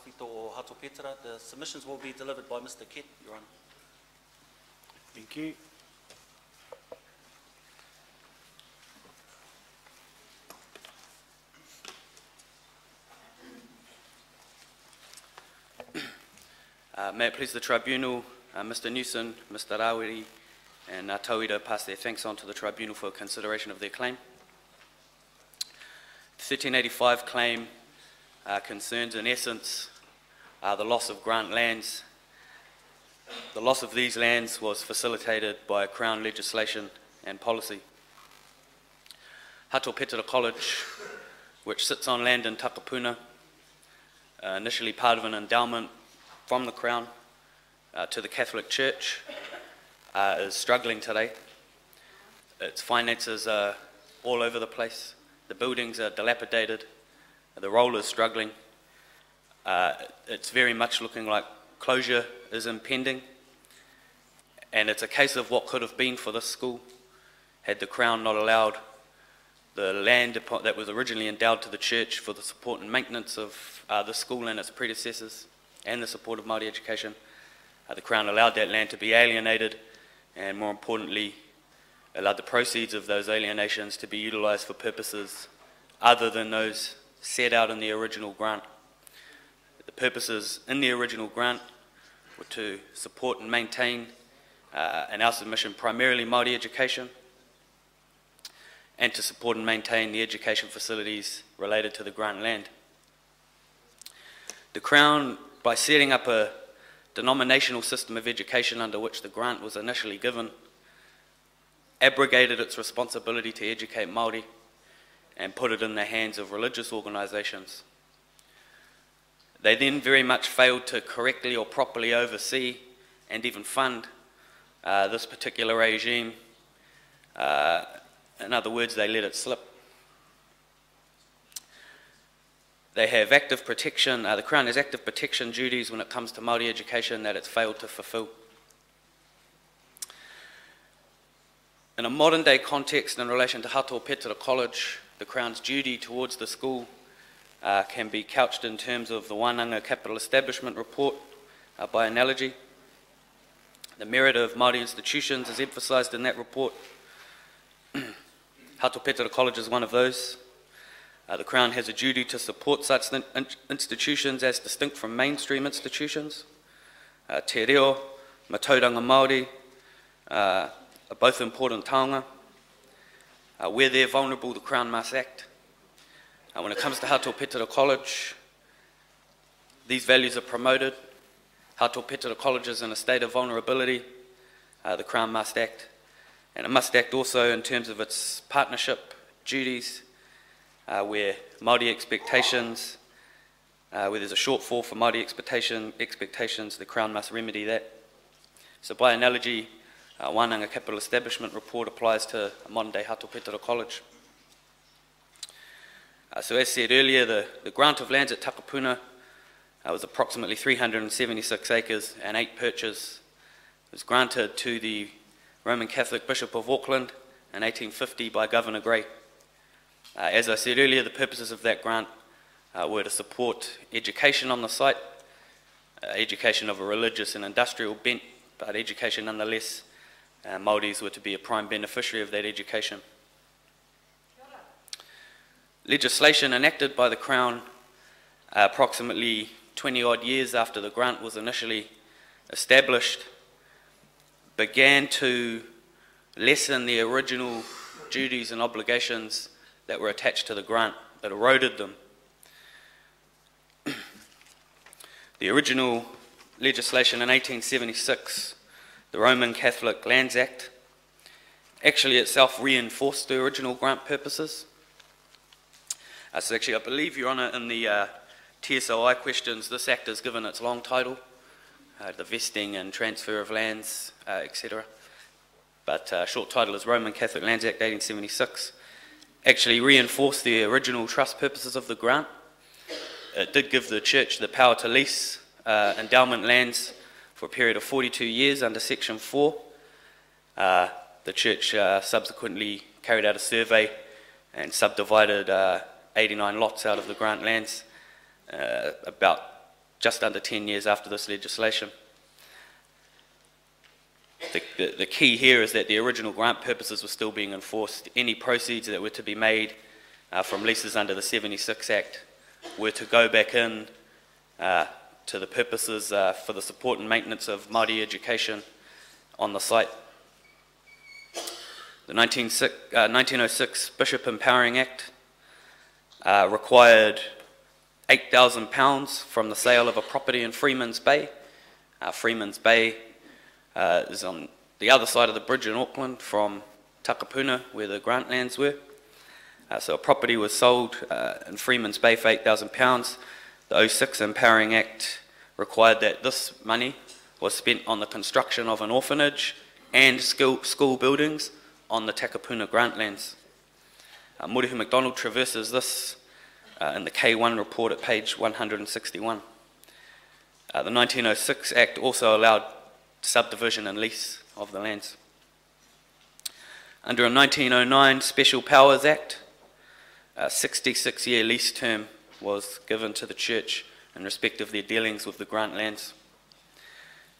Tawhito o Hato Petera. The submissions will be delivered by Mr. Kett, Your Honour. Thank you. May it please the Tribunal, Mr. Newson, Mr. Rawiri and Tauira pass their thanks on to the Tribunal for consideration of their claim. The 1385 claim concerns in essence the loss of grant lands. The loss of these lands was facilitated by Crown legislation and policy. Hato Petera College, which sits on land in Takapuna, initially part of an endowment from the Crown to the Catholic Church, is struggling today. Its finances are all over the place. The buildings are dilapidated. The role is struggling. It's very much looking like closure is impending. And it's a case of what could have been for this school had the Crown not allowed the land that was originally endowed to the church for the support and maintenance of the school and its predecessors and the support of Māori education. The Crown allowed that land to be alienated and, more importantly, allowed the proceeds of those alienations to be utilised for purposes other than those set out in the original grant. The purposes in the original grant were to support and maintain, in our submission, primarily Māori education, and to support and maintain the education facilities related to the grant land. The Crown, by setting up a denominational system of education under which the grant was initially given, abrogated its responsibility to educate Māori and put it in the hands of religious organisations. They then very much failed to correctly or properly oversee and even fund this particular regime. In other words, they let it slip. They have active protection, the Crown has active protection duties when it comes to Māori education that it's failed to fulfil. In a modern day context in relation to Hato Petera College, the Crown's duty towards the school can be couched in terms of the Wānanga Capital Establishment Report by analogy. The merit of Māori institutions is emphasised in that report. Hato Petera College is one of those. The Crown has a duty to support such institutions as distinct from mainstream institutions. Te reo, Matauranga Māori are both important taonga. Where they're vulnerable, the Crown must act. When it comes to Hato Petera College, these values are promoted. Hato Petera College is in a state of vulnerability. The Crown must act. And it must act also in terms of its partnership duties, where Māori expectations, where there's a shortfall for Māori expectations, the Crown must remedy that. So by analogy, Wānanga Capital Establishment Report applies to a modern day Hato Petera College. So as said earlier, the grant of lands at Takapuna was approximately 376 acres and 8 perches. It was granted to the Roman Catholic Bishop of Auckland in 1850 by Governor Grey. As I said earlier, the purposes of that grant were to support education on the site, education of a religious and industrial bent, but education nonetheless. Māoris were to be a prime beneficiary of that education. Legislation enacted by the Crown approximately 20 odd years after the grant was initially established began to lessen the original duties and obligations that were attached to the grant, that eroded them. The original legislation in 1876, the Roman Catholic Lands Act, actually itself reinforced the original grant purposes. So actually, I believe, Your Honour, in the TSOI questions, this act is given its long title, the vesting and transfer of lands, etc. But short title is Roman Catholic Lands Act 1876. Actually reinforced the original trust purposes of the grant. It did give the church the power to lease endowment lands for a period of 42 years under Section 4. The church subsequently carried out a survey and subdivided 89 lots out of the grant lands, about just under 10 years after this legislation. The key here is that the original grant purposes were still being enforced. Any proceeds that were to be made from leases under the 76 Act were to go back in to the purposes for the support and maintenance of Māori education on the site. The 1906 Bishop Empowering Act required £8,000 from the sale of a property in Freeman's Bay. Freeman's Bay is on the other side of the bridge in Auckland from Takapuna, where the grant lands were. So a property was sold in Freeman's Bay for £8,000. The 06 Empowering Act required that this money was spent on the construction of an orphanage and school buildings on the Takapuna grant lands. Murihi McDonald traverses this in the K1 report at page 161. The 1906 Act also allowed subdivision and lease of the lands. Under a 1909 Special Powers Act, a 66-year lease term was given to the church in respect of their dealings with the grant lands.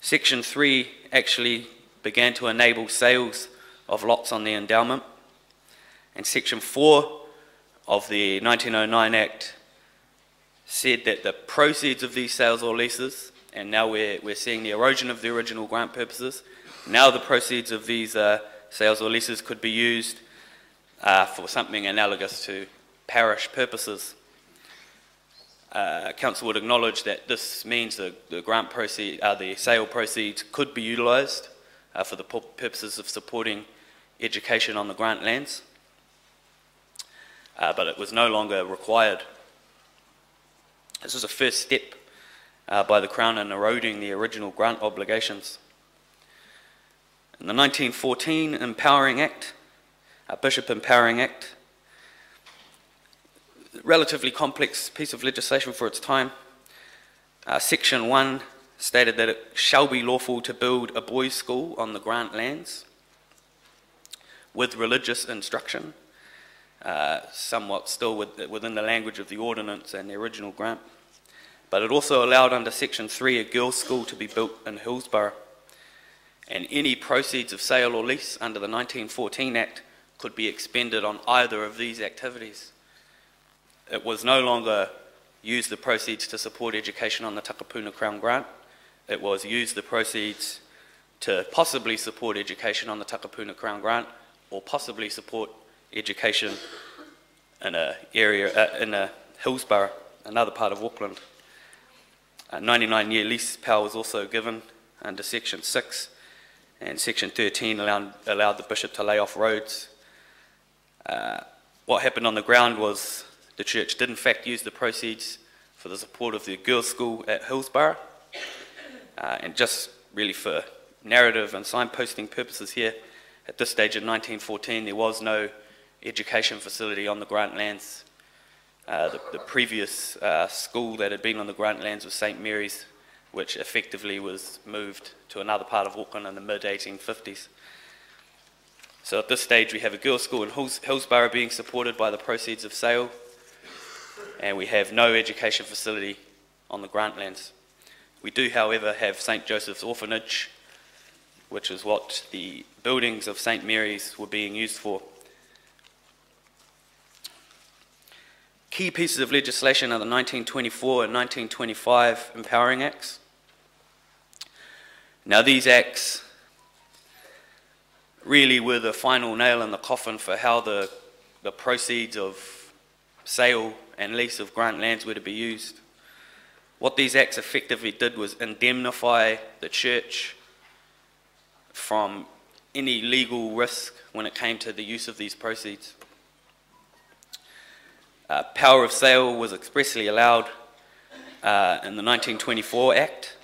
Section 3 actually began to enable sales of lots on the endowment, and Section 4 of the 1909 Act said that the proceeds of these sales or leases, and now we're seeing the erosion of the original grant purposes, now the proceeds of these sales or leases could be used for something analogous to parish purposes. Council would acknowledge that this means the the sale proceeds could be utilised for the purposes of supporting education on the grant lands, but it was no longer required. This was a first step by the Crown in eroding the original grant obligations. In the 1914 Empowering Act, Bishop Empowering Act, relatively complex piece of legislation for its time. Section 1 stated that it shall be lawful to build a boys' school on the grant lands with religious instruction, somewhat still within the language of the ordinance and the original grant. But it also allowed under Section 3 a girls' school to be built in Hillsborough, and any proceeds of sale or lease under the 1914 Act could be expended on either of these activities. It was no longer use the proceeds to support education on the Takapuna Crown Grant. It was use the proceeds to possibly support education on the Takapuna Crown Grant, or possibly support education in a area in a Hillsborough, another part of Auckland. A 99-year lease power was also given under Section 6, and Section 13 allowed the bishop to lay off roads. What happened on the ground was the church did in fact use the proceeds for the support of the girls' school at Hillsborough, and just really for narrative and signposting purposes here, at this stage in 1914 there was no education facility on the grant lands. The previous school that had been on the grant lands was St Mary's, which effectively was moved to another part of Auckland in the mid-1850s. So at this stage we have a girls' school in Hillsborough being supported by the proceeds of sale, and we have no education facility on the grant lands. We do, however, have St Joseph's Orphanage, which is what the buildings of St Mary's were being used for. Key pieces of legislation are the 1924 and 1925 Empowering Acts. Now these acts really were the final nail in the coffin for how the proceeds of sale and lease of grant lands were to be used. What these acts effectively did was indemnify the church from any legal risk when it came to the use of these proceeds. Power of sale was expressly allowed in the 1924 Act,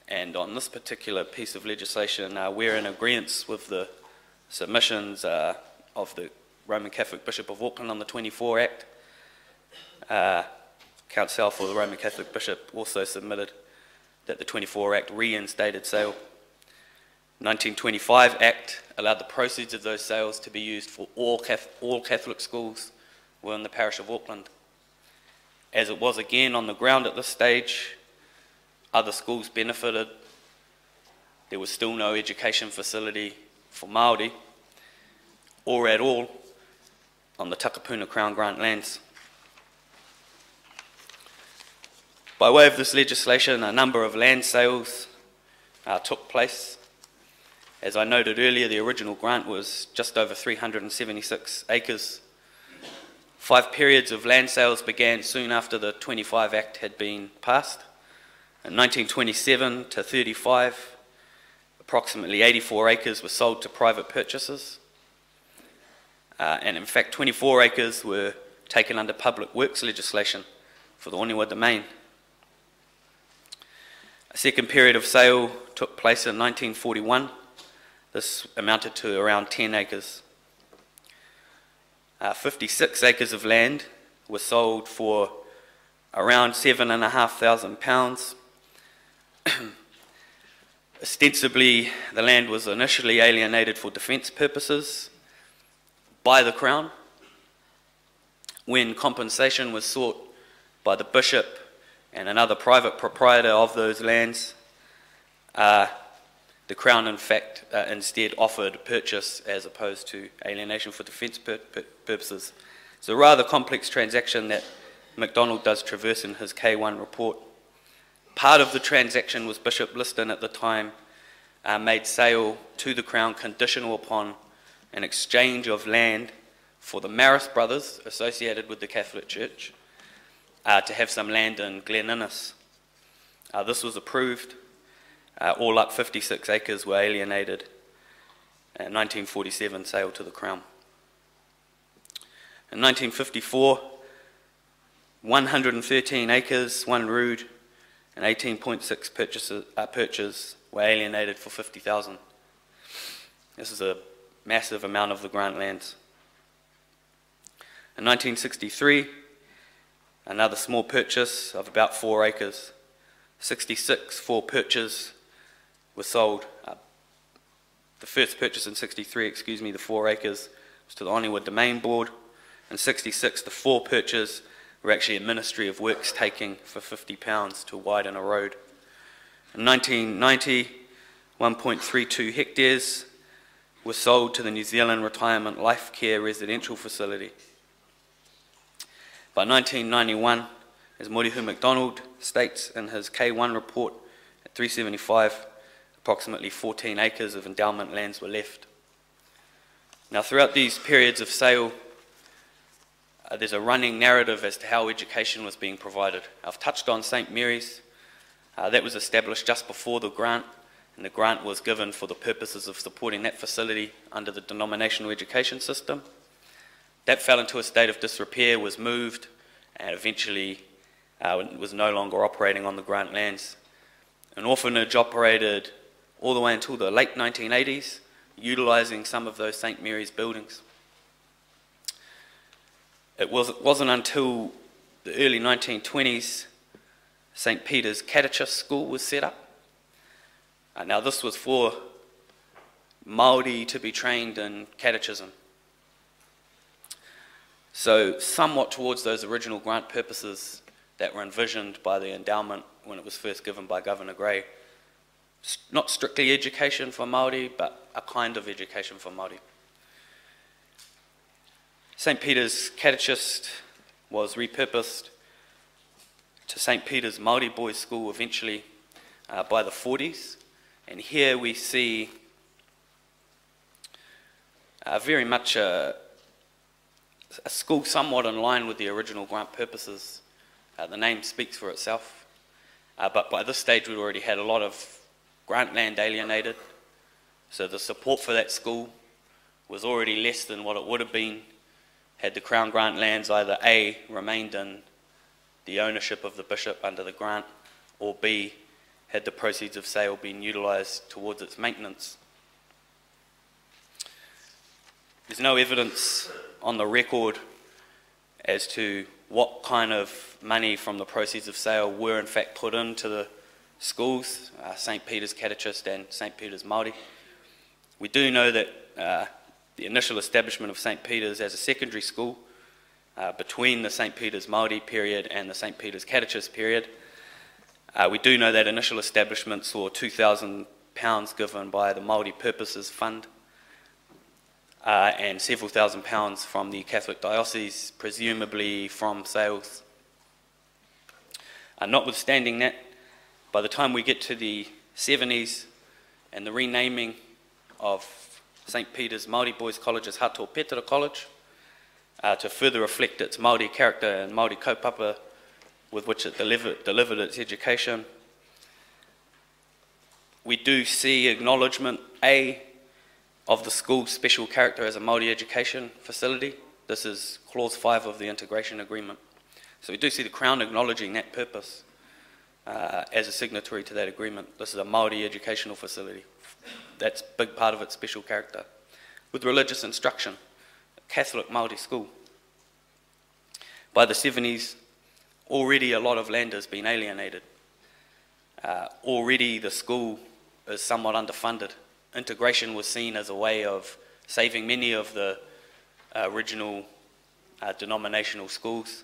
and on this particular piece of legislation we're in agreement with the submissions of the Roman Catholic Bishop of Auckland on the 24 Act. Count South, or the Roman Catholic Bishop, also submitted that the 24 Act reinstated sale. 1925 Act allowed the proceeds of those sales to be used for all Catholic schools within the parish of Auckland. As it was again on the ground at this stage, other schools benefited, there was still no education facility for Māori, or at all, on the Takapuna Crown Grant lands. By way of this legislation, a number of land sales took place. As I noted earlier, the original grant was just over 376 acres. 5 periods of land sales began soon after the 25 Act had been passed. In 1927 to 35, approximately 84 acres were sold to private purchasers. And in fact, 24 acres were taken under public works legislation for the Oniwa Domain. A second period of sale took place in 1941. This amounted to around 10 acres. 56 acres of land were sold for around £7,500. Ostensibly, the land was initially alienated for defence purposes by the Crown. When compensation was sought by the Bishop and another private proprietor of those lands, the Crown in fact instead offered purchase as opposed to alienation for defence purposes. It's a rather complex transaction that MacDonald does traverse in his K1 report. Part of the transaction was Bishop Liston at the time made sale to the Crown conditional upon an exchange of land for the Marist brothers associated with the Catholic Church to have some land in Glen Innes. This was approved. All up 56 acres were alienated. In 1947, sale to the Crown. In 1954, 113 acres, 1 rood, and 18.6 purchase were alienated for $50,000. This is a massive amount of the grant lands. In 1963, another small purchase of about 4 acres. 66 for purchase were sold. The first purchase in 63, the 4 acres, was to the Oniwa Domain Board. In 66, the 4 purchase were actually a Ministry of Works taking for £50 to widen a road. In 1990, 1.32 hectares were sold to the New Zealand Retirement Life Care Residential Facility. By 1991, as Morihu MacDonald states in his K1 report at 375, approximately 14 acres of endowment lands were left. Now, throughout these periods of sale, there's a running narrative as to how education was being provided. I've touched on St. Mary's. That was established just before the grant, and the grant was given for the purposes of supporting that facility under the denominational education system. That fell into a state of disrepair, was moved, and eventually was no longer operating on the grant lands. An orphanage operated all the way until the late 1980s, utilising some of those St. Mary's buildings. It wasn't until the early 1920s St. Peter's Catechist School was set up. Now this was for Māori to be trained in catechism. So somewhat towards those original grant purposes that were envisioned by the endowment when it was first given by Governor Grey. Not strictly education for Māori, but a kind of education for Māori. St. Peter's Catechist was repurposed to St. Peter's Māori Boys School eventually by the 40s. And here we see very much a school somewhat in line with the original grant purposes. The name speaks for itself. But by this stage we'd already had a lot of grant land alienated. So the support for that school was already less than what it would have been had the Crown grant lands either A, remained in the ownership of the bishop under the grant, or B, had the proceeds of sale been utilised towards its maintenance. There's no evidence on the record as to what kind of money from the proceeds of sale were in fact put into the schools, St. Peter's Catechist and St. Peter's Māori. We do know that the initial establishment of St. Peter's as a secondary school between the St. Peter's Māori period and the St. Peter's Catechist period We do know that initial establishment saw £2,000 given by the Māori Purposes Fund and several £1,000s from the Catholic Diocese, presumably from sales. Notwithstanding that, by the time we get to the 70s and the renaming of St. Peter's Māori Boys College as Hato Petera College, to further reflect its Māori character and Māori kaupapa with which it delivered its education, we do see acknowledgement, A, of the school's special character as a Māori education facility. This is Clause 5 of the Integration Agreement. So we do see the Crown acknowledging that purpose as a signatory to that agreement. This is a Māori educational facility. That's a big part of its special character. With religious instruction, a Catholic Māori school. By the 70s, already a lot of land has been alienated. Already the school is somewhat underfunded. Integration was seen as a way of saving many of the original denominational schools,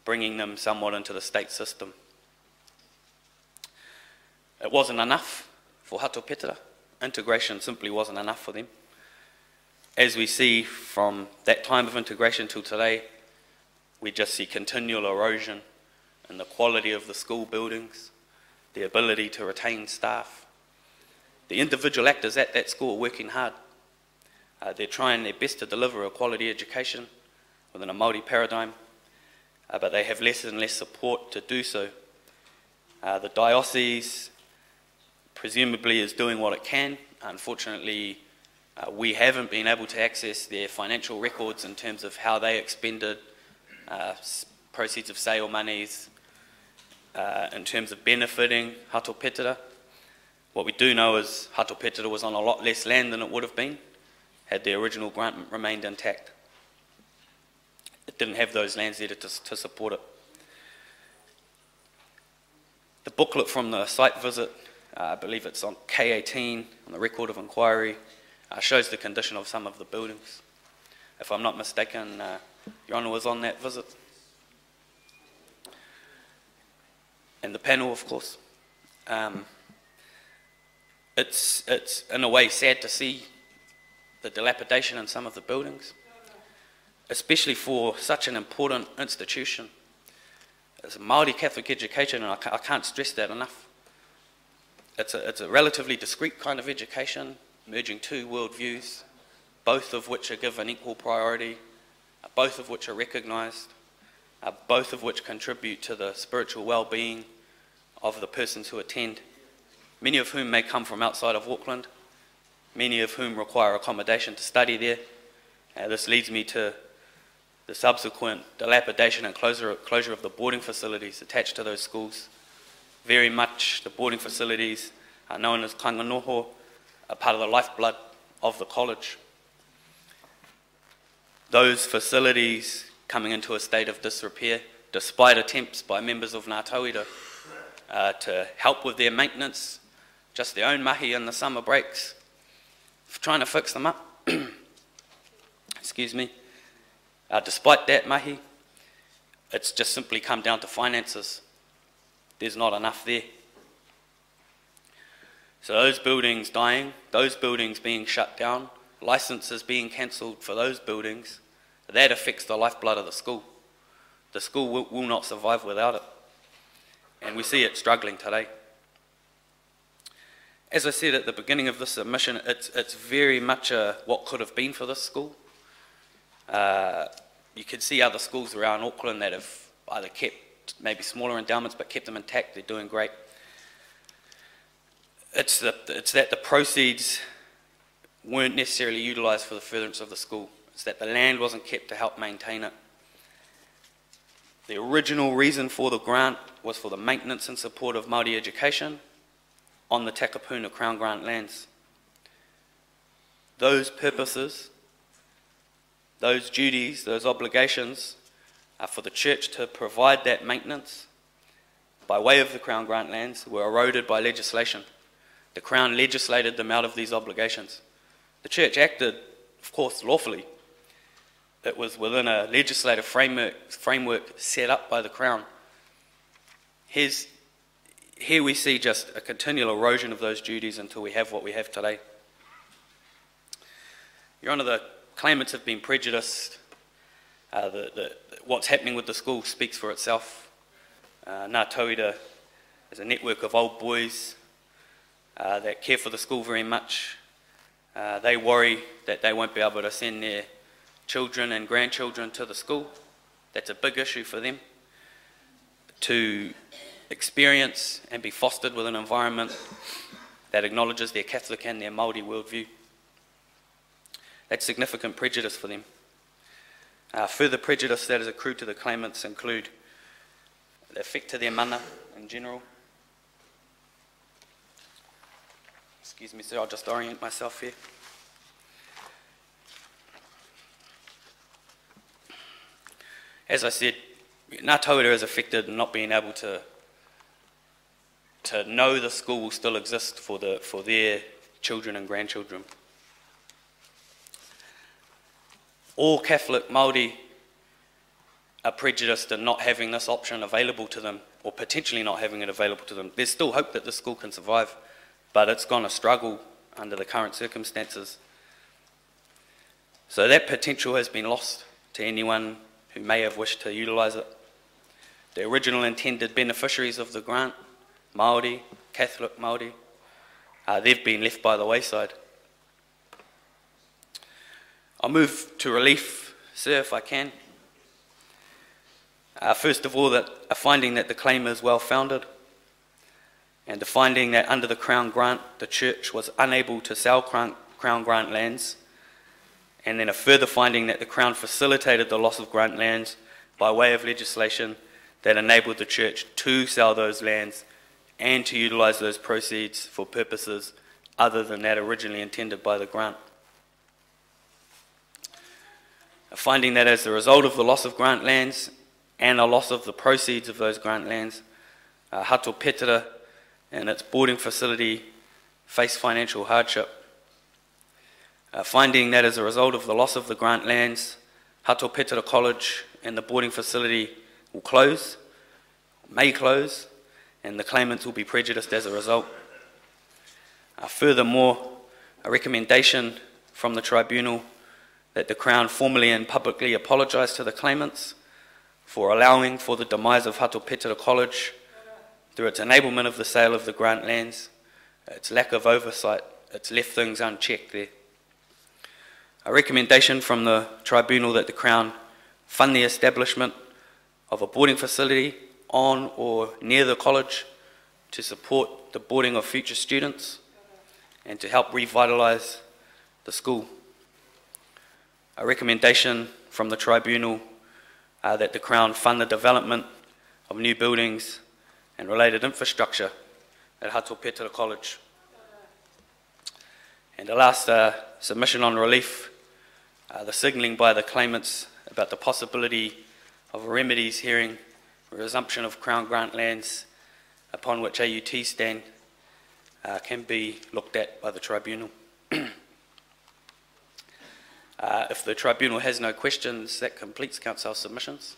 bringing them somewhat into the state system. It wasn't enough for Hato Petera. Integration simply wasn't enough for them. As we see from that time of integration till today, we just see continual erosion in the quality of the school buildings, the ability to retain staff. The individual actors at that school are working hard. They're trying their best to deliver a quality education within a Māori paradigm, but they have less and less support to do so. The diocese presumably is doing what it can. Unfortunately, we haven't been able to access their financial records in terms of how they expended proceeds of sale monies in terms of benefiting Hato Petera. What we do know is Hato Petera was on a lot less land than it would have been had the original grant remained intact. It didn't have those lands there to support it. The booklet from the site visit, I believe it's on K18, on the record of inquiry, shows the condition of some of the buildings. If I'm not mistaken, Your Honour was on that visit. And the panel, of course. It's in a way sad to see the dilapidation in some of the buildings, especially for such an important institution. It's a Māori Catholic education, and I can't stress that enough. It's a relatively discrete kind of education, merging two worldviews, both of which are given equal priority, both of which are recognised, both of which contribute to the spiritual well-being of the persons who attend, many of whom may come from outside of Auckland, many of whom require accommodation to study there. This leads me to the subsequent dilapidation and closure of the boarding facilities attached to those schools. Very much the boarding facilities are known as kanganoho, a part of the lifeblood of the college. Those facilities coming into a state of disrepair, despite attempts by members of Ngā Tauira to help with their maintenance, just their own mahi in the summer breaks, trying to fix them up. Excuse me. Despite that mahi, it's just simply come down to finances. There's not enough there. So those buildings dying, those buildings being shut down, licenses being cancelled for those buildings, that affects the lifeblood of the school. The school will not survive without it. And we see it struggling today. As I said at the beginning of this submission, it's very much what could have been for this school. You can see other schools around Auckland that have either kept maybe smaller endowments but kept them intact. They're doing great. It's that the proceeds weren't necessarily utilised for the furtherance of the school. It's that the land wasn't kept to help maintain it. The original reason for the grant was for the maintenance and support of Māori education on the Takapuna Crown Grant lands. Those purposes, those duties, those obligations are for the church to provide that maintenance by way of the Crown Grant lands were eroded by legislation. The Crown legislated them out of these obligations. The church acted, of course, lawfully. It was within a legislative framework set up by the Crown. Here's here we see just a continual erosion of those duties until we have what we have today. Your Honour, the claimants have been prejudiced. What's happening with the school speaks for itself. Ngā Tauira is a network of old boys that care for the school very much. They worry that they won't be able to send their children and grandchildren to the school. That's a big issue for them. To experience and be fostered with an environment that acknowledges their Catholic and their Māori worldview. That's significant prejudice for them. Further prejudice that has accrued to the claimants include the effect to their mana in general. Excuse me, sir, I'll just orient myself here. As I said, Ngā Tauira is affected in not being able to know the school will still exist for their children and grandchildren. All Catholic Māori are prejudiced in not having this option available to them, or potentially not having it available to them. There's still hope that the school can survive, but it's going to struggle under the current circumstances. So that potential has been lost to anyone who may have wished to utilise it. The original intended beneficiaries of the grant, Māori, Catholic Māori, they've been left by the wayside. I'll move to relief, sir, if I can. First of all, a finding that the claim is well-founded, and the finding that under the Crown Grant, the Church was unable to sell Crown Grant lands, and then a further finding that the Crown facilitated the loss of grant lands by way of legislation that enabled the Church to sell those lands and to utilise those proceeds for purposes other than that originally intended by the grant. A finding that as a result of the loss of grant lands and a loss of the proceeds of those grant lands, Hato Petera and its boarding facility face financial hardship. Finding that as a result of the loss of the grant lands, Hato Petera College and the boarding facility will close, may close, and the claimants will be prejudiced as a result. Furthermore, a recommendation from the tribunal that the Crown formally and publicly apologise to the claimants for allowing for the demise of Hato Petera College through its enablement of the sale of the grant lands, its lack of oversight, it's left things unchecked there. A recommendation from the tribunal that the Crown fund the establishment of a boarding facility on or near the college to support the boarding of future students and to help revitalise the school. A recommendation from the tribunal that the Crown fund the development of new buildings and related infrastructure at Hato Petera College. And the last submission on relief, the signalling by the claimants about the possibility of a remedies hearing, a resumption of Crown Grant lands upon which AUT stand can be looked at by the tribunal. If the tribunal has no questions, that completes Council's submissions.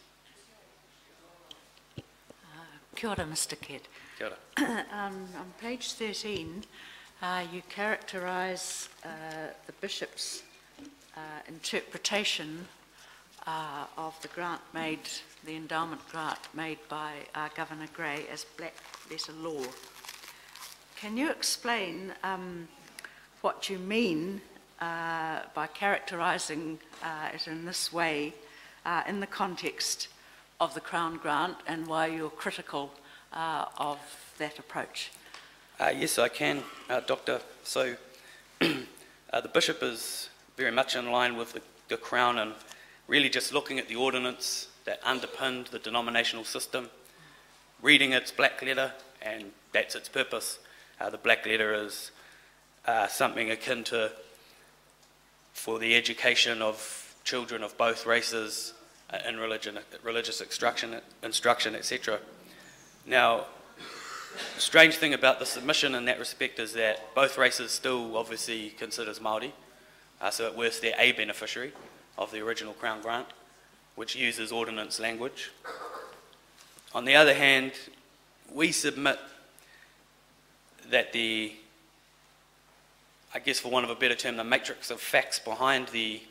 Kia ora, Mr. Kidd. Kia ora. On page 13, you characterise the Bishop's interpretation of the grant made, the endowment grant made by Governor Gray as black letter law. Can you explain what you mean by characterising it in this way in the context of the Crown Grant and why you're critical of that approach? Yes, I can, Doctor. So the Bishop is very much in line with the Crown and really just looking at the ordinance that underpinned the denominational system, reading its black letter, and that's its purpose. The black letter is something akin to for the education of children of both races in religious instruction, etc. Now, the strange thing about the submission in that respect is that both races still obviously considers Māori, so at worst they're a beneficiary of the original Crown Grant, which uses ordinance language. On the other hand, we submit that I guess for want of a better term, the matrix of facts behind the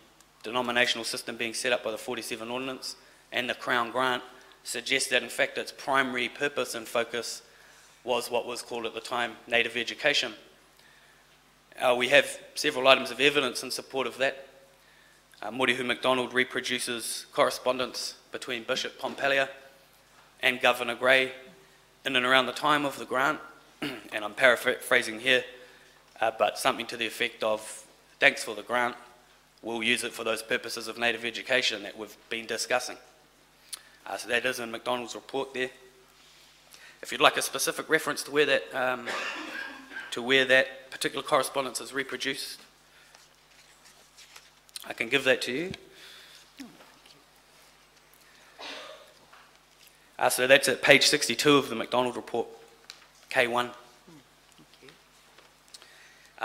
denominational system being set up by the 47 Ordinance and the Crown grant suggests that in fact its primary purpose and focus was what was called at the time native education. We have several items of evidence in support of that. Morihu MacDonald reproduces correspondence between Bishop Pompelia and Governor Gray in and around the time of the grant, and I'm paraphrasing here, but something to the effect of, thanks for the grant, we'll use it for those purposes of native education that we've been discussing. So that is in MacDonald's report there. If you'd like a specific reference to where that particular correspondence is reproduced, I can give that to you. So that's at page 62 of the MacDonald report, K1.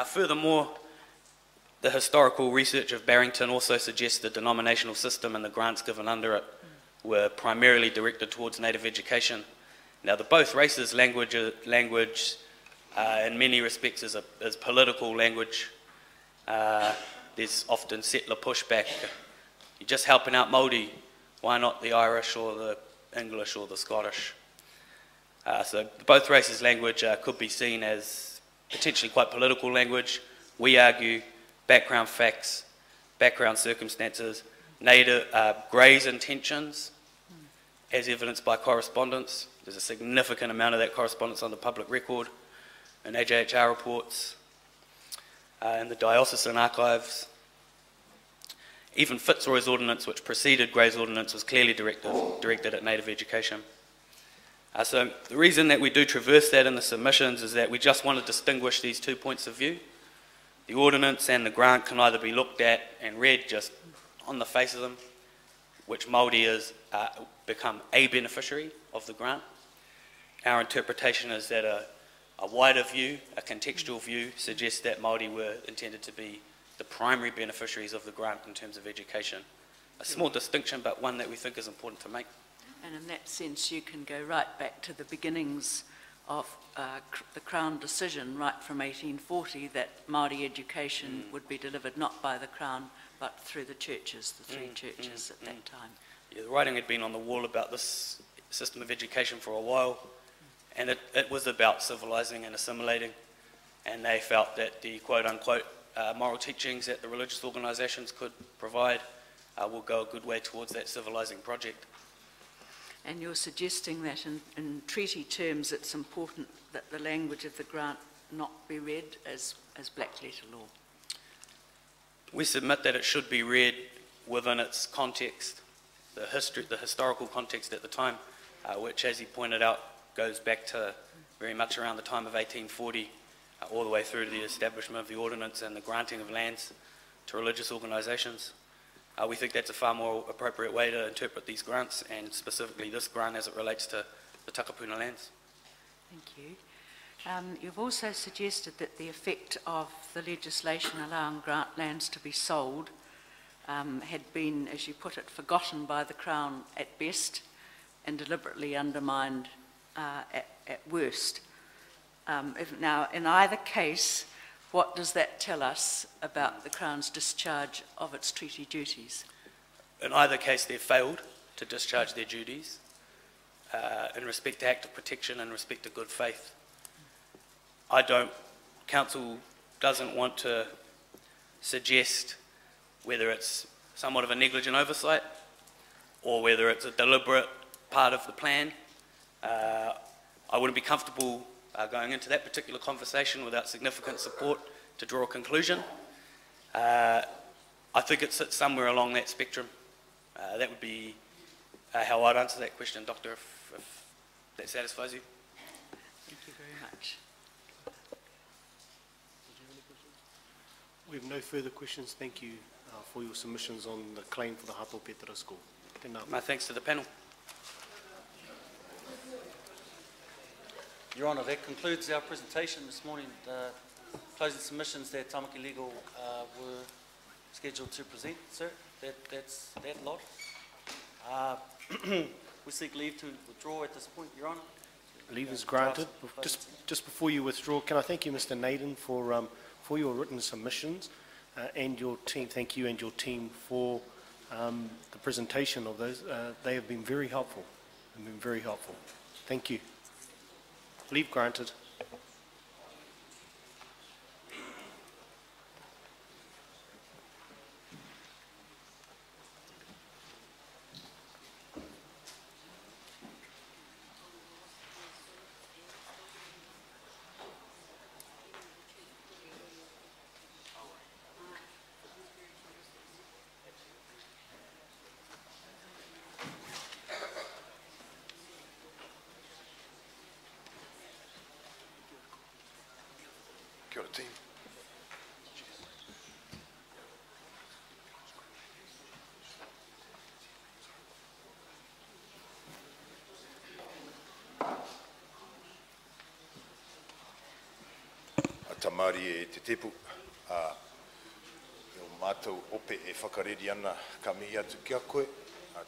Furthermore, the historical research of Barrington also suggests the denominational system and the grants given under it were primarily directed towards native education. Now, the both races language in many respects is political language. There's often settler pushback. You're just helping out Māori. Why not the Irish or the English or the Scottish? So both races' language could be seen as potentially quite political language. We argue background facts, background circumstances, native Grey's intentions, as evidenced by correspondence. There's a significant amount of that correspondence on the public record in AJHR reports, in the diocesan archives. Even Fitzroy's ordinance, which preceded Grey's ordinance, was clearly directed at native education. So the reason that we do traverse that in the submissions is that we just want to distinguish these two points of view. The ordinance and the grant can either be looked at and read just on the face of them, which Māori has become a beneficiary of the grant. Our interpretation is that a wider view, a contextual view, suggests that Māori were intended to be the primary beneficiaries of the grant in terms of education. A small distinction, but one that we think is important to make. And in that sense, you can go right back to the beginnings of the Crown decision, right from 1840, that Māori education would be delivered not by the Crown, but through the churches, the three churches at that time. Yeah, the writing had been on the wall about this system of education for a while, and it was about civilising and assimilating, and they felt that the quote-unquote moral teachings that the religious organisations could provide will go a good way towards that civilising project. And you're suggesting that in treaty terms it's important that the language of the grant not be read as black letter law? We submit that it should be read within its context, the historical context at the time, which, as he pointed out, goes back to very much around the time of 1840, all the way through to the establishment of the ordinance and the granting of lands to religious organisations. We think that's a far more appropriate way to interpret these grants, and specifically this grant as it relates to the Takapuna lands. Thank you. You've also suggested that the effect of the legislation allowing grant lands to be sold had been, as you put it, forgotten by the Crown at best and deliberately undermined at worst. Now, in either case, what does that tell us about the Crown's discharge of its treaty duties? In either case, they've failed to discharge their duties in respect to active protection and respect to good faith. Council doesn't want to suggest whether it's somewhat of a negligent oversight or whether it's a deliberate part of the plan. I wouldn't be comfortable going into that particular conversation without significant support to draw a conclusion. I think it sits somewhere along that spectrum. That would be how I'd answer that question, Doctor, if that satisfies you. Thank you very much. We have no further questions. Thank you for your submissions on the claim for the Hato Petra School. Tēnā. My thanks to the panel. Your Honour, that concludes our presentation this morning. The closing submissions that Tamaki Legal were scheduled to present, sir. That's that lot. We seek leave to withdraw at this point, Your Honour. Leave is granted. Just before you withdraw, can I thank you, Mr. Naden, for your written submissions and your team. Thank you and your team for the presentation of those. They have been very helpful. Thank you. Leave granted. Kia ora, team. Tamari e te tepu, o mātou ope e whakareri ana ka mihi atu ki a koe,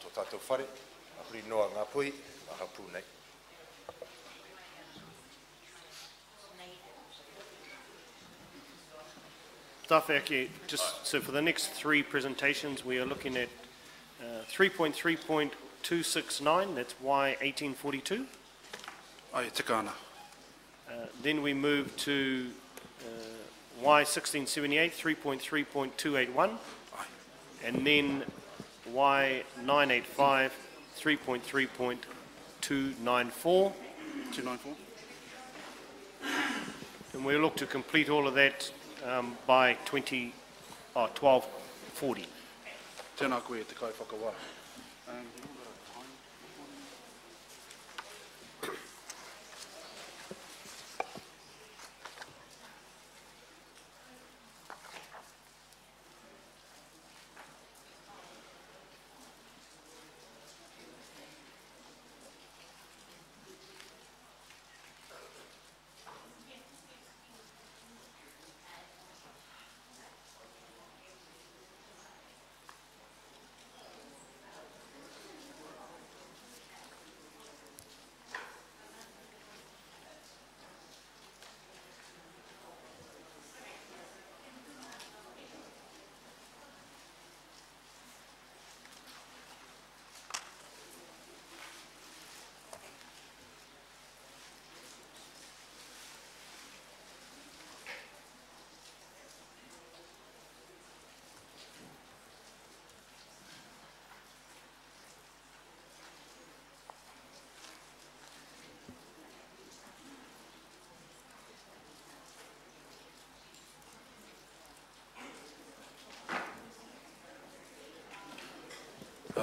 tō tātou whare, a huri noa ngā pui, a hapu nei. Tawhaki, just so for the next three presentations, we are looking at 3.3.269, that's Y 1842. Ai, tika ana. Then we move to Y 1678, 3.3.281. And then Y 985, 3.3.294. 294. And we'll look to complete all of that by 12:40. Tēnā koe te kai whakawā.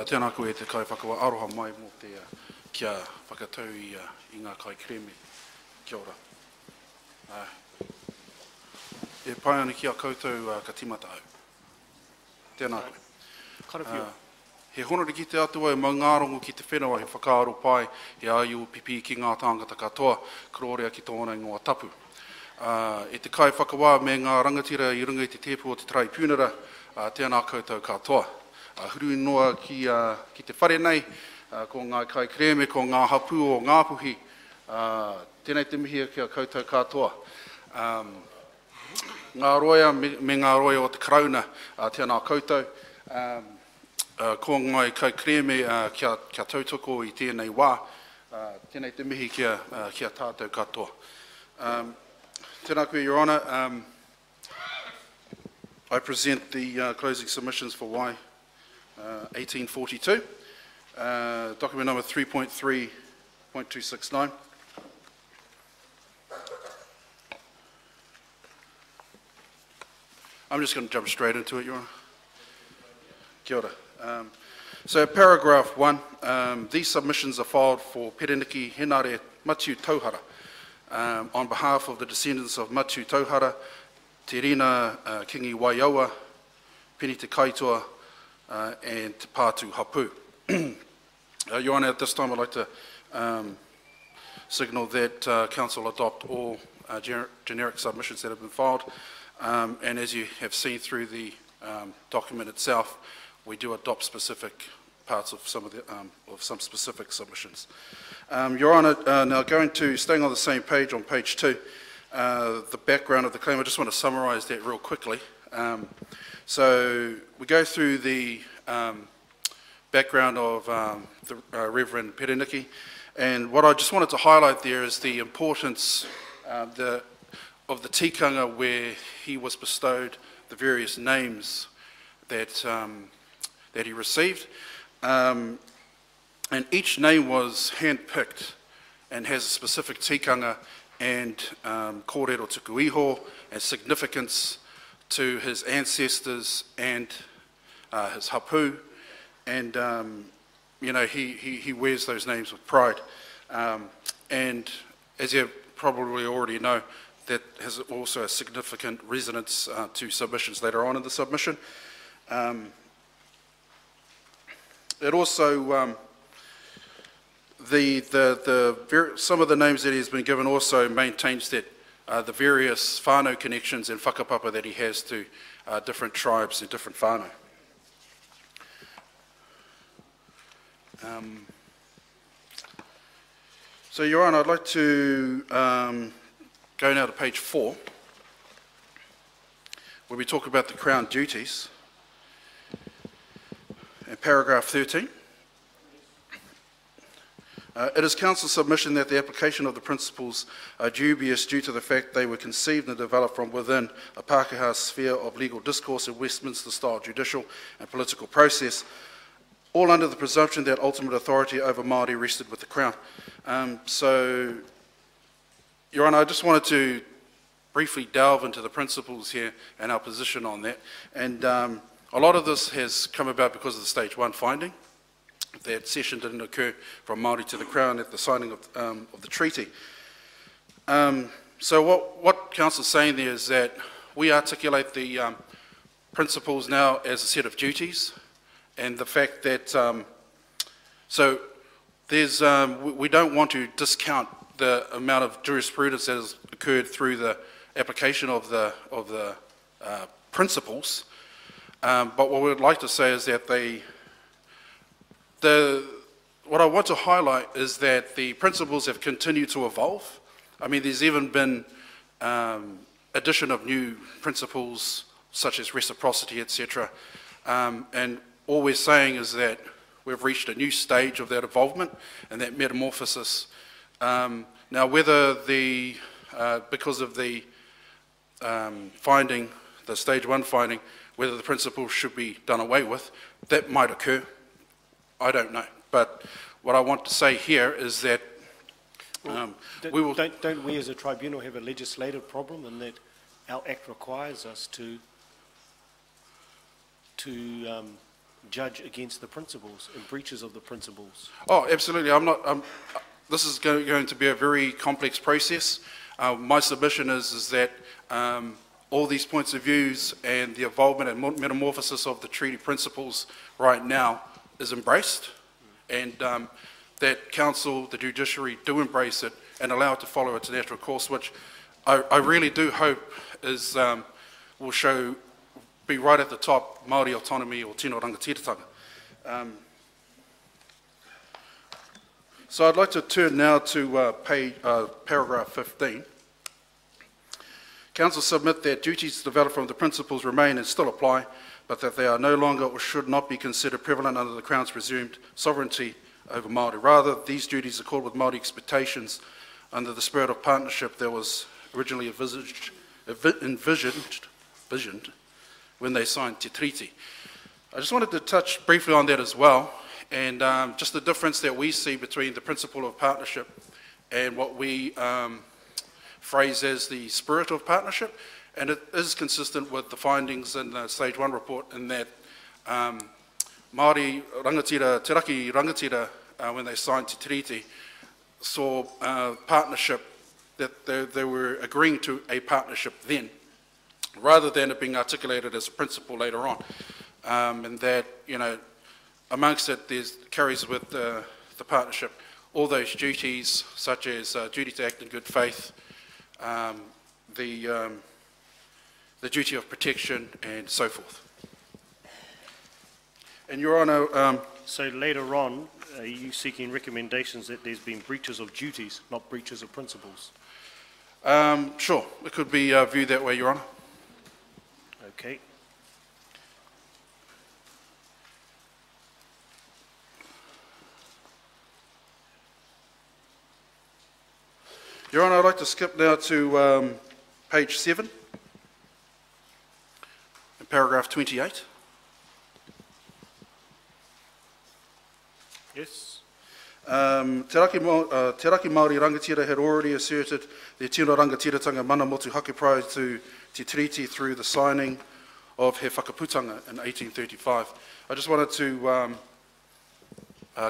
Tēnā koe te kai whakawa aroha mai mō te kia whakatau i ngā kai kreme. Kia ora. E pai ana ki a koutou ka timata au. Tēnā koe. Karawhia. He honore ki te atua e maungarongo ki te whenua he whakaaro pai he ai o pipi ki ngā tāngata katoa, krorea ki tōna ingoa tapu. E te kai whakawā me ngā rangatira i runga i te tepu o te traipūnera, tēnā koutou katoa. Huru noa ki te whare nei, ko ngā kai kreme, ko ngā hapu o Ngāpuhi, tēnei te mihi ki a koutou katoa. Ngā roia me ngā roia o te karauna, tēnā koutou. Ko ngā kai kreme kia tautoko i tēnei wā, tēnei te mihi ki a tātou katoa. Tēnā koe, Your Honour, I present the closing submissions for Y 1842, document number 3.3.269. I'm just going to jump straight into it, Your Honour. Kia ora. So paragraph 1, these submissions are filed for Pereniki Henare Matu Tauhara on behalf of the descendants of Matu Tauhara, Te Rina Kingi Waiaua, Peni Te Kaitoa, and Te Pātu Hapu. Your Honour, at this time I'd like to signal that Council adopt all generic submissions that have been filed, and as you have seen through the document itself, we do adopt specific parts of some of some specific submissions. Your Honour, now staying on the same page on page 2, the background of the claim. I just want to summarise that real quickly. So we go through the background of the Reverend Pereniki, and what I just wanted to highlight there is the importance of the tikanga where he was bestowed the various names that he received, and each name was hand-picked and has a specific tikanga and kōrero tuku iho and significance to his ancestors and his hapu, and you know, he wears those names with pride. And as you probably already know, that has also a significant resonance to submissions later on in the submission. It also, some of the names that he's been given also maintains that the various whānau connections and whakapapa that he has to different tribes and different whānau. So, Your Honour, I'd like to go now to page 4, where we talk about the Crown duties, and paragraph 13. It is Council's submission that the application of the principles are dubious due to the fact they were conceived and developed from within a Pākehā sphere of legal discourse in Westminster-style judicial and political process, all under the presumption that ultimate authority over Māori rested with the Crown. So, Your Honour, I just wanted to briefly delve into the principles here and our position on that. And a lot of this has come about because of the Stage 1 finding. That cession didn't occur from Māori to the Crown at the signing of the treaty. So what Council's saying there is that we articulate the principles now as a set of duties, and the fact that so there's we don't want to discount the amount of jurisprudence that has occurred through the application of the principles, but what we would like to say is that what I want to highlight is that the principles have continued to evolve. I mean, there's even been addition of new principles such as reciprocity, etc. And all we're saying is that we've reached a new stage of that evolvement and that metamorphosis. Now, whether because of the finding, the Stage 1 finding, whether the principles should be done away with, that might occur. I don't know. But what I want to say here is that we will... Don't we as a tribunal have a legislative problem in that our Act requires us to judge against the principles and breaches of the principles? Oh, absolutely. This is going to be a very complex process. My submission is that all these points of views and the involvement and metamorphosis of the treaty principles right now is embraced, and that Council, the judiciary, do embrace it and allow it to follow its natural course, which I really do hope is will be right at the top, Māori autonomy or tino rangatiratanga. So I'd like to turn now to paragraph 15. Council submit that duties developed from the principles remain and still apply, but that they are no longer or should not be considered prevalent under the Crown's presumed sovereignty over Māori. Rather, these duties accord with Māori expectations under the spirit of partnership that was originally envisioned when they signed Te Treaty. I just wanted to touch briefly on that as well, and just the difference that we see between the principle of partnership and what we phrase as the spirit of partnership. And it is consistent with the findings in the Stage 1 report in that Māori rangatira, Te Raki rangatira, when they signed Te Treaty, saw partnership, that they were agreeing to a partnership then, rather than it being articulated as a principle later on. And that, you know, amongst it, carries with the partnership all those duties, such as duty to act in good faith, the duty of protection, and so forth. And Your Honour, So later on, are you seeking recommendations that there's been breaches of duties, not breaches of principles? sure, it could be viewed that way, Your Honour. Okay. Your Honour, I'd like to skip now to page 7, in paragraph 28. Yes. Te Raki Māori rangatira had already asserted their tino rangatiratanga mana motu hake prior to Te Tiriti through the signing of He Whakaputanga in 1835. I just wanted to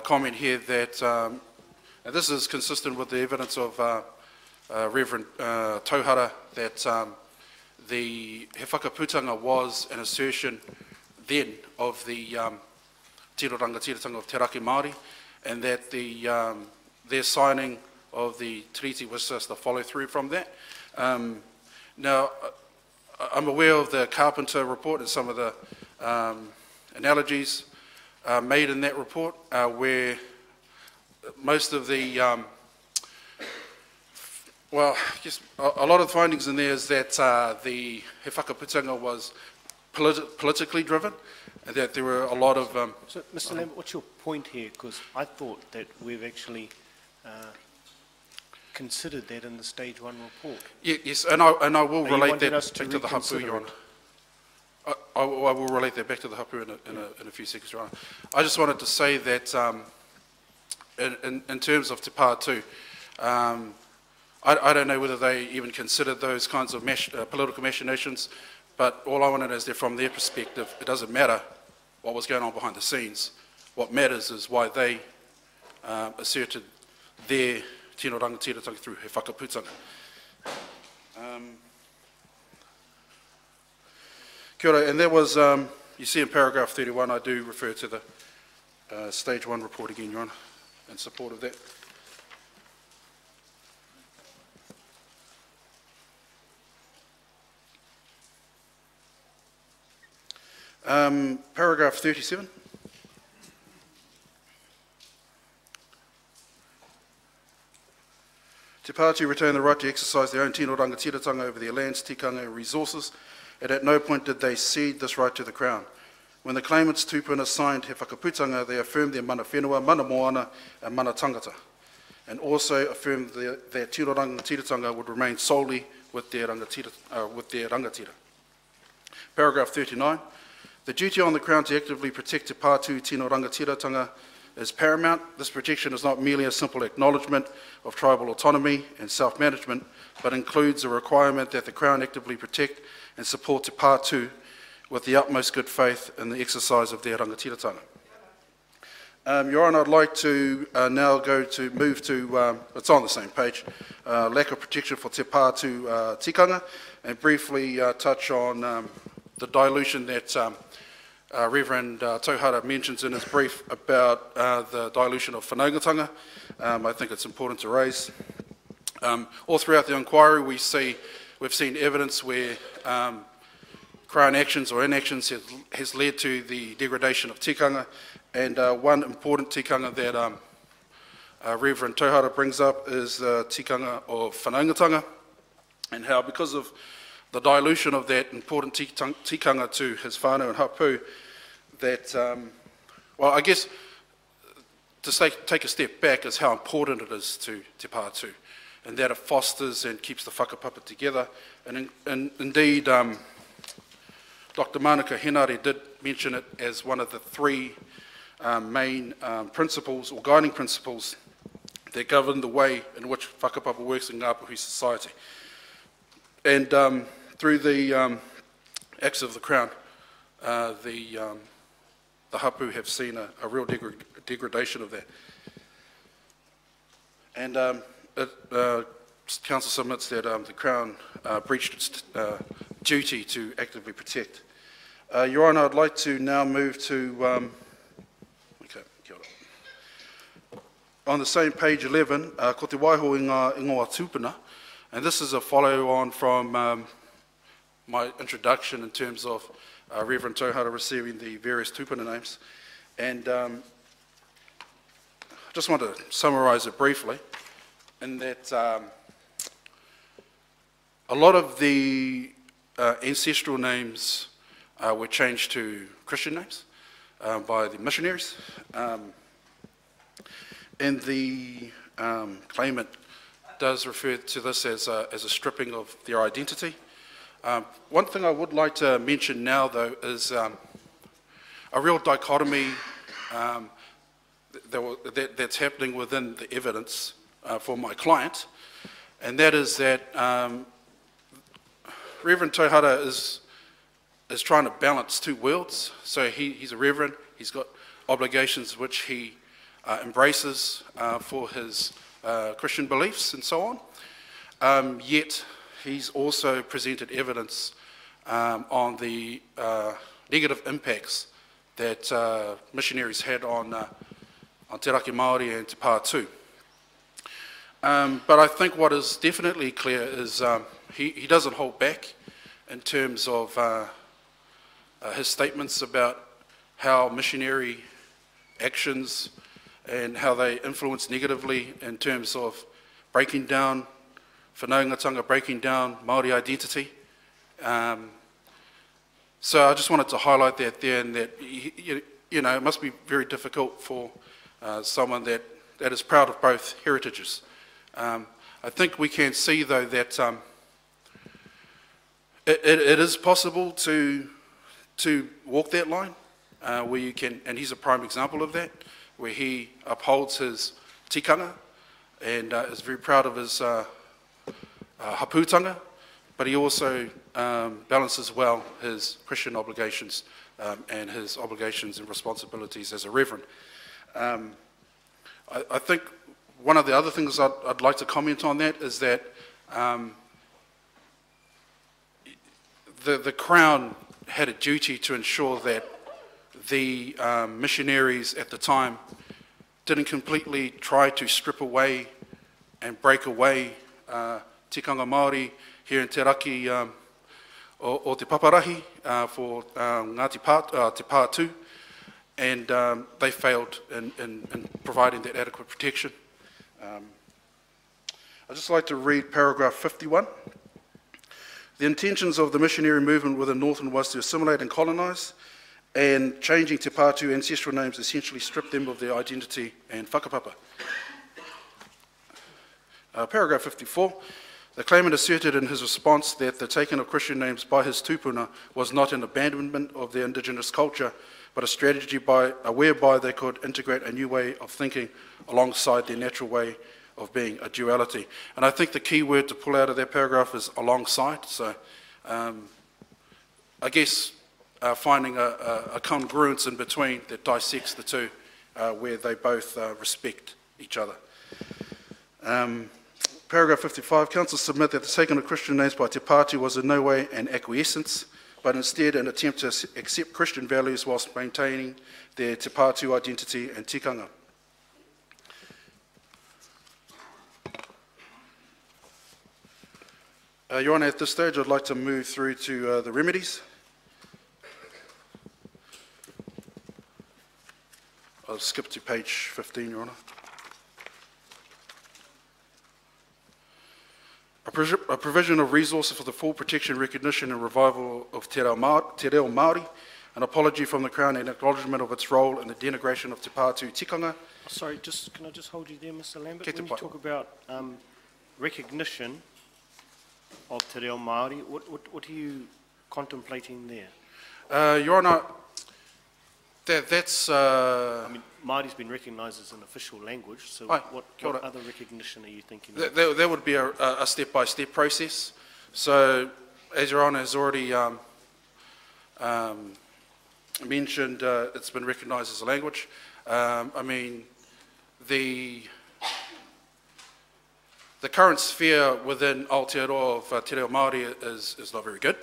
comment here that, and this is consistent with the evidence of Reverend Tauhara, that the He Whakaputanga was an assertion then of the tino rangatiratanga of Te Raki Māori, and that their signing of the treaty was just a follow-through from that. Now, I'm aware of the Carpenter report and some of the analogies made in that report, where most of the, well, I guess a lot of the findings in there is that the He Whakaputanga was politically driven, and that there were a lot of... So, Mr. Lambert, what's your point here? Because I thought that we've actually considered that in the stage 1 report. Yes, and I will you relate wanting that us to back to the hapu, reconsider Your it? Honour. I will relate that back to the hapu in a few seconds, Your Honour. I just wanted to say that in terms of Te Pātū, I don't know whether they even considered those kinds of political machinations, but all I want to know is that from their perspective, it doesn't matter what was going on behind the scenes. What matters is why they asserted their tino rangatiratanga through He Whakaputanga. Kia ora, and that was, you see in paragraph 31, I do refer to the stage 1 report again, Your Honour, in support of that. Paragraph 37. Te Pātū retain the right to exercise their own tino rangatiratanga over their lands, tikanga and resources, and at no point did they cede this right to the Crown. When the claimants tupuna signed He Whakaputanga, they affirmed their mana whenua, mana moana and mana tangata, and also affirmed their tino rangatiratanga would remain solely with their rangatira. Paragraph 39. The duty on the Crown to actively protect Te Pātū tino rangatiratanga is paramount. This protection is not merely a simple acknowledgement of tribal autonomy and self-management, but includes a requirement that the Crown actively protect and support Te Pātū with the utmost good faith in the exercise of their rangatiratanga. Your Honour, I'd like to now move to, it's on the same page, lack of protection for Te Pātū tikanga, and briefly touch on the dilution that Reverend Tauhara mentions in his brief about the dilution of whanaungatanga. I think it's important to raise. All throughout the inquiry, we've seen evidence where Crown actions or inactions has led to the degradation of tikanga, and one important tikanga that Reverend Tauhara brings up is the tikanga of whanaungatanga, and how because of the dilution of that important tikanga to his whānau and hapu, that, well, I guess to take a step back is how important it is to Te Pātū, and that it fosters and keeps the whakapapa together. And indeed, Dr. Manukau Henare did mention it as one of the 3 main principles or guiding principles that govern the way in which whakapapa works in Ngāpuhi society. And through the acts of the Crown, the hapu have seen a real degradation of that. And Council submits that the Crown breached its duty to actively protect. Your Honour, I'd like to now move to, on the same page 11, ko te waiho i ngā ingoa tūpuna, and this is a follow-on from my introduction in terms of Reverend Tauhara receiving the various tūpuna names. And just want to summarise it briefly in that a lot of the ancestral names were changed to Christian names by the missionaries. And the claimant does refer to this as a stripping of their identity. One thing I would like to mention now, though, is a real dichotomy that's happening within the evidence for my client, and that is that Reverend Tauhara is trying to balance two worlds. So he's a reverend, he's got obligations which he embraces for his Christian beliefs and so on, yet he's also presented evidence on the negative impacts that missionaries had on Te Raki Māori and Te Pātū. But I think what is definitely clear is he doesn't hold back in terms of his statements about how missionary actions and how they influence negatively in terms of breaking down whanaungatanga, breaking down Māori identity. So I just wanted to highlight that there, and that you know, it must be very difficult for someone that is proud of both heritages. I think we can see, though, that it is possible to walk that line, where you can, and he's a prime example of that, where he upholds his tikanga and is very proud of his hapūtanga, but he also balances well his Christian obligations and his obligations and responsibilities as a reverend. I think one of the other things I'd like to comment on that is that the Crown had a duty to ensure that the missionaries at the time didn't completely try to strip away and break away tikanga Māori here in Te Raki o Te Paparahi for Ngāti Te Pātū, and they failed in providing that adequate protection. I'd just like to read paragraph 51. The intentions of the missionary movement within Northland was to assimilate and colonise, and changing Te Pātū ancestral names essentially stripped them of their identity and whakapapa. Paragraph 54. The claimant asserted in his response that the taking of Christian names by his tupuna was not an abandonment of their indigenous culture, but a strategy whereby they could integrate a new way of thinking alongside their natural way of being, a duality. And I think the key word to pull out of that paragraph is alongside. So I guess finding a congruence in between that dissects the two, where they both respect each other. Paragraph 55, council submit that the taking of Christian names by Te Pātū was in no way an acquiescence, but instead an attempt to accept Christian values whilst maintaining their Te Pātū identity and tikanga. Your Honour, at this stage I'd like to move through to the remedies. I'll skip to page 15, Your Honour. A provision of resources for the full protection, recognition and revival of Te Reo Māori, an apology from the Crown and acknowledgement of its role in the denigration of Te Pātū tikanga. Sorry, can I just hold you there, Mr. Lambert? When you talk about recognition of Te Reo Māori, what are you contemplating there? Your Honour, that's... I mean, Māori's been recognised as an official language, so what other recognition are you thinking of? That would be a step-by-step process. So, as Your Honour has already mentioned, it's been recognised as a language. I mean, the current sphere within Aotearoa of Te Reo Māori is not very good.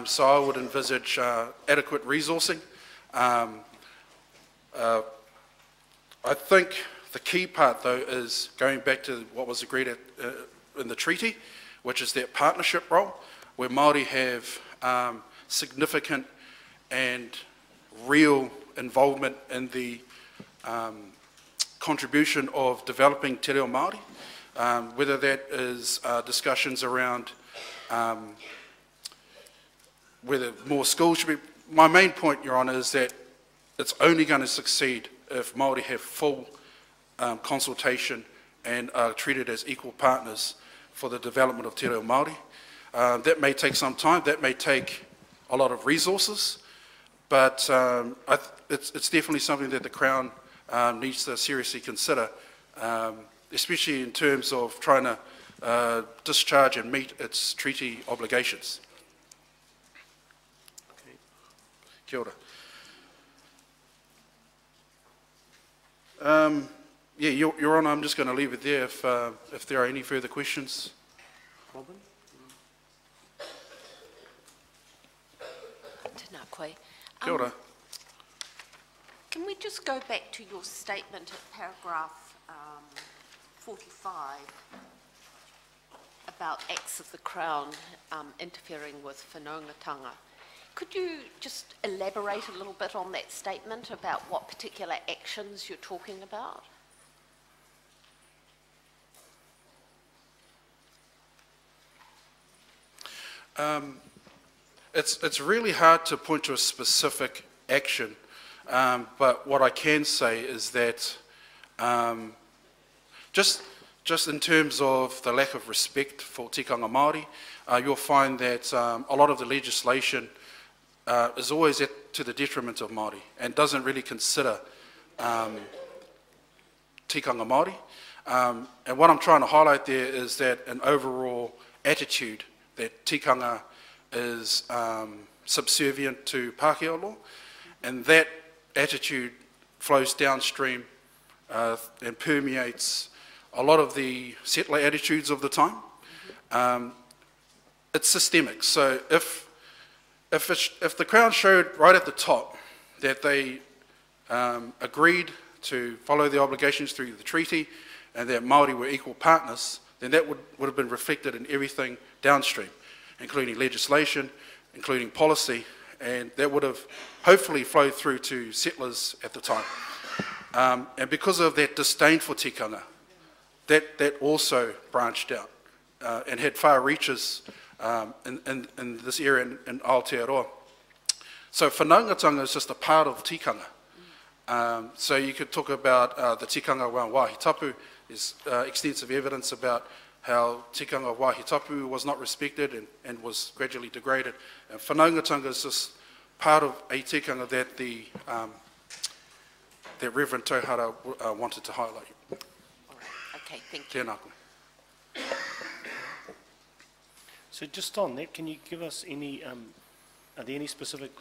So I would envisage adequate resourcing. I think the key part, though, is going back to what was agreed in the treaty, which is that partnership role, where Māori have significant and real involvement in the contribution of developing te reo Māori, whether that is discussions around whether more schools should be. My main point, Your Honour, is that it's only going to succeed if Māori have full consultation and are treated as equal partners for the development of te reo Māori. That may take some time, that may take a lot of resources, but it's definitely something that the Crown needs to seriously consider, especially in terms of trying to discharge and meet its treaty obligations. Okay. Kia ora. Yeah, Your Honour, I'm just going to leave it there if there are any further questions. Robin? Tēnā koe. Kia ora. Can we just go back to your statement at paragraph 45 about acts of the Crown interfering with whanaungatanga? Could you just elaborate a little bit on that statement about what particular actions you're talking about? It's really hard to point to a specific action, but what I can say is that just in terms of the lack of respect for tikanga Māori, you'll find that a lot of the legislation is always to the detriment of Māori and doesn't really consider tikanga Māori. And what I'm trying to highlight there is that an overall attitude that tikanga is subservient to Pākehā law, and that attitude flows downstream and permeates a lot of the settler attitudes of the time. It's systemic. So if the Crown showed right at the top that they agreed to follow the obligations through the treaty and that Māori were equal partners, then that would have been reflected in everything downstream, including legislation, including policy, and that would have hopefully flowed through to settlers at the time. And because of that disdain for tikanga, that also branched out and had far reaches in this area in Aotearoa. So whanaungatanga is just a part of tikanga. So you could talk about the tikanga around Wāhi Tapu. There's extensive evidence about how tikanga Wāhi Tapu was not respected and was gradually degraded. And whanaungatanga is just part of a tikanga that that Reverend Tauhara wanted to highlight. All right. Okay, thank you. Tēnā koe. So just on that, can you give us any, are there any specific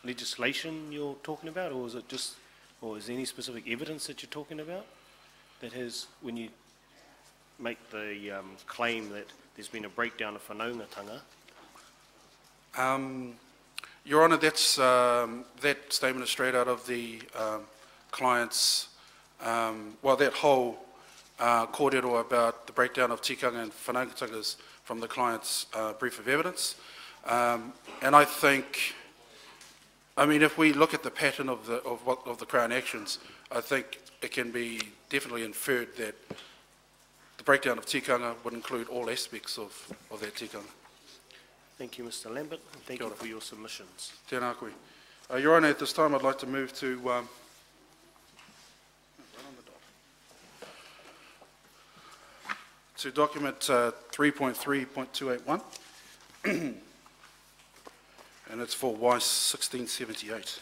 legislation you're talking about, or is it just, or is there any specific evidence that you're talking about that has, when you make the claim that there's been a breakdown of whanaungatanga? Your Honour, that's, that statement is straight out of the client's, well, that whole kōrero about the breakdown of tikanga and whanaungatanga is from the client's brief of evidence. And I think, I mean, if we look at the pattern of the Crown actions, I think it can be definitely inferred that the breakdown of tikanga would include all aspects of that tikanga. Thank you, Mr. Lambert, and thank you for your submissions. Tēnā koe. Your Honour, at this time I'd like to move to document 3.3.281, and it's for WISE 1678.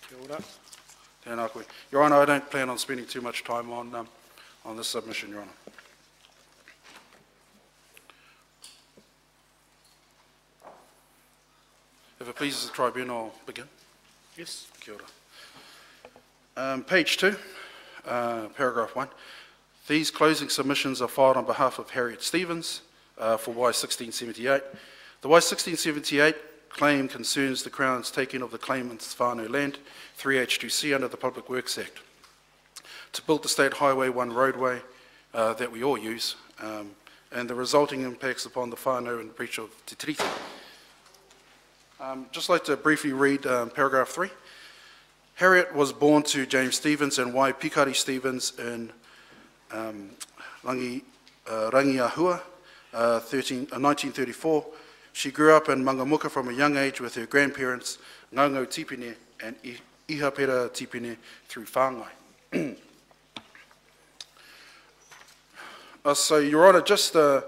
Kia ora. Tēnā koe. Your Honour, I don't plan on spending too much time on this submission, Your Honour. If it pleases the tribunal, I'll begin. Yes. Kia ora. Page 2, paragraph 1. These closing submissions are filed on behalf of Harriet Stevens for WISE 1678. The WISE 1678 claim concerns the Crown's taking of the claimant's whānau land, 3H2C, under the Public Works Act, to build the State Highway 1 roadway that we all use, and the resulting impacts upon the whānau in breach of Te Tiriti. Just like to briefly read paragraph 3. Harriet was born to James Stevens and Wai Pikari Stevens in Rangiahua, 1934. She grew up in Mangamuka from a young age with her grandparents, Ngaungau Tipene and Ihapera Tipene through whāngai. So, Your Honour, just so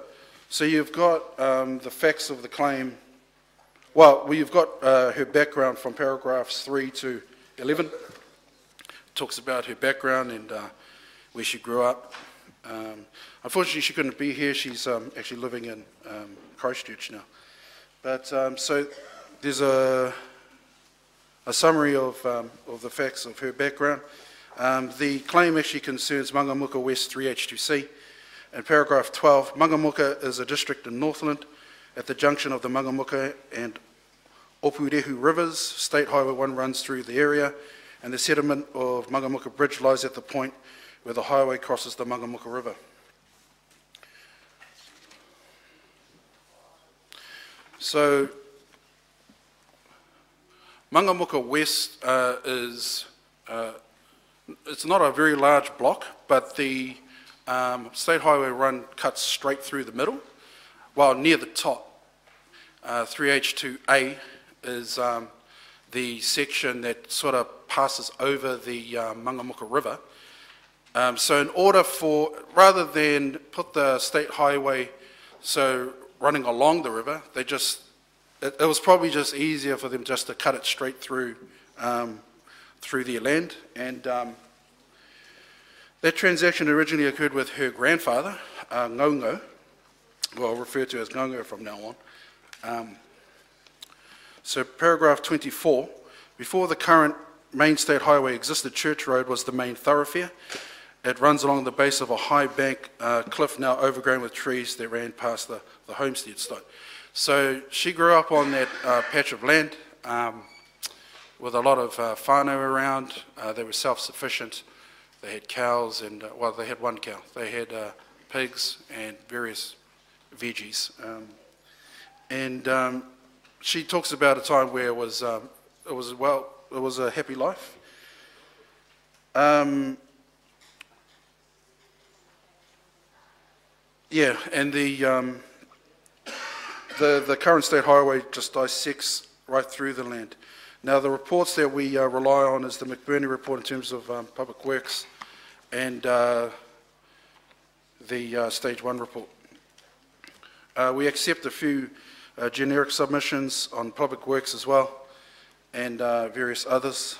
you've got the facts of the claim. Well, you've got her background from paragraphs 3 to 11. Talks about her background and where she grew up. Unfortunately, she couldn't be here. She's actually living in Christchurch now. But so there's a summary of the facts of her background. The claim actually concerns Mangamuka West 3H2C. In paragraph 12, Mangamuka is a district in Northland at the junction of the Mangamuka and Opurehu rivers. State Highway 1 runs through the area, and the settlement of Mangamuka Bridge lies at the point where the highway crosses the Mangamuka River. So, Mangamuka West it's not a very large block, but the State Highway Run cuts straight through the middle, while near the top, 3H2A is the section that sort of passes over the Mangamuka River. So in order for, rather than put the State Highway running along the river, they just, it was probably just easier for them just to cut it straight through their land. And that transaction originally occurred with her grandfather, Ngaungau, well, I'll refer to as Ngaungau from now on. So paragraph 24, before the current main state highway existed, Church Road was the main thoroughfare. It runs along the base of a high bank cliff now overgrown with trees that ran past the homestead site. So she grew up on that patch of land with a lot of whānau around. They were self-sufficient. They had cows and, well, they had one cow. They had pigs and various veggies. She talks about a time where it was a happy life. Yeah, and the current state highway just dissects right through the land. Now, the reports that we rely on is the McBurney report in terms of public works and the stage 1 report. We accept a few generic submissions on public works as well and various others.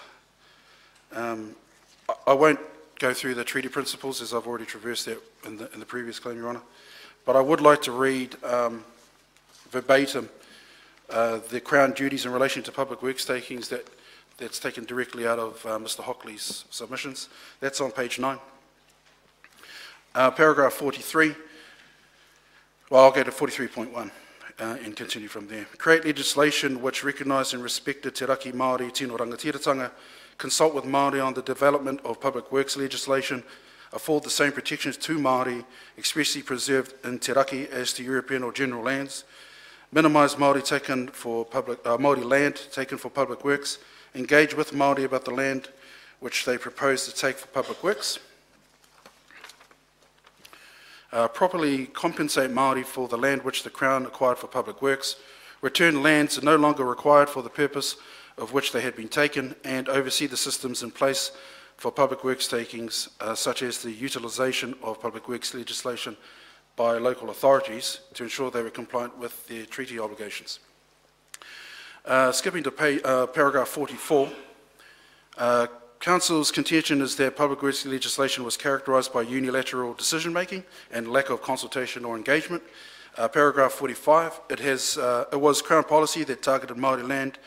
I won't go through the treaty principles as I've already traversed that in the previous claim, Your Honour, but I would like to read verbatim the Crown duties in relation to public works takings that's taken directly out of Mr. Hockley's submissions. That's on page 9. Paragraph 43, well, I'll go to 43.1 and continue from there. Create legislation which recognise and respect the Te Raki Māori Tino Rangatiratanga, consult with Māori on the development of public works legislation, afford the same protections to Māori expressly preserved in Te Raki as to European or general lands, minimise Māori taken for public Māori land taken for public works, engage with Māori about the land which they propose to take for public works, properly compensate Māori for the land which the Crown acquired for public works, return lands no longer required for the purpose of which they had been taken, and oversee the systems in place for public works takings, such as the utilisation of public works legislation by local authorities to ensure they were compliant with their treaty obligations. Skipping to paragraph 44, Council's contention is that public works legislation was characterised by unilateral decision-making and lack of consultation or engagement. Paragraph 45, it was Crown policy that targeted Māori land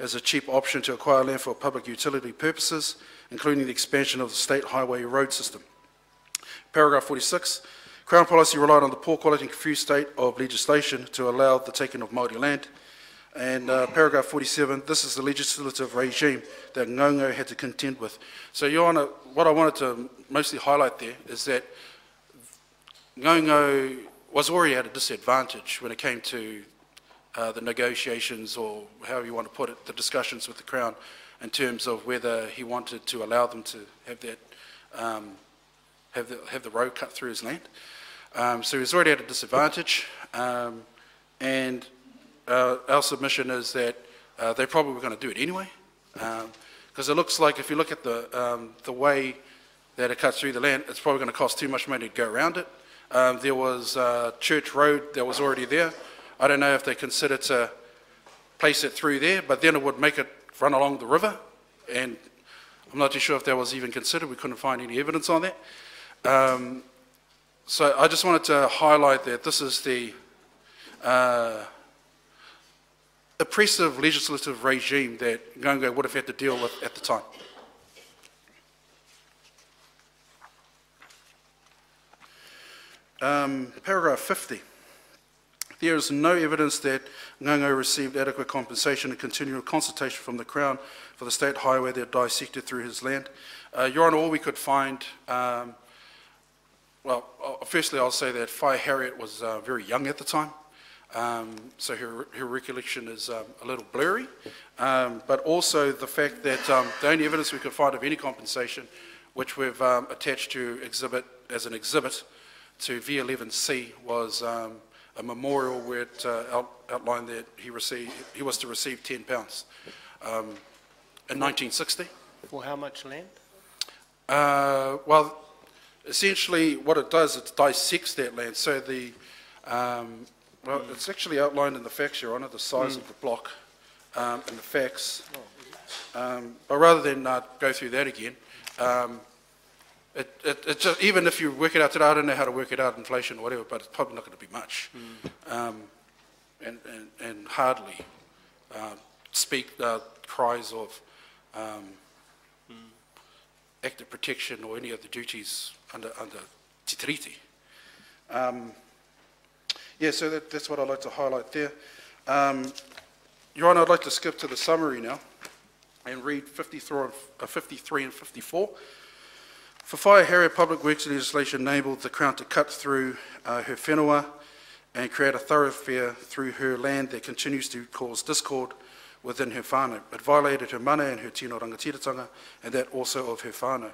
as a cheap option to acquire land for public utility purposes, including the expansion of the state highway road system. Paragraph 46, Crown policy relied on the poor quality and confused state of legislation to allow the taking of Māori land. And paragraph 47, this is the legislative regime that Ngaungau had to contend with. So, Your Honour, what I wanted to mostly highlight there is that Ngaungau was already at a disadvantage when it came to the negotiations, or however you want to put it, the discussions with the Crown in terms of whether he wanted to allow them to have that have the road cut through his land. So he's already at a disadvantage, and our submission is that they probably were going to do it anyway, because it looks like if you look at the way that it cuts through the land, it's probably going to cost too much money to go around it. There was Church Road that was already there. I don't know if they considered to place it through there, but then it would make it run along the river, and I'm not too sure if that was even considered. We couldn't find any evidence on that. So I just wanted to highlight that this is the oppressive legislative regime that Ngongo would have had to deal with at the time. Paragraph 50. There is no evidence that Ngongo received adequate compensation and continual consultation from the Crown for the state highway that dissected through his land. Your Honour, all we could find, well, firstly I'll say that Whai Harriet was very young at the time, so her recollection is a little blurry, but also the fact that the only evidence we could find of any compensation, which we've attached to exhibit as an exhibit to V11C, was a memorial where it outlined that he was to receive £10 in 1960. For how much land? Well, essentially what it does, it dissects that land. So the, well, it's actually outlined in the facts, Your Honour, the size of the block in the facts. But rather than go through that again, it just, even if you work it out today, I don't know how to work it out, inflation or whatever, but it's probably not going to be much. And hardly speak cries of active protection or any of the duties under Te Tiriti. Yeah, so that's what I'd like to highlight there. Your Honour, I'd like to skip to the summary now and read 53 and 54. For Whai Harriet, public works legislation enabled the Crown to cut through her whenua and create a thoroughfare through her land that continues to cause discord within her whānau. It violated her mana and her tino rangatiratanga, and that also of her whānau.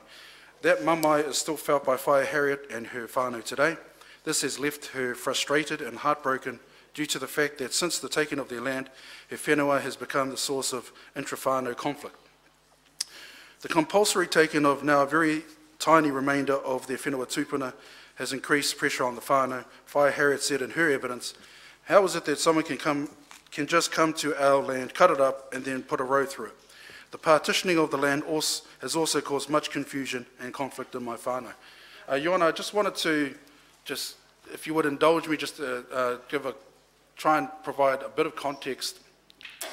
That mamai is still felt by Whai Harriet and her whānau today. This has left her frustrated and heartbroken due to the fact that since the taking of their land, her whenua has become the source of intra-whānau conflict. The compulsory taking of now a very tiny remainder of their whenua tupuna has increased pressure on the whānau. Whai Harriet said in her evidence, how is it that someone can just come to our land, cut it up, and then put a road through it? The partitioning of the land has also caused much confusion and conflict in my whānau. Your Honour, I just wanted to, if you would indulge me, just try and provide a bit of context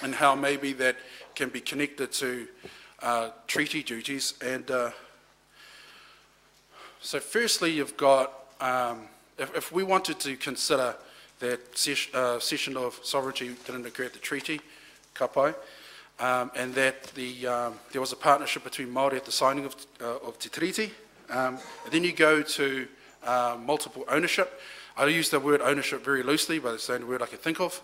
and how maybe that can be connected to treaty duties. And so firstly, you've got, if we wanted to consider that cession of sovereignty didn't occur at the treaty, kapai, and that there was a partnership between Māori at the signing of Te Tiriti, and then you go to multiple ownership. I use the word ownership very loosely, but it's the only word I can think of.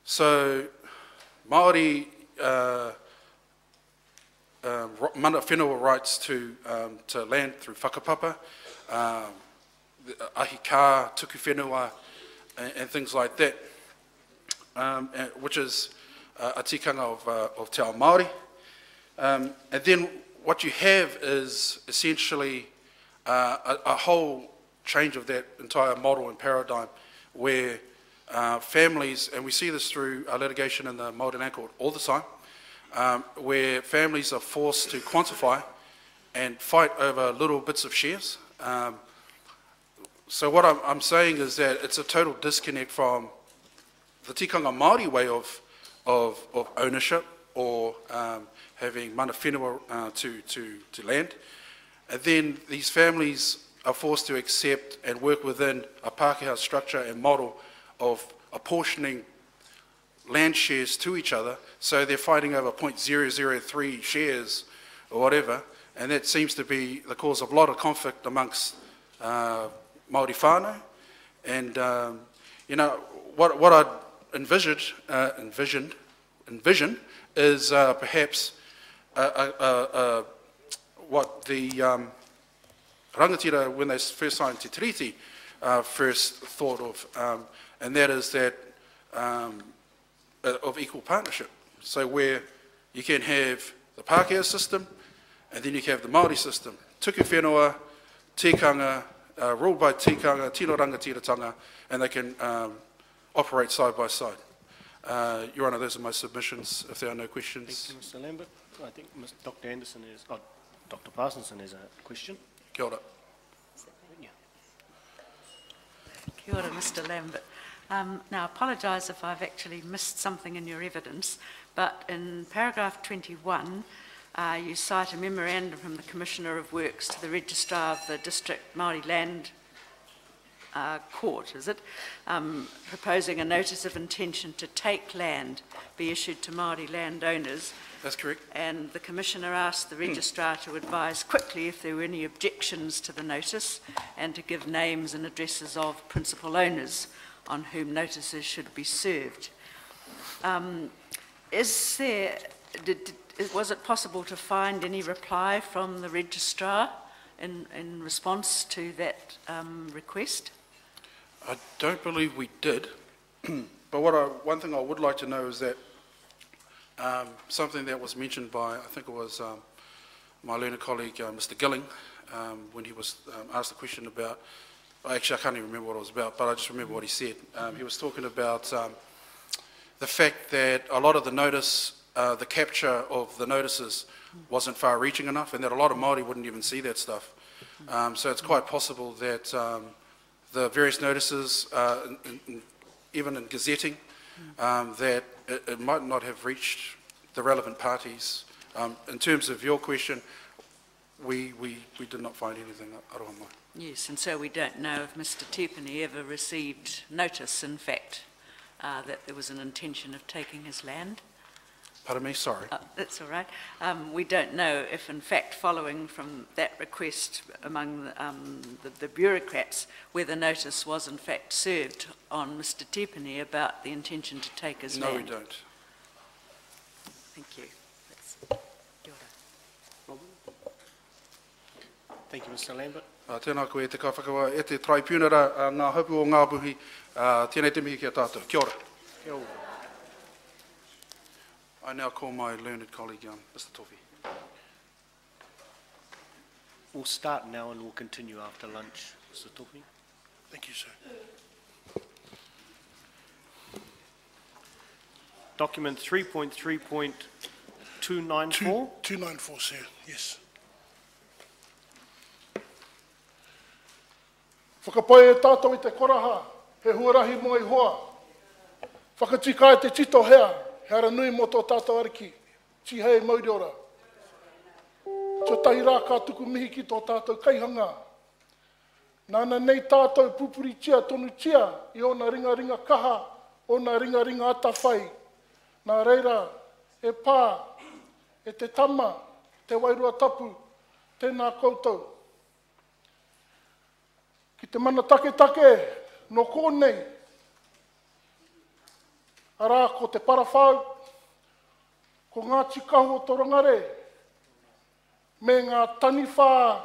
So Māori mana whenua rights to land through whakapapa, ahi kā, tuku whenua, and things like that, which is a tikanga of Te Ao Māori. And then what you have is essentially a whole change of that entire model and paradigm where families, and we see this through litigation in the Māori Land Court all the time, where families are forced to quantify and fight over little bits of shares. So what I'm saying is that it's a total disconnect from the tikanga Māori way of ownership or having mana whenua to land. And then these families are forced to accept and work within a Pākehā structure and model of apportioning land shares to each other, so they're fighting over 0.003 shares or whatever, and that seems to be the cause of a lot of conflict amongst Māori whānau. And you know, what I'd envisioned envision is perhaps what the rangatira, when they first signed Te Tiriti, first thought of, and that is that of equal partnership. So where you can have the Pākehā system, and then you can have the Māori system. Tuku whenua, tikanga, ruled by tikanga, tino rangatiratanga, and they can operate side by side. Your Honour, those are my submissions, if there are no questions. Thank you, Mr. Lambert. I think Dr. Anderson is, Dr. Parsonson has a question. Kia ora. Yeah. Kia ora, Mr. Lambert. Now, I apologise if I've actually missed something in your evidence, but in paragraph 21, you cite a memorandum from the Commissioner of Works to the Registrar of the District Māori Land Court, is it? Proposing a notice of intention to take land be issued to Māori landowners. That's correct. And the Commissioner asked the Registrar to advise quickly if there were any objections to the notice and to give names and addresses of principal owners on whom notices should be served. Was it possible to find any reply from the Registrar in response to that request? I don't believe we did, but one thing I would like to know is that something that was mentioned by, I think it was my learned colleague, Mr. Gilling, when he was asked the question about, actually I can't even remember what it was about, but I just remember what he said. He was talking about the fact that a lot of the notice, the capture of the notices wasn't far-reaching enough, and that a lot of Māori wouldn't even see that stuff. So it's quite possible that the various notices, even in gazetting, that it might not have reached the relevant parties. In terms of your question, we did not find anything around that. Yes, and so we don't know if Mr. Tupeni ever received notice, in fact, that there was an intention of taking his land. Pardon me, sorry. That's all right. We don't know if, in fact, following from that request among the bureaucrats, whether notice was, in fact, served on Mr. Tupeni about the intention to take his land. No, we don't. Thank you. That's kia ora. Thank you, Mr. Lambert. Tēnā koe te kawhakawa e te traipūnera ngā hopu o ngā buhi. Tēnei te mihi ki a tātou. Kia ora. Kia ora. I now call my learned colleague, Mr. Tofi. We'll start now and we'll continue after lunch, Mr. Tofi. Thank you, sir. Document 3.3.294. 294, sir, yes. Whakapai e tātou I te koraha, he huarahi mo I hoa. Whakatika e te tito hea, he ara nui mo tō tātou ariki, ti hei mauri ora. Tō tahi rā kā tuku mihi ki tō tātou kaihanga. Nāna nei tātou pupuri tia tonu tia, I ona ringa kaha, ona ringa atawhai. Nā reira, e pā, e te tama, te wairua tapu, tēnā koutou. Ki te mana take, no kōnei. Arā, ko te parawhau, ko ngā tikahu o Torongare, me ngā taniwha,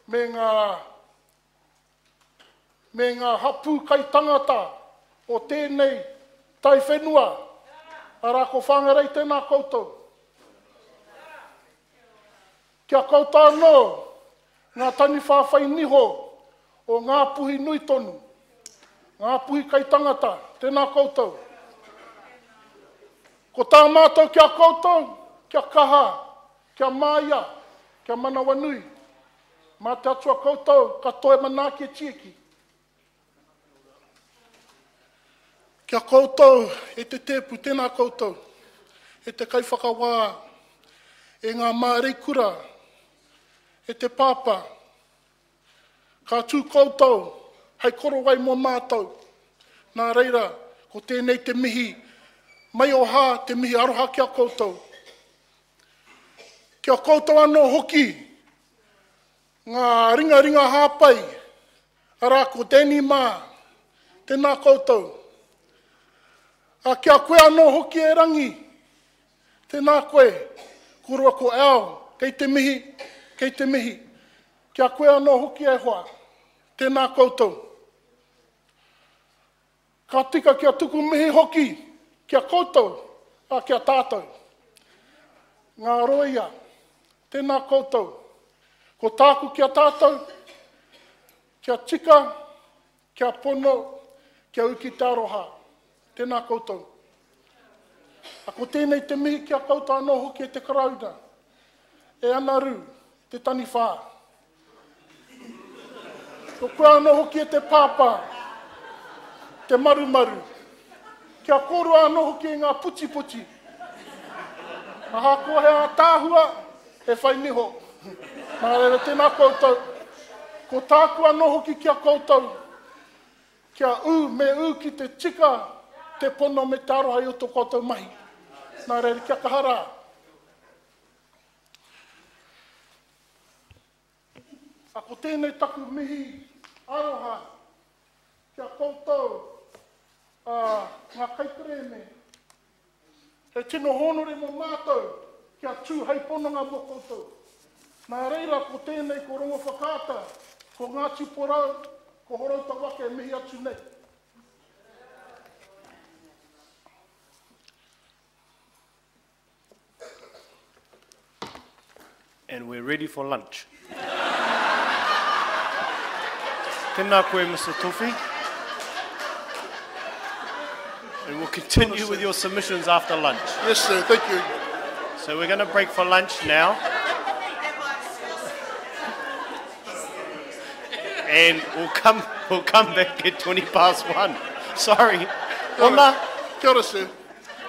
me ngā hapu kai tangata o tēnei tai whenua. Arā, ko whangarei tēnā koutou. Kia koutou anō, ngā taniwha whai niho o ngā puhi nui tonu, ngā puhi kai tangata, tēnā koutou. Ko tā mātou kia koutou, kia kaha, kia māia, kia manawa nui. Mā te atua koutou, ka toe manaki e tieki. Kia koutou, e te tepu, tēnā koutou, e te kaiwhakawā, e ngā mārei kura, e te pāpā. Ka tū koutou, hei koro wai mō mātou. Nā reira, ko tēnei te mihi, mai o hā te mihi aroha kia koutou. Kia koutou anō hoki, ngā ringa hāpai, arā ko Danny Mā, tēnā koutou. A kia koe anō hoki e rangi. Tēnā koe, kurua ko ao, kei te mihi. Kia koe anō hoki e hoa. Tēnā koutou. Ka tika kia tuku mihi hoki, kia koutou, a kia tātou. Ngā roia, tēnā koutou. Ko tāku kia tātou, kia tika, kia pono, kia uki tāroha. Tēnā koutou. A ko tēnei te mihi kia koutou anō hoki e te karauna. E anaru, te tani whā. Ko koe anō hoki e te pāpā, te marumaru. Kia kōrua anō hoki e ngā puti. Aha ko he a tāhua, e whai niho. Nā reira tēnā koutou. Ko tāku anō hoki kia koutou. Kia me ki te tika, te pono me te aroha i o tō koutou mahi. Nā reira kia kahara. A ko tēnei taku mihi aroha, kia koutou, ngā kaikurene. He tino honore mo mātou, kia tū hei pononga mo koutou. Nā reira ko tēnei ko rongo whakāta, ko Ngāti Porau, ko Horauta Wake mihi atu nei. And we're ready for lunch. Tēnā koe, Mr. Tofi. And we'll continue with your submissions after lunch. Yes, sir. Thank you. So we're going to break for lunch now. And we'll come back at 1:20. Sorry. Hona, Kia ora, sir.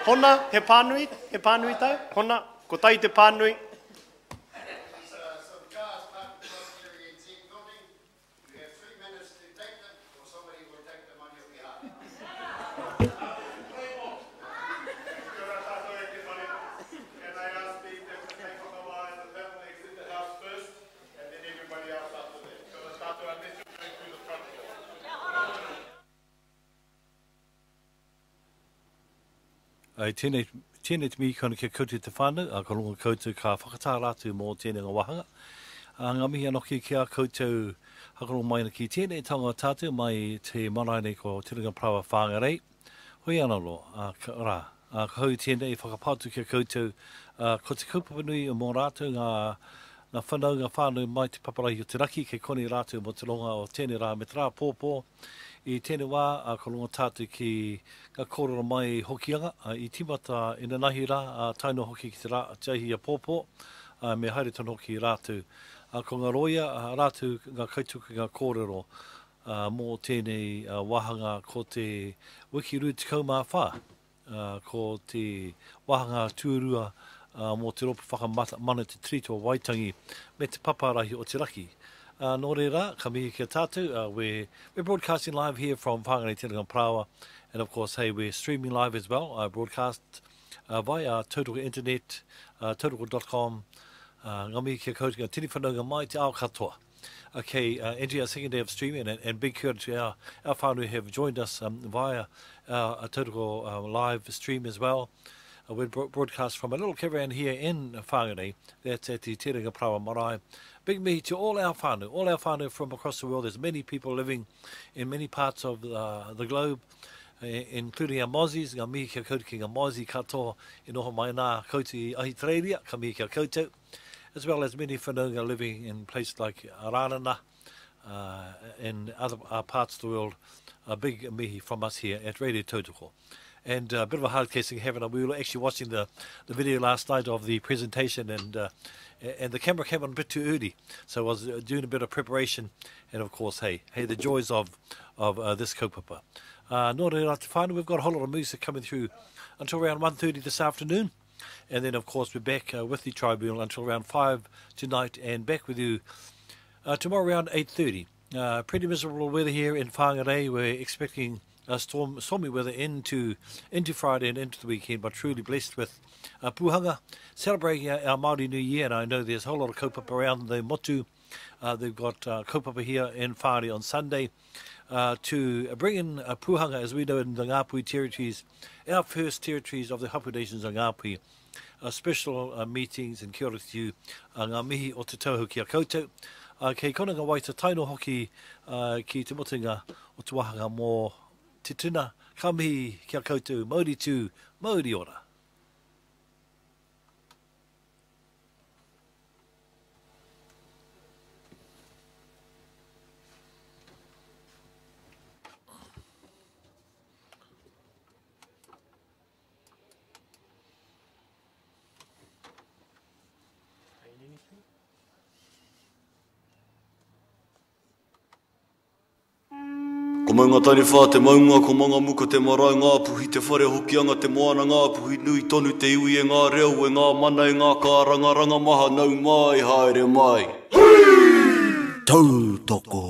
hona, he pānui tau. Hona, ko tai te pānui. So the cars parked across the exec building. You have 3 minutes to take them, or somebody will take them on your behalf. Ai tēnei te mi kona kia koutou te whānau, a ka runga koutou ka whakatā rātu mō tēnei ngā wahanga. Ngā mihi anō kia koutou hakarunga mai na ki tēnei taonga tātou mai te marae nei ko Tiringa Prawa Whāngarei. Hoi anō lo, ka hau tēnei whakapātu kia koutou, ko te kaupapa nui mō rātou ngā whanau, ngā whānau mai te paparahi o te raki, kei koni rātou mō te longa o tēnei rā me te rā pōpō. I tēnei wā, ka longa tātou ki ka kōrero mai hokianga, i timata ina nahi rā, taino hoki ki te rā, te ahi a pōpō, me haere tono hoki rātou. Ko ngā roia, rātou ngā kaituka ngā kōrero mō tēnei wahanga ko te wikiru te kaumā whā, ko te wahanga tuarua mō te ropu whakamana te trito Waitangi me te paparahi o te raki. Nō reira, ka mihi kia tātou, we're broadcasting live here from Whangarei Tiringa Prawa, and of course, hey, we're streaming live as well, broadcast via Tautoko Internet, tautoko.com, ngā mihi kia koutou, tini whanau mai te ao katoa. Okay, entering our second day of streaming, and big kia to our whānau who have joined us via our Tautoko live stream as well. We broadcast from a little caravan here in Whangarei, that's at the Tiringa Prawa Marae. Big mihi to all our whānau from across the world. There's many people living in many parts of the globe, including our Mozzies. Ngā mihi kia koutou ki ngā Mozzie katoa i noho mai nā koutou i Ahitereiria, ka mihi kia koutou, as well as many whanaunga living in places like Ararana and other parts of the world. A big mihi from us here at Radio Tautoko. And a bit of a hard casing heaven. We were actually watching the video last night of the presentation, and the camera came on a bit too early, so I was doing a bit of preparation. And of course, hey, the joys of this kaupapa. Nō reira te whānau, we've got a whole lot of music coming through until around 1:30 this afternoon, and then of course we're back with the tribunal until around 5 tonight, and back with you tomorrow around 8:30. Pretty miserable weather here in Whangarei. We're expecting stormy weather into Friday and into the weekend, but truly blessed with puhanga, celebrating our Māori New Year. And I know there's a whole lot of kaupapa around the motu They've got kaupapa here in Whare on Sunday to bring in puhanga, as we know in the Ngāpuhi territories, our first territories of the Hapu Nations of Ngāpuhi. Special meetings and kia ora to you, ngā mihi o te tauhou ki a koutou. Kei kona ngā wai te taino hoki ki te motunga o te wahanga mō te tuna, ka mihi ki a koutou, mauri tū, mauri ora. Ko maunga tani whā te maunga, ko manga muka te marae ngā puhi, te whare hokianga te moana ngā puhi, nui tonu te iwi e ngā reo, e ngā mana e ngā kāranga, ranga maha nau mai, haere mai. Tau toko.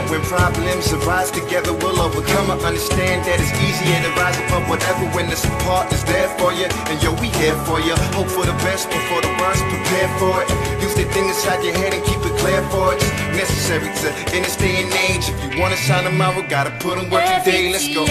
When problems arise together, we'll overcome it. Understand that it's easier to rise above whatever when the support is there for you. And yo, we here for you. Hope for the best, but for the worst, prepare for it. Use the thing inside your head and keep it clear for it. It's necessary to, in this day and age, if you wanna shine tomorrow, gotta put in work today. Let's go.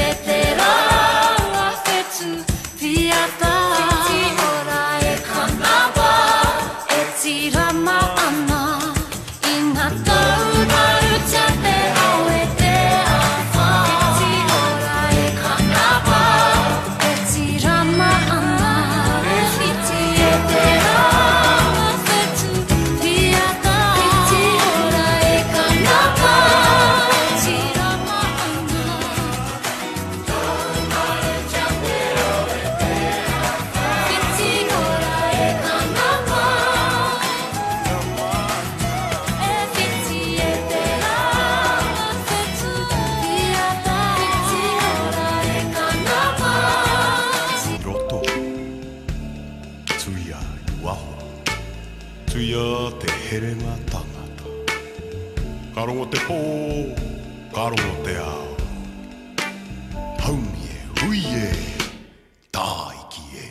te herenga tangata. Ka rongo te pō, ka rongo te ao. Haumi e, hui e, tā iki e.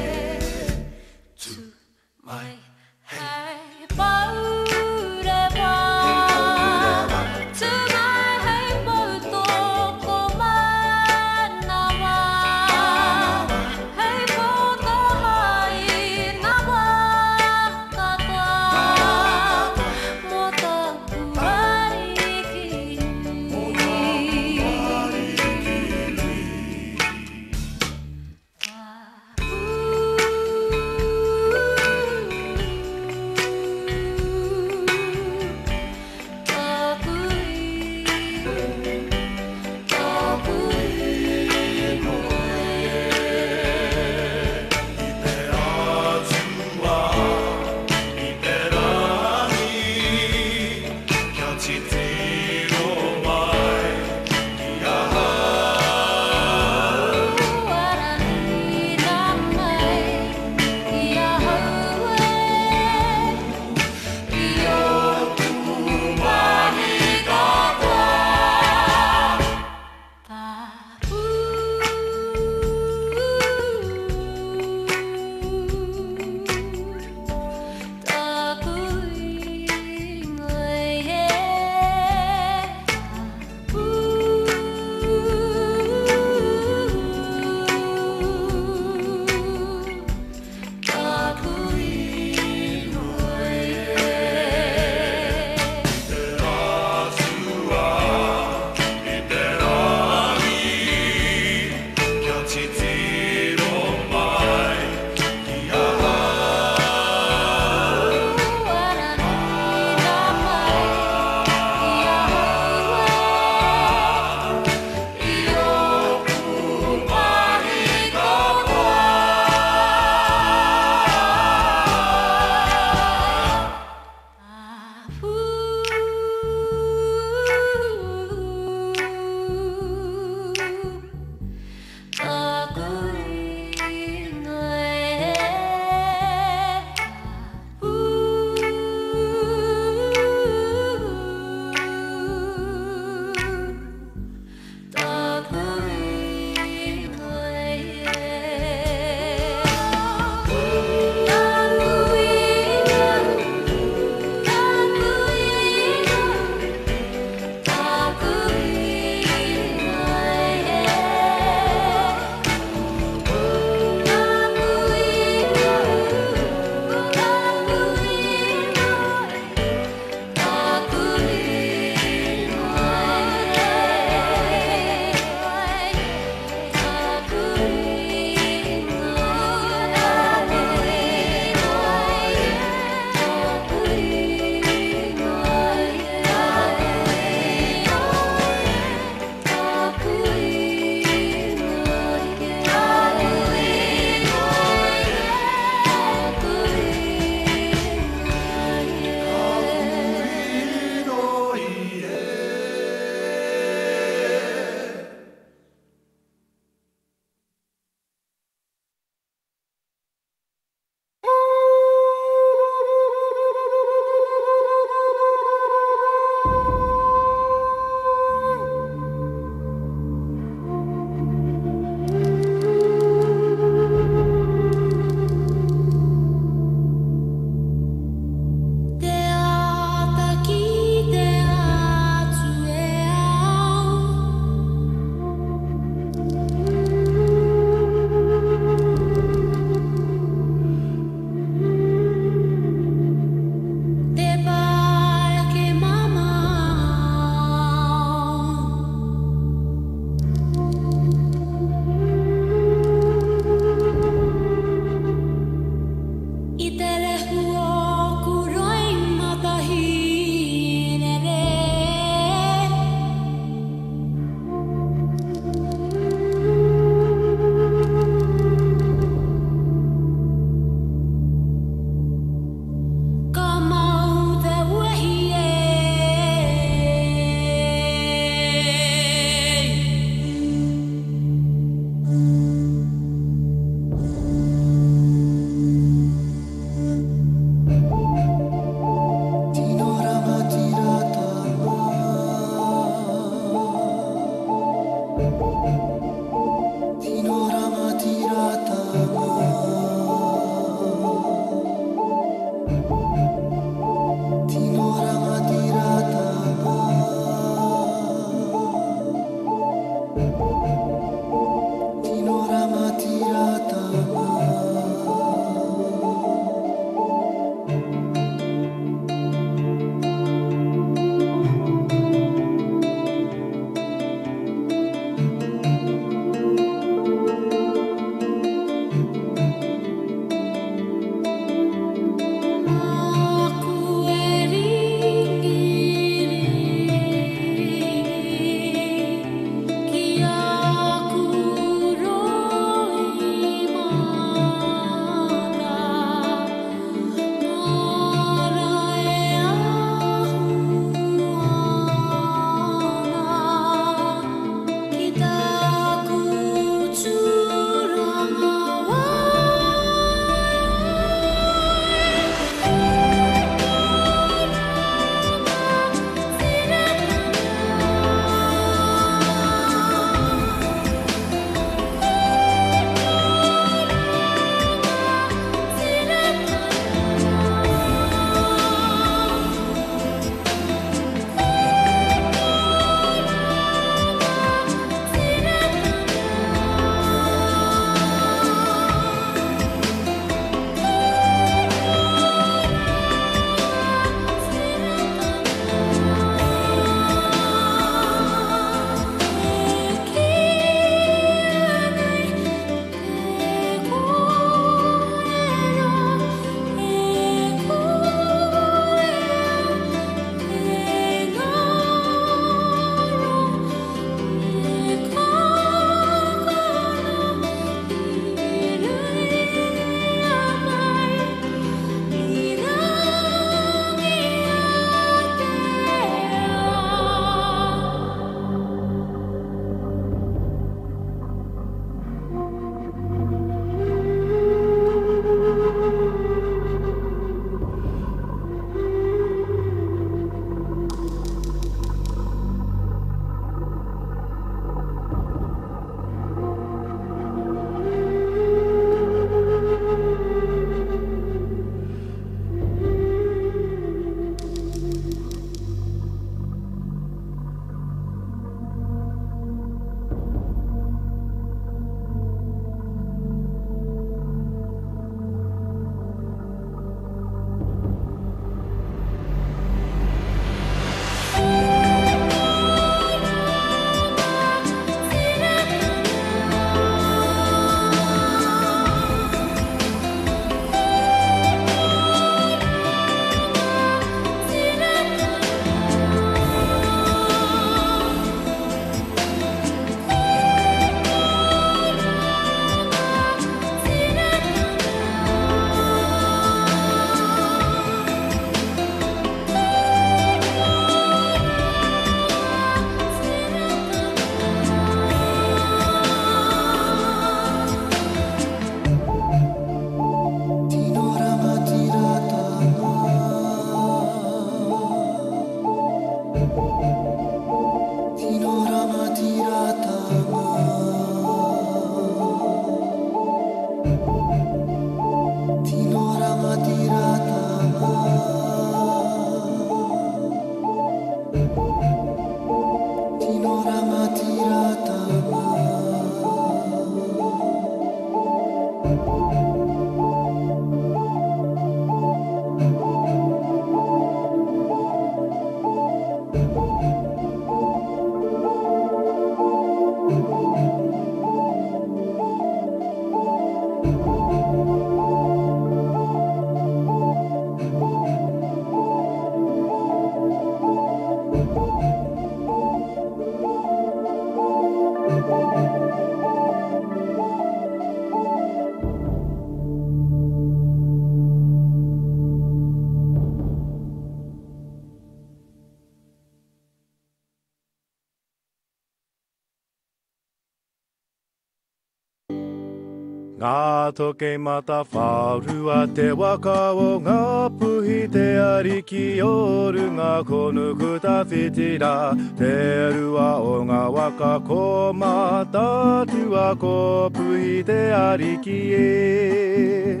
Ngā toke mata whārua te waka o ngā puhi te ariki oru ngā konuku ta whitira. Te rua o ngā waka ko mātātua ko puhi te ariki e.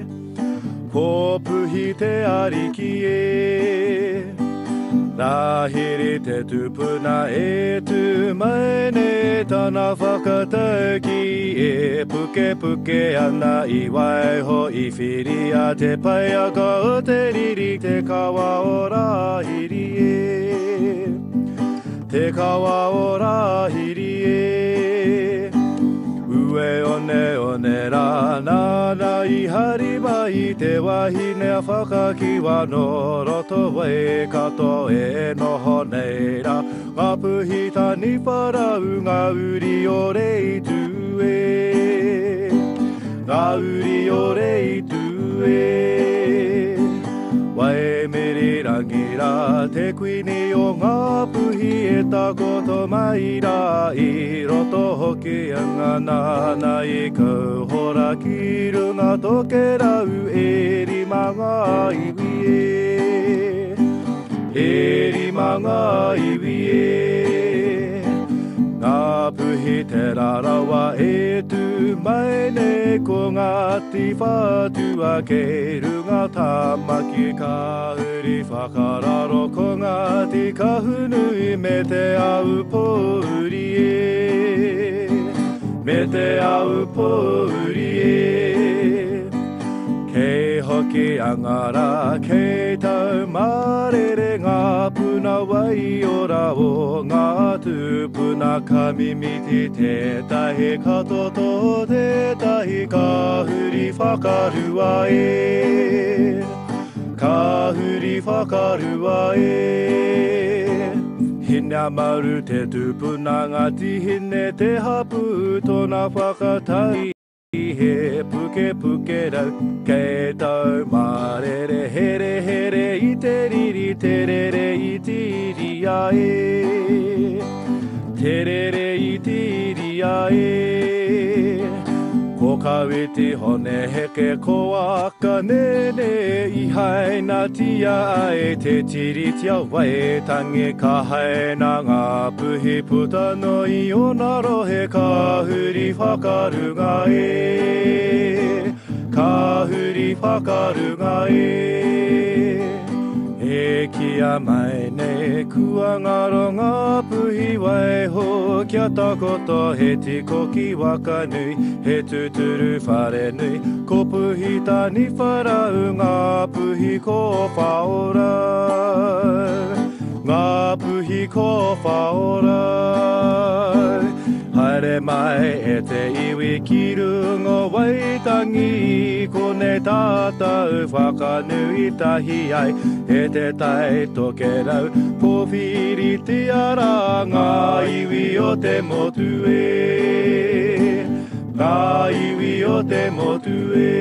Ko puhi te ariki e. Rahiri te tupuna e tu mai ne tana whakatauki e puke puke ana I waiho I whiria te paiaka o te riri te kawa o rahiri e. Te kawa o rahiri e. Ue one rā nāna I hari mai te wahine a whakakiwa no roto wai kato e noho nei rā. Ngā puhi tani wharau ngā uri o reitu e. Ngā uri o reitu e. Wai miri rangira te kuini o ngā puhi e takoto mai rā I roto hoki a ngā nāna I kauhora ki runga toke rau e rima ngā iwi e. E rima ngā iwi e. Ngā puhi te rarawa e tu mai ne ko ngā ti whātua ke runga tamaki ka uri whakararo ko ngā ti kahunui me te au pōuri e. Me te au pōuri e. Kei hoki angara, kei tau marere ngā puna wai ora o ngā tūpuna ka mimiti tētahi katoto tētahi ka huri whakarua e. Ka huri whakarua e. Hina maru te tūpuna ngati hine te hapu tōna whakatai. He puke puke rau, kei tau marere here here I te riri terere I tiria e. Terere I tiria e. Ko kawiti hone heke ko aka nene I haina tia e te tiri tia wai tangi ka haina ngā puhi putano I ona rohe ka huri whakarunga e. Ka huri whakarunga e. E kia mai ne kua ngaro ngā puhi waiho kia takoto he tiko ki waka nui he tuturu whare nui ko puhi tani wharau ngā puhi ko whaora ngā puhi ko whaora haere mai e te iwi ki rungo waitangi ko ne tātau whakanui tahi ai e te tai toke rau pōwhiri tiara ngā iwi o te motu e. Ngā iwi o te motu e.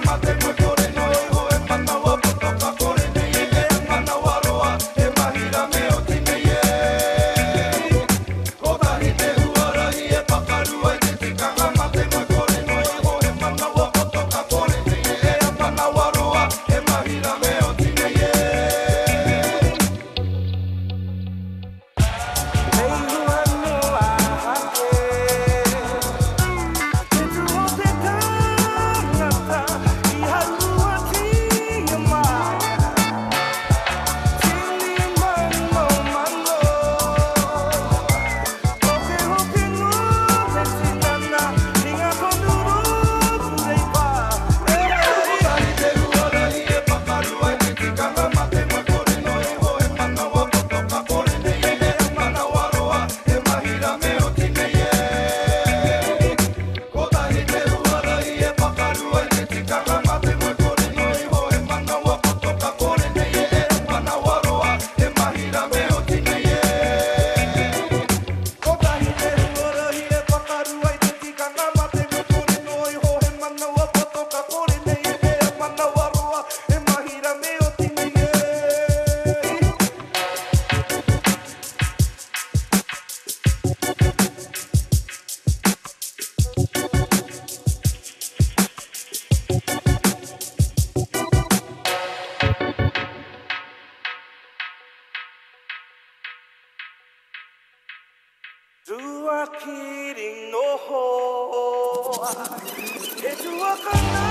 Mate mo kore no e ho e mana wa papa kore ni e mana wa kiri no hoa. E tua kana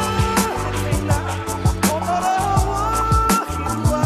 he tina, onara wa hitua.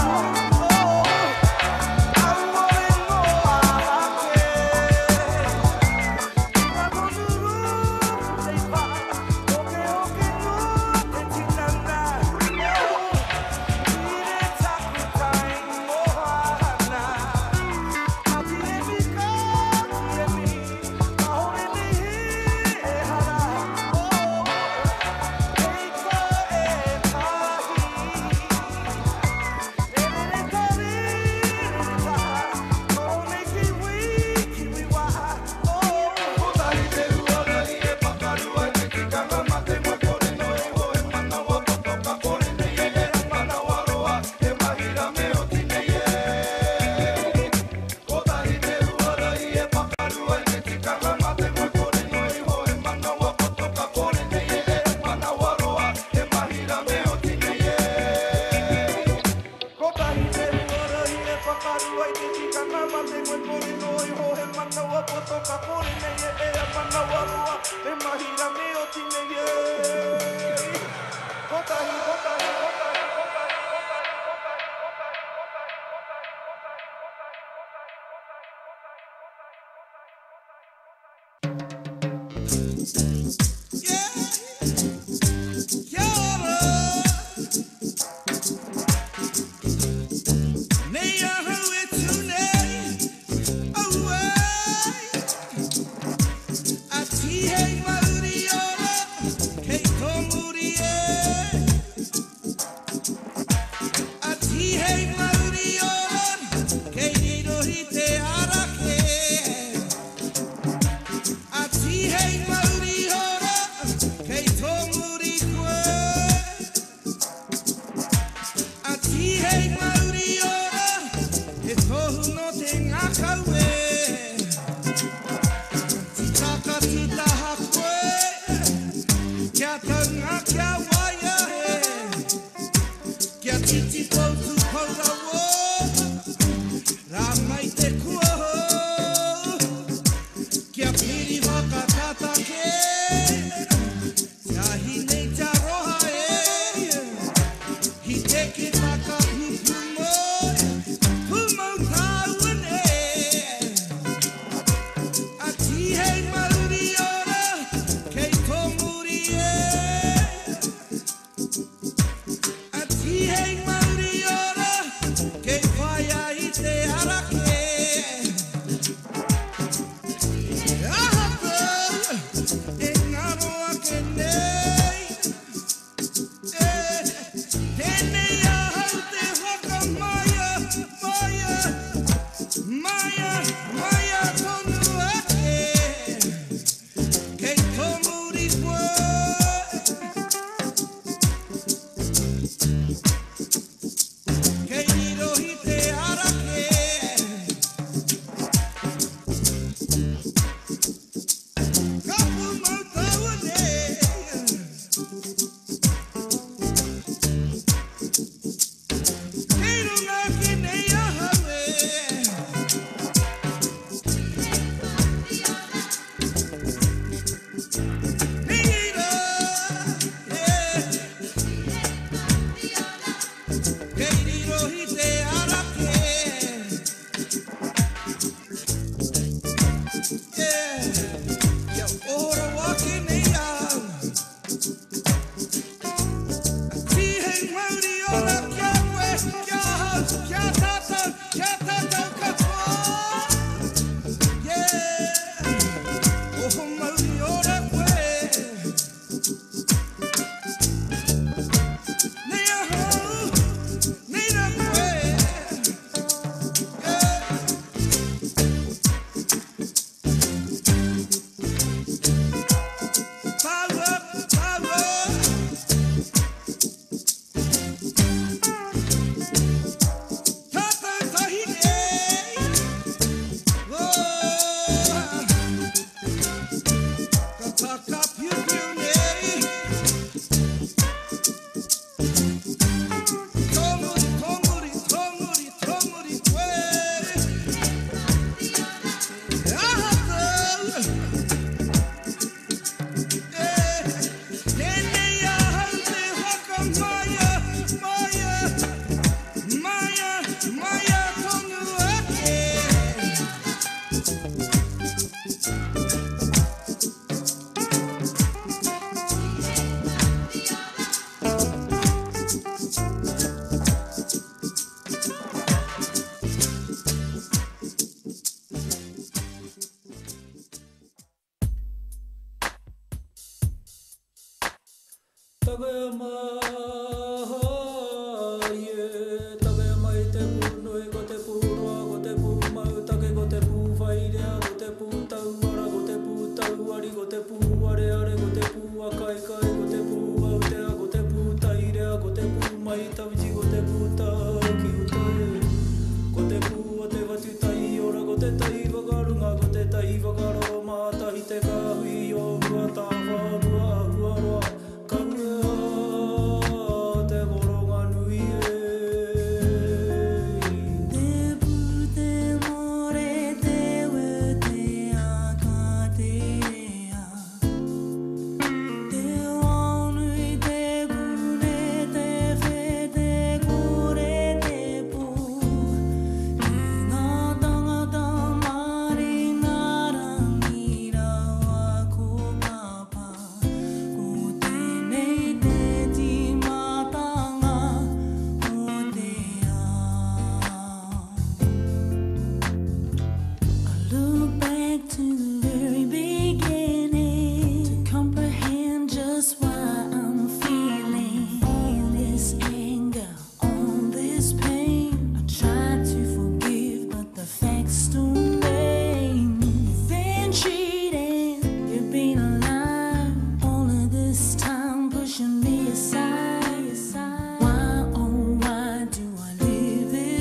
Take it back up,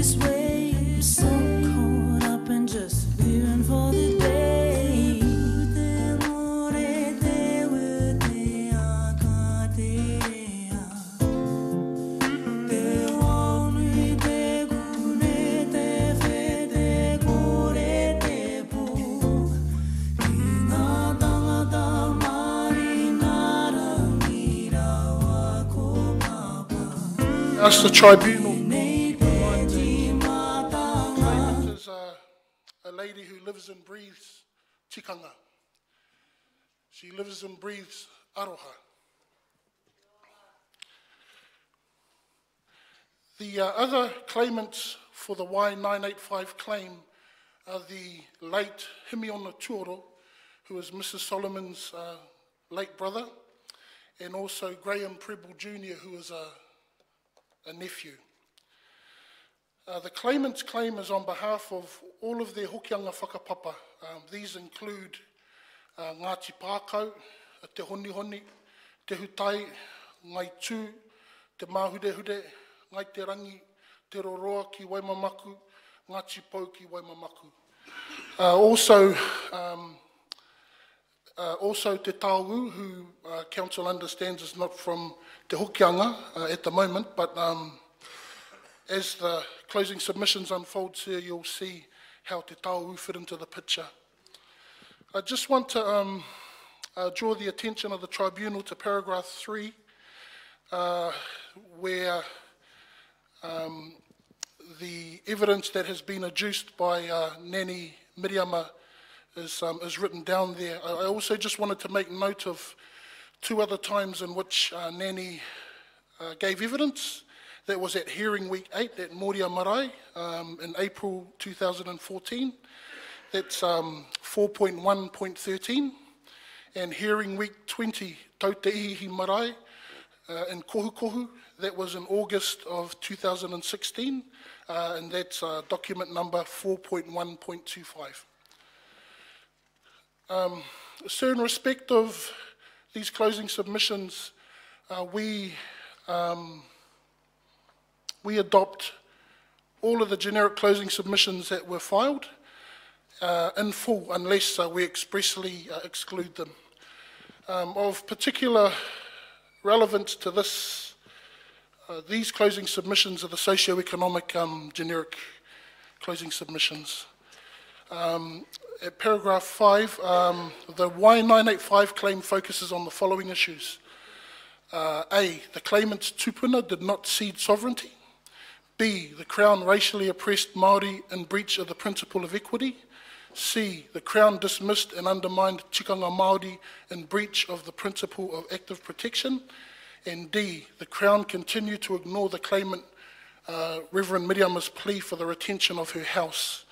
this way. I'm so caught up in just living for the day. Ask the tribunal. The claimant is a lady who lives and breathes tikanga. She lives and breathes aroha. The other claimants for the Y985 claim are the late Himiona Tuoro, who is Mrs. Solomon's late brother, and also Graham Preble Jr., who is a nephew. The claimant's claim is on behalf of all of their hokianga whakapapa. These include Ngāti Pākau, Te Honi Honi, Te Hutai, Ngai Tū, Te Mahudehude, Ngai Te Rangi, Te Roroa ki Waimamaku, Ngāti Pou ki Waimamaku. Also Te Tāu, who council understands is not from Te Hokianga at the moment, but as the closing submissions unfold here, you'll see how Te Tāu fit into the picture. I just want to draw the attention of the tribunal to paragraph 3, where the evidence that has been adduced by Nani Miriama is written down there. I also just wanted to make note of 2 other times in which Nani gave evidence. That was at Hearing Week 8 at Moria Marae in April 2014. That's 4.1.13. And Hearing Week 20, Tau Te Ihihi Marae in Kohu Kohu. That was in August of 2016. And that's document number 4.1.25. So in respect of these closing submissions, we adopt all of the generic closing submissions that were filed in full, unless we expressly exclude them. Of particular relevance to this, these closing submissions are the socio-economic generic closing submissions. At paragraph 5, the Y985 claim focuses on the following issues. A, the claimant's tupuna did not cede sovereignty. B, the Crown racially oppressed Māori in breach of the principle of equity. C, the Crown dismissed and undermined tikanga Māori in breach of the principle of active protection. And D, the Crown continued to ignore the claimant, Reverend Miriama's plea for the retention of her house.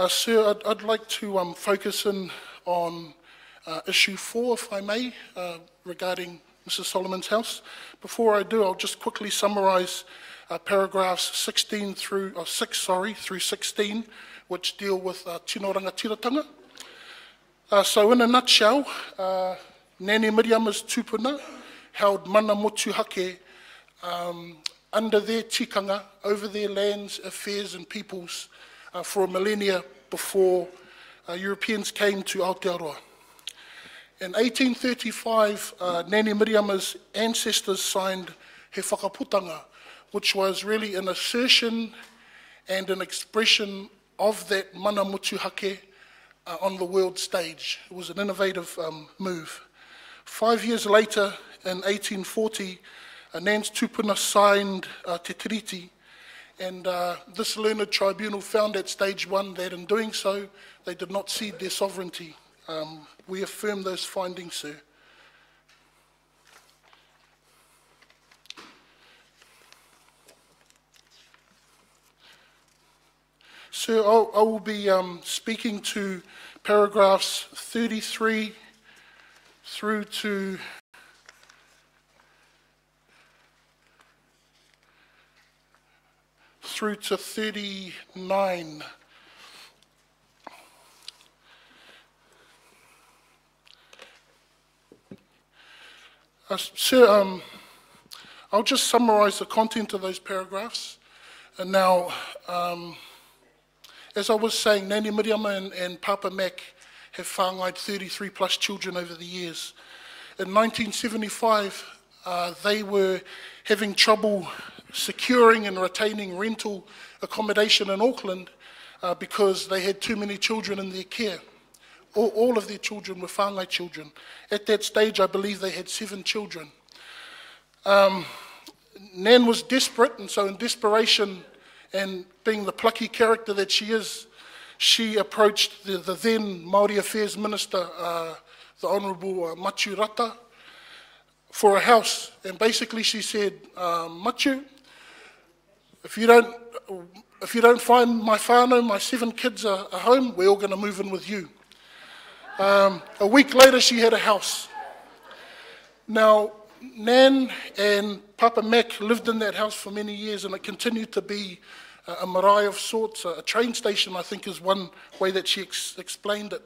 Sir, I'd like to focus in on issue 4, if I may, regarding Mrs. Solomon's house. Before I do, I'll just quickly summarise paragraphs 6 through 16, which deal with tino rangatiratanga. So in a nutshell, Nani Miriama's tupuna held mana motu hake under their tikanga, over their lands, affairs and peoples for a millennia before Europeans came to Aotearoa. In 1835, Nani Miriama's ancestors signed He Whakaputanga, which was really an assertion and an expression of that mana motu hake on the world stage. It was an innovative move. 5 years later, in 1840, Nan's tupuna signed Te Tiriti, and this learned tribunal found at stage 1 that in doing so, they did not cede their sovereignty. We affirm those findings, sir. Sir, I will be speaking to paragraphs 33 through to through to 39. Sir, I'll just summarise the content of those paragraphs. And now, As I was saying, Nani Miriama and Papa Mac have whāngaid 33 plus children over the years. In 1975, they were having trouble securing and retaining rental accommodation in Auckland because they had too many children in their care. All of their children were whāngai children. At that stage, I believe they had 7 children. Nan was desperate, and so in desperation and being the plucky character that she is, she approached the then Māori Affairs Minister, the Honourable Matiu Rata, for a house. And basically she said, Matiu, if you don't find my whānau, my 7 kids are home, we're all going to move in with you. A week later, she had a house. Now, Nan and Papa Mac lived in that house for many years, and it continued to be a marae of sorts. A train station, I think, is one way that she explained it.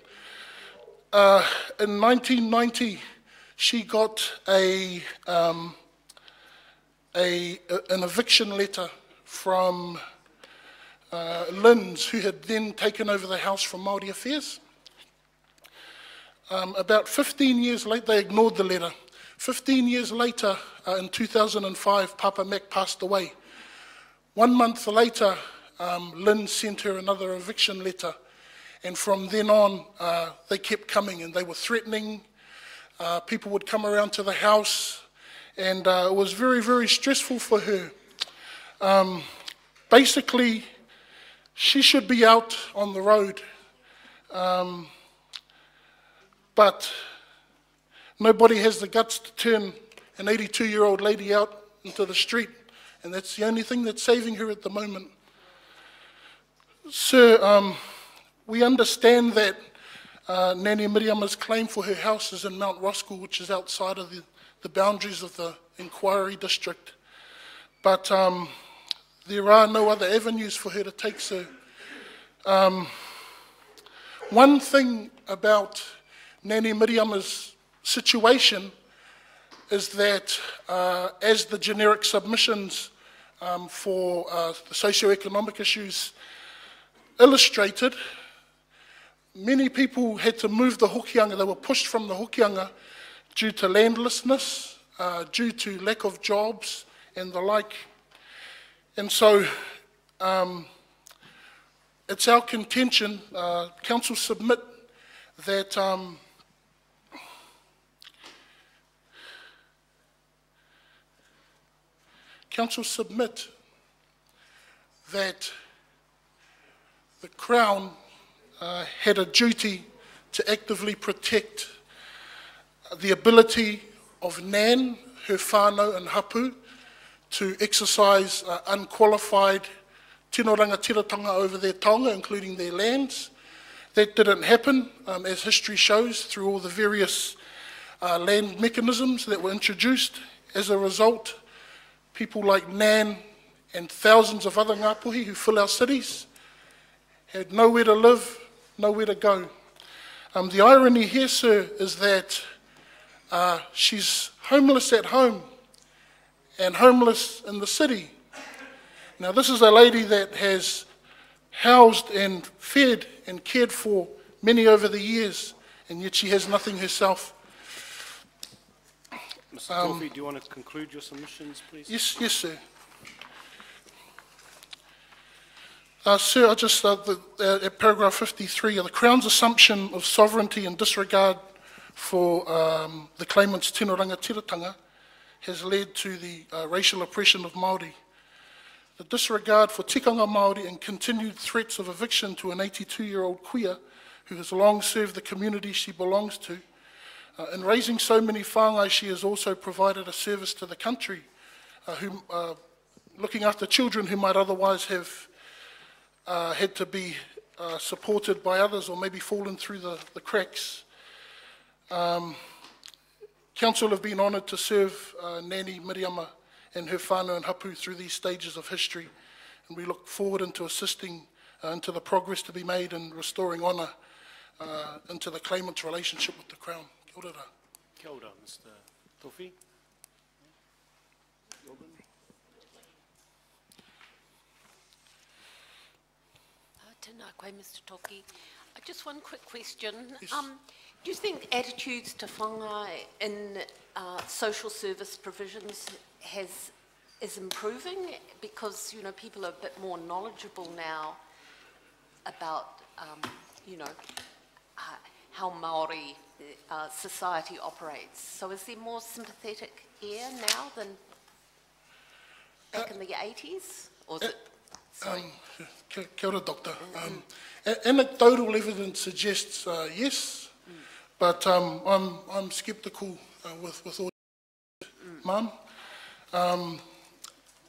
In 1990, she got an eviction letter from Lynn's, who had then taken over the house from Māori Affairs. About 15 years later, they ignored the letter. 15 years later, in 2005, Papa Mac passed away. 1 month later, Lynn sent her another eviction letter. And from then on, they kept coming, and they were threatening. People would come around to the house, and it was very, very stressful for her. Basically, she should be out on the road. But nobody has the guts to turn an 82-year-old lady out into the street, and that's the only thing that's saving her at the moment. Sir, we understand that Nani Miriama's claim for her house is in Mount Roskill, which is outside of the boundaries of the inquiry district. But there are no other avenues for her to take, sir. One thing about Nani Miriama's situation is that as the generic submissions for the socio-economic issues illustrated, many people had to move the hokianga. They were pushed from the hokianga due to landlessness, due to lack of jobs and the like. And so it's our contention, council submit that the Crown had a duty to actively protect the ability of Nan, her whānau and hapu, to exercise unqualified tino rangatiratanga over their taonga, including their lands. That didn't happen, as history shows, through all the various land mechanisms that were introduced. As a result, people like Nan and thousands of other Ngāpuhi who fill our cities had nowhere to live, nowhere to go. The irony here, sir, is that she's homeless at home and homeless in the city. Now, this is a lady that has housed and fed and cared for many over the years, and yet she has nothing herself. Mr. Tofi, do you want to conclude your submissions, please? Yes, sir. Sir, I just, at paragraph 53, the Crown's assumption of sovereignty and disregard for the claimant's tino rangatiratanga has led to the racial oppression of Māori. The disregard for tikanga Māori and continued threats of eviction to an 82-year-old queer who has long served the community she belongs to. In raising so many whāngai, she has also provided a service to the country, looking after children who might otherwise have had to be supported by others or maybe fallen through the cracks. Council have been honoured to serve Nani Miriama and her whānau and hapu through these stages of history, and we look forward into assisting into the progress to be made in restoring honour into the claimant's relationship with the Crown. Kia ora. Kia ora, Mr. Tofi. Tēnā koe, Mr. Toki. Just one quick question. Yes. Do you think attitudes to whanga in social service provisions is improving? Because, you know, people are a bit more knowledgeable now about, you know, how Māori society operates. So is there more sympathetic air now than back in the 80s? Or is it... Kia ora, Doctor. Anecdotal evidence suggests yes, but I'm sceptical with all Mum.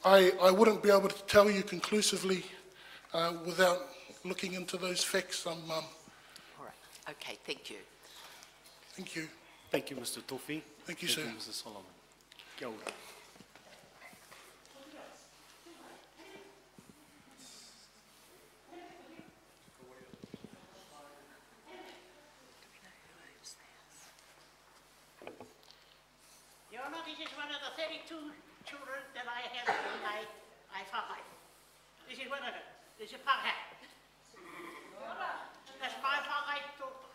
I wouldn't be able to tell you conclusively without looking into those facts. All right. Okay, thank you. Thank you. Thank you, Mr. Tofi. Thank you, sir. Thank you, Mr. Solomon. Kia ora. Your Honour, this is one of the 32 children that I have in my whāngai. This is one of them. This is Pāha. That's my whāngai tōpū.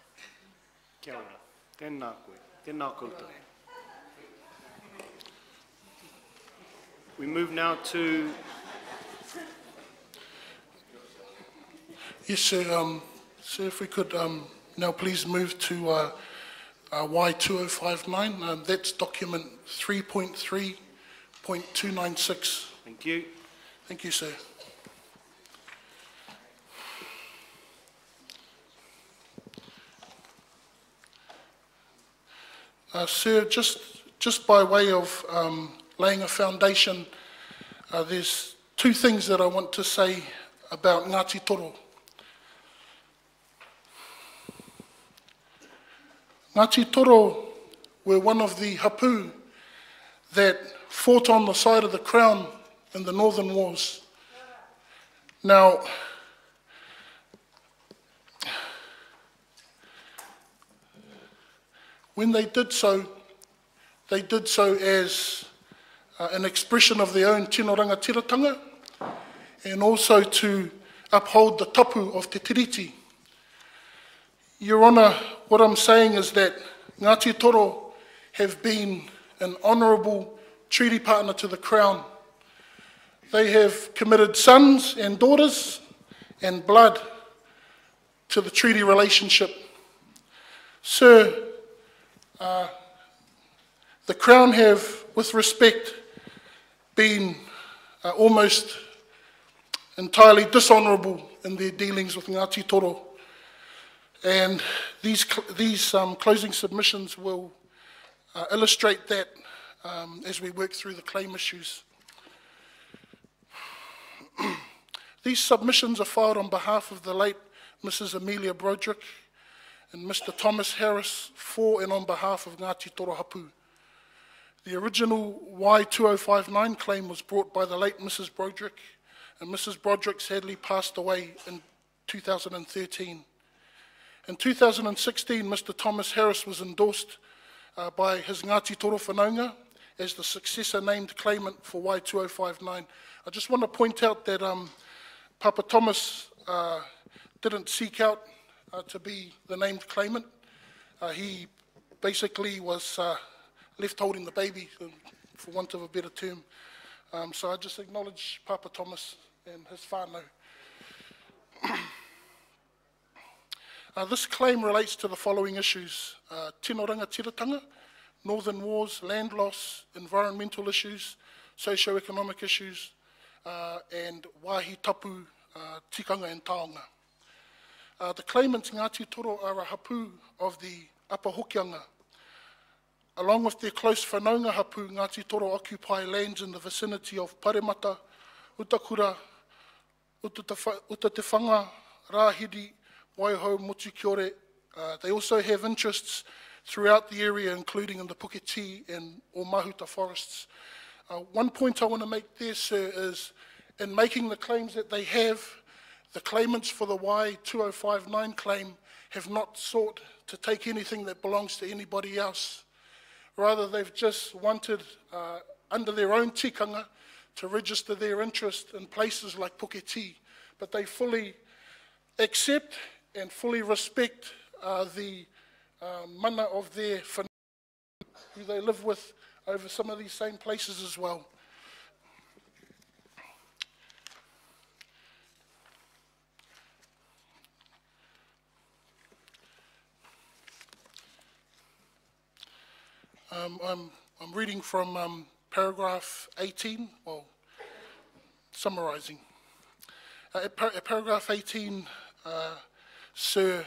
Kia ora. Tēnā koe. Tēnā koutou. We move now to... Yes, sir. Sir, if we could now please move to Y2059. That's document 3.3.296. Thank you. Thank you, sir. Sir, just by way of laying a foundation, there's two things that I want to say about Ngāti Toro. Ngāti Toro were one of the hapu that fought on the side of the Crown in the Northern Wars. Now, when they did so as an expression of their own tino rangatiratanga, and also to uphold the tapu of Te Tiriti. Your Honour, what I'm saying is that Ngāti Toro have been an honourable treaty partner to the Crown. They have committed sons and daughters and blood to the treaty relationship. Sir, the Crown have, with respect, been almost entirely dishonourable in their dealings with Ngāti Toro. And these closing submissions will illustrate that as we work through the claim issues. These submissions are filed on behalf of the late Mrs. Amelia Broderick and Mr. Thomas Harris for and on behalf of Ngāti Toro Hapu. The original Y2059 claim was brought by the late Mrs. Broderick, and Mrs. Broderick sadly passed away in 2013. In 2016, Mr. Thomas Harris was endorsed by his Ngāti Toro whanaunga as the successor named claimant for Y2059. I just want to point out that Papa Thomas didn't seek out to be the named claimant. He basically was left holding the baby, for want of a better term. So I just acknowledge Papa Thomas and his whānau. This claim relates to the following issues: tino rangatiratanga, Northern Wars, land loss, environmental issues, socio-economic issues, and wāhi tapu, tikanga and taonga. The claimants Ngāti Toro are a hapu of the Upper Hokianga. Along with their close whanaunga hapu, Ngāti Toro occupy lands in the vicinity of Paremata, Utakura, Utatewhanga, Rahiri, Waiho, Motukiore. They also have interests throughout the area, including in the Puketi and Mahuta forests. One point I want to make there, sir, is in making the claims that they have, the claimants for the Y2059 claim have not sought to take anything that belongs to anybody else. Rather, they've just wanted, under their own tikanga, to register their interest in places like Puketi. But they fully accept and fully respect the mana of their whanau who they live with over some of these same places as well. I'm reading from paragraph 18, well, summarising. At paragraph 18, Sir,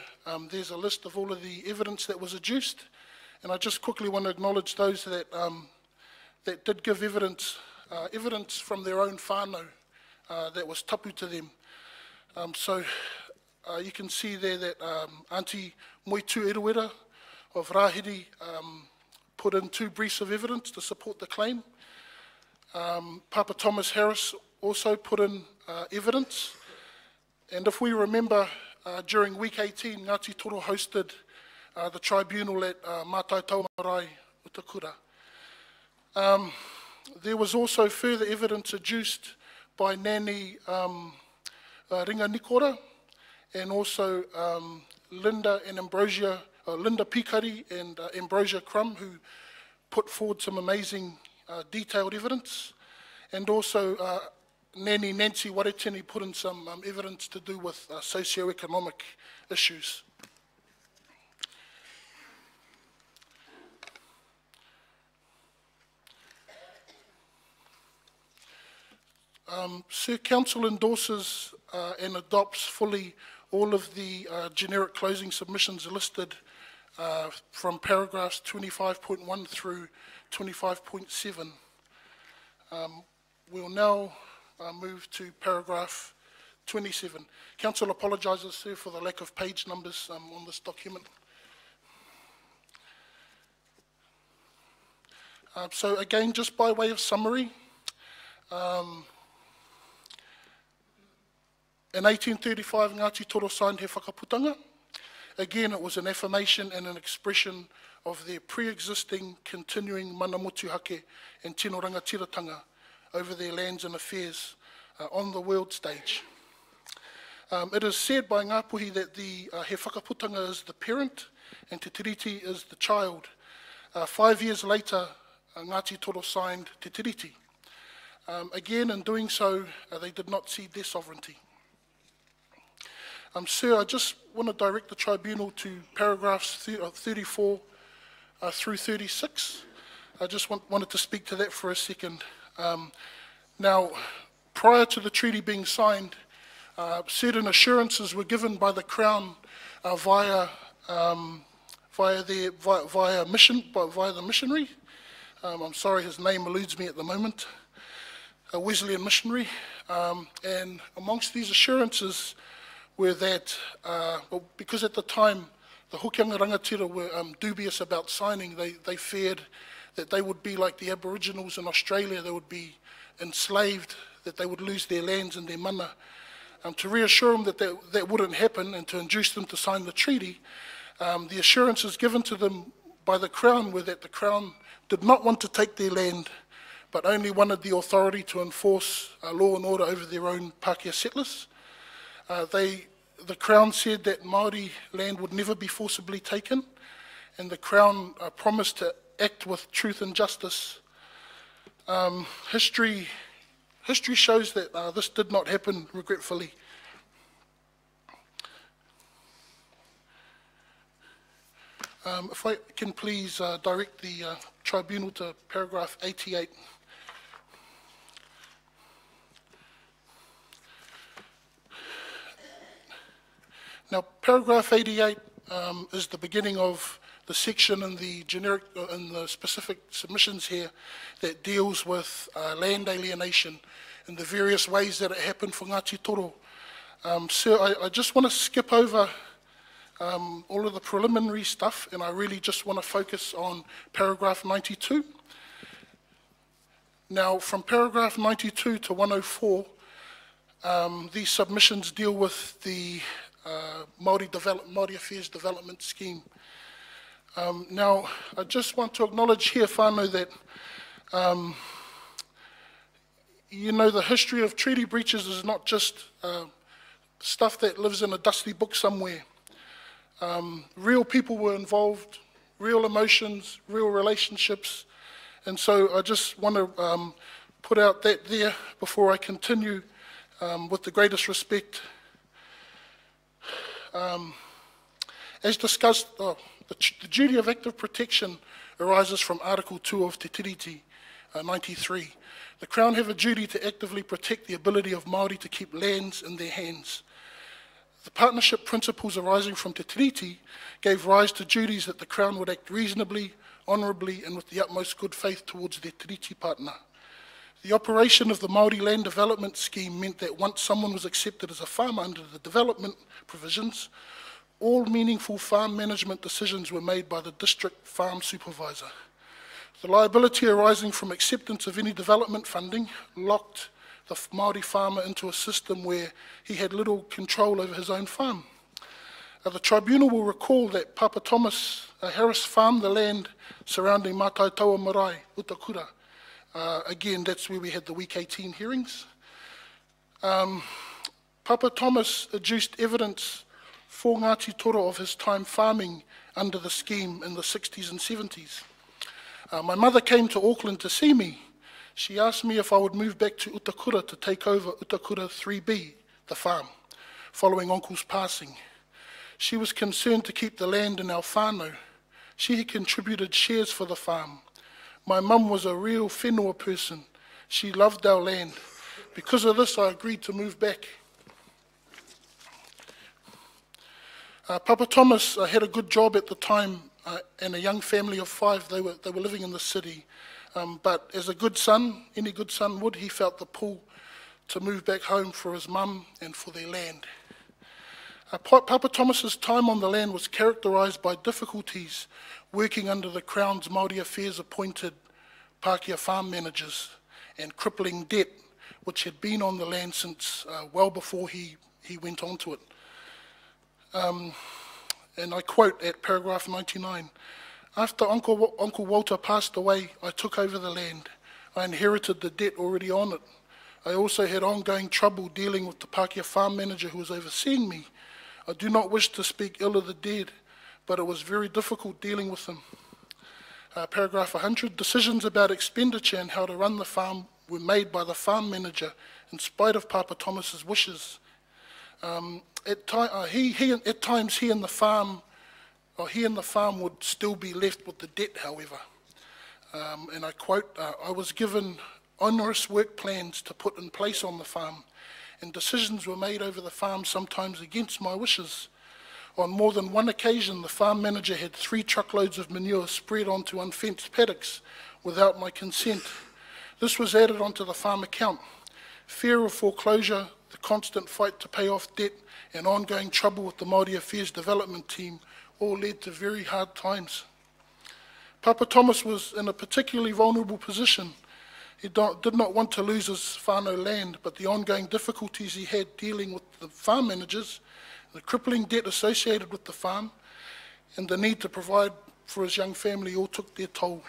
there's a list of all of the evidence that was adduced, and I just quickly want to acknowledge those that that did give evidence from their own whānau that was tapu to them. So you can see there that Auntie Moitu Eruera of Rahiri put in 2 briefs of evidence to support the claim. Papa Thomas Harris also put in evidence. And if we remember, during week 18, Ngāti Toro hosted the tribunal at Mātai Taumarae, Utakura. There was also further evidence adduced by Nani Ringa Nikora and also Linda and Ambrosia, Linda Pikari and Ambrosia Crum, who put forward some amazing detailed evidence, and also Nani Nancy Waretini put in some evidence to do with socio-economic issues. Sir Council endorses and adopts fully all of the generic closing submissions listed from paragraphs 25.1 through 25.7. We'll now move to paragraph 27. Council apologises, sir, for the lack of page numbers on this document. So again, just by way of summary, in 1835, Ngāti Toro signed he whakaputanga. Again, it was an affirmation and an expression of their pre-existing, continuing mana motuhake and tino rangatiratanga over their lands and affairs on the world stage. It is said by Ngāpuhi that the he whakaputanga is the parent and Te Tiriti is the child. 5 years later, Ngāti Toro signed Te Tiriti. Again, in doing so, they did not cede their sovereignty. Sir, I just want to direct the tribunal to paragraphs 34 through 36. I just wanted to speak to that for a second. Now, prior to the treaty being signed, certain assurances were given by the Crown via the missionary. I'm sorry, his name eludes me at the moment. A Wesleyan missionary. And amongst these assurances were that, well, because at the time the Hokianga Rangatira were dubious about signing, they feared that they would be like the Aboriginals in Australia, they would be enslaved, that they would lose their lands and their mana. To reassure them that that wouldn't happen and to induce them to sign the treaty, the assurances given to them by the Crown were that the Crown did not want to take their land, but only wanted the authority to enforce law and order over their own Pākehā settlers. The Crown said that Māori land would never be forcibly taken, and the Crown promised to act with truth and justice. History shows that this did not happen, regretfully. If I can please direct the tribunal to paragraph 88. Now, paragraph 88 is the beginning of the section in the generic, in the specific submissions here that deals with land alienation and the various ways that it happened for Ngāti Toro. Sir, I just want to skip over all of the preliminary stuff, and I really just want to focus on paragraph 92. Now, from paragraph 92 to 104, these submissions deal with the Māori Affairs Development Scheme. Now, I just want to acknowledge here, whānau, that you know, the history of treaty breaches is not just stuff that lives in a dusty book somewhere. Real people were involved, real emotions, real relationships, and so I just want to put out that there before I continue with the greatest respect. As discussed, the duty of active protection arises from Article 2 of Te Tiriti 93. The Crown have a duty to actively protect the ability of Māori to keep lands in their hands. The partnership principles arising from Te Tiriti gave rise to duties that the Crown would act reasonably, honourably and with the utmost good faith towards their Tiriti partner. The operation of the Māori Land Development Scheme meant that once someone was accepted as a farmer under the development provisions, all meaningful farm management decisions were made by the district farm supervisor. The liability arising from acceptance of any development funding locked the Māori farmer into a system where he had little control over his own farm. The tribunal will recall that Papa Thomas Harris farmed the land surrounding Mātaitaua Marae, Utakura. Again, that's where we had the Week 18 hearings. Papa Thomas adduced evidence for Ngāti Toro of his time farming under the scheme in the 60s and 70s. My mother came to Auckland to see me. She asked me if I would move back to Utakura to take over Utakura 3B, the farm, following Uncle's passing. She was concerned to keep the land in our whānau. She had contributed shares for the farm. My mum was a real whenua person. She loved our land. Because of this, I agreed to move back. Papa Thomas had a good job at the time and a young family of 5. They were living in the city. But as a good son, any good son would, he felt the pull to move back home for his mum and for their land. Papa Thomas's time on the land was characterised by difficulties working under the Crown's Māori Affairs appointed Pākehā farm managers and crippling debt which had been on the land since well before he went onto it. And I quote at paragraph 99, "After Uncle Walter passed away, I took over the land. I inherited the debt already on it. I also had ongoing trouble dealing with the Pākehā farm manager who was overseeing me. I do not wish to speak ill of the dead, but it was very difficult dealing with him." Paragraph 100, "Decisions about expenditure and how to run the farm were made by the farm manager in spite of Papa Thomas's wishes. At times he and the farm would still be left with the debt, however." And I quote, "I was given onerous work plans to put in place on the farm, and decisions were made over the farm sometimes against my wishes. On more than one occasion, the farm manager had 3 truckloads of manure spread onto unfenced paddocks without my consent. This was added onto the farm account. Fear of foreclosure, the constant fight to pay off debt, and ongoing trouble with the Māori Affairs Development Team all led to very hard times." Papa Thomas was in a particularly vulnerable position. He did not want to lose his whānau land, but the ongoing difficulties he had dealing with the farm managers, the crippling debt associated with the farm, and the need to provide for his young family all took their toll.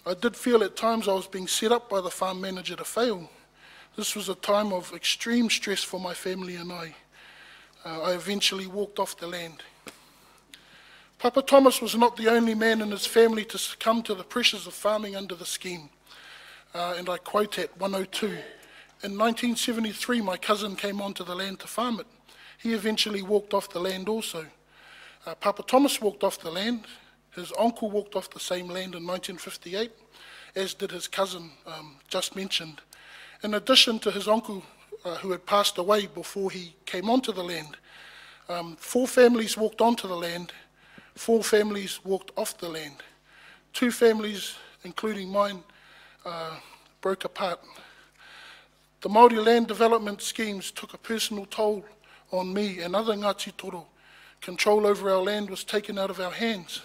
I did feel at times I was being set up by the farm manager to fail. This was a time of extreme stress for my family and I. I eventually walked off the land. Papa Thomas was not the only man in his family to succumb to the pressures of farming under the scheme. And I quote at 102, "In 1973, my cousin came onto the land to farm it. He eventually walked off the land also. Papa Thomas walked off the land. His uncle walked off the same land in 1958, as did his cousin just mentioned. In addition to his uncle who had passed away before he came onto the land, 4 families walked onto the land, 4 families walked off the land. 2 families, including mine, broke apart. The Māori land development schemes took a personal toll on me and other Ngāti Toro. Control over our land was taken out of our hands.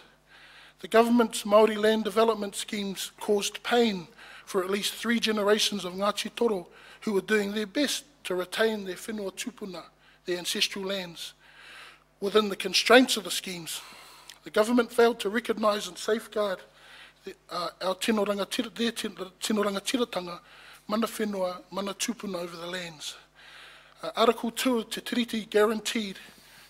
The government's Māori land development schemes caused pain for at least 3 generations of Ngāti Toro who were doing their best to retain their whenua tupuna, their ancestral lands, within the constraints of the schemes. The government failed to recognise and safeguard our tino rangatiratanga, mana whenua, mana tupuna over the lands. Article 2 of Te Tiriti guaranteed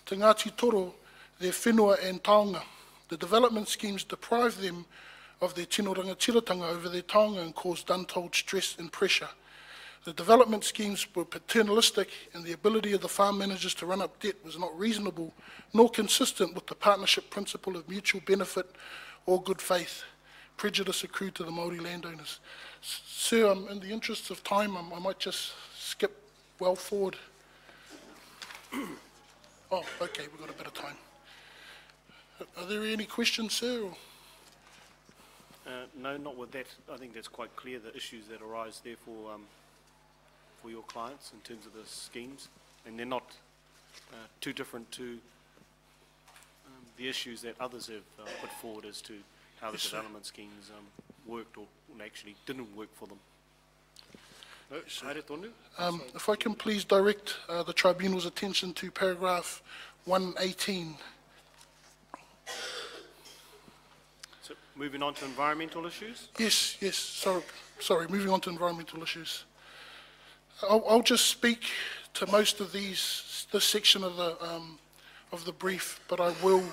to Ngāti Toro their whenua and taonga. The development schemes deprive them of their tino rangatiratanga over their taonga and caused untold stress and pressure. The development schemes were paternalistic, and the ability of the farm managers to run up debt was not reasonable nor consistent with the partnership principle of mutual benefit or good faith. Prejudice accrued to the Māori landowners. Sir, in the interests of time, I might just skip well forward. Oh, okay, we've got a bit of time. Are there any questions, sir? Or? No, not with that. I think that's quite clear, the issues that arise there for your clients in terms of the schemes, and they're not too different to the issues that others have put forward as to how the development schemes worked or actually didn't work for them. No, haere tonu. If I can please direct the tribunal's attention to paragraph 118. So, moving on to environmental issues? Yes, sorry, moving on to environmental issues. I'll just speak to most of this section of the brief, but I will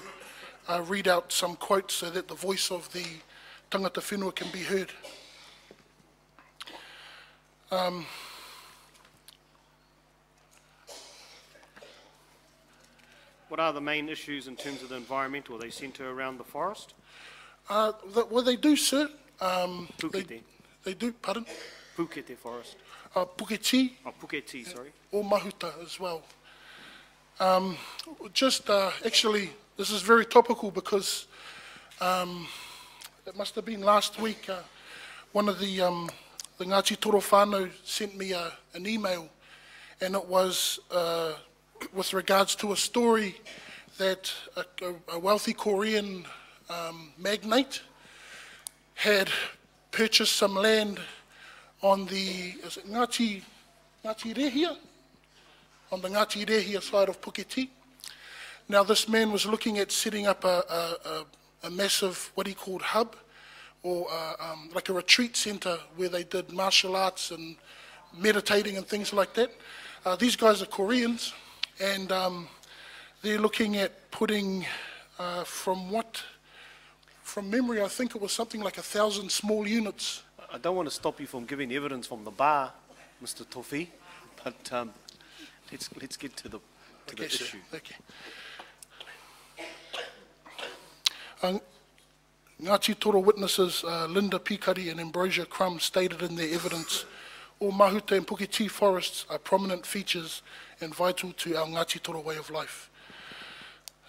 read out some quotes so that the voice of the tangata whenua can be heard. What are the main issues in terms of the environmental? They centre around the forest? Well, they do, sir. Pukete. They do, pardon? Pukete forest. Puketi. Oh, Puketi, sorry. Or Mahuta as well. Actually, this is very topical because it must have been last week, one of the Ngāti Toro whānau sent me an email, and it was with regards to a story that a wealthy Korean magnate had purchased some land on the Ngāti Rehia? On the Ngāti Rehia side of Puketi. Now this man was looking at setting up a massive, what he called hub, or like a retreat centre where they did martial arts and meditating and things like that. These guys are Koreans, and they're looking at putting, from memory, I think it was something like 1,000 small units. I don't want to stop you from giving evidence from the bar, Mr. Tofi, but let's get to the issue. Okay. Ngāti Toro witnesses Linda Pikari and Ambrosia Crum stated in their evidence, all Mahuta and Puketi forests are prominent features and vital to our Ngāti Toro way of life.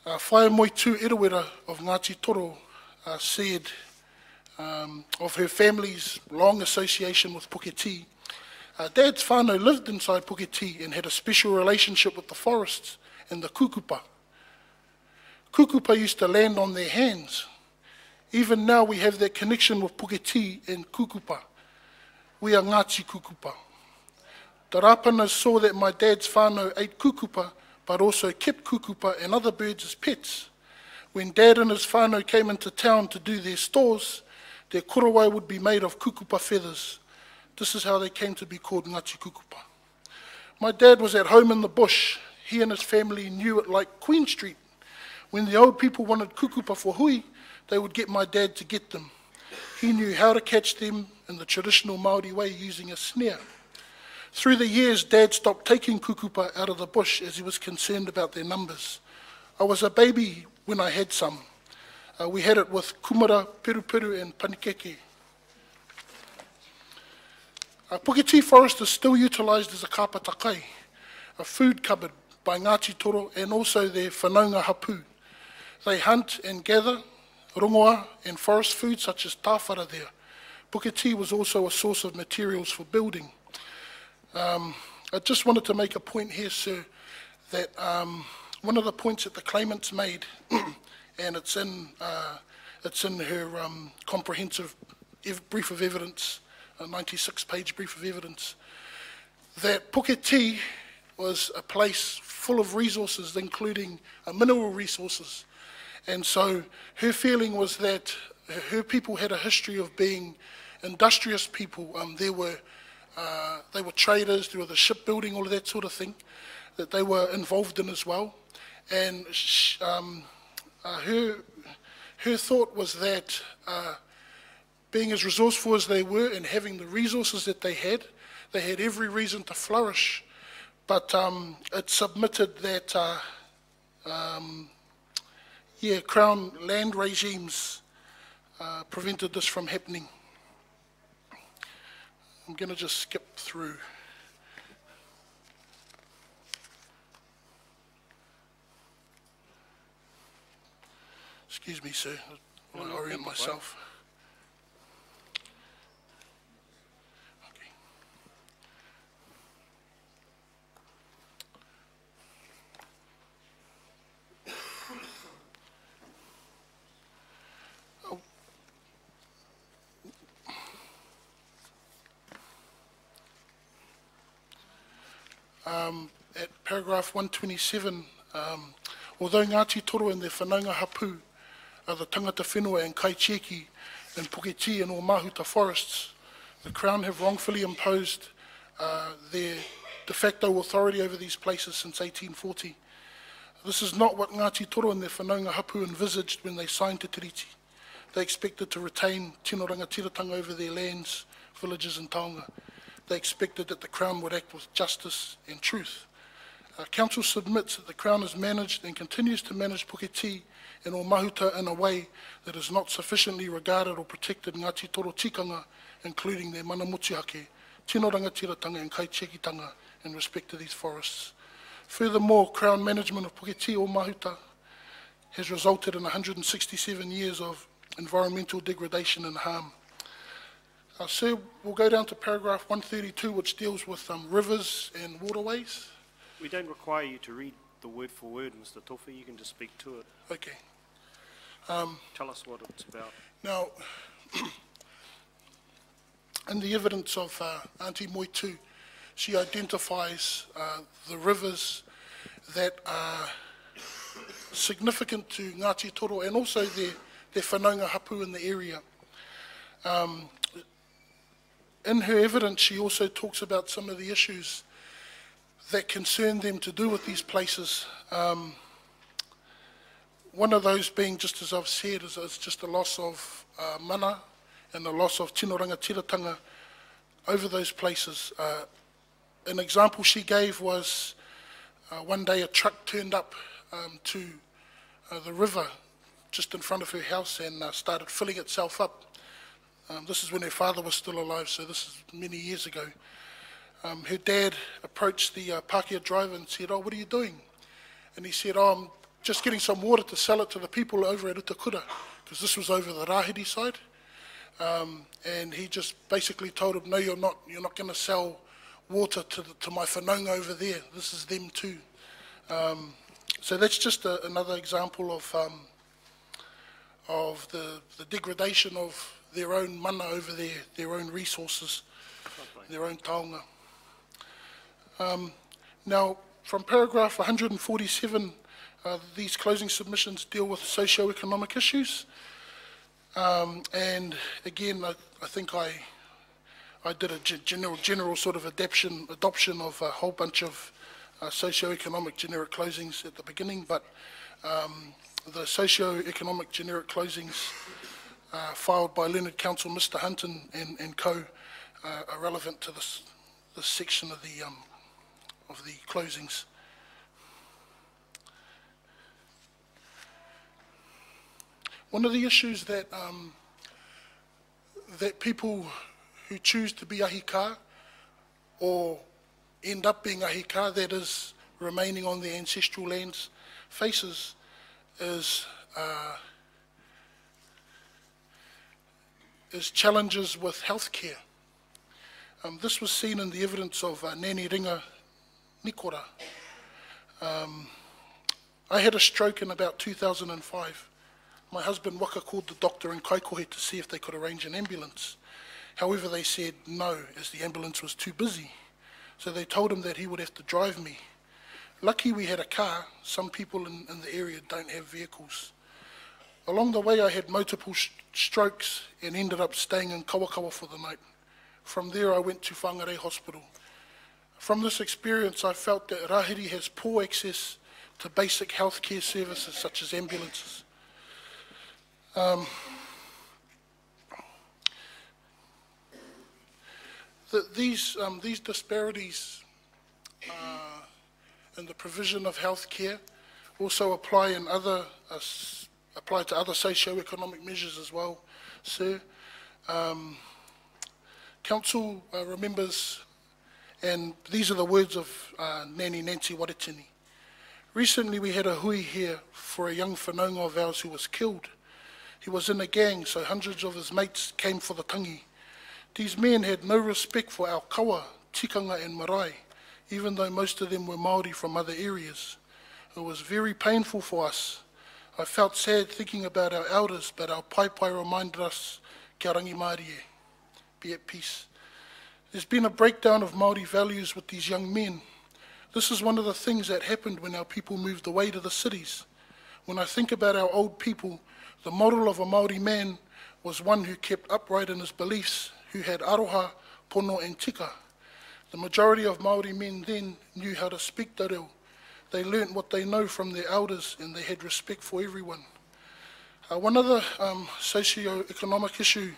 Whae Moitu Erewera of Ngāti Toro said of her family's long association with Puketi. Dad's whānau lived inside Puketi and had a special relationship with the forests and the kukupa. Kukupa used to land on their hands. Even now we have that connection with Puketi and kukupa. We are Ngāti kukupa. The Rapana saw that my dad's whānau ate kukupa, but also kept kukupa and other birds as pets. When Dad and his whānau came into town to do their stores, their korowai would be made of kukupa feathers. This is how they came to be called Ngāti kukupa. My dad was at home in the bush. He and his family knew it like Queen Street. When the old people wanted kukupa for hui, they would get my dad to get them. He knew how to catch them in the traditional Māori way using a snare. Through the years, Dad stopped taking kukupa out of the bush as he was concerned about their numbers. I was a baby when I had some. We had it with kumara, peru and panikeke. Puketi forest is still utilised as a kāpatakai, a food cupboard by Ngāti Toro and also their whanaunga hapu. They hunt and gather rongoa and forest food such as tāwhara there. Puketi was also a source of materials for building. I just wanted to make a point here, sir, that one of the points that the claimants made, and it's in her comprehensive brief of evidence, a 96-page brief of evidence, that Puketi was a place full of resources, including mineral resources. And so her feeling was that her people had a history of being industrious people. There were They were traders, there were the shipbuilding, all of that sort of thing that they were involved in as well. And her thought was that being as resourceful as they were and having the resources that they had every reason to flourish. But it submitted that, Crown land regimes prevented this from happening. I'm going to just skip through. Excuse me, sir, while I orient myself. Okay. At paragraph 127, although Ngāti Toro and their whanaunga hapu are the tangata whenua and Kaitieki and Puketi and all Mahuta forests, the Crown have wrongfully imposed their de facto authority over these places since 1840. This is not what Ngāti Toro and their whanaunga hapu envisaged when they signed Te Tiriti. They expected to retain tino rangatiratanga over their lands, villages and taonga. They expected that the Crown would act with justice and truth. Council submits that the Crown has managed and continues to manage Puketi and o Mahuta in a way that is not sufficiently regarded or protected Ngāti Toro tikanga, including their mana motuhake, tino rangatiratanga and kaitiekitanga in respect to these forests. Furthermore, Crown management of Puketi o Mahuta has resulted in 167 years of environmental degradation and harm. Sir, we'll go down to paragraph 132, which deals with rivers and waterways. We don't require you to read the word for word, Mr. Tofi. You can just speak to it. Okay. Tell us what it's about. Now, in the evidence of Auntie Moitu, she identifies the rivers that are significant to Ngāti Toro and also their whanaunga hapu in the area. In her evidence, she also talks about some of the issues that concern them to do with these places. One of those being, just as I've said, is just the loss of mana and the loss of tino rangatiratanga over those places. An example she gave was one day a truck turned up to the river just in front of her house and started filling itself up. This is when her father was still alive, so this is many years ago. Her dad approached the Pākehā driver and said, "Oh, what are you doing?" And he said, "Oh, I'm just getting some water to sell it to the people over at Utakura," because this was over the Rahiri side. And he just basically told him, "No, you're not going to sell water to my whanaunga over there. This is them too." So that's just another example of the degradation of their own mana over there, their own resources, their own taonga. Now, from paragraph 147, these closing submissions deal with socio-economic issues. And again, I think I did a general sort of adoption of a whole bunch of socio-economic generic closings at the beginning, but the socio-economic generic closings filed by Learned Counsel Mr. Hunt and co. Are relevant to this section of the closings. One of the issues that that people who choose to be ahika or end up being ahika, that is remaining on their ancestral lands, faces is challenges with healthcare. This was seen in the evidence of Nani Ringa Nikora. I had a stroke in about 2005. My husband Waka called the doctor in Kaikohe to see if they could arrange an ambulance. However, they said no, as the ambulance was too busy. So they told him that he would have to drive me. Lucky we had a car. Some people in the area don't have vehicles. Along the way, I had multiple strokes and ended up staying in Kawakawa for the night. From there, I went to Whangarei Hospital. From this experience, I felt that Rahiri has poor access to basic healthcare services such as ambulances. These disparities in the provision of healthcare also apply in apply to other socio-economic measures as well, sir. Council remembers, and these are the words of Nani Nancy Waretini. Recently we had a hui here for a young whanaunga of ours who was killed. He was in a gang, so hundreds of his mates came for the tangi. These men had no respect for our kawa, tikanga and marae, even though most of them were Māori from other areas. It was very painful for us. I felt sad thinking about our elders, but our pai reminded us, kia rangi Māori e, be at peace. There's been a breakdown of Māori values with these young men. This is one of the things that happened when our people moved away to the cities. When I think about our old people, the model of a Māori man was one who kept upright in his beliefs, who had aroha, pono and tika. The majority of Māori men then knew how to speak te reo. They learnt what they know from their elders and they had respect for everyone. One other socio-economic issue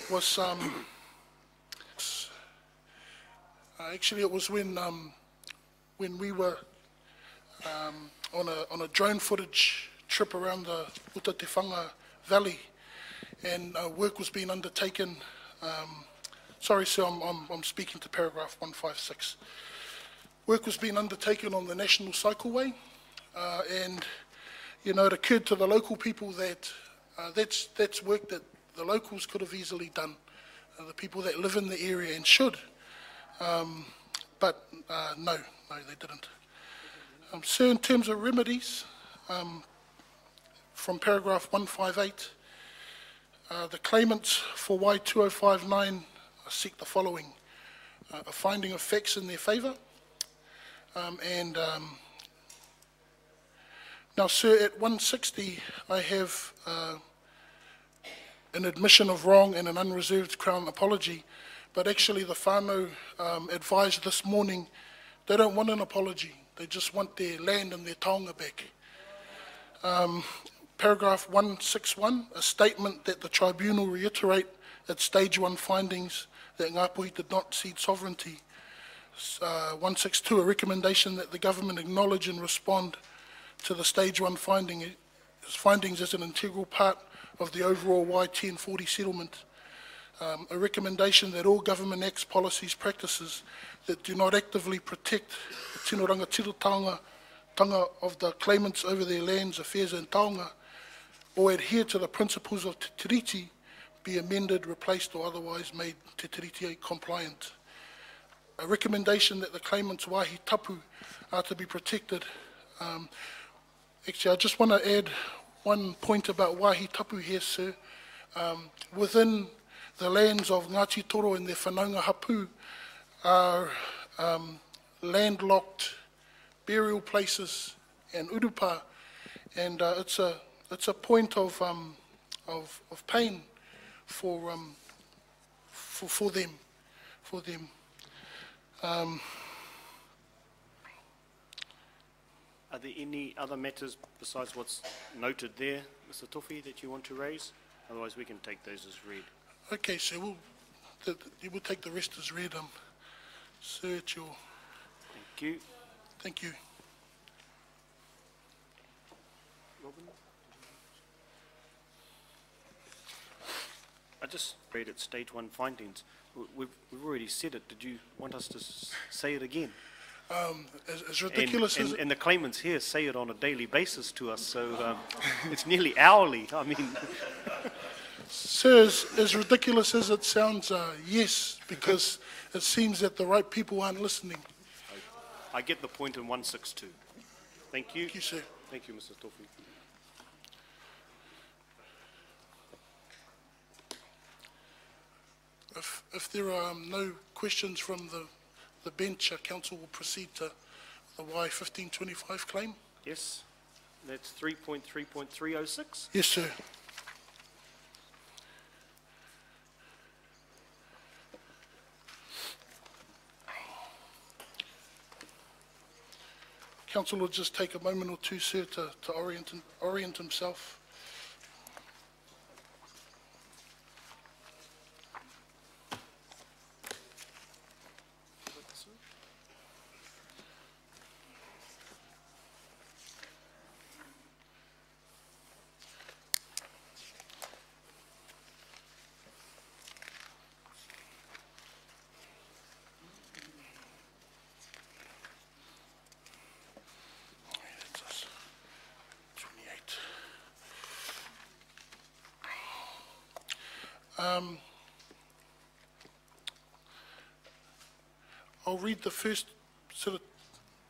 was, actually it was when we were on a drone footage trip around the Utatewhanga Valley, and work was being undertaken. Sorry, sir, I'm speaking to paragraph 156. Work was being undertaken on the National Cycleway, and you know, it occurred to the local people that that's work that the locals could have easily done, the people that live in the area and should, but no, they didn't. So in terms of remedies, from paragraph 158, the claimants for Y2059 seek the following: a finding of facts in their favour, now, sir, at 160, I have an admission of wrong and an unreserved Crown apology, but actually the whānau advised this morning they don't want an apology, they just want their land and their taonga back. Paragraph 161, a statement that the tribunal reiterate its stage 1 findings that Ngāpuhi did not cede sovereignty. 162, a recommendation that the government acknowledge and respond to the stage 1 findings as an integral part of the overall Y1040 settlement. A recommendation that all government acts, policies, practices that do not actively protect the tino rangatiratanga of the claimants over their lands, affairs and taonga, or adhere to the principles of Te Tiriti, be amended, replaced or otherwise made Te Tiriti compliant. A recommendation that the claimants' wāhi tapu are to be protected. Actually, I just want to add one point about wāhi tapu here, sir. Within the lands of Ngāti Toro and their whanaunga hapu are landlocked burial places and urupa, and it's a point of pain for them. Are there any other matters besides what's noted there, Mr. Tofi, that you want to raise? Otherwise, we can take those as read. Okay, so you will take the rest as read. Sir, it's your... Thank you. Thank you. Robin? I just read it, stage 1 findings. We've already said it. Did you want us to say it again? As ridiculous as... And the claimants here say it on a daily basis to us, so it's nearly hourly. I mean... Sir, as ridiculous as it sounds, yes, because it seems that the right people aren't listening. I get the point in 162. Thank you. Thank you, sir. Thank you, Mr. Tofi. If there are no questions from the bench, council will proceed to the Y1525 claim. Yes, that's 3.3.306. Yes, sir. Council will just take a moment or two, sir, to orient himself. I'll read the first sort of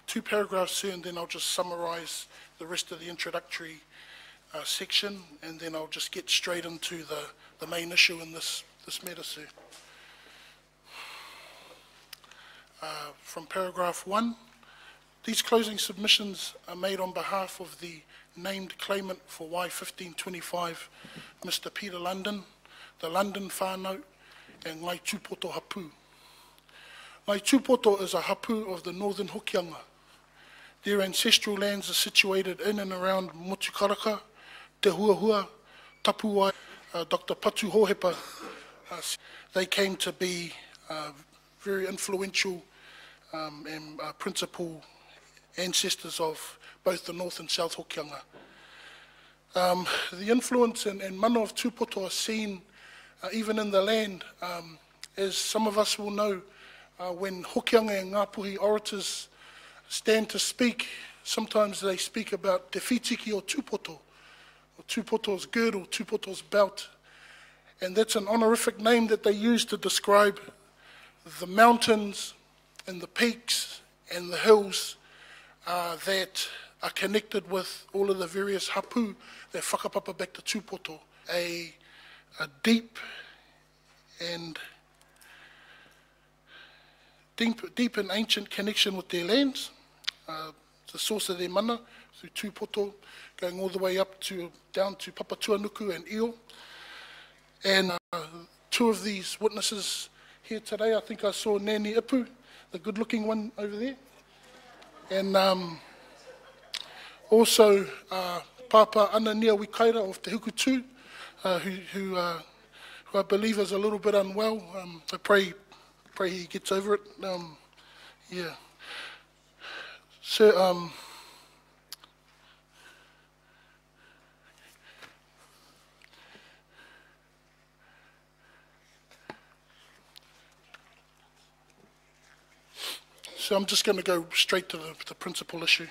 2 paragraphs, sir, and then I'll just summarise the rest of the introductory section, and then I'll just get straight into the main issue in this matter, sir. From paragraph 1, these closing submissions are made on behalf of the named claimant for Y1525, Mr. Peter London, the London whānau, and Ngai Tūpoto Hapu. Ngai Tūpoto is a hapu of the Northern Hokianga. Their ancestral lands are situated in and around Motukaraka, Te Huahua, Tapuai, Dr. Patu Hohepa. They came to be very influential and principal ancestors of both the North and South Hokianga. The influence and mana of Tūpoto are seen even in the land, as some of us will know, when Hokianga and Ngāpuhi orators stand to speak, sometimes they speak about Te Whitiki o Tūpoto, or Tūpoto's girdle, Tūpoto's belt. And that's an honorific name that they use to describe the mountains and the peaks and the hills that are connected with all of the various hapu that whakapapa back to Tūpoto. A deep and ancient connection with their lands, the source of their mana through Tūpoto, going all the way up to down to Papatuanuku and Io. And 2 of these witnesses here today, I think I saw Nani Ipu, the good-looking one over there, and also Papa Anania Wikaira of Te Hukutu, who I believe is a little bit unwell. I pray he gets over it. Yeah. So, so I'm just going to go straight to the principal issue.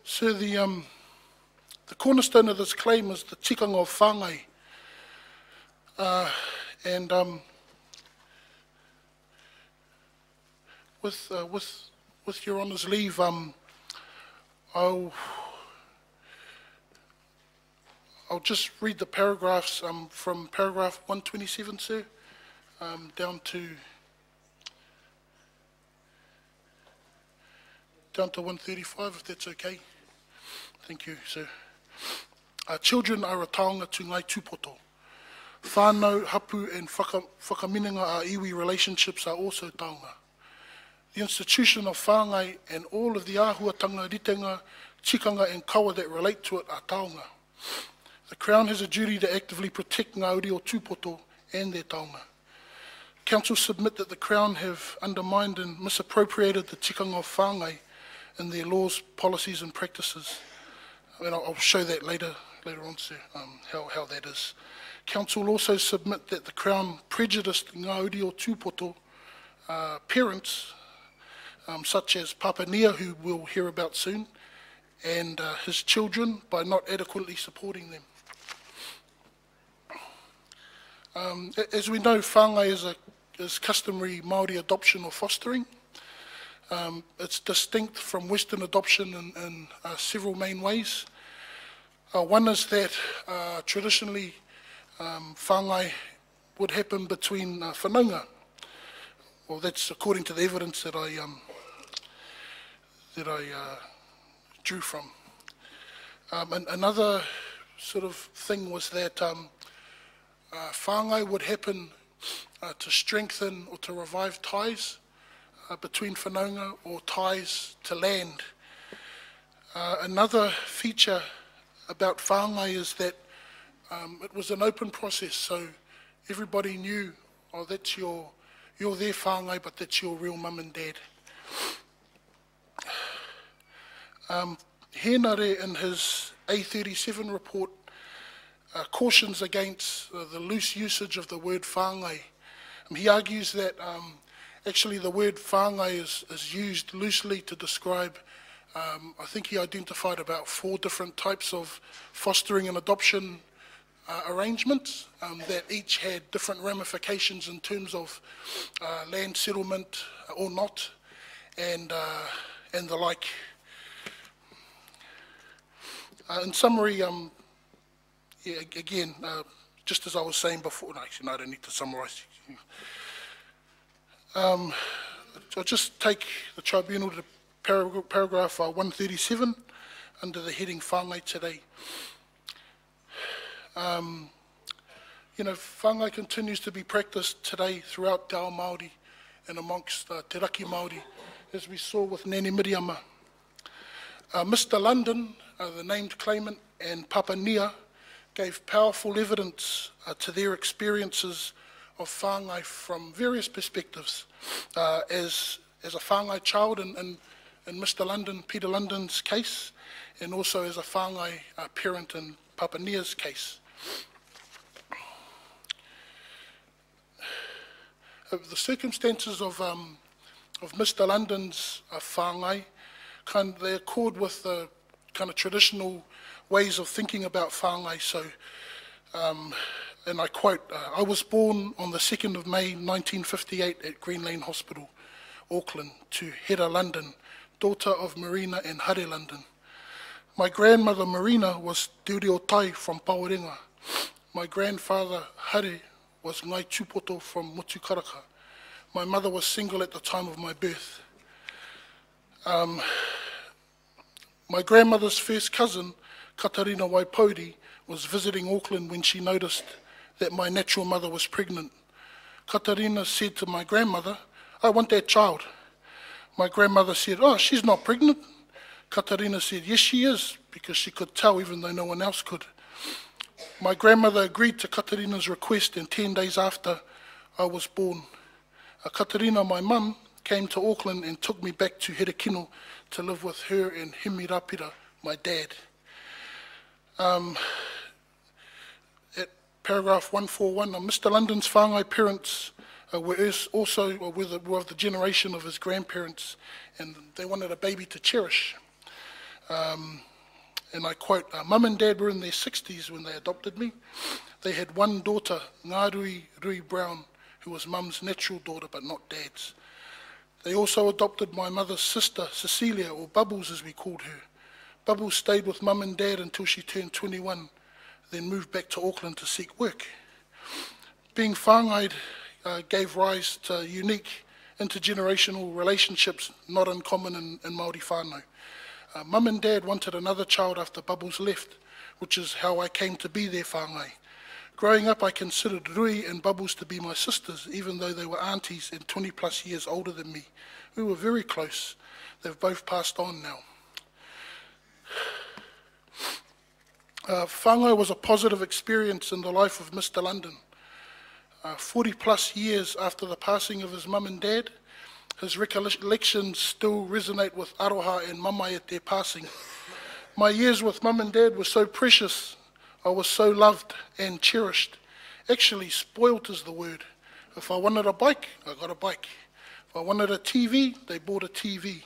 So the cornerstone of this claim is the tikanga of whāngai. With Your Honour's leave, I'll just read the paragraphs from paragraph 127, sir, down to 135, if that's okay. Thank you, sir. Children are a taonga to Ngai Tūpoto. Whānau, hapu and whakaminanga a iwi relationships are also taonga. The institution of whāngai and all of the āhuatanga, ritenga, tikanga and kawa that relate to it are taonga. The Crown has a duty to actively protect Ngāori o Tūpoto and their taonga. Council submit that the Crown have undermined and misappropriated the tikanga of whāngai in their laws, policies and practices. And I'll show that later on, sir, how that is. Council also submit that the Crown prejudiced Ngāori o Tūpoto parents, such as Papa Nia, who we'll hear about soon, and his children by not adequately supporting them. As we know, whāngai is customary Māori adoption or fostering. It's distinct from Western adoption in several main ways. One is that traditionally whāngai would happen between whanaunga. Well, that's according to the evidence that I drew from. And another sort of thing was that whāngai would happen to strengthen or to revive ties between whanaunga or ties to land. Another feature about whāngai is that it was an open process, so everybody knew, oh, that's you're their whāngai, but that's your real mum and dad. Henare, in his A37 report, cautions against the loose usage of the word whāngai. He argues that actually the word whāngai is used loosely to describe, I think he identified about 4 different types of fostering and adoption arrangements that each had different ramifications in terms of land settlement or not, and the like. In summary, yeah, again, just as I was saying before, no, actually, no, I don't need to summarise. I'll just take the tribunal to paragraph 137 under the heading Whāngai today. You know, whāngai continues to be practiced today throughout Te Ao Māori and amongst Te Raki Māori, as we saw with Nene Miriama. Mr. London, the named claimant, and Papa Nia gave powerful evidence to their experiences of whāngai from various perspectives. As a whāngai child in Mr. London, Peter London's case, and also as a whāngai parent in Papa Nia's case. The circumstances of Mr. London's whāngai, they accord with the kind of traditional ways of thinking about whāngai. So, and I quote, I was born on the 2nd of May 1958 at Green Lane Hospital, Auckland, to Hera London, daughter of Marina and Hare London. My grandmother Marina was Te Reo Tai from Paorenga. My grandfather Hare was Ngai Tūpoto from Motukaraka. My mother was single at the time of my birth. My grandmother's first cousin, Katarina Waipauri, was visiting Auckland when she noticed that my natural mother was pregnant. Katarina said to my grandmother, I want that child. My grandmother said, oh, she's not pregnant. Katarina said, yes, she is, because she could tell even though no one else could. My grandmother agreed to Katarina's request, and 10 days after I was born, Katarina, my mum, came to Auckland and took me back to Herekino to live with her and Hemi Rapira, my dad. At paragraph 141, Mr. London's whāngai parents were of the generation of his grandparents, and they wanted a baby to cherish. And I quote, Mum and Dad were in their 60s when they adopted me. They had one daughter, Ngārui Rui Brown, who was Mum's natural daughter but not Dad's. They also adopted my mother's sister, Cecilia, or Bubbles as we called her. Bubbles stayed with Mum and Dad until she turned 21, then moved back to Auckland to seek work. Being whāngai gave rise to unique intergenerational relationships not uncommon in Māori whānau. Mum and Dad wanted another child after Bubbles left, which is how I came to be their whāngai. Growing up, I considered Rui and Bubbles to be my sisters, even though they were aunties and 20 plus years older than me. We were very close. They've both passed on now. Whāngai was a positive experience in the life of Mr. London. 40 plus years after the passing of his mum and dad, his recollections still resonate with aroha and mamai at their passing. My years with mum and dad were so precious. I was so loved and cherished. Actually, spoilt is the word. If I wanted a bike, I got a bike. If I wanted a TV, they bought a TV.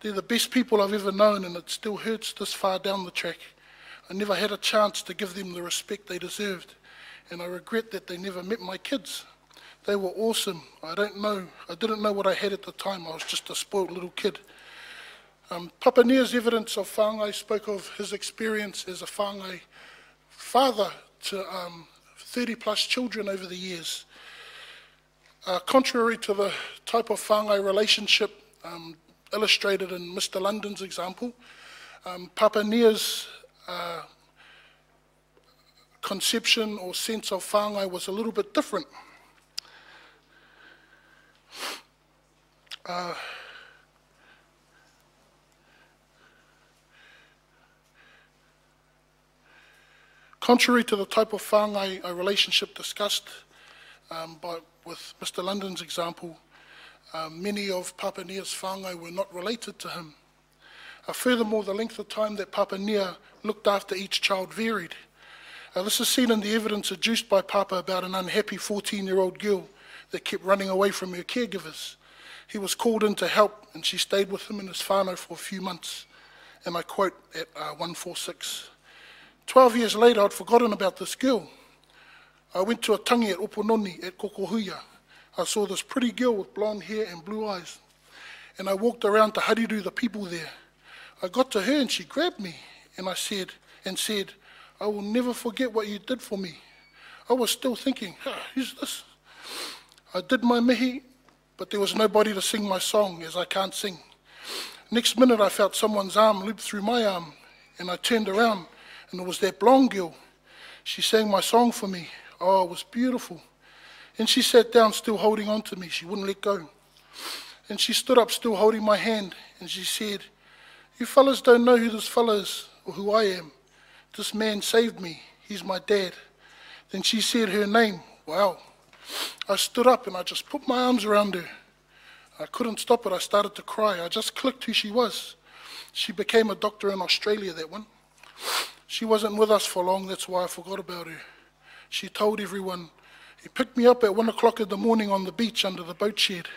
They're the best people I've ever known, and it still hurts this far down the track. I never had a chance to give them the respect they deserved, and I regret that they never met my kids. They were awesome. I didn't know what I had at the time. I was just a spoiled little kid. Papa Nia's evidence of whāngai spoke of his experience as a whāngai father to 30-plus children over the years. Contrary to the type of whāngai relationship illustrated in Mr. London's example, Papa Nia's conception or sense of whāngai was a little bit different. Contrary to the type of whāngai relationship discussed with Mr. London's example, many of Papa Nia's whāngai were not related to him. Furthermore, the length of time that Papa Nia looked after each child varied. This is seen in the evidence adduced by Papa about an unhappy 14-year-old girl that kept running away from her caregivers. He was called in to help, and she stayed with him in his whānau for a few months. And I quote at 146, 12 years later, I'd forgotten about this girl. I went to a tangi at Opononi at Kokohuia. I saw this pretty girl with blonde hair and blue eyes, and I walked around to hariru the people there. I got to her and she grabbed me, and I said, I will never forget what you did for me. I was still thinking, who's this? I did my mihi, but there was nobody to sing my song, as I can't sing. Next minute I felt someone's arm loop through my arm, and I turned around, and it was that blonde girl. She sang my song for me. Oh, it was beautiful. And she sat down still holding on to me. She wouldn't let go. And she stood up still holding my hand, and she said, you fellas don't know who this fella is or who I am. This man saved me. He's my dad. Then she said her name. Wow. I stood up and I just put my arms around her. I couldn't stop it. I started to cry. I just clicked who she was. She became a doctor in Australia, that one. She wasn't with us for long. That's why I forgot about her. She told everyone. He picked me up at 1 o'clock in the morning on the beach under the boat shed.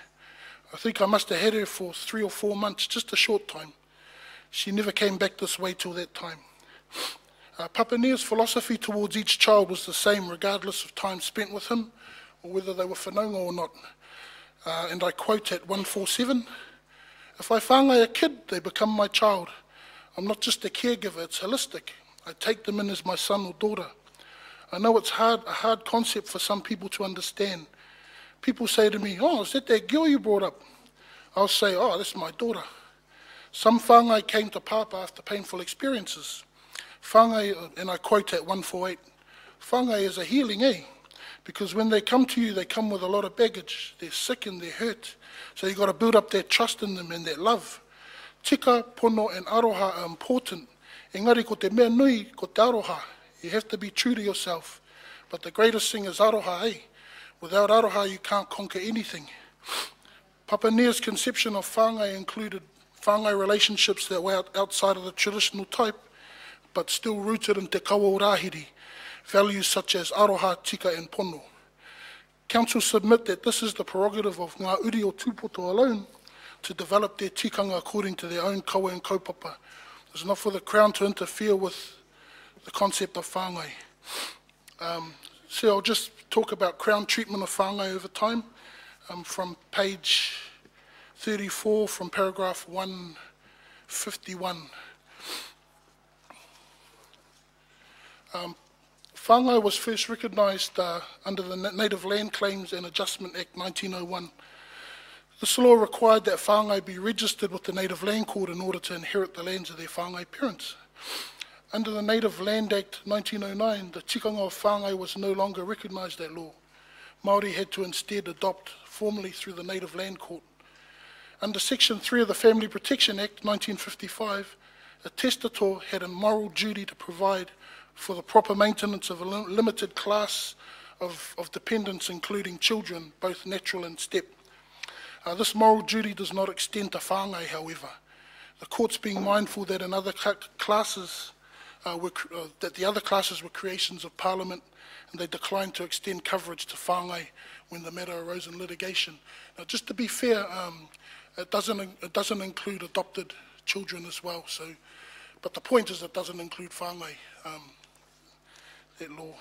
I think I must have had her for 3 or 4 months, just a short time. She never came back this way till that time. Papa Nia's philosophy towards each child was the same, regardless of time spent with him or whether they were whanaunga or not. And I quote at 147, if I whāngai a kid, they become my child. I'm not just a caregiver, it's holistic. I take them in as my son or daughter. I know it's a hard concept for some people to understand. People say to me, oh, is that girl you brought up? I'll say, oh, that's my daughter. Some whāngai came to Papa after painful experiences. Whāngai, and I quote at 148, whāngai is a healing, Because when they come to you, they come with a lot of baggage. They're sick and they're hurt. So you've got to build up that trust in them and that love. Tika, pono, and aroha are important. Engari, ko te mea nui, ko te aroha. You have to be true to yourself. But the greatest thing is aroha, Without aroha, you can't conquer anything. Papa Nia's conception of whāngai included whāngai relationships that were outside of the traditional type, but still rooted in te kaua rahiri, values such as aroha, tika, and pono. Council submit that this is the prerogative of ngā uri o tūpoto alone to develop their tikanga according to their own kaua and kaupapa. It's not for the Crown to interfere with the concept of whāngai. So I'll just talk about Crown treatment of whāngai over time. From page 34, from paragraph 151. Whāngai was first recognised under the Native Land Claims and Adjustment Act 1901. This law required that whāngai be registered with the Native Land Court in order to inherit the lands of their whāngai parents. Under the Native Land Act 1909, the tikanga of whāngai was no longer recognised that law. Māori had to instead adopt formally through the Native Land Court. Under Section 3 of the Family Protection Act 1955, a testator had a moral duty to provide for the proper maintenance of a limited class of dependents, including children, both natural and step. This moral duty does not extend to whāngai, however. The courts being mindful that in other classes, that the other classes were creations of Parliament, and they declined to extend coverage to whāngai when the matter arose in litigation. Now, just to be fair, it doesn't include adopted children as well. So, but the point is it doesn't include whāngai, that law.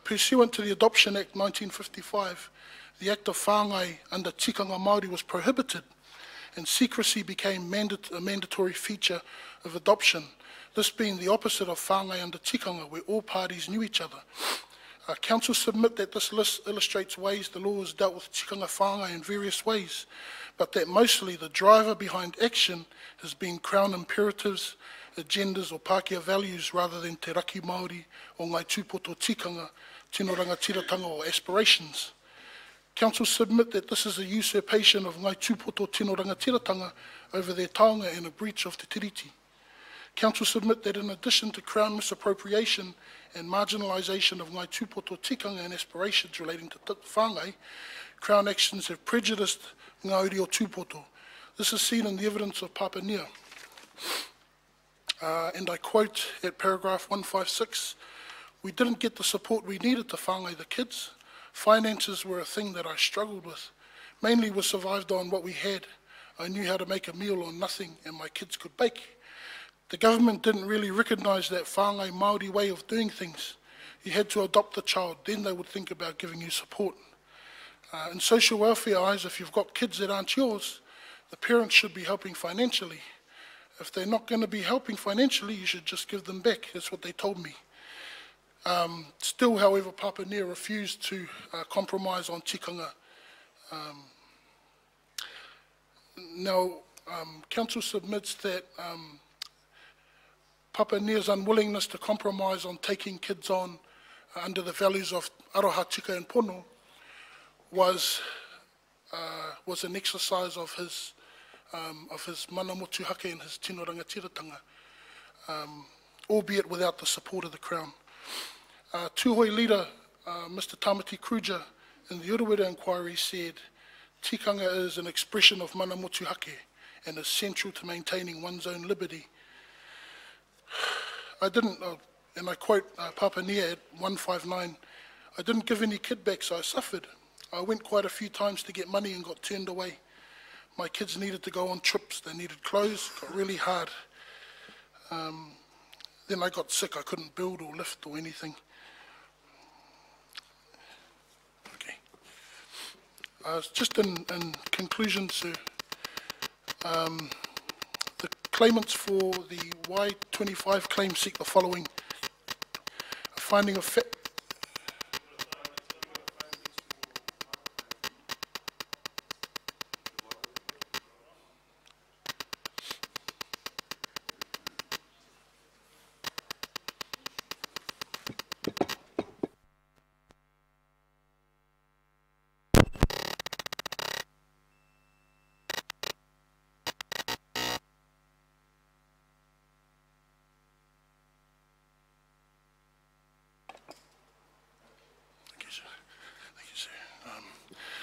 Pursuant to the Adoption Act 1955, the act of whāngai under tikanga Māori was prohibited, and secrecy became a mandatory feature of adoption. This being the opposite of whāngai under tikanga, where all parties knew each other. Council submit that this list illustrates ways the law has dealt with tikanga whāngai in various ways, but that mostly the driver behind action has been Crown imperatives, agendas or Pākehā values rather than te raki Māori o ngai tūpoto tikanga, tino rangatiratanga or aspirations. Council submit that this is a usurpation of ngai tūpoto tino rangatiratanga over their taonga and a breach of te tiriti. Council submit that in addition to Crown misappropriation and marginalisation of ngai tūpoto tikanga and aspirations relating to whāngai, Crown actions have prejudiced ngā uri o tūpoto. This is seen in the evidence of Papania. And I quote at paragraph 156, "We didn't get the support we needed to whāngai the kids. Finances were a thing that I struggled with. Mainly we survived on what we had. I knew how to make a meal on nothing and my kids could bake. The government didn't really recognise that whāngai Māori way of doing things. You had to adopt the child, then they would think about giving you support. In social welfare eyes, if you've got kids that aren't yours, the parents should be helping financially. If they're not going to be helping financially, you should just give them back." That's what they told me. Still, however, Papania refused to compromise on tikanga. Now, Council submits that Papania's unwillingness to compromise on taking kids on under the values of aroha, tika and pono was an exercise of his mana motuhake and his tino rangatiratanga, albeit without the support of the Crown. Tūhoi leader, Mr. Tamati Kruger, in the Urewera inquiry said, "Tikanga is an expression of mana motuhake and is central to maintaining one's own liberty." I didn't, and I quote Papania at 159, "I didn't give any kickbacks, I suffered. I went quite a few times to get money and got turned away. My kids needed to go on trips, they needed clothes, it got really hard. Then I got sick, I couldn't build or lift or anything." Okay. Just in conclusion, sir, the claimants for the Y25 claim seek the following: a finding of fact.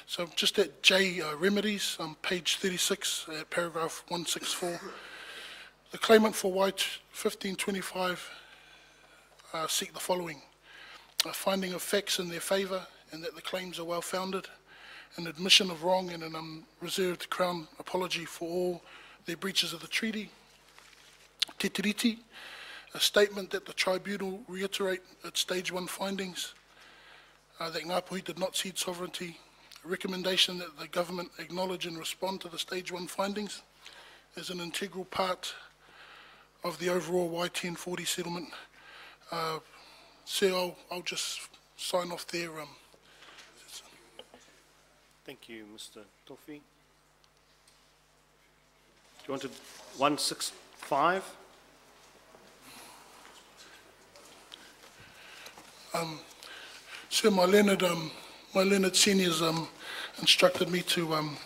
So just at J Remedies, page 36, at paragraph 164, the claimant for Y1525 seek the following: a finding of facts in their favour and that the claims are well founded, an admission of wrong and an unreserved Crown apology for all their breaches of the treaty, te tiriti, a statement that the tribunal reiterate its stage 1 findings, that Ngāpuhi did not cede sovereignty, a recommendation that the government acknowledge and respond to the stage 1 findings as an integral part of the overall Y1040 settlement. So I'll just sign off there. Thank you, Mr. Tofi. Do you want to 165? Sir, my Leonard seniors instructed me to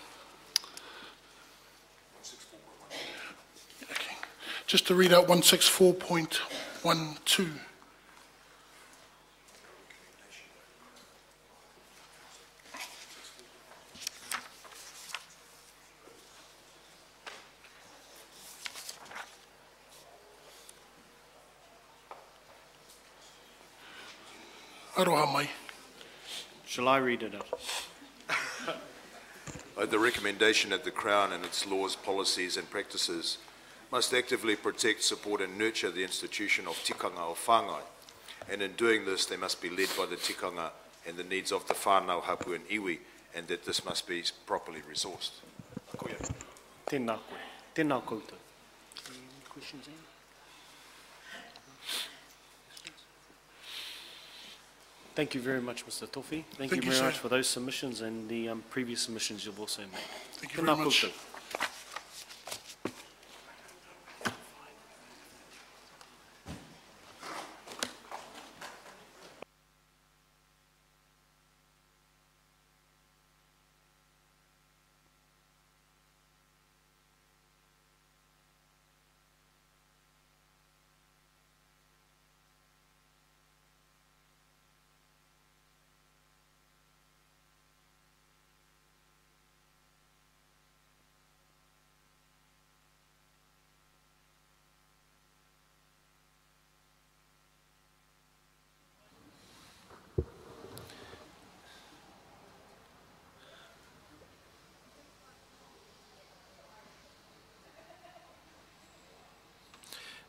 just to read out 164.12. Aroha mai. Shall I read it out? The recommendation that the Crown and its laws, policies and practices must actively protect, support and nurture the institution of tikanga o whāngai, and in doing this they must be led by the tikanga and the needs of the whānau, hapu and iwi, and that this must be properly resourced. Tēnā koe. Tēnā koutou. Any questions, Anne? Thank you very much, Mr. Tofi. Thank you Thank you, very sir. much for those submissions and the previous submissions you've also made. Thank you very Tēnā much. koutou.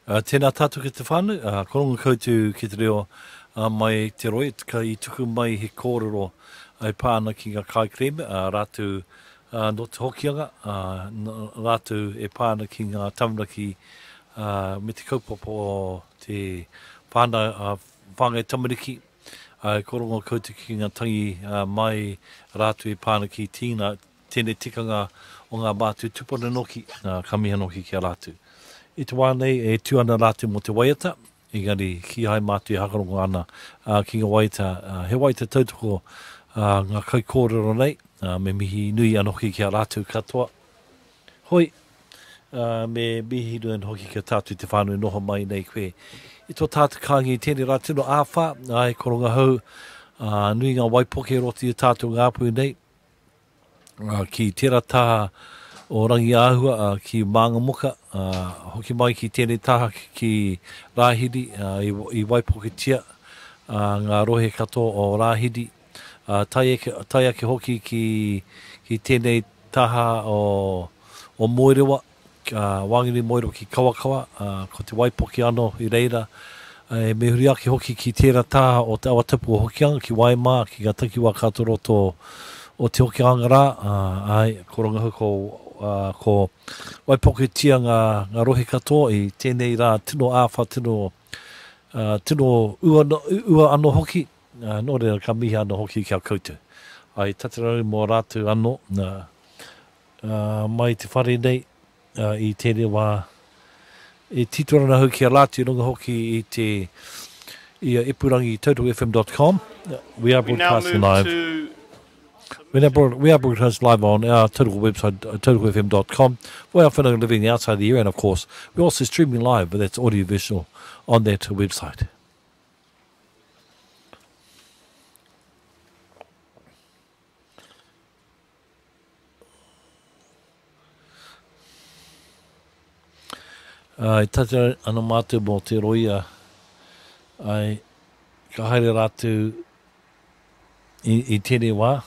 Tēnā tātou ki te whānu, koronga koutou ki te reo mai te roi, ka I tuku mai he kōrero ai pāna ki ngā kai kreme, rātou no te hokianga, rātou e pāna ki ngā tamaraki me te kaupapa o te pāna whāngai tamariki, koronga koutou ki ngā tangi mai rātou e pāna ki tīna, tēnei tikanga o ngā mātou tupuna noki, ka miha noki ki a rātou. I te wānei e tuana rātou mo te waiata, engari ki hai mātou e hakarongo ana ki ngā waiata. He waiata tautoko ngā kai kōrero nei, me mihi nui anoki ki a rātou katoa. Hoi, me mihi nui anoki ki a tātou te whānui noho mai nei koe. I tō tātou kāngi tēnei rā tino āwha, ai koronga hau, nui ngā waipoke roti i tātou ngāpui nei, ki tērā taha o rangi āhua ki Mānga Moka, hoki mai ki tēnei taha ki Rāhiri, I Waipoketia, ngā rohe katoa o Rāhiri, tai ake hoki ki tēnei taha o Moerewa, wāngiri Moerewa ki Kawakawa, ko te Waipoke ano I reira, me huri ake hoki ki tērā taha o te awatapu o Hokianga, ki Waimā, ki ngā takiwā katoroto o te Hokianga rā, ai, koronga hau ko Waipoketia ngā rohe katoa I tēnei rā tino āwha, tino ua ano hoki, nō reira ka mihi ano hoki kia koutou. Ai tatarau mō rātou ano, mai te whare nei, I tēnei wā, e titorana hau kia rātou runga hoki I ipurangi totalfm.com. We are broadcasting live. We are broadcast live on our total website, totalfm.com. We are whanau living outside the area, and of course, we're also streaming live, but that's audio-visual on that website. I tata ana mātou mō te roia, ai ka haere rātou I tēnei wā.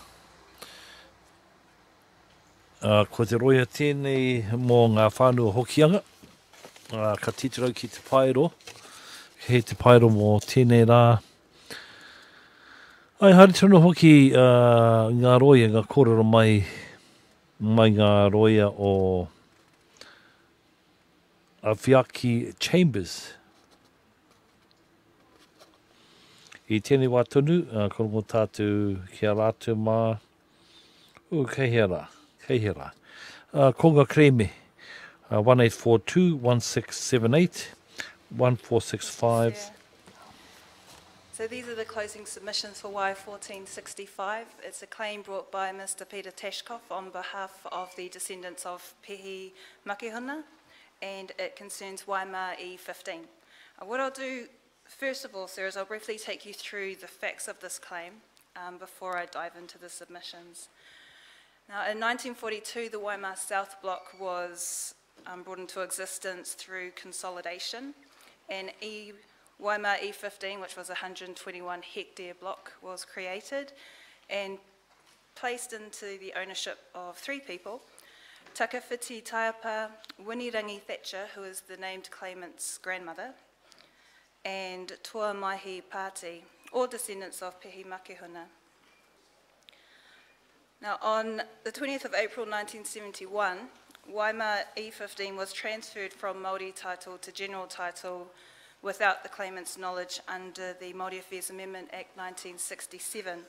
Ko te roia tēnei mō ngā whānua hokianga, ka titirau ki te paero, he te paero mō tēnei rā. Ai hari tonu hoki ngā roia, ngā kōrero mai ngā roia o Whiaki Chambers. I tēnei wā tonu, korongo tātou kia rātou mā, kei hea rā. Konga Kreme, 1842-1678, 1465. So these are the closing submissions for Y1465. It's a claim brought by Mr. Peter Tashkoff on behalf of the descendants of Pehi Makihuna, and it concerns Waima E15. What I'll do, first of all, sir, is I'll briefly take you through the facts of this claim before I dive into the submissions. Now, in 1942, the Waima South Block was brought into existence through consolidation, and Waima E15, which was a 121 hectare block, was created and placed into the ownership of three people: Takawhiti Taiapa, Winirangi Thatcher, who is the named claimant's grandmother, and Tuamahi Pāti, all descendants of Pehi Makihuna. Now, on the 20th of April 1971, Waima E15 was transferred from Māori title to general title without the claimant's knowledge under the Māori Affairs Amendment Act 1967.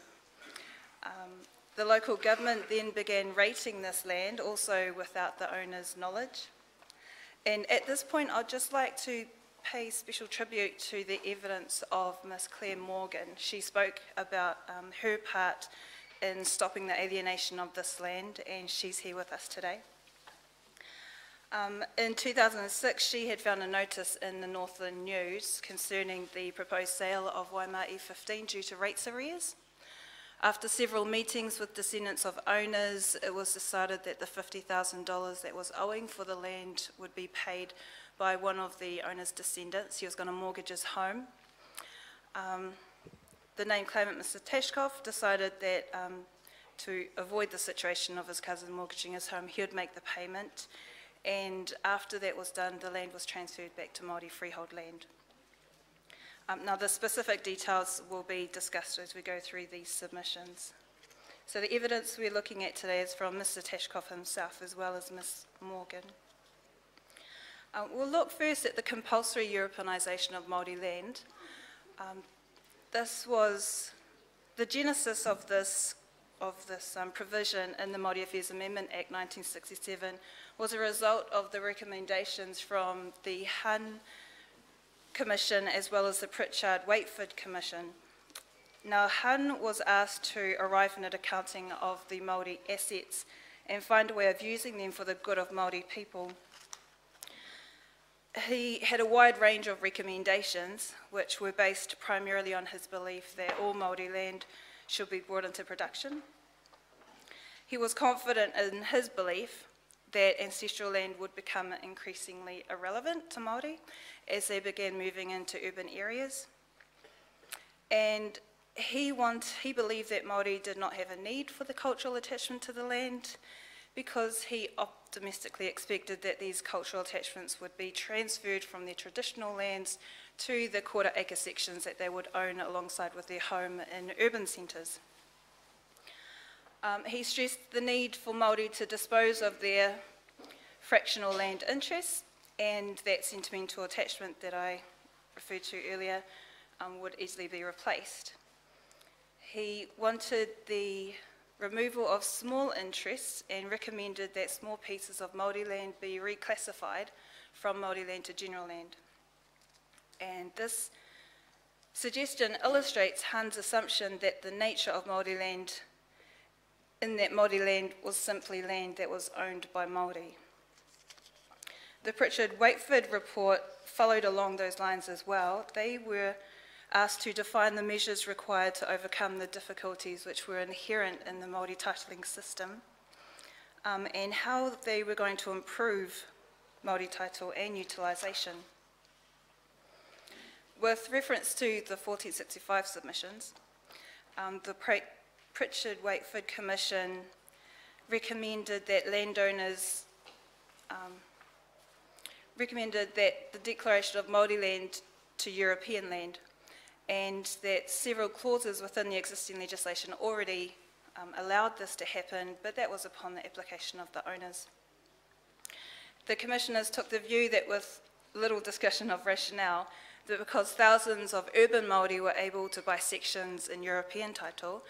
The local government then began rating this land, also without the owner's knowledge. And at this point, I'd just like to pay special tribute to the evidence of Ms. Claire Morgan. She spoke about her part in stopping the alienation of this land, and she's here with us today. In 2006, she had found a notice in the Northland News concerning the proposed sale of Waima'i 15 due to rates arrears. After several meetings with descendants of owners, it was decided that the $50,000 that was owing for the land would be paid by one of the owner's descendants. He was going to mortgage his home. The named claimant, Mr. Tashkov, decided that to avoid the situation of his cousin mortgaging his home, he would make the payment. And after that was done, the land was transferred back to Māori freehold land. Now, the specific details will be discussed as we go through these submissions. So the evidence we're looking at today is from Mr. Tashkov himself, as well as Ms. Morgan. We'll look first at the compulsory Europeanisation of Māori land. This was the genesis of this provision in the Māori Affairs Amendment Act 1967 was a result of the recommendations from the Hun Commission as well as the Pritchard-Wakefield Commission. Now, Hun was asked to arrive at an accounting of the Māori assets and find a way of using them for the good of Māori people. He had a wide range of recommendations, which were based primarily on his belief that all Māori land should be brought into production. He was confident in his belief that ancestral land would become increasingly irrelevant to Māori as they began moving into urban areas. And he believed that Māori did not have a need for the cultural attachment to the land because he optimistically expected that these cultural attachments would be transferred from their traditional lands to the quarter-acre sections that they would own alongside with their home in urban centres. He stressed the need for Māori to dispose of their fractional land interests, and that sentimental attachment that I referred to earlier would easily be replaced. He wanted the removal of small interests and recommended that small pieces of Māori land be reclassified from Māori land to general land. And this suggestion illustrates Hun's assumption that the nature of Māori land, in that Māori land was simply land that was owned by Māori. The Pritchard-Wakefield report followed along those lines as well. They were asked to define the measures required to overcome the difficulties which were inherent in the Māori titling system and how they were going to improve Māori title and utilisation. With reference to the 1465 submissions, the Pritchard-Wakefield Commission recommended that landowners recommended that the declaration of Māori land to European land, and that several clauses within the existing legislation already allowed this to happen, but that was upon the application of the owners. The commissioners took the view that with little discussion of rationale, that because thousands of urban Māori were able to buy sections in European title,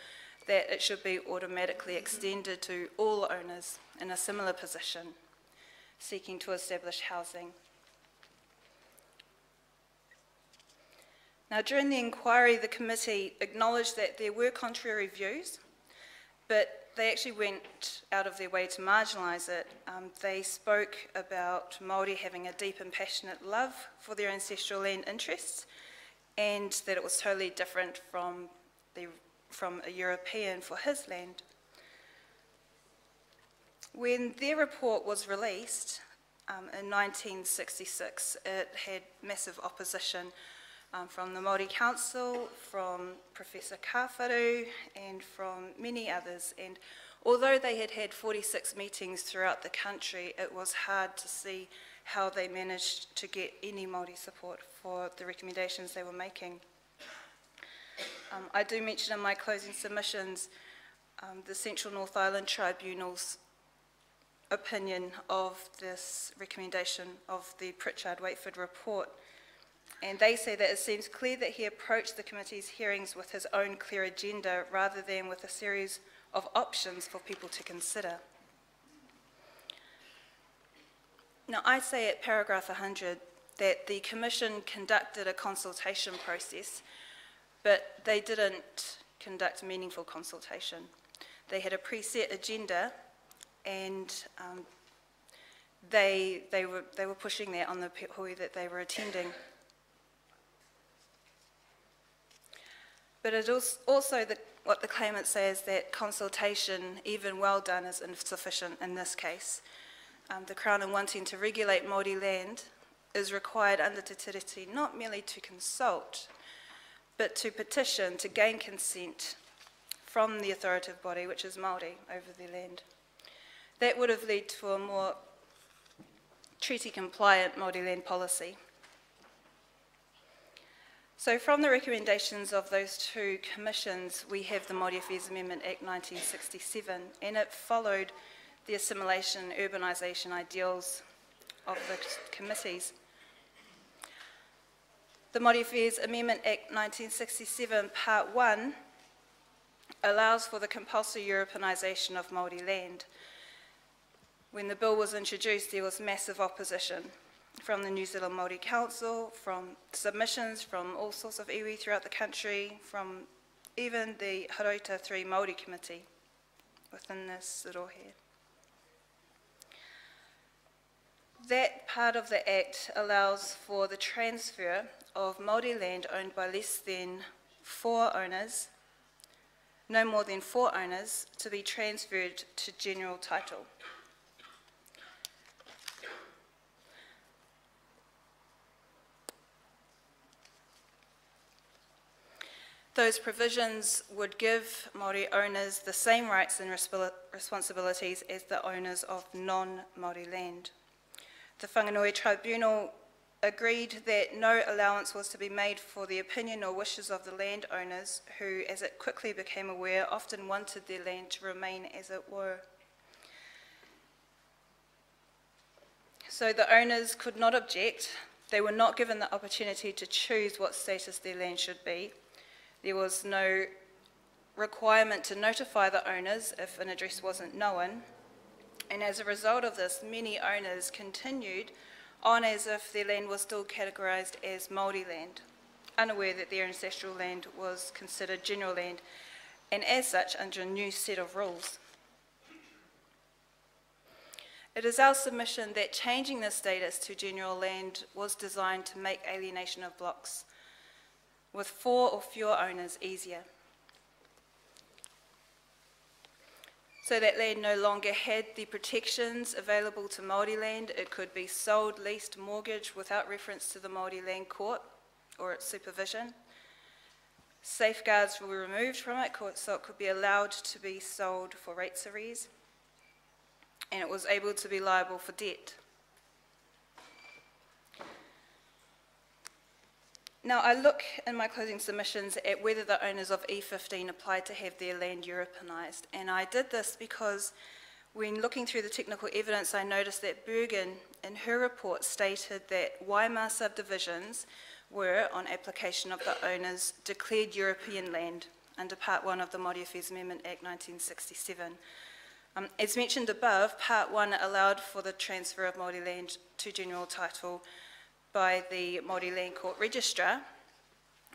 that it should be automatically extended to all owners in a similar position, seeking to establish housing. Now, during the inquiry, the committee acknowledged that there were contrary views, but they actually went out of their way to marginalise it. They spoke about Māori having a deep and passionate love for their ancestral land interests, and that it was totally different from a European for his land. When their report was released in 1966, it had massive opposition from the Māori Council, from Professor Kāwharu, and from many others. And although they had had 46 meetings throughout the country, it was hard to see how they managed to get any Māori support for the recommendations they were making. I do mention in my closing submissions the Central North Island Tribunal's opinion of this recommendation of the Pritchard-Wakefield report. And they say that it seems clear that he approached the committee's hearings with his own clear agenda rather than with a series of options for people to consider. Now, I say at paragraph 100 that the Commission conducted a consultation process, but they didn't conduct meaningful consultation. They had a preset agenda, and they were pushing that on the hui that they were attending. But it is also what the claimants say is that consultation, even well done, is insufficient in this case. The Crown, in wanting to regulate Māori land, is required under Te Tiriti not merely to consult, but to petition to gain consent from the authoritative body, which is Māori, over their land. That would have led to a more treaty-compliant Māori land policy. So from the recommendations of those two commissions, we have the Māori Affairs Amendment Act 1967, and it followed the assimilation and urbanisation ideals of the committees. The Māori Affairs Amendment Act 1967, Part 1, allows for the compulsory Europeanisation of Māori land. When the bill was introduced, there was massive opposition from the New Zealand Māori Council, from submissions from all sorts of iwi throughout the country, from even the Haroita 3 Māori Committee within this Rohe. That part of the Act allows for the transfer of Māori land owned by less than 4 owners, no more than 4 owners, to be transferred to general title. Those provisions would give Māori owners the same rights and responsibilities as the owners of non-Māori land. The Whanganui Tribunal agreed that no allowance was to be made for the opinion or wishes of the landowners who, as it quickly became aware, often wanted their land to remain as it were. So the owners could not object. They were not given the opportunity to choose what status their land should be. There was no requirement to notify the owners if an address wasn't known. And as a result of this, many owners continued on as if their land was still categorised as Māori land, unaware that their ancestral land was considered general land, and as such under a new set of rules. It is our submission that changing the status to general land was designed to make alienation of blocks with 4 or fewer owners easier. So that land no longer had the protections available to Māori land. It could be sold, leased, mortgaged without reference to the Māori Land Court or its supervision. Safeguards were removed from it, so it could be allowed to be sold for rates arrears, and it was able to be liable for debt. Now, I look in my closing submissions at whether the owners of E15 applied to have their land Europeanised, and I did this because when looking through the technical evidence, I noticed that Bergen, in her report, stated that Waima subdivisions were, on application of the owners, declared European land under Part 1 of the Māori Affairs Amendment Act 1967. As mentioned above, Part 1 allowed for the transfer of Māori land to general title by the Māori Land Court Registrar.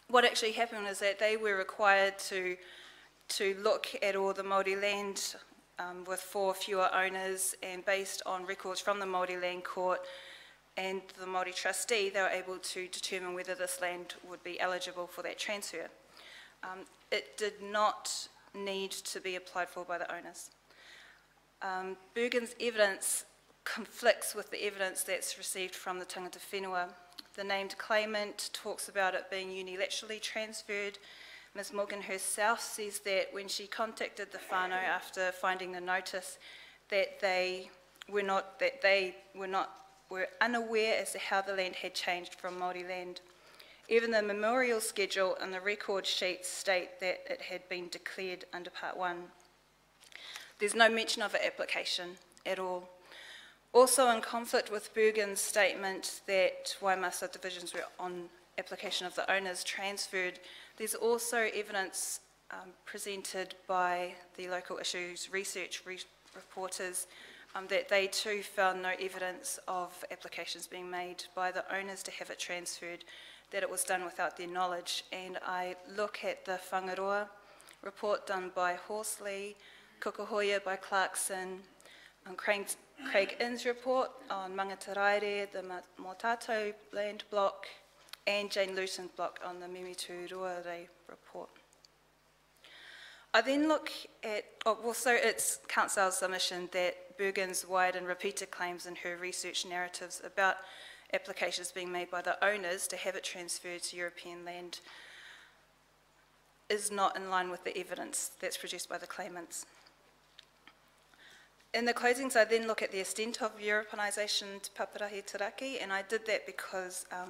What actually happened is that they were required to look at all the Māori land with 4 fewer owners, and based on records from the Māori Land Court and the Māori trustee, they were able to determine whether this land would be eligible for that transfer. It did not need to be applied for by the owners. Bergen's evidence conflicts with the evidence that's received from the tangata whenua. The named claimant talks about it being unilaterally transferred. Ms. Morgan herself says that when she contacted the whānau after finding the notice, that they were unaware as to how the land had changed from Māori land. Even the memorial schedule and the record sheets state that it had been declared under Part 1. There's no mention of an application at all. Also in conflict with Bergen's statement that Waima subdivisions were on application of the owners transferred, there's also evidence presented by the local issues research reporters that they too found no evidence of applications being made by the owners to have it transferred, that it was done without their knowledge. And I look at the Whangaroa report done by Horsley, Kukahoia by Clarkson, Craig Inn's report on Mangataraere, the Motato land block, and Jane Luton's block on the Mimitu Ruare report. I then look at, so it's Council's submission that Bergen's wide and repeated claims in her research narratives about applications being made by the owners to have it transferred to European land is not in line with the evidence that's produced by the claimants. In the closings, I then look at the extent of Europeanisation to Paparahi Taraki, and I did that because I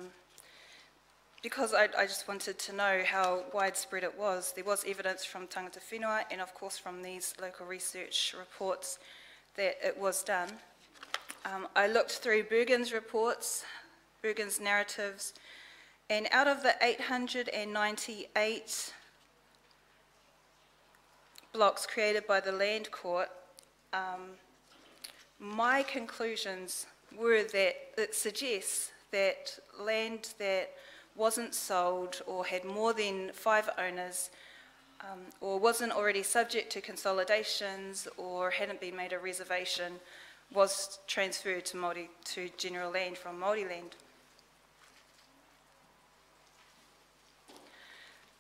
just wanted to know how widespread it was. There was evidence from Tangata Whenua and of course from these local research reports that it was done. I looked through Bergen's reports, Bergen's narratives, and out of the 898 blocks created by the Land Court, my conclusions were that it suggests that land that wasn't sold or had more than 5 owners or wasn't already subject to consolidations or hadn't been made a reservation was transferred to Māori, to general land from Māori land.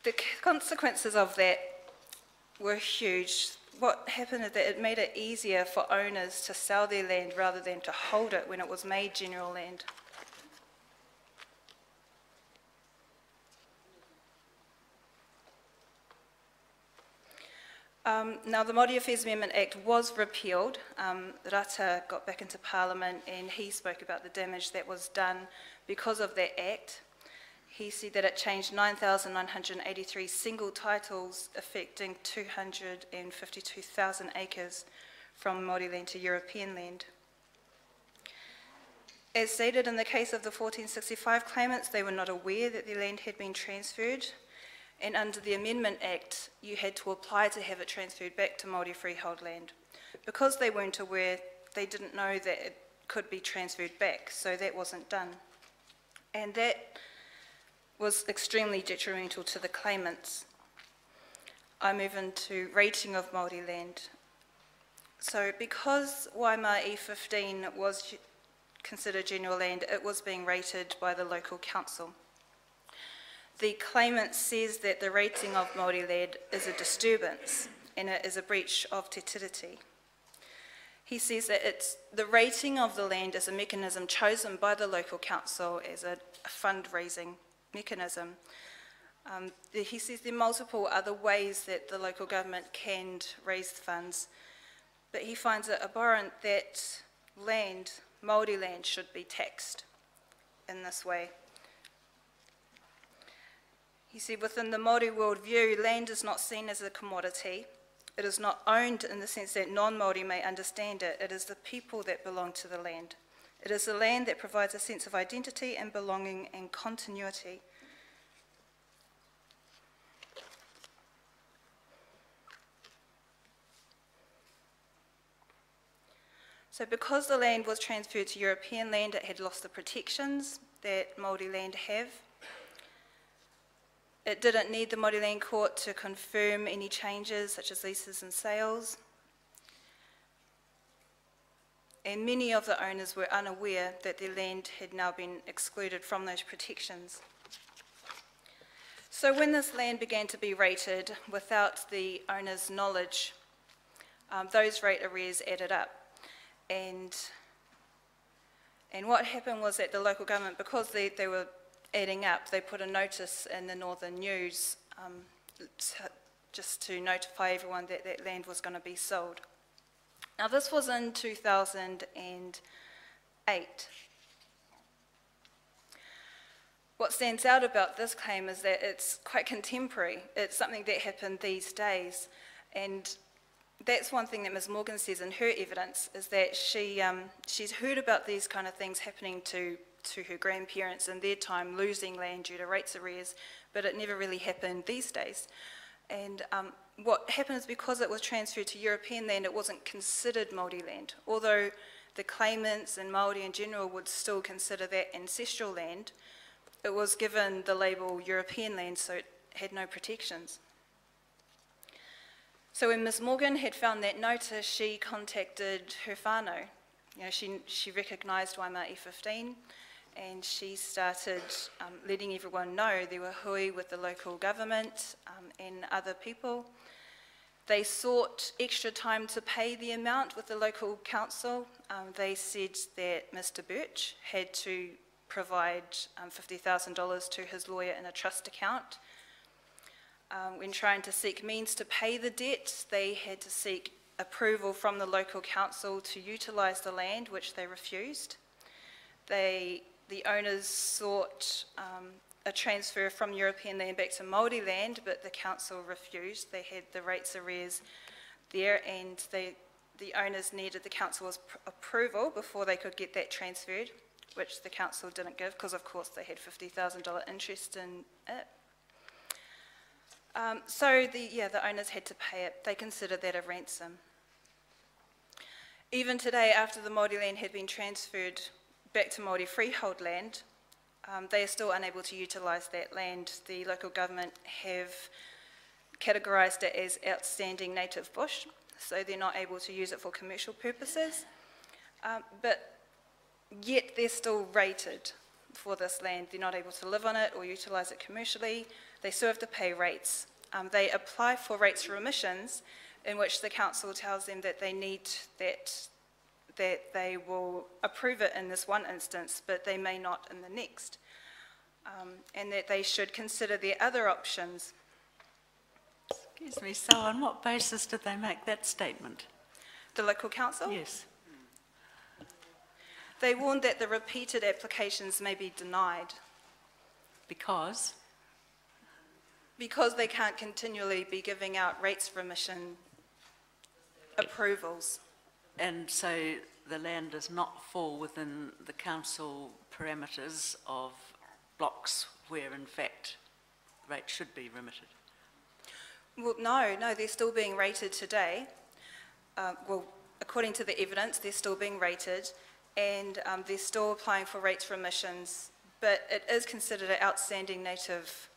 The consequences of that were huge. What happened is that it made it easier for owners to sell their land rather than to hold it when it was made general land. Now, the Māori Affairs Amendment Act was repealed. Rata got back into Parliament and he spoke about the damage that was done because of that act. He said that it changed 9,983 single titles affecting 252,000 acres from Māori land to European land. As stated in the case of the 1465 claimants, they were not aware that their land had been transferred, and under the Amendment Act, you had to apply to have it transferred back to Māori freehold land. Because they weren't aware, they didn't know that it could be transferred back, so that wasn't done. And that was extremely detrimental to the claimants. I move into rating of Māori land. So because Waima E15 was considered general land, it was being rated by the local council. The claimant says that the rating of Māori land is a disturbance and it is a breach of te tiriti. He says that the rating of the land is a mechanism chosen by the local council as a fundraising mechanism. He says there are multiple other ways that the local government can raise funds, but he finds it abhorrent that land, Māori land, should be taxed in this way. He said within the Māori worldview, land is not seen as a commodity. It is not owned in the sense that non-Māori may understand it. It is the people that belong to the land. It is the land that provides a sense of identity and belonging and continuity. So because the land was transferred to European land, it had lost the protections that Māori land have. It didn't need the Māori Land Court to confirm any changes such as leases and sales. And many of the owners were unaware that their land had now been excluded from those protections. So when this land began to be rated without the owner's knowledge, those rate arrears added up. And what happened was that the local government, because they were adding up, they put a notice in the Northern News just to notify everyone that that land was going to be sold. Now this was in 2008. What stands out about this claim is that it's quite contemporary. It's something that happened these days, and that's one thing that Ms. Morgan says in her evidence, is that she's heard about these kind of things happening to to her grandparents in their time losing land due to rates arrears, but it never really happened these days. And what happens, because it was transferred to European land, it wasn't considered Māori land. Although the claimants and Māori in general would still consider that ancestral land, it was given the label European land, so it had no protections. So when Ms Morgan had found that notice, she contacted her whānau. You know, she recognised Waima'i 15, and she started letting everyone know there were hui with the local government and other people. They sought extra time to pay the amount with the local council. They said that Mr Birch had to provide $50,000 to his lawyer in a trust account. When trying to seek means to pay the debt, they had to seek approval from the local council to utilise the land, which they refused. The owners sought a transfer from European land back to Māori land, but the council refused. They had the rates arrears there, and the owners needed the council's approval before they could get that transferred, which the council didn't give, because of course they had $50,000 interest in it. So the owners had to pay it. They considered that a ransom. Even today, after the Māori land had been transferred back to Māori freehold land, they are still unable to utilise that land. The local government have categorised it as outstanding native bush, so they're not able to use it for commercial purposes. But yet they're still rated for this land. They're not able to live on it or utilise it commercially. They still have to pay rates. They apply for rates remissions, in which the council tells them that they need that they will approve it in this one instance, but they may not in the next, and that they should consider their other options. Excuse me, so on what basis did they make that statement? The local council? Yes. They warned that the repeated applications may be denied. Because? Because they can't continually be giving out rates remission approvals. And so the land does not fall within the council parameters of blocks where in fact rates should be remitted? Well, no, they're still being rated today. Well, according to the evidence, they're still being rated, and they're still applying for rates remissions, but it is considered an outstanding native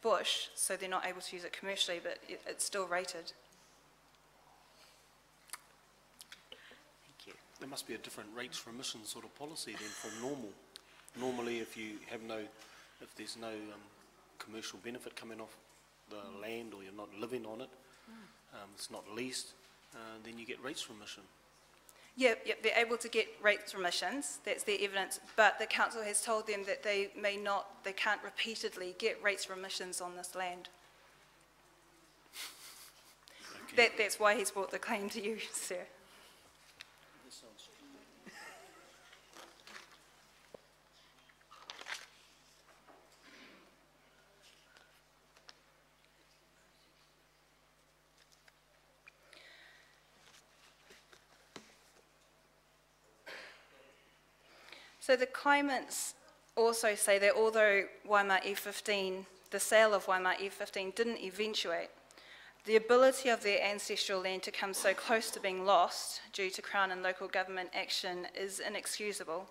bush, so they're not able to use it commercially, but it's still rated. There must be a different rates remission sort of policy then from normal. Normally, if there's no commercial benefit coming off the land, or you're not living on it, it's not leased, then you get rates remission. Yep, they're able to get rates remissions, that's their evidence, but the council has told them that they can't repeatedly get rates remissions on this land. Okay. That's why he's brought the claim to you, sir. So the claimants also say that although Waima'i 15, the sale of Waima'i 15 didn't eventuate, the ability of their ancestral land to come so close to being lost due to Crown and local government action is inexcusable.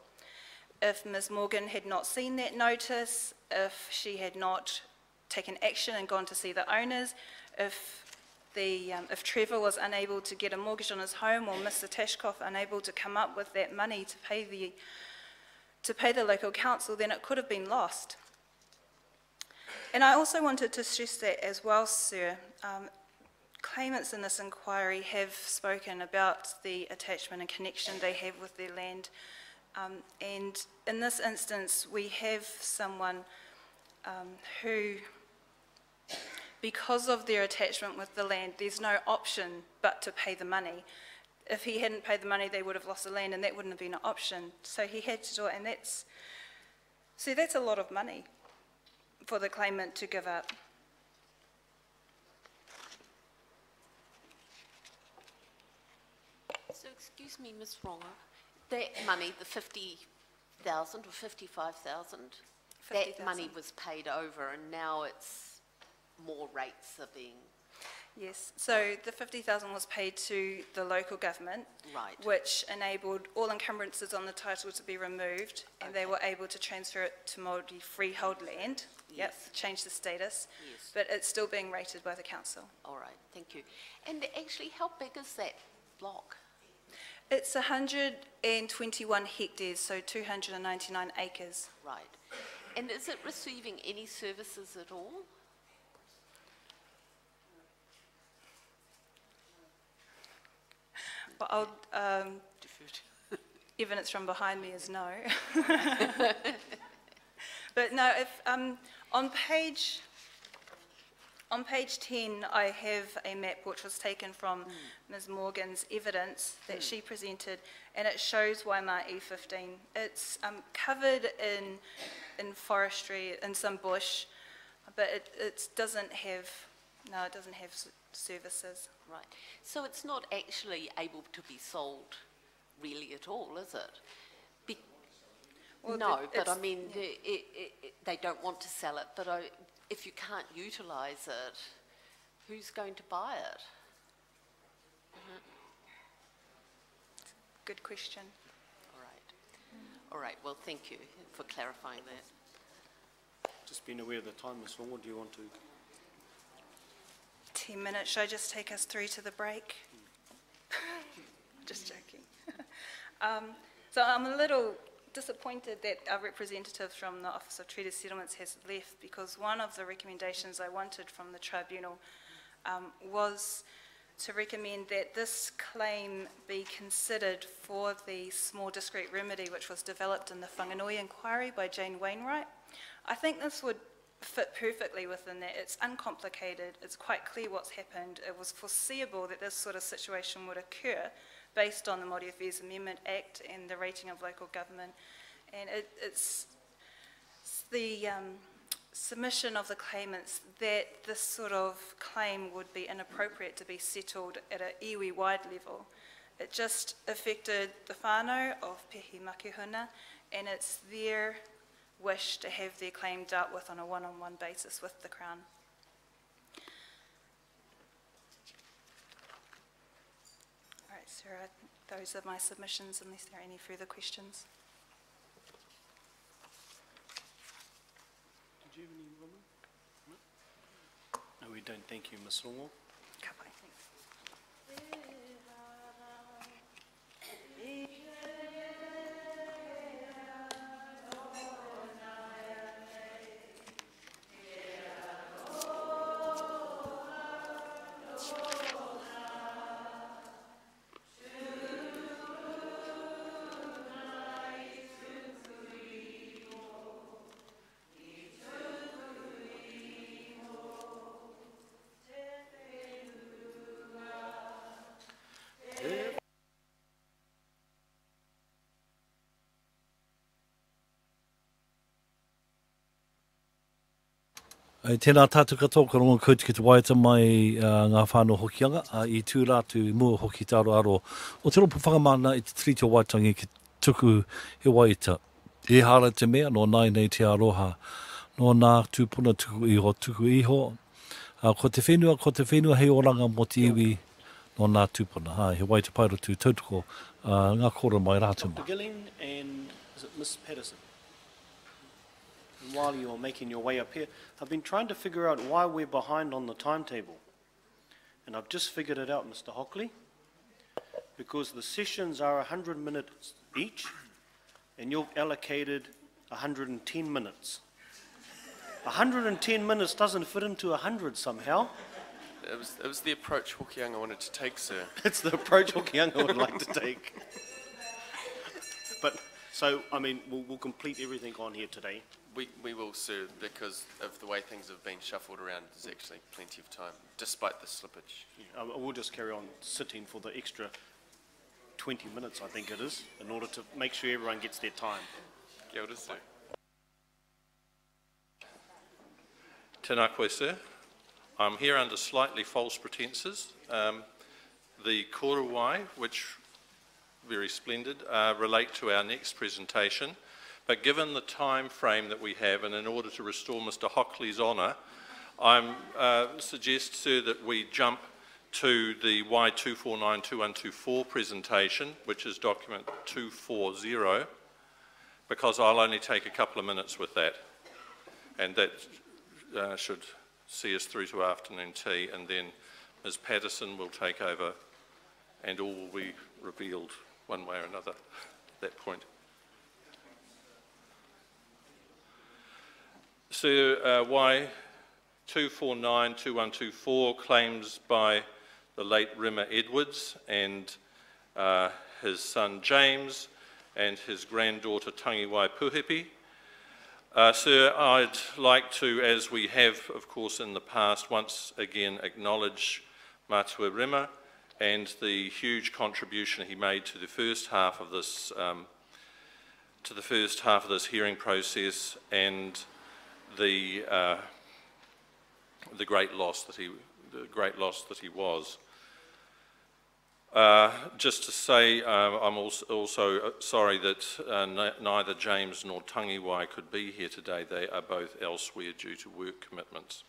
If Ms Morgan had not seen that notice, if she had not taken action and gone to see the owners, if Trevor was unable to get a mortgage on his home, or Mr Tashkoff unable to come up with that money to pay the local council, then it could have been lost. And I also wanted to stress that as well, sir. Claimants in this inquiry have spoken about the attachment and connection they have with their land. And in this instance, we have someone who, because of their attachment with the land, there's no option but to pay the money. If he hadn't paid the money, they would have lost the land, and that wouldn't have been an option. So he had to do it, and that's a lot of money for the claimant to give up. So excuse me, Ms Ronga, that money, the 50,000 or 55,000? That money 50,000. was paid over and now it's more rates are being, Yes, so the 50,000 was paid to the local government, right. which enabled all encumbrances on the title to be removed, and they were able to transfer it to Māori freehold land. Yep, Yes. change the status, Yes. but it's still being rated by the council. All right, thank you. And actually, how big is that block? It's 121 hectares, so 299 acres. Right. And is it receiving any services at all? But evidence from behind me is no. But no, if on page 10, I have a map which was taken from Ms. Morgan's evidence that she presented, and it shows Waimā E15. It's covered in forestry and some bush, but it doesn't have services. Right. So it's not actually able to be sold really at all, is it? Well, no, but I it's- mean, they don't want to sell it, but if you can't utilise it, who's going to buy it? Good question. All right. All right, well, thank you for clarifying that. Just being aware of the time, Ms. Longo, do you want to? 10 minutes, should I just take us through to the break? Just joking. So I'm a little disappointed that our representative from the Office of Treaty Settlements has left, because one of the recommendations I wanted from the tribunal was to recommend that this claim be considered for the small discrete remedy which was developed in the Whanganui inquiry by Jane Wainwright. I think this would fit perfectly within that. It's uncomplicated, it's quite clear what's happened. It was foreseeable that this sort of situation would occur based on the Māori Affairs Amendment Act and the rating of local government. And it's the submission of the claimants that this sort of claim would be inappropriate to be settled at an iwi-wide level. It just affected the whānau of Pehi Makihuna, and it's their wish to have their claim dealt with on a one-on-one basis with the Crown. All right, Sarah, those are my submissions unless there are any further questions. Did you have any, Robin? No, we don't. Thank you, Ms. Longo. Ka pai, thanks. Tēnā tātou katoa ka rongo kouti ki te waita mai ngā whānau hokianga i tū rātu mua hoki tāro aro o te ropu whakamana i te triti o waitangi ki tuku he waita. E hara te mea no nai nei te aroha no nā tūpuna tuku iho. Ko te whenua hei oranga mo te iwi no nā tūpuna. He waita pairo tū tautoko ngā kora mai rātu Dr. Gilling and is it Miss Patterson? And while you're making your way up here, I've been trying to figure out why we're behind on the timetable. And I've just figured it out, Mr. Hockley, because the sessions are 100 minutes each, and you've allocated 110 minutes. 110 minutes doesn't fit into 100 somehow. It was the approach Hokianga wanted to take, sir. It's the approach Hokianga would like to take. But, so, I mean, we'll complete everything on here today. We will, sir, because of the way things have been shuffled around. There's actually plenty of time, despite the slippage. Yeah, we'll just carry on sitting for the extra 20 minutes, I think it is, in order to make sure everyone gets their time. Kia ora, sir. Tēnā koe, sir. I'm here under slightly false pretences. The korowai, which very splendid, relate to our next presentation, but given the time frame that we have, and in order to restore Mr. Hockley's honour, I suggest, sir, that we jump to the Y2492124 presentation, which is document 240, because I'll only take a couple of minutes with that, and that should see us through to afternoon tea, and then Ms. Patterson will take over, and all will be revealed one way or another at that point. So Y2492124 claims by the late Rimmer Edwards and his son James and his granddaughter Tangiwai Puhipi. Sir, I'd like to, as we have of course in the past, once again acknowledge Matua Rimmer and the huge contribution he made to the first half of this hearing process, and the great loss that he was. Just to say, I'm also sorry that neither James nor Tangiwai could be here today. They are both elsewhere due to work commitments.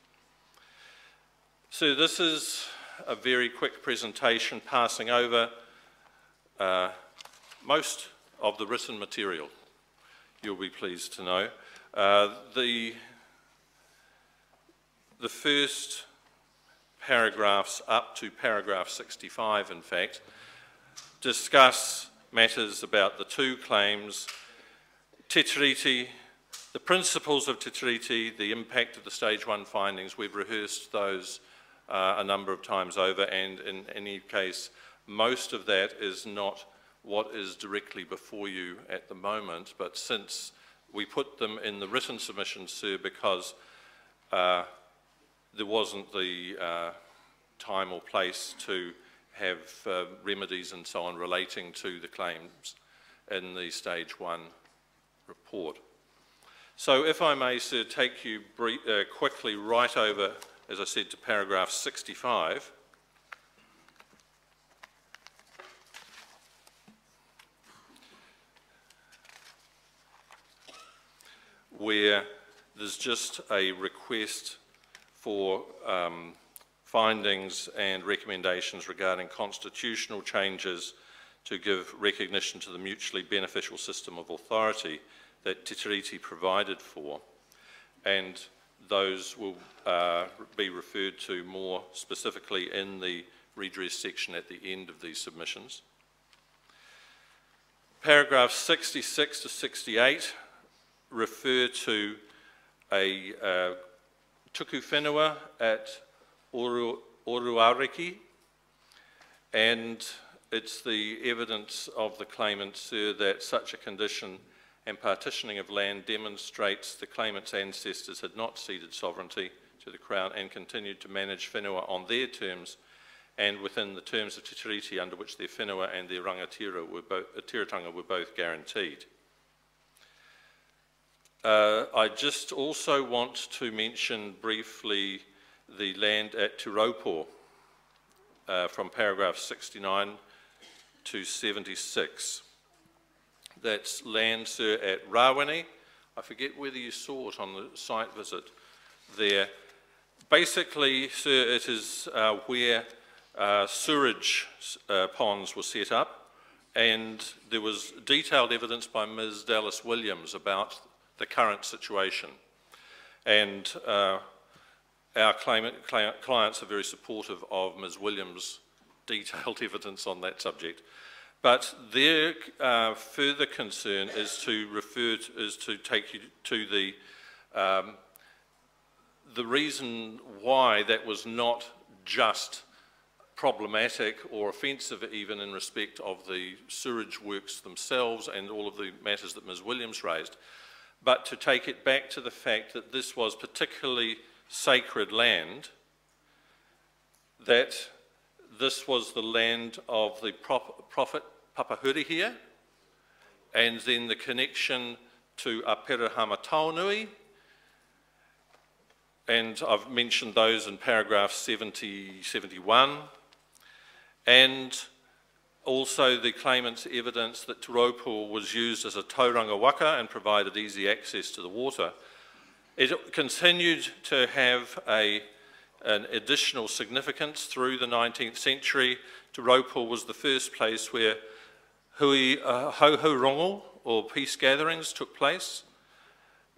So this is a very quick presentation, passing over most of the written material, you'll be pleased to know. The first paragraphs up to paragraph 65, in fact, discuss matters about the two claims, Te Tiriti, the principles of Te Tiriti, the impact of the stage 1 findings. We've rehearsed those a number of times over, and in any case, most of that is not what is directly before you at the moment, but since we put them in the written submission, sir, because there wasn't the time or place to have remedies and so on relating to the claims in the stage 1 report. So if I may, sir, take you quickly right over, as I said, to paragraph 65. Where there's just a request for findings and recommendations regarding constitutional changes to give recognition to the mutually beneficial system of authority that Te Tiriti provided for, and those will be referred to more specifically in the redress section at the end of these submissions. Paragraphs 66 to 68 refer to a tuku whenua at Oruariki, and it's the evidence of the claimant, sir, that such a condition and partitioning of land demonstrates the claimant's ancestors had not ceded sovereignty to the Crown and continued to manage whenua on their terms and within the terms of Te Tiriti, under which their whenua and their rangatiratanga were both guaranteed. I just also want to mention briefly the land at Turopo from paragraph 69 to 76. That's land, sir, at Rawene. I forget whether you saw it on the site visit there. Basically, sir, it is where sewerage ponds were set up, and there was detailed evidence by Ms. Dallas Williams about the current situation. And our clients are very supportive of Ms. Williams' detailed evidence on that subject. But their further concern is to take you to the reason why that was not just problematic or offensive even in respect of the sewerage works themselves and all of the matters that Ms. Williams raised, but to take it back to the fact that this was particularly sacred land, that this was the land of the prophet Papahurihia, and then the connection to Aperahama Taonui, and I've mentioned those in paragraph 70, 71, and Also, the claimant's evidence that Te Raupo was used as a tauranga waka and provided easy access to the water. It continued to have an additional significance through the 19th century. Te Raupo was the first place where hauhaurongo, or peace gatherings, took place.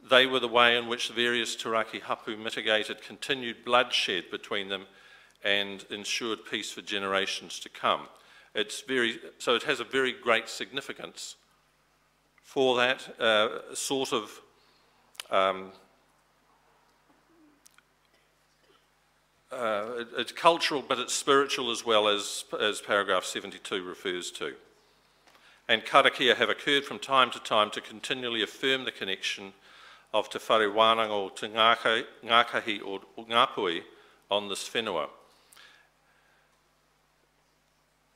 They were the way in which the various Turaki hapu mitigated continued bloodshed between them and ensured peace for generations to come. So it has a very great significance for that sort of it's cultural, but it's spiritual as well, as paragraph 72 refers to. And karakia have occurred from time to time to continually affirm the connection of Te Whare Wānanga o Te Ngākahi or Ngāpui on this whenua.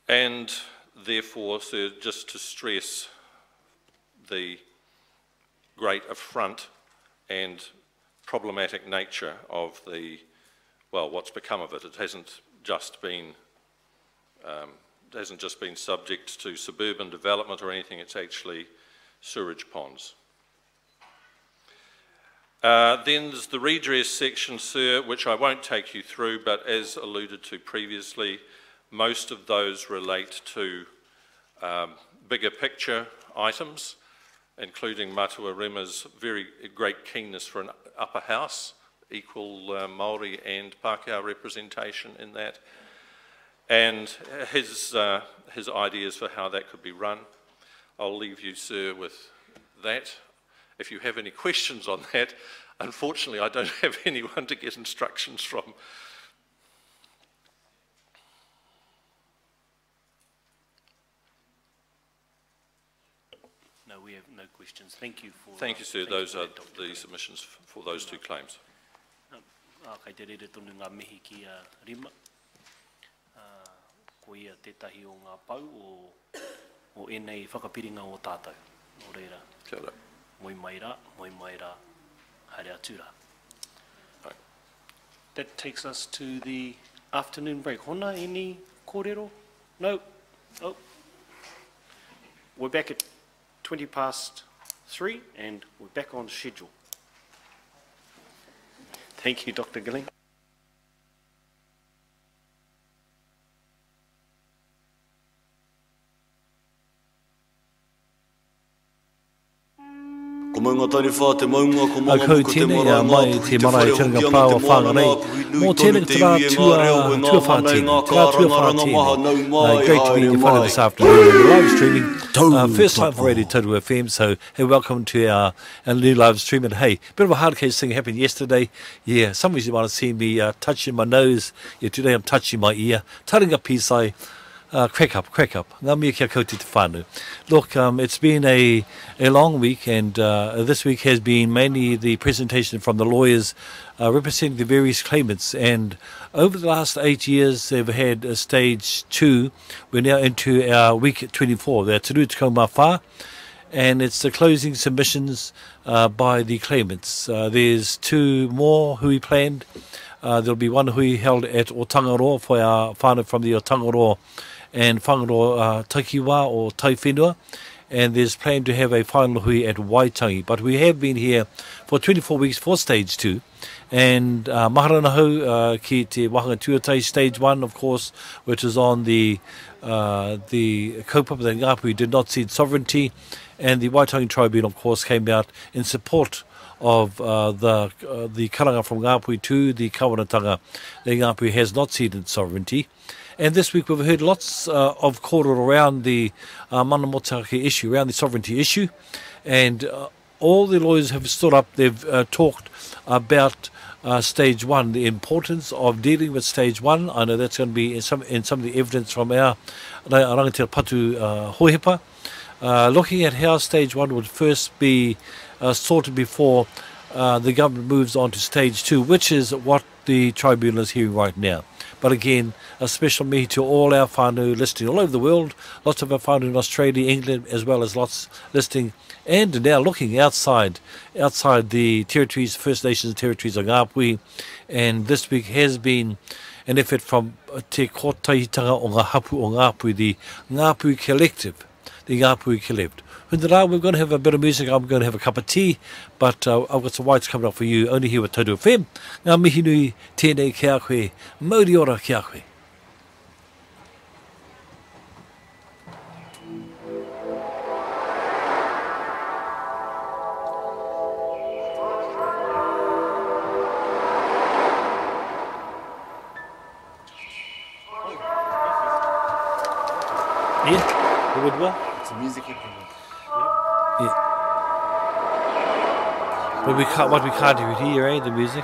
And therefore, so just to stress the great affront and problematic nature of what's become of it. It hasn't just been subject to suburban development or anything. It's actually sewerage ponds. Then there's the redress section, sir, which I won't take you through, but as alluded to previously, most of those relate to bigger picture items, including Matua Rima's very great keenness for an upper house, equal Māori and Pākehā representation in that, and his ideas for how that could be run. I'll leave you, sir, with that. If you have any questions on that, unfortunately I don't have anyone to get instructions from. No, we have no questions. Thank you for... Thank you, sir. Those are the submissions for those two claims. Kei te rere tonu ngā mihi ki a rima. Ko ia tētahi o ngā pau o enei whakapiringa o tātou. Nō reira. Kia ora. Moi mai rā, haere atu rā. That takes us to the afternoon break. Hona, any kōrero? No? Oh. We're back at 3:20 and we're back on schedule. Thank you, Dr. Gilling. Ko maunga tari whā te maunga, ko maunga Ko muku te tēnei mara mai ngā te mara i tanga pāua whāngarei. Mō tēnei te rā tua whātēnei. Tua whātēnei. Great to be in front of this afternoon. Live streaming. First time for Radio Total FM, so hey, welcome to our new live stream. And hey, bit of a hard case thing happened yesterday. Yeah, some of you might have seen me touching my nose. Yeah, today I'm touching my ear. Taringa pisai. Crack up. Ngā mea kia kouti te whānau. Look, it's been a long week, and this week has been mainly the presentation from the lawyers representing the various claimants. And over the last 8 years, they've had a stage 2. We're now into our week 24. They're Te Rūtiko Mawhā, and it's the closing submissions by the claimants. There's 2 more hui planned. There'll be one hui held at Otangaroa for our whānau from the Otangaroa and Whangaroa Takiwā or Taiwhenua, and there's planned to have a final hui at Waitangi. But we have been here for 24 weeks for stage 2, and maharana hau ki te wahanga tuatai stage 1, of course, which is on the kaupapa that Ngāpuhi did not cede sovereignty, and the Waitangi Tribunal, of course, came out in support of the karanga from Ngāpuhi to the kawanatanga that Ngāpuhi has not ceded sovereignty. And this week we've heard lots of kōrero around the mana motaki issue, around the sovereignty issue, and all the lawyers have stood up. They've talked about stage 1, the importance of dealing with stage 1. I know that's going to be in some of the evidence from our rangatira patu hohepa, looking at how stage 1 would first be sorted before the government moves on to stage 2, which is what the tribunal is hearing right now. But again, a special mihi to all our whānau listening all over the world, lots of our whānau in Australia, England, as well as lots listening and now looking outside the territories, First Nations territories of Ngāpuhi. And this week has been an effort from te kōtaihitanga o ngā hapu o Ngāpuhi, the Ngāpuhi Collective. The Ngāpuhi Collective. Hundra, we're going to have a bit of music, I'm going to have a cup of tea, but I've got some whites coming up for you, only here with Tautau FM. Ngā mihi nui, tēnei kia koe, mauri ora kia koe. Yeah, you would what? It's a music implement. Yeah. But what we can't do here, eh? The music.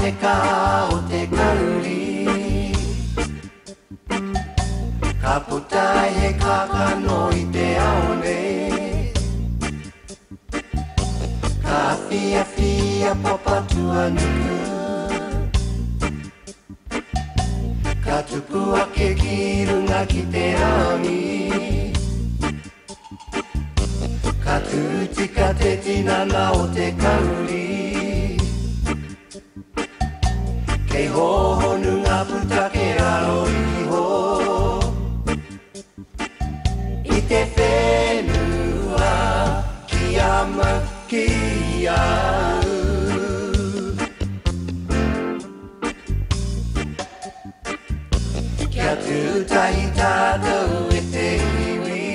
Peka o te kauri Ka puta tai he kakano I te ao nei. Ka fia fia papatua nuku. Ka tupu ake ki runga ki te rangi. Ka tūtika te tinana o te kauri. Kei hohonu ngā putake aro iho. I te whenua ki ama ki au. Kia tūtahi tātou e te iwi.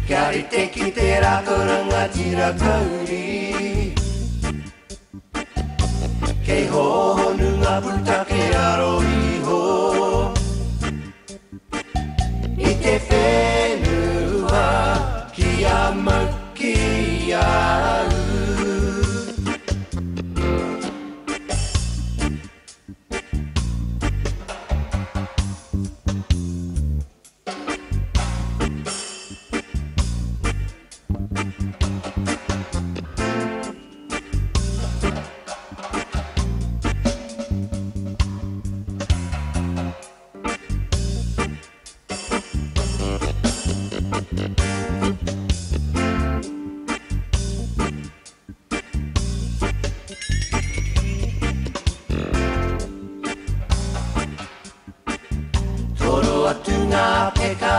Kia rite ki te rakoranga tira kauri. Kei hohonu ngā putake aro iho. I te whenua ki ama ki au. Toro atu ngā peka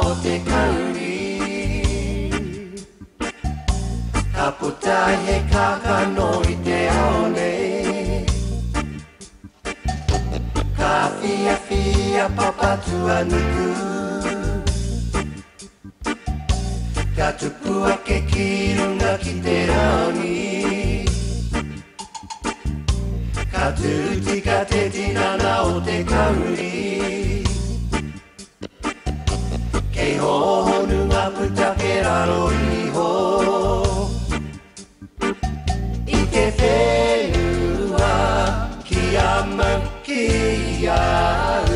o te kauri. Ka puta he kakano I te ao nei. Ka fia fia papatua nuku. Ka tupu ake ki runga ki te rangi. Ka tūtika te tinana o te kauri. Kei hohonu ngā putake raro iho. I te whenua ki ama ki au.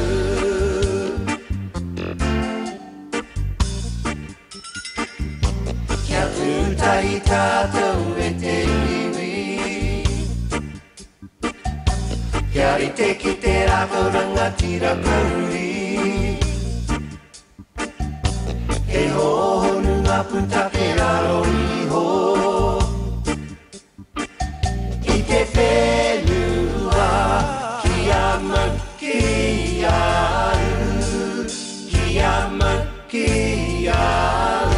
Kia tūtahi tātou e te iwi. Kia rite ki te rakoranga tira kauri. Kei hohonu ngā putake raro iho. I te whenua ki ama ki au. Ki ama ki au.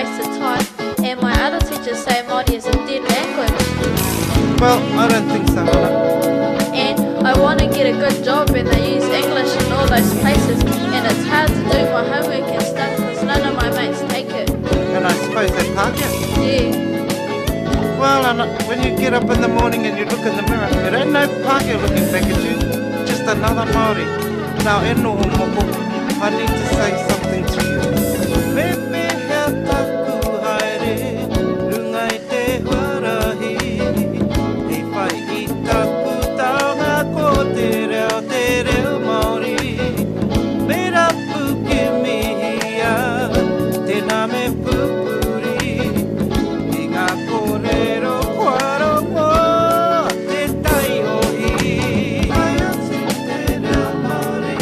waste of time, and my other teachers say Māori is a dead language. Well, I don't think so, Hannah. And I want to get a good job and they use English in all those places, and it's hard to do my homework and stuff because none of my mates take it. And I suppose they park you? Yeah. Well, when you get up in the morning and you look in the mirror, it ain't no Pākehā looking back at you, just another Māori. Now, e noho moko, I need to say something to you. Pepe hea taku haere, runga I te huarahi, e whai I taku taonga ko te reo Māori. Me rapu ke mihia, te name pupuri, I ngā kōrero wharo mo te taiohi. Ai atu te reo Māori,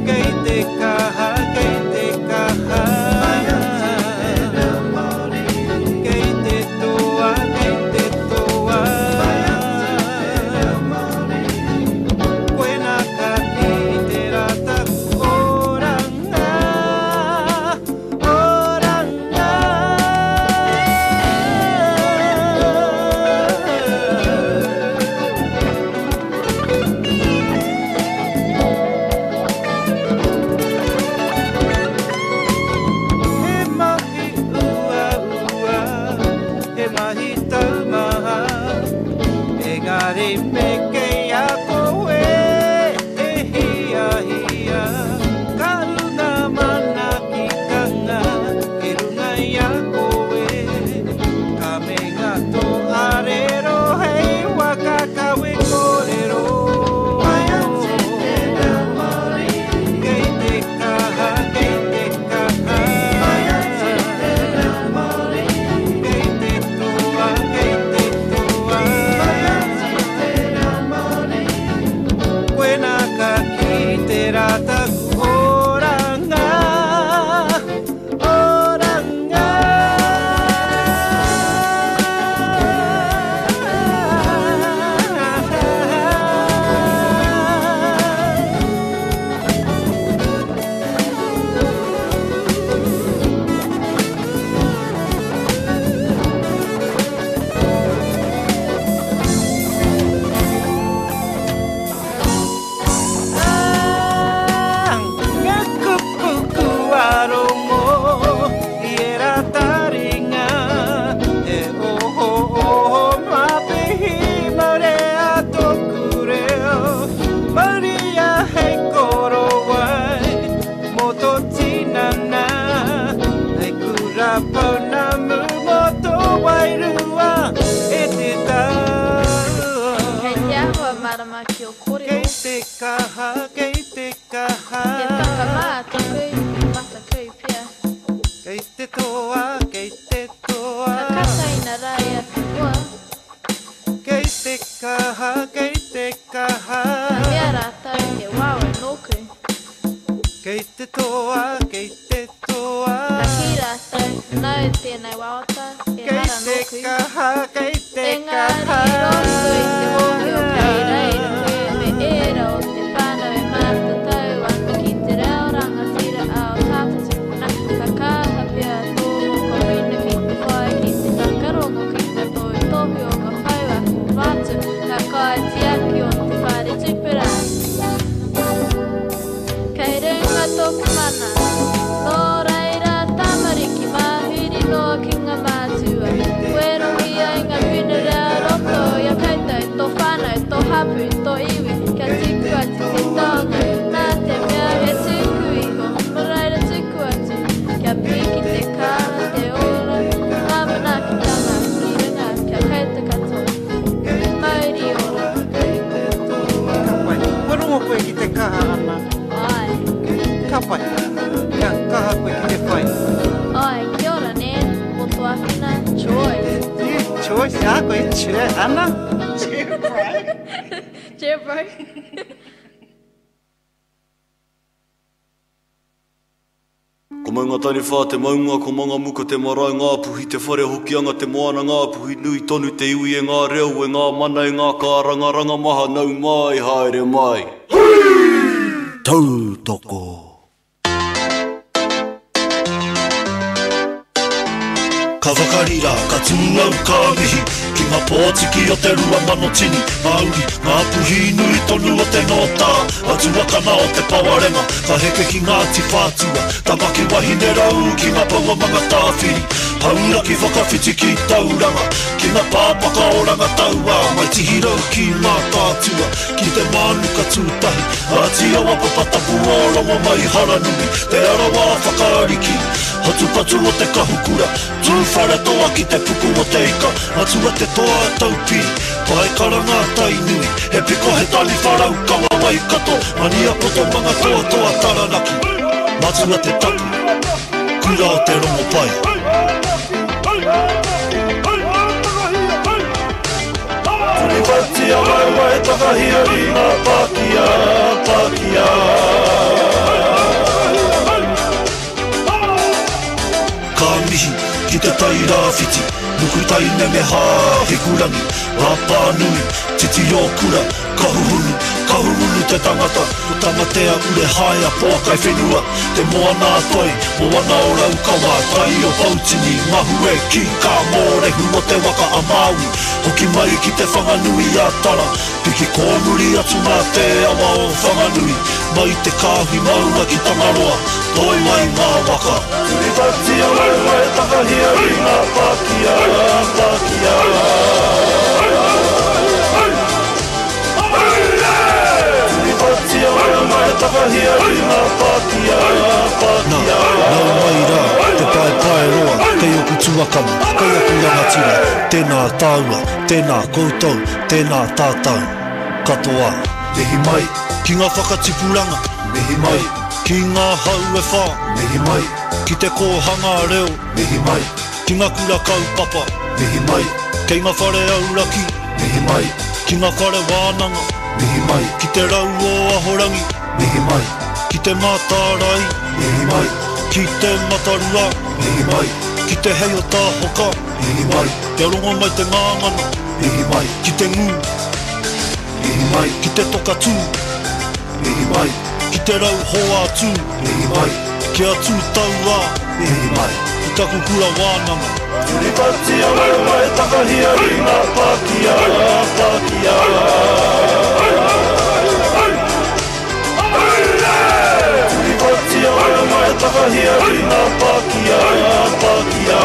kei te kaha, kei te kaha. Ai atu te reo Māori, kei te toa, kei te toa. Ai atu te reo Māori, koe nā ka ki te rata oranga, oranga. He mahi ua ua, he mahi taumaha, engari me kei a koe te hia hia. Ka runga mana ki kanga, e runga I a koe. Ka me ngā tō arero, hei waka kawe kōrero. Ai atu te reo Māori, kei te kaha, kei te kaha. Ai atu te reo Māori, kei te toa, kei te toa. Ai atu te reo Māori, koe nā ka ki te rata oranga, oranga. Ngā kupuku arongo, I e rataringa, e oho oho mapihi maure a toku reo. Maria hei koro wai, moto tinana, hei kura pauna mu moto wairua, e te tau. Kei te ahua marama ki o kōrero. Kei te kaha, kei te kaha. Te whakamātua kui, mata kui pia. Kei te toa, kei te toa. Ka kataina rai a whiua. Kei te kaha, kei te kaha. Mea rātau he wao e nōku. Kei te toa, kei te toa. Ka ki rātau, nau tēnei waota, e Kei hara te nōku. kaha, kei te Engari kaha. roto I te mohi o kei reira koe me era o te whānau e mātatau atu ki te reo rangatira ao tāta tupuna. Ka kāha pia tō moko whina ki te whai ki te whakarongo ki te tōi tohi o ka whau aku wātu. Ka kai te aki o te whare tupura. Kei runga tōku mana, nō reira tamariki mahiri no ki ngā mātua. Koe rongi ai ngā whina rea roto ia koutou, tō whānau, tō hapu, tō iwi, kia tuku atu te tonga. Nā te mea he tuku iho, maraira tuku atu. Kia piki te kāra, te ora, ngā manaki tama, ki runga, kia koutou katoa. Mauri ora. Ka rongo koe ki te kaha ana. Ai. Ka pai, kia kaha koe ki te whai. Ai, kia ora ne, mo tō awhina, choice. Choice, a koe cheer ana. Cheer, bro. Cheer, bro. Ko maunga tani whā te maunga, ko manga muka te marae ngā puhi, te whare hokianga te moana ngā puhi, nui tonu te iwi e ngā reo, e ngā mana e ngā kāranga, ranga maha nau mai, haere mai. Tautoko. Ka wakarira, ka tūau ka mihi Ki ngā pōtiki o te rua mano tini Māuri, ngā puhi nui tonu o te nota Atu wakana o te pawarenga Ka heke ki ngā ti whātua Tamaki wahine rau ki ngā paua manga tāwhiri Haura ki whakawhiti ki tauranga Ki ngā pāpaka o ranga taua Mai tihi rau ki ngā tātua Ki te manuka tūtahi Ati awa papatapu o rongo mai haranui Te arawa whakariki Hatu patu o te kahukura Tūwhare toa ki te puku o te ika Atua te toa taupi Pai karanga tai nui He piko he tali wharau kawa wai kato Mania poto manga toa toa taranaki Matua te tapu Kura o te rongo pai Turiwati a wai wai takahia i ngā Pākia, Pākia Ka mihi ki te tai rāwhiti Nuku tai neme hā he kurangi Āpā nui, titi o kura Kahuhunu te tangata O tangatea ure haia poa kai whenua Te moana toi, moana o rau kawa Tai o pautini, mahu e ki ka mōrehu o te waka a Māui Hoki mai ki te whanganui a tara Piki kōnuri atu nā te awa o whanganui Mai te kāhi mauna ki Tangaroa Toi mai ngā waka Turiwati a wai wai takahia i ngā Pākia, Pākia Turiwati a wai wai takahia i ngā Pākia, Pākia Nau mai rā, te pai pai roa Kei oku tuakama, kei oku rangatira Tēnā tāua, tēnā koutou, tēnā tātau Katoa Nehi mai, ki ngā whakatipuranga Nehi mai, ki ngā hau e whā Nehi mai, ki te kōhanga reo Nehi mai, ki ngā kura kaupapa Nehi mai, kei ngā whare auraki Nehi mai, ki ngā whare wānanga Nehi mai, ki te rau o ahorangi Nehi mai, ki te mātārai Nehi mai, ki te matarua Nehi mai, ki te hei o tā hoka Nehi mai, te rongo mai te ngāngana Nehi mai, ki te ngū Nehi mai, ki te toka tū Nehi mai, ki te rau hoa tū Nehi mai, ki a tū taua Nehi mai, ki taku kura wānanga Turiwati a wai wai takahia i ngā Pākia, Pākia Turiwati a wai wai takahia i ngā Pākia, Pākia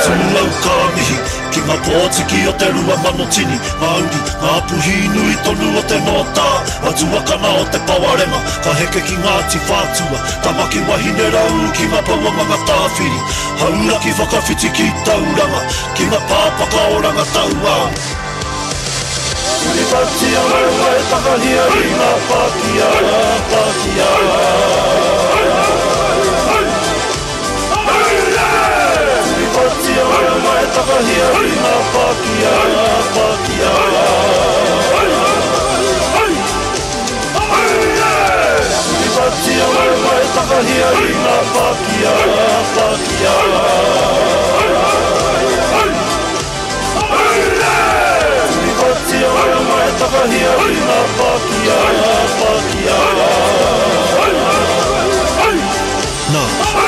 Tūlau ka mihi Ki ngā pōtiki o te rua mano tini Māuri, ngā puhi nui tonu o te nota Atu wakana o te pawarenga Ka heke ki ngā ti whātua Tamaki wahine rau ki ngā paua manga tāwhiri Haura ki whakawhiti ki tauranga Ki ngā pāpaka o ranga taua Turiwati a wai wai takahia i ngā Pākia, Pākia Turiwati a wai wai takahia i ngā Pākia, Pākia Turiwati a wai wai takahia i ngā Pākia, Pākia Turiwati a wai wai takahia i ngā Pākia, Pākia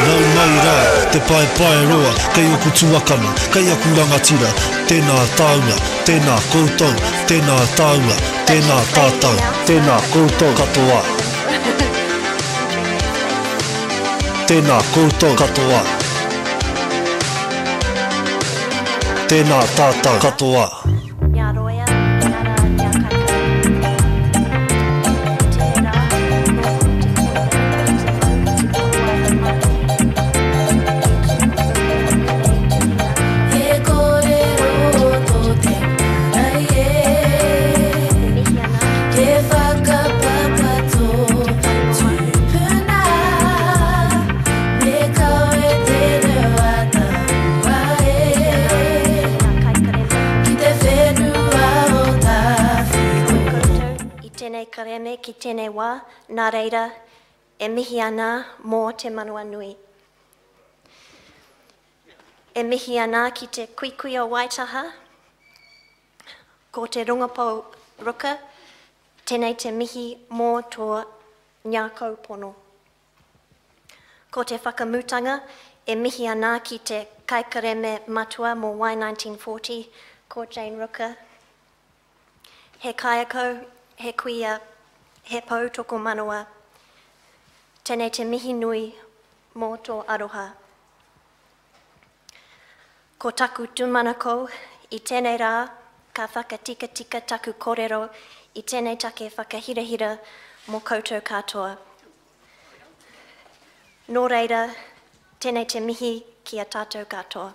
Nau mai rā, te pai pai roa, kei oku tuakana, kei aku rangatira, tēnā tāua, tēnā koutou, tēnā tāua, tēnā tātau, tēnā koutou katoa. Tēnā koutou katoa. Tēnā tātau katoa. Kareme ki tēnei wā, nā reira, e mihi ana mō te manua nui. E mihi ana ki te kuikui o Waitaha, ko te rungapau ruka, tēnei te mihi mō tō ngā kaupono. Ko te whakamutanga e mihi ana ki te kaikareme matua mō Wai 1940, ko Jane Rooker. He kaiako, he kuia, he pau toko manawa. Tēnei te mihi nui mō tō aroha. Ko taku tūmanako, i tēnei rā, ka whakatika tika taku kōrero, i tēnei take whakahirahira mō koutou katoa. Nō reira, tēnei te mihi ki a tātou katoa.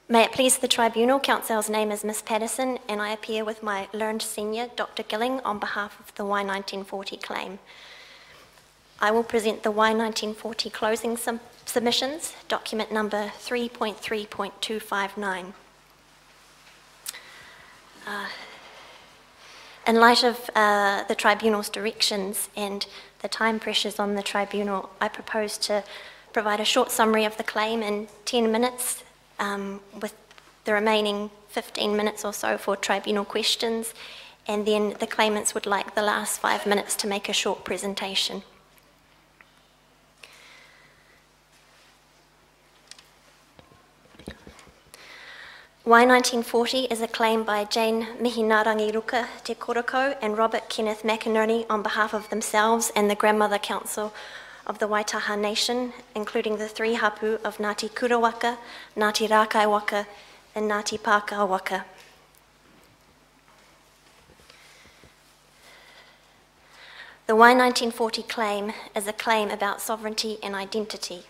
May it please the Tribunal, Council's name is Miss Patterson, and I appear with my learned senior, Dr. Gilling, on behalf of the Y 1940 claim. I will present the Y 1940 closing submissions, document number 3.3.259. In light of the Tribunal's directions and the time pressures on the Tribunal, I propose to provide a short summary of the claim in 10 minutes, with the remaining 15 minutes or so for Tribunal questions, and then the claimants would like the last 5 minutes to make a short presentation. Y 1940 is a claim by Jane Mihinarangi Ruka Te Koroko and Robert Kenneth McInerney on behalf of themselves and the Grandmother Council of the Waitaha Nation, including the three hapu of Ngāti Kurawaka, Ngāti Rākai Waka, and Ngāti Pākā Waka. The Y 1940 claim is a claim about sovereignty and identity.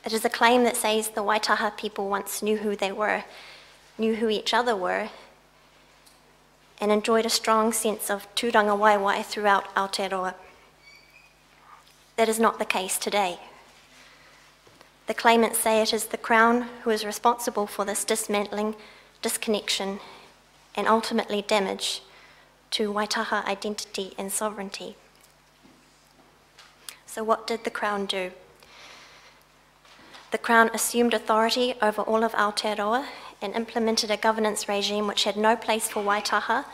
It is a claim that says the Waitaha people once knew who they were, knew who each other were, and enjoyed a strong sense of tūranga waiwai throughout Aotearoa. That is not the case today. The claimants say it is the Crown who is responsible for this dismantling, disconnection, and ultimately damage to Waitaha identity and sovereignty. So what did the Crown do? The Crown assumed authority over all of Aotearoa and implemented a governance regime which had no place for Waitaha,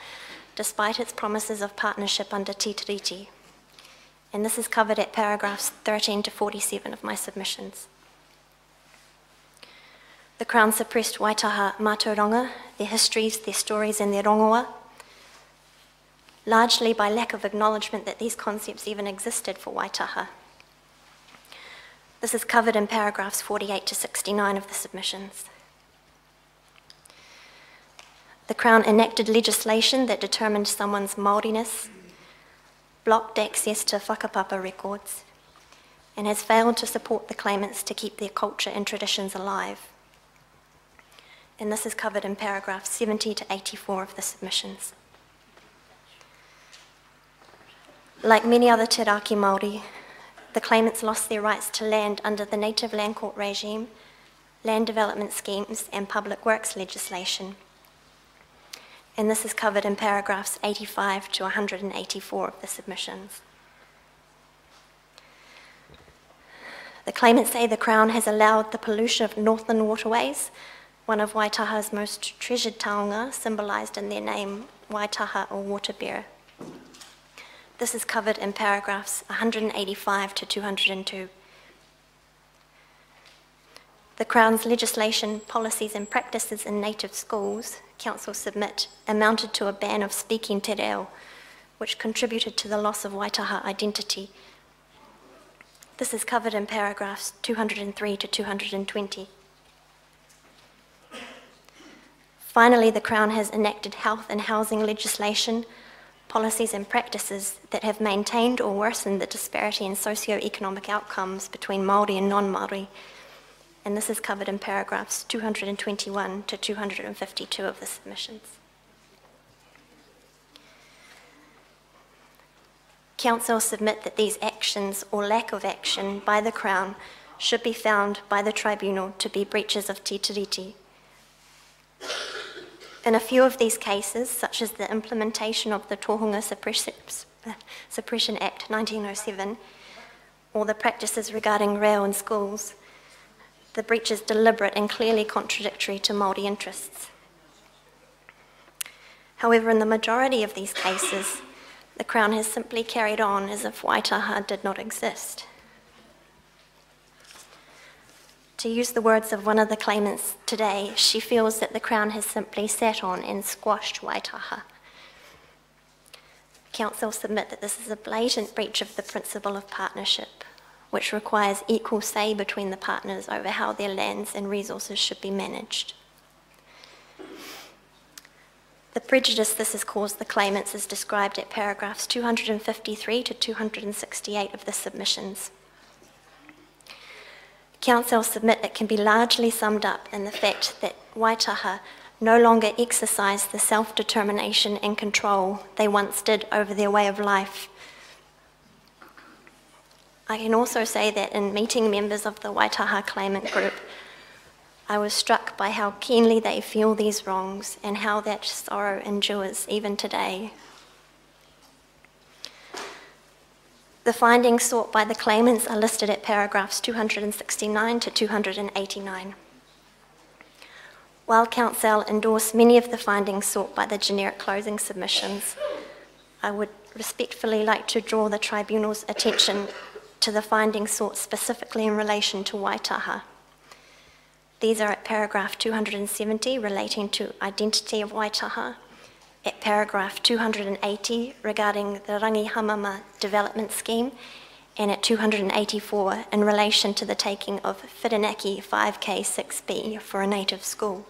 despite its promises of partnership under Te Tiriti. And this is covered at paragraphs 13 to 47 of my submissions. The Crown suppressed Waitaha mātauranga, their histories, their stories, and their rongoa, largely by lack of acknowledgement that these concepts even existed for Waitaha. This is covered in paragraphs 48 to 69 of the submissions. The Crown enacted legislation that determined someone's Māoriness, blocked access to whakapapa records, and has failed to support the claimants to keep their culture and traditions alive. And this is covered in paragraphs 70 to 84 of the submissions. Like many other Te Raki Māori, the claimants lost their rights to land under the Native Land Court regime, land development schemes, and public works legislation. And this is covered in paragraphs 85 to 184 of the submissions. The claimants say the Crown has allowed the pollution of northern waterways, one of Waitaha's most treasured taonga, symbolised in their name, Waitaha or water bearer. This is covered in paragraphs 185 to 202. The Crown's legislation, policies and practices in native schools, Council submit, amounted to a ban of speaking te reo, which contributed to the loss of Waitaha identity. This is covered in paragraphs 203 to 220. Finally, the Crown has enacted health and housing legislation, policies and practices that have maintained or worsened the disparity in socio-economic outcomes between Māori and non-Māori, and this is covered in paragraphs 221 to 252 of the submissions. Council submit that these actions or lack of action by the Crown should be found by the Tribunal to be breaches of Te Tiriti. In a few of these cases, such as the implementation of the Tohunga Suppression Act 1907, or the practices regarding reo in schools, the breach is deliberate and clearly contradictory to Māori interests. However, in the majority of these cases, the Crown has simply carried on as if Waitaha did not exist. To use the words of one of the claimants today, she feels that the Crown has simply sat on and squashed Waitaha. Council submit that this is a blatant breach of the principle of partnership, which requires equal say between the partners over how their lands and resources should be managed. The prejudice this has caused the claimants is described at paragraphs 253 to 268 of the submissions. Council submit it can be largely summed up in the fact that Waitaha no longer exercise the self-determination and control they once did over their way of life. I can also say that in meeting members of the Waitaha claimant group, I was struck by how keenly they feel these wrongs and how that sorrow endures even today. The findings sought by the claimants are listed at paragraphs 269 to 289. While Council endorsed many of the findings sought by the generic closing submissions, I would respectfully like to draw the Tribunal's attention to the findings sought specifically in relation to Waitaha. These are at paragraph 270 relating to identity of Waitaha, at paragraph 280 regarding the Rangihamama development scheme, and at 284 in relation to the taking of Whirinaki 5K6B for a native school.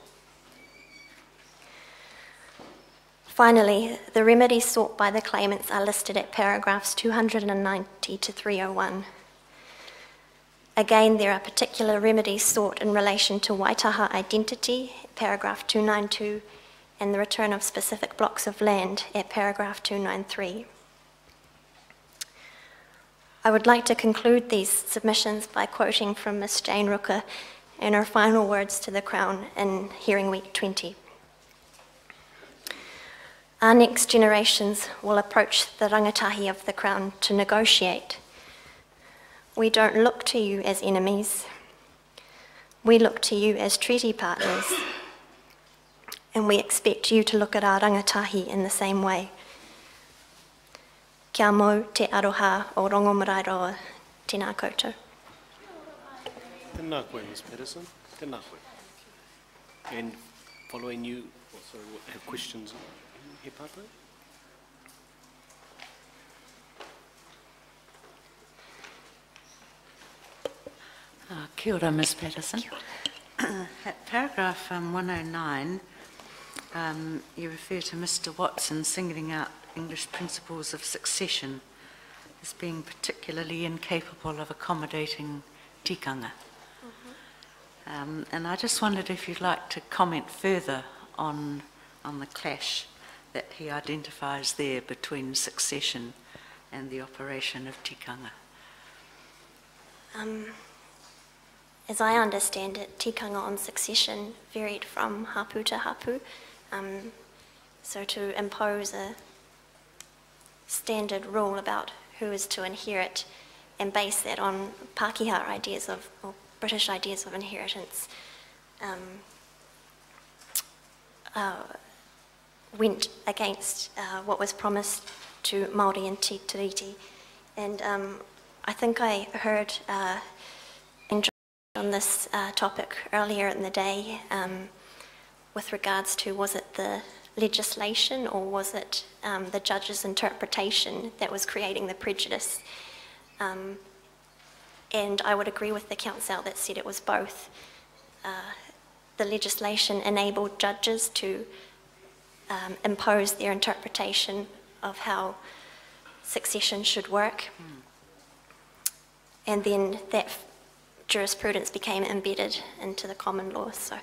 Finally, the remedies sought by the claimants are listed at paragraphs 290 to 301. Again, there are particular remedies sought in relation to Waitaha identity, paragraph 292, and the return of specific blocks of land at paragraph 293. I would like to conclude these submissions by quoting from Ms. Jane Rooker in her final words to the Crown in Hearing Week 20. Our next generations will approach the rangatahi of the Crown to negotiate. We don't look to you as enemies. We look to you as treaty partners. And we expect you to look at our rangatahi in the same way. Kia mau te aroha o Rongomarairoa, tēnā koutou. Tēnā koe, Ms. Patterson. Tēnā koe. And following you, also have questions. He Papa? Kia ora, Ms. Patterson. At paragraph 109, you refer to Mr. Watson singling out English principles of succession as being particularly incapable of accommodating tikanga. And I just wondered if you'd like to comment further on the clash that he identifies there between succession and the operation of tikanga. As I understand it, tikanga on succession varied from hapu to hapu. So to impose a standard rule about who is to inherit and base that on Pākehā ideas of, or British ideas of inheritance, went against what was promised to Māori and Te Tiriti. And I think I heard on this topic earlier in the day with regards to, was it the legislation or was it the judge's interpretation that was creating the prejudice? And I would agree with the council that said it was both. The legislation enabled judges to impose their interpretation of how succession should work. And then that jurisprudence became embedded into the common law. So,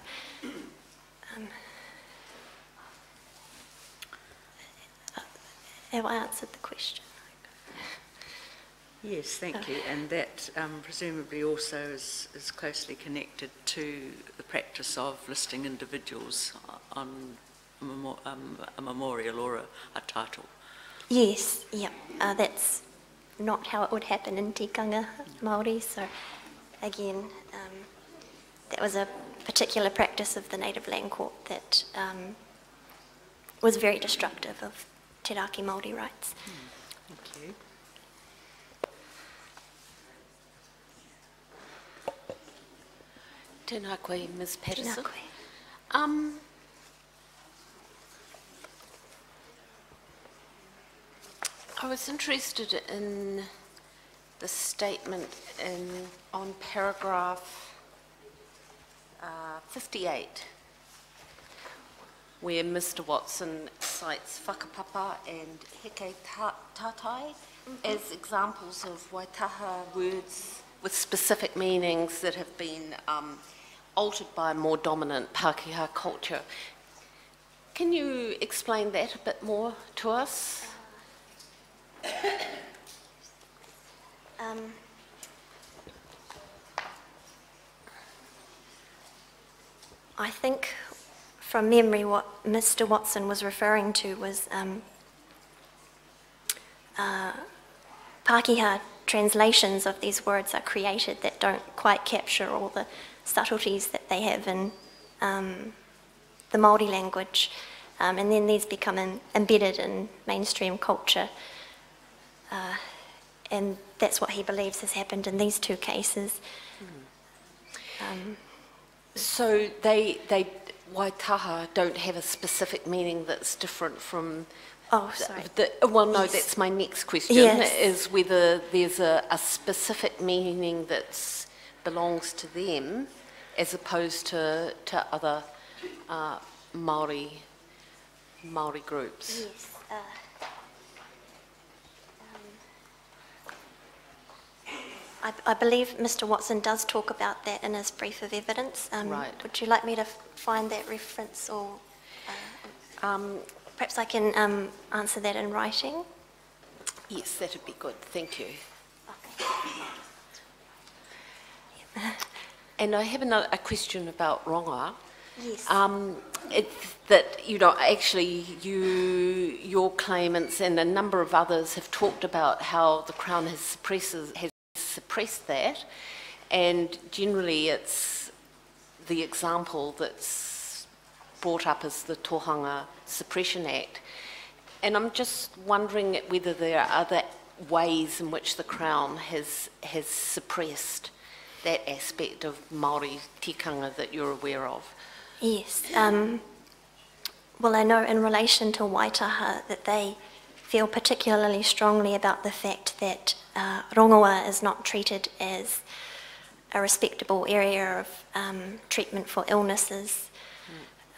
have I answered the question? Yes, thank you. And that presumably also is closely connected to the practice of listing individuals on a memorial or a title. Yes, yeah. That's not how it would happen in tikanga Māori. So again, that was a particular practice of the Native Land Court that was very destructive of Te Raki Māori rights. Thank you. Tēnā koe, Ms. Patterson. I was interested in the statement on paragraph 58, where Mr. Watson cites whakapapa and heke tātai as examples of Waitaha words with specific meanings that have been altered by a more dominant Pākehā culture. Can you explain that a bit more to us? I think from memory what Mr. Watson was referring to was Pākehā translations of these words are created that don't quite capture all the subtleties that they have in the Māori language, and then these become embedded in mainstream culture, and that's what he believes has happened in these two cases. So Waitaha don't have a specific meaning that's different from... Oh, sorry. Well, no, Yes. that's my next question, Yes. is whether there's a specific meaning that belongs to them as opposed to other Māori groups. Yes. I believe Mr. Watson does talk about that in his brief of evidence. Right. Would you like me to find that reference, or perhaps I can answer that in writing? Yes, that'd be good. Thank you. And I have a question about rongoa. Yes. It's that, you know, actually your claimants and a number of others have talked about how the Crown has suppressed that, and generally it's the example that's brought up as the Tohanga Suppression Act. And I'm just wondering whether there are other ways in which the Crown has suppressed that aspect of Māori tikanga that you're aware of. Yes. Well, I know in relation to Waitaha that they feel particularly strongly about the fact that rongoa is not treated as a respectable area of treatment for illnesses.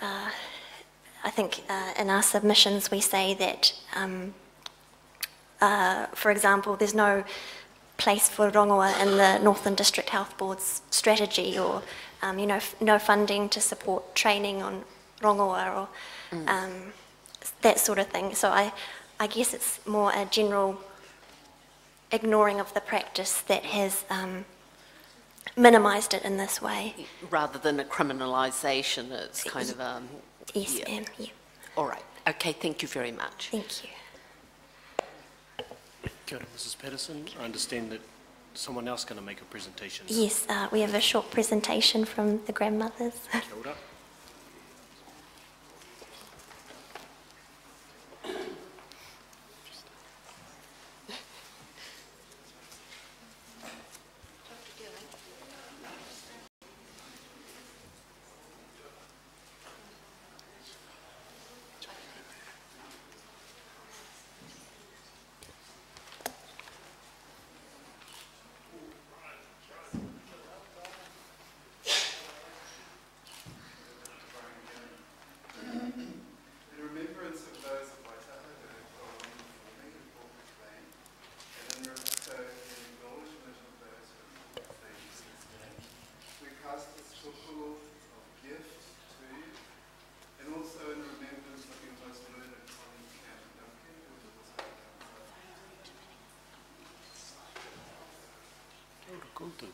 I think in our submissions we say that, for example, there's no place for rongoa in the Northern District Health Board's strategy, or no funding to support training on rongoa, or that sort of thing. So I guess it's more a general ignoring of the practice that has minimised it in this way. Rather than a criminalisation, it's kind of a... Yes, ma'am. Yeah. All right. Okay, thank you very much. Thank you. Kia ora, Mrs. Patterson. I understand that someone else is going to make a presentation. Yes, we have a short presentation from the grandmothers. Kia ora. Koutou.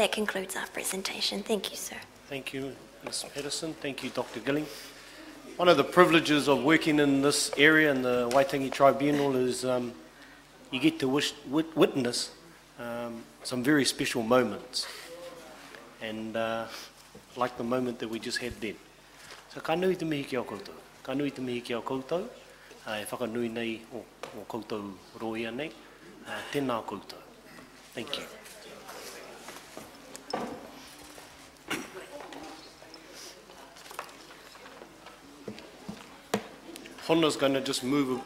That concludes our presentation. Thank you, sir. Thank you, Ms. Patterson. Thank you, Dr. Gilling. One of the privileges of working in this area in the Waitangi Tribunal is you get to witness some very special moments, and like the moment that we just had then. So ka nui te mihi ki au koutou. Ka nui te mihi ki au koutou. E whakanui nei o koutou roia nei. Tēnā koutou. Thank you. Hona's going to just move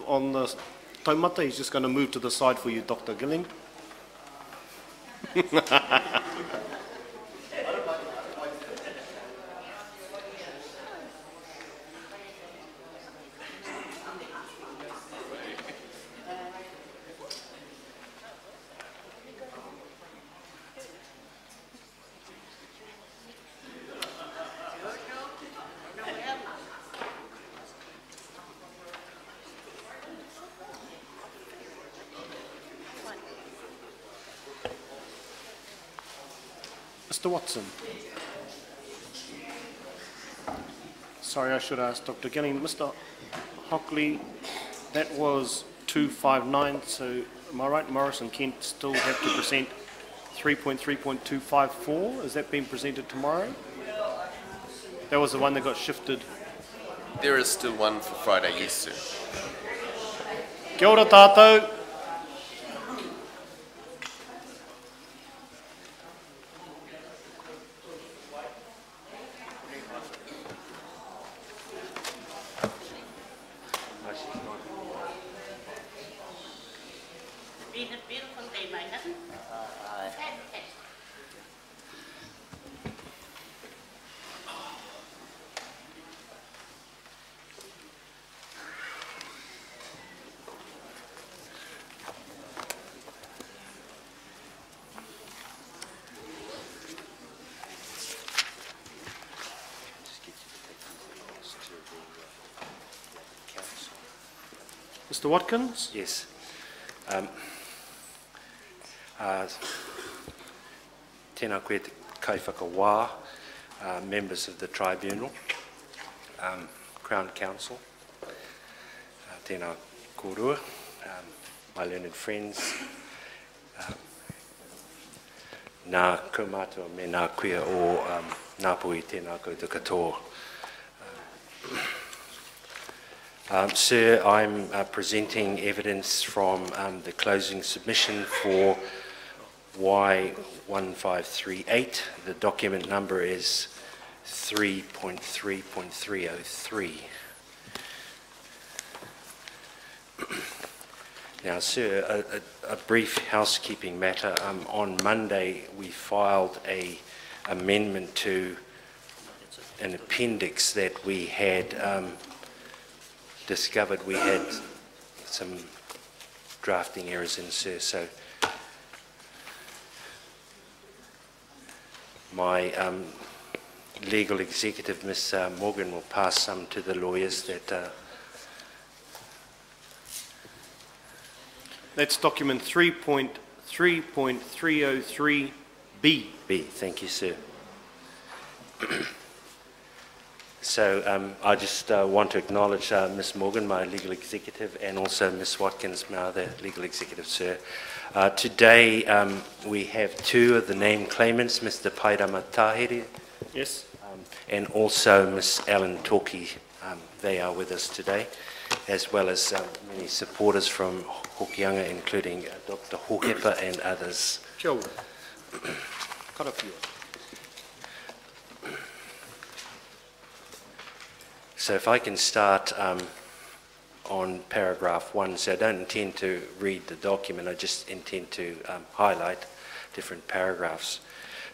on the taumata. He's just going to move to the side for you, Dr. Gilling. Mr. Watson. Sorry, I should ask Dr. Gilling. Mr. Hockley, that was 259, so am I right, Morris and Kent still have to present 3.3.254? Is that being presented tomorrow? That was the one that got shifted. There is still one for Friday, yes, sir. Kia ora tātou. Mr. Watkins? Yes. Tēnā koe te kaiwhakawā, members of the tribunal, Crown Council, tēnā kōrua, my learned friends, nā kaumātua me nā kuia o Ngāpuhi tēnā koutou katoa. Sir, I'm presenting evidence from the closing submission for Y1538. The document number is 3.3.303. Now, sir, a brief housekeeping matter. On Monday, we filed an amendment to an appendix that we had discovered we had some drafting errors in, sir. So my legal executive, Ms. Morgan, will pass some to the lawyers that... That's document 3.3.303B. B, thank you, sir. So I just want to acknowledge Ms. Morgan, my legal executive, and also Ms. Watkins, my other legal executive, sir. Today we have two of the named claimants, Mr. Pairama Tahere. Yes. And also Ms. Ellen Toki. They are with us today, as well as many supporters from Hokianga, including Dr. Hohepa and others. Kia ora. Karakia. So if I can start on paragraph 1, so I don't intend to read the document, I just intend to highlight different paragraphs.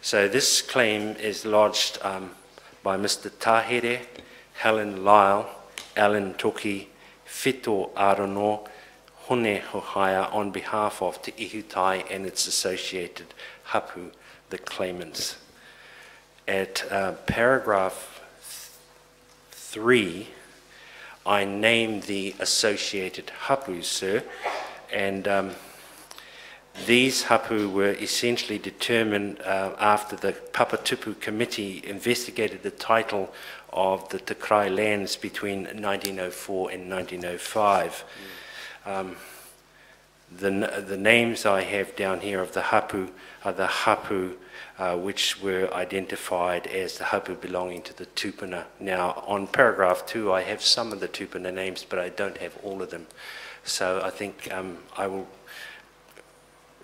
So this claim is lodged by Mr. Tahere, Helen Lyle, Alan Toki, Whito Arono, Hone Hohaia on behalf of Te Ihutai and its associated hapu, the claimants. At paragraph 3, I name the associated hapu, sir, and These hapu were essentially determined after the Papatupu Committee investigated the title of the Te Krai lands between 1904 and 1905. The names I have down here of the hapu are the hapu which were identified as the hapu belonging to the tupuna. Now, on paragraph 2, I have some of the tupuna names, but I don't have all of them. So I think I will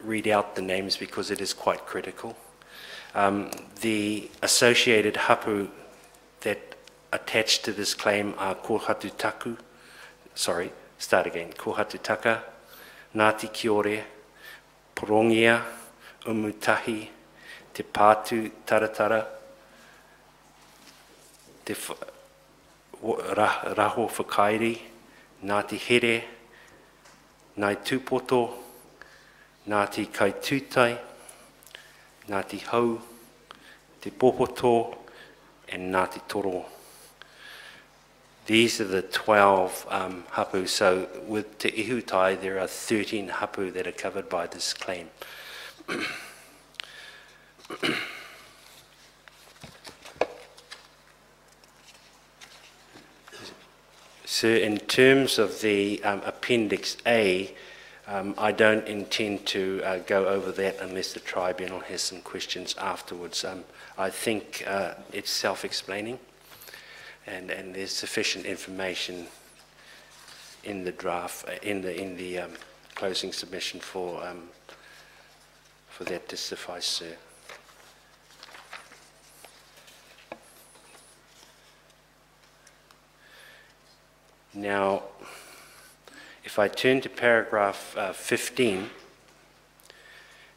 read out the names because it is quite critical. The associated hapu that attached to this claim are Kohatutaka, Ngāti Kiore, Porongia, Umutahi, Te Pātu Taratara, Te Raho Whakairi, Ngāti Here, Ngāi Tūpoto, Ngāti Kaitūtai, Ngāti Hau, Te Popoto, and Ngāti Toro. These are the 12 hapu. So with Te Ihutai, there are 13 hapu that are covered by this claim. So in terms of the Appendix A, I don't intend to go over that unless the tribunal has some questions afterwards. I think it's self-explaining, and there's sufficient information in the draft, in the closing submission for that to suffice, sir. Now, if I turn to paragraph 15,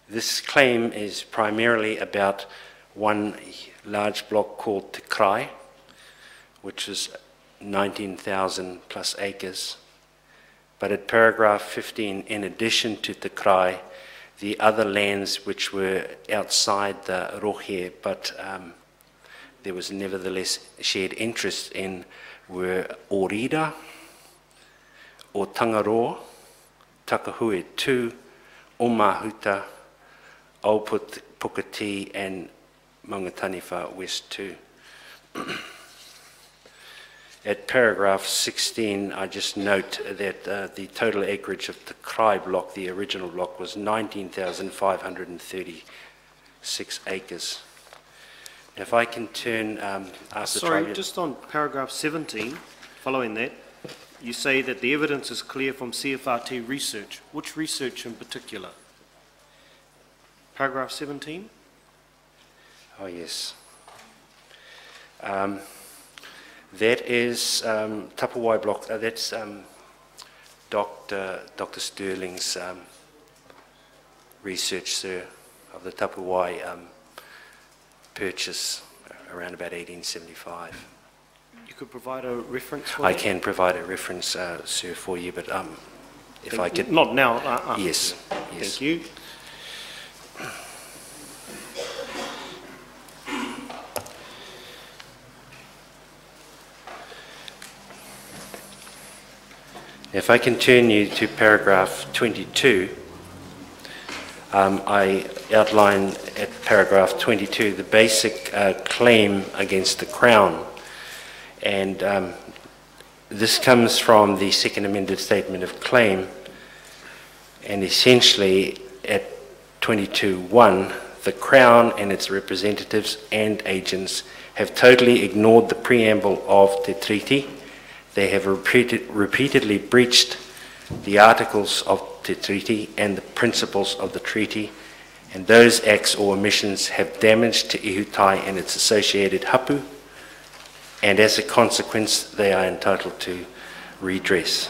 this claim is primarily about one large block called Te Krai, which is 19,000 plus acres. But at paragraph 15, in addition to Te Krai, the other lands which were outside the Rohe, but there was nevertheless shared interest in, were Orira, o Tangaroa, Takahue 2, Omahuta, Aupukati, and Maungataniwha West 2. At paragraph 16, I just note that the total acreage of the Krai block, the original block, was 19,536 acres. Now, if I can turn, ask the tribunal. Just on paragraph 17, following that, you say that the evidence is clear from CFRT research. Which research in particular? Paragraph 17? Oh, yes. That is Tapawai block. That's Dr. Sterling's research, sir, of the Tapawai purchase around about 1875. You could provide a reference for I that? can provide a reference, sir, for you, but if I could... Not now. Yes, yes. Thank you. If I can turn you to paragraph 22, I outline at paragraph 22 the basic claim against the Crown. And this comes from the Second Amended Statement of Claim. And essentially, at 22.1, the Crown and its representatives and agents have totally ignored the preamble of the treaty. They have repeatedly breached the articles of the treaty and the principles of the treaty, and those acts or omissions have damaged Te Ihutai and its associated hapu, and as a consequence, they are entitled to redress.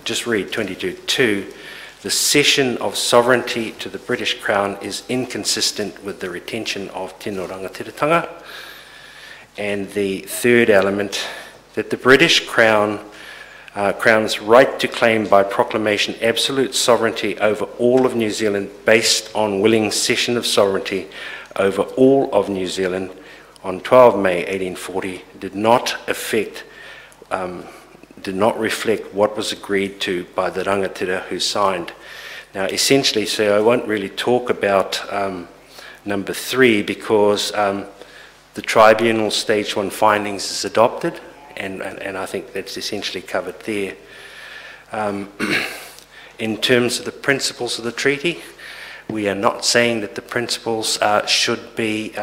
Just read 22.2. The cession of sovereignty to the British Crown is inconsistent with the retention of Tino Rangatiratanga. And the third element, that the British Crown's right to claim by proclamation absolute sovereignty over all of New Zealand based on willing cession of sovereignty over all of New Zealand on 12 May 1840 did not reflect what was agreed to by the rangatira who signed Now, essentially, so I won't really talk about number 3 because the tribunal stage 1 findings is adopted, and I think that's essentially covered there. In terms of the principles of the treaty, we are not saying that the principles should be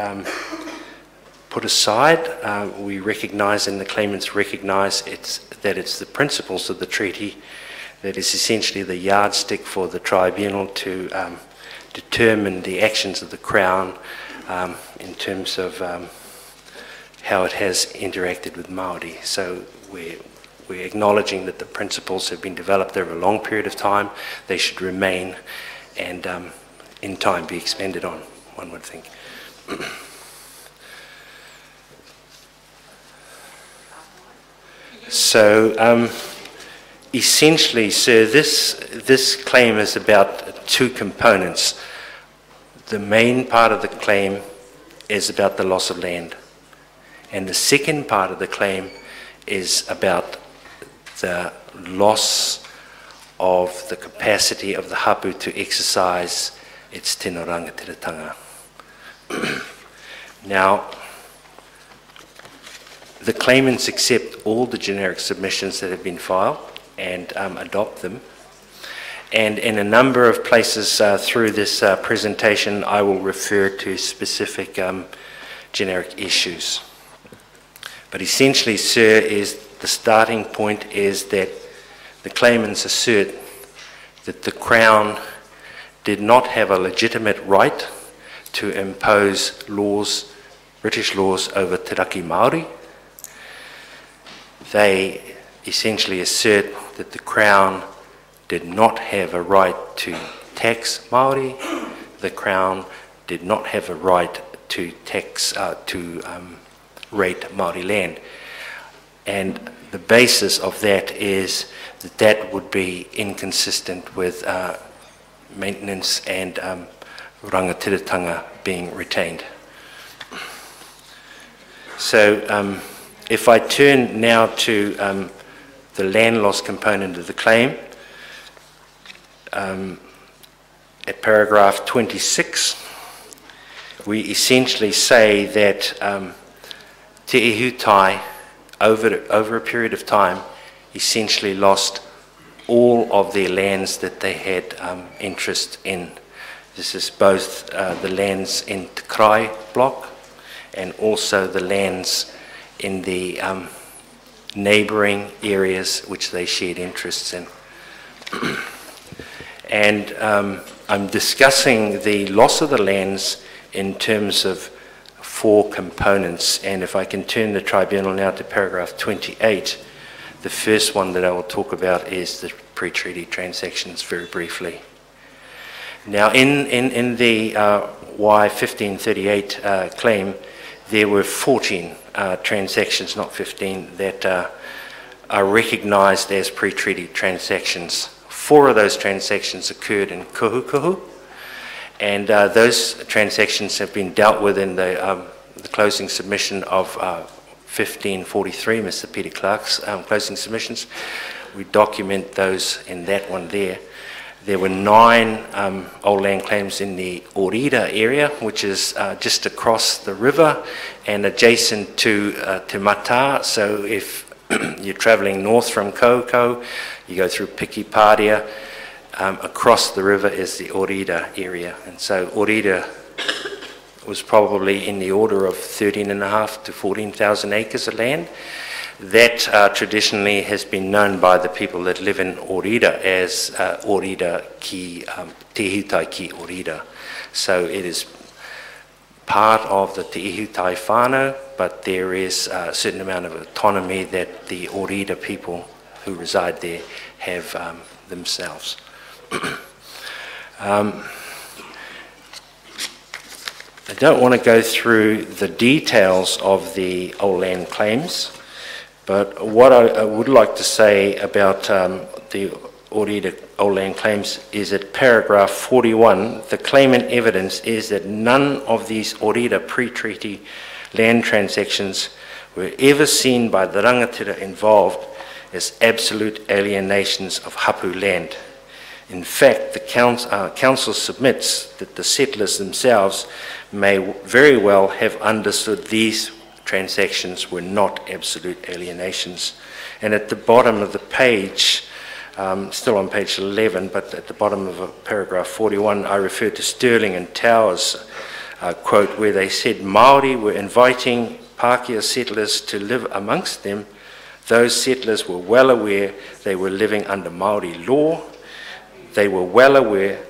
put aside. We recognise, and the claimants recognise, that it's the principles of the treaty that is essentially the yardstick for the tribunal to determine the actions of the Crown in terms of how it has interacted with Māori. So we're acknowledging that the principles have been developed over a long period of time. They should remain and in time be expanded on, one would think. So essentially, sir, this claim is about 2 components. The main part of the claim is about the loss of land, and the second part of the claim is about the loss of the capacity of the hapu to exercise its tino rangatiratanga. Now, the claimants accept all the generic submissions that have been filed and adopt them. And in a number of places through this presentation, I will refer to specific generic issues. But essentially, sir, the starting point is that the claimants assert that the Crown did not have a legitimate right to impose laws, British laws, over Te Raki Māori. They essentially assert that the Crown did not have a right to tax Māori. The Crown did not have a right to tax, rate Māori land. And the basis of that is that that would be inconsistent with maintenance and rangatiratanga being retained. So if I turn now to the land loss component of the claim, at paragraph 26, we essentially say that Te Ihutai, over a period of time, essentially lost all of their lands that they had interest in. This is both the lands in Te Krai block and also the lands in the neighbouring areas which they shared interests in. And I'm discussing the loss of the lands in terms of 4 components, and if I can turn the tribunal now to paragraph 28, the first one that I will talk about is the pre-treaty transactions very briefly. Now in the Y1538 claim, there were 14 transactions, not 15, that are recognised as pre-treaty transactions. 4 of those transactions occurred in Kuhukuhu, and those transactions have been dealt with in the closing submission of 1543, Mr. Peter Clark's closing submissions. We document those in that one there. There were 9 old land claims in the Orida area, which is just across the river and adjacent to Te Mata. So if you're travelling north from Koukou, you go through Pikipadia, across the river is the Orida area. And so Orida was probably in the order of 13,500 to 14,000 acres of land. That traditionally has been known by the people that live in Orida as Orida ki, Te Ihutai ki Orida. So it is part of the Te Ihutai whānau, but there is a certain amount of autonomy that the Orida people who reside there have themselves. I don't want to go through the details of the old land claims, but what I would like to say about the Orida old land claims is that paragraph 41, the claimant evidence is that none of these Orida pre-treaty land transactions were ever seen by the rangatira involved as absolute alienations of hapu land. In fact, the council submits that the settlers themselves may very well have understood these transactions were not absolute alienations. And at the bottom of the page, still on page 11, but at the bottom of paragraph 41, I refer to Sterling and Towers' quote, where they said Māori were inviting Pākehā settlers to live amongst them. Those settlers were well aware they were living under Māori law. They were well aware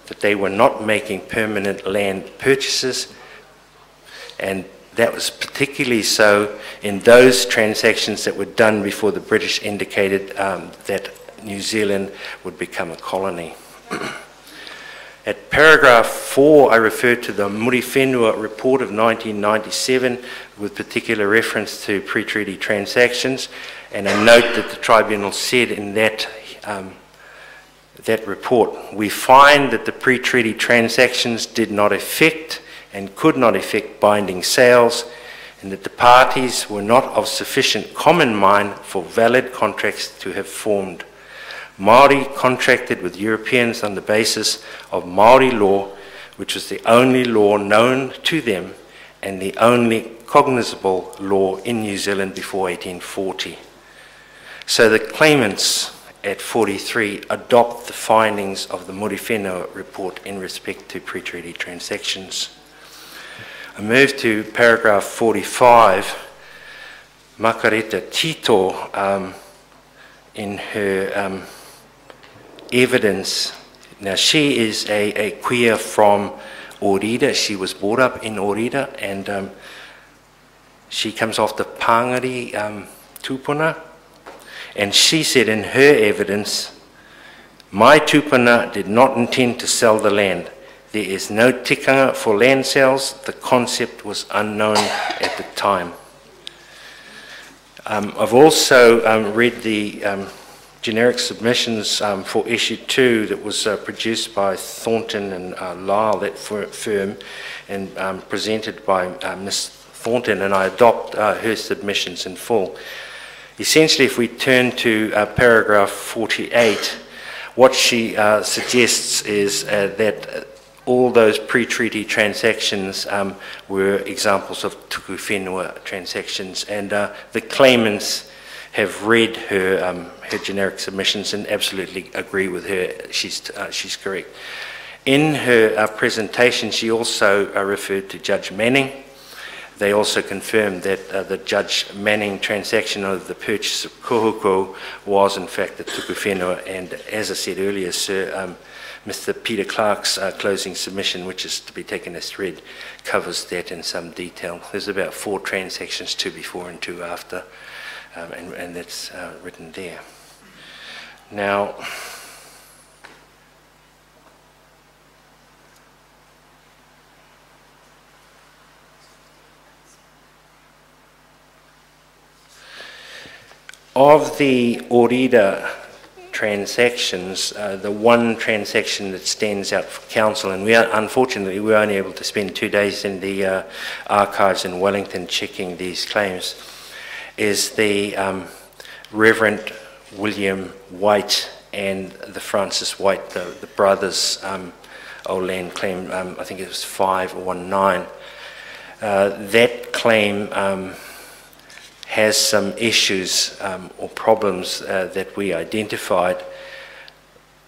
that they were not making permanent land purchases, and that was particularly so in those transactions that were done before the British indicated that New Zealand would become a colony. At paragraph 4, I refer to the Muri Whenua report of 1997 with particular reference to pre-treaty transactions, and a note that the tribunal said in that report, we find that the pre-treaty transactions did not affect and could not effect binding sales, and that the parties were not of sufficient common mind for valid contracts to have formed. Māori contracted with Europeans on the basis of Māori law, which was the only law known to them and the only cognizable law in New Zealand before 1840. So the claimants at 43 adopt the findings of the Muri Whenua report in respect to pre-treaty transactions. I move to paragraph 45. Makareta Tito, in her evidence, now she is a queer from Ōrida. She was brought up in Ōrida, and she comes off the Pāngari tūpuna, and she said in her evidence, my tūpuna did not intend to sell the land. There is no tikanga for land sales. The concept was unknown at the time. I've also read the generic submissions for issue 2 that was produced by Thornton and Lyle, that firm, and presented by Ms. Thornton, and I adopt her submissions in full. Essentially, if we turn to paragraph 48, what she suggests is that all those pre-treaty transactions were examples of tuku whenua transactions, and the claimants have read her generic submissions and absolutely agree with her. She's correct. In her presentation, she also referred to Judge Manning. They also confirmed that the Judge Manning transaction of the purchase of Kohuko was in fact the tuku whenua, and as I said earlier, Sir, Mr. Peter Clark's closing submission, which is to be taken as read, covers that in some detail. There's about 4 transactions, 2 before and 2 after, and that's written there. Now, of the Ōrida transactions, the one transaction that stands out for council, and unfortunately we were only able to spend 2 days in the archives in Wellington checking these claims, is the Reverend William White and the Francis White, the brothers' old land claim. I think it was 519. That claim has some issues or problems that we identified,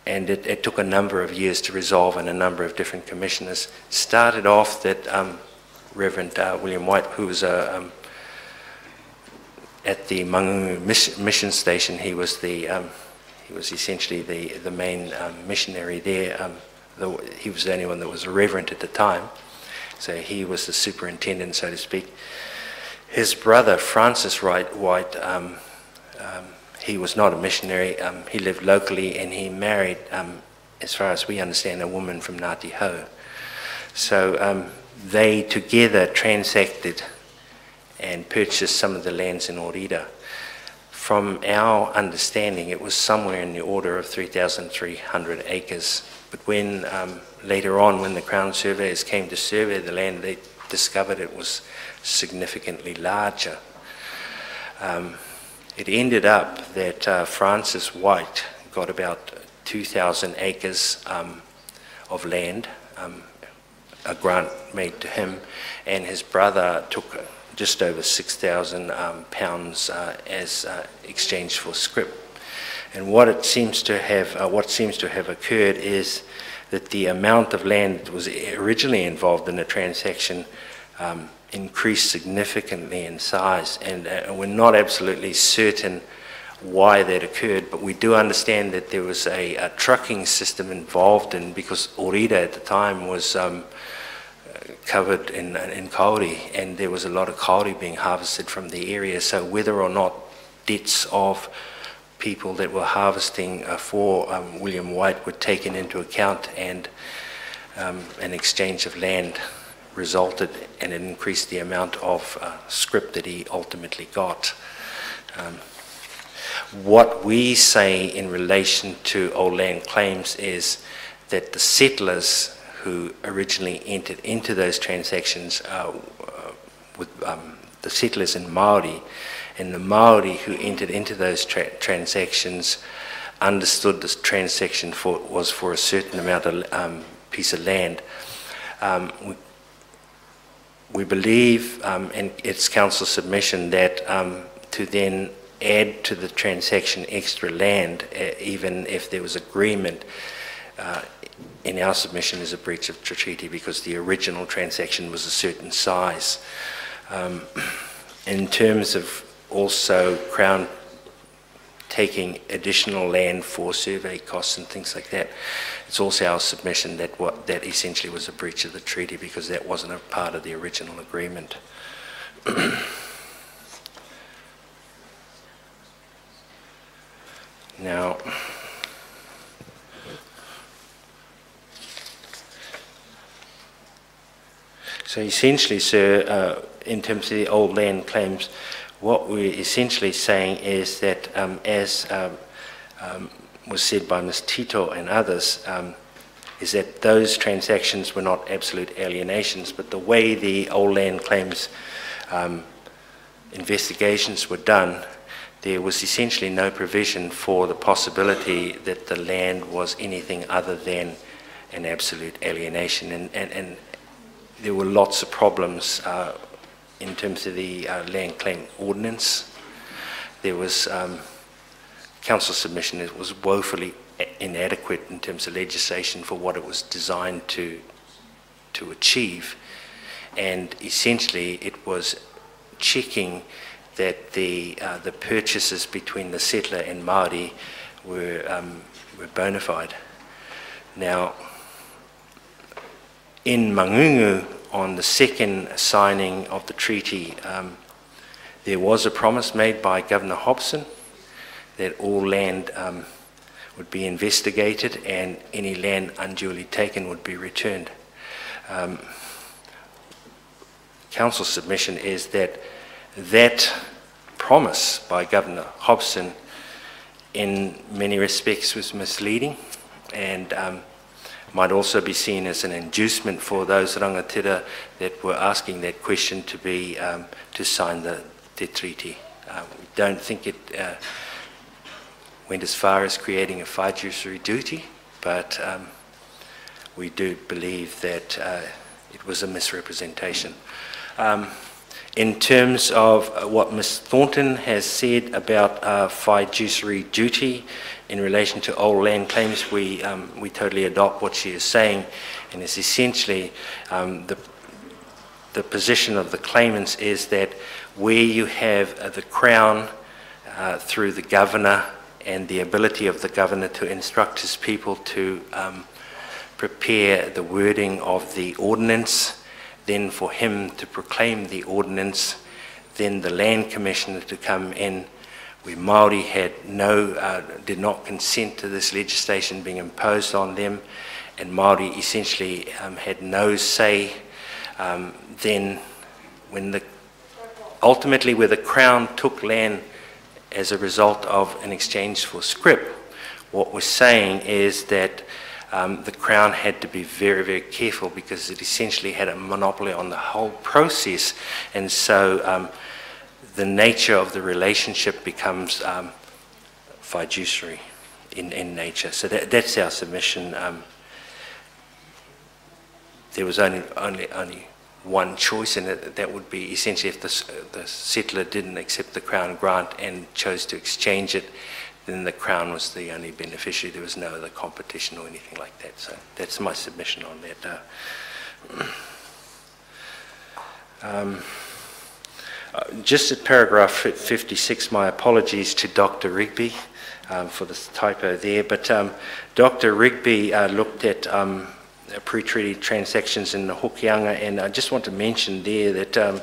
and it took a number of years to resolve, and a number of different commissioners. Started off that Reverend William White, who was at the Mangungu mission station, he was essentially the main missionary there. He was the only one that was a reverend at the time, so he was the superintendent, so to speak. His brother, Francis White, he was not a missionary. He lived locally, and he married, as far as we understand, a woman from Ngāti Hau. So they together transacted and purchased some of the lands in Ōrida. From our understanding, it was somewhere in the order of 3,300 acres. But when later on, when the Crown surveyors came to survey the land, they discovered it was significantly larger. It ended up that Francis White got about 2,000 acres of land, a grant made to him, and his brother took just over 6,000 pounds as exchange for scrip. And what seems to have occurred is that the amount of land that was originally involved in the transaction increased significantly in size, and we're not absolutely certain why that occurred, but we do understand that there was a trucking system involved because Orida at the time was covered in kauri, and there was a lot of kauri being harvested from the area. So whether or not debts of people that were harvesting for William White were taken into account, and an exchange of land resulted, and it increased the amount of scrip that he ultimately got. What we say in relation to old land claims is that the settlers who originally entered into those transactions with the settlers in Māori, and the Māori who entered into those transactions understood this transaction was for a certain amount of piece of land. We believe, and it's council submission, that to then add to the transaction extra land, even if there was agreement, in our submission is a breach of the treaty, because the original transaction was a certain size. In terms of also Crown taking additional land for survey costs and things like that, it's also our submission that that essentially was a breach of the treaty, because that wasn't a part of the original agreement. Now, so essentially, sir, in terms of the old land claims, what we're essentially saying is that, as was said by Ms. Tito and others, is that those transactions were not absolute alienations, but the way the old land claims investigations were done, there was essentially no provision for the possibility that the land was anything other than an absolute alienation. And there were lots of problems in terms of the land claim ordinance. There was council submission that was woefully inadequate in terms of legislation for what it was designed to achieve. And essentially it was checking that the purchases between the settler and Māori were bona fide. Now, in Mangungu, on the second signing of the treaty, there was a promise made by Governor Hobson that all land would be investigated and any land unduly taken would be returned. Council submission is that that promise by Governor Hobson in many respects was misleading, and might also be seen as an inducement for those rangatira that were asking that question to be to sign the treaty. We don't think it went as far as creating a fiduciary duty, but we do believe that it was a misrepresentation. In terms of what Ms. Thornton has said about fiduciary duty in relation to old land claims, we totally adopt what she is saying, and it's essentially the position of the claimants is that where you have the Crown through the Governor and the ability of the Governor to instruct his people to prepare the wording of the ordinance, then for him to proclaim the ordinance, then the Land Commissioner to come in, where Māori had did not consent to this legislation being imposed on them, and Māori essentially had no say. Then when ultimately where the Crown took land as a result of an exchange for scrip, what we're saying is that the Crown had to be very, very careful, because it essentially had a monopoly on the whole process, and so the nature of the relationship becomes fiduciary. in nature. So that's our submission. There was only one choice, and that would be essentially if the settler didn't accept the Crown grant and chose to exchange it, then the Crown was the only beneficiary. There was no other competition or anything like that. So that's my submission on that. Just at paragraph 56, my apologies to Dr. Rigby for this typo there, but Dr. Rigby looked at pre-treaty transactions in the Hokianga, and I just want to mention there that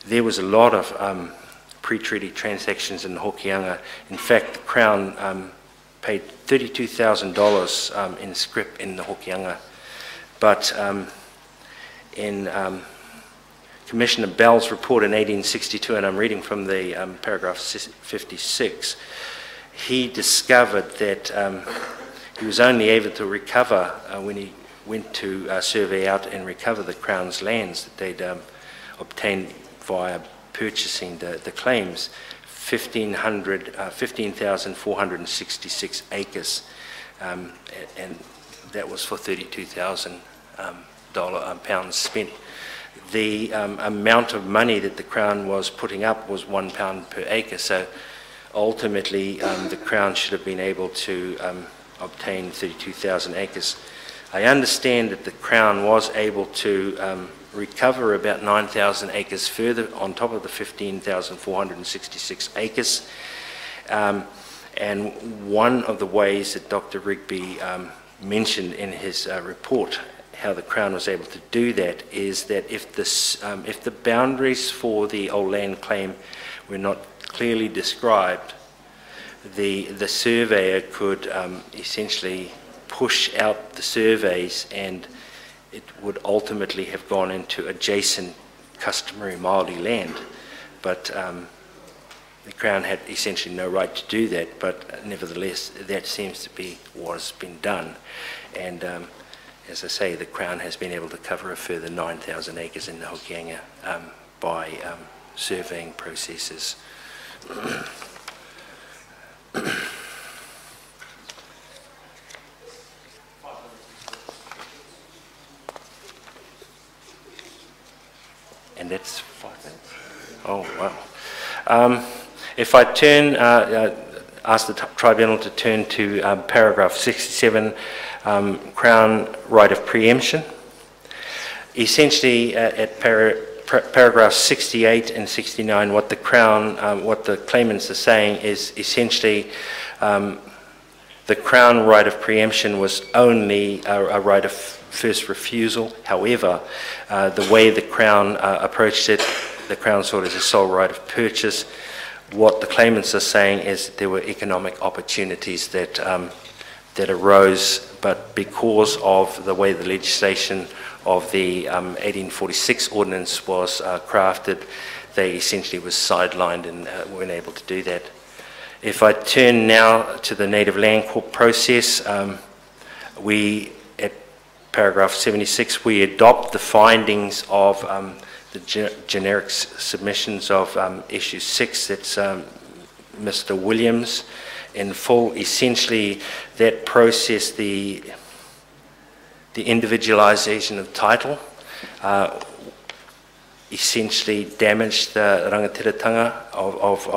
there was a lot of pre-treaty transactions in the Hokianga. In fact, the Crown paid $32,000 in scrip in the Hokianga, but in Commissioner Bell's report in 1862, and I'm reading from the paragraph 56, he discovered that he was only able to recover, when he went to survey out and recover the Crown's lands that they'd obtained via purchasing the claims, 15,466 acres, and that was for £32,000 pounds spent. The amount of money that the Crown was putting up was £1 per acre, so ultimately the Crown should have been able to obtain 32,000 acres. I understand that the Crown was able to recover about 9,000 acres further on top of the 15,466 acres. And one of the ways that Dr. Rigby mentioned in his report how the Crown was able to do that is that if the boundaries for the old land claim were not clearly described, the surveyor could essentially push out the surveys, and it would ultimately have gone into adjacent customary Māori land. But the Crown had essentially no right to do that, but nevertheless that seems to be what has been done. And as I say, the Crown has been able to cover a further 9,000 acres in the Hokianga by surveying processes. And that's 5 minutes? Oh, wow. If I turn, ask the tribunal to turn to paragraph 67, Crown right of preemption. Essentially, at paragraph 68 and 69, what the Crown, what the claimants are saying is essentially the Crown right of preemption was only a right of first refusal. However, the way the Crown approached it, the Crown saw it as a sole right of purchase. What the claimants are saying is that there were economic opportunities that that arose, but because of the way the legislation of the 1846 ordinance was crafted, they essentially were sidelined and weren't able to do that. If I turn now to the Native Land Court process, we, at paragraph 76, we adopt the findings of the generic submissions of issue 6, that's Mr. Williams in full. Essentially, that process, the individualisation of title, essentially damaged the rangatiratanga of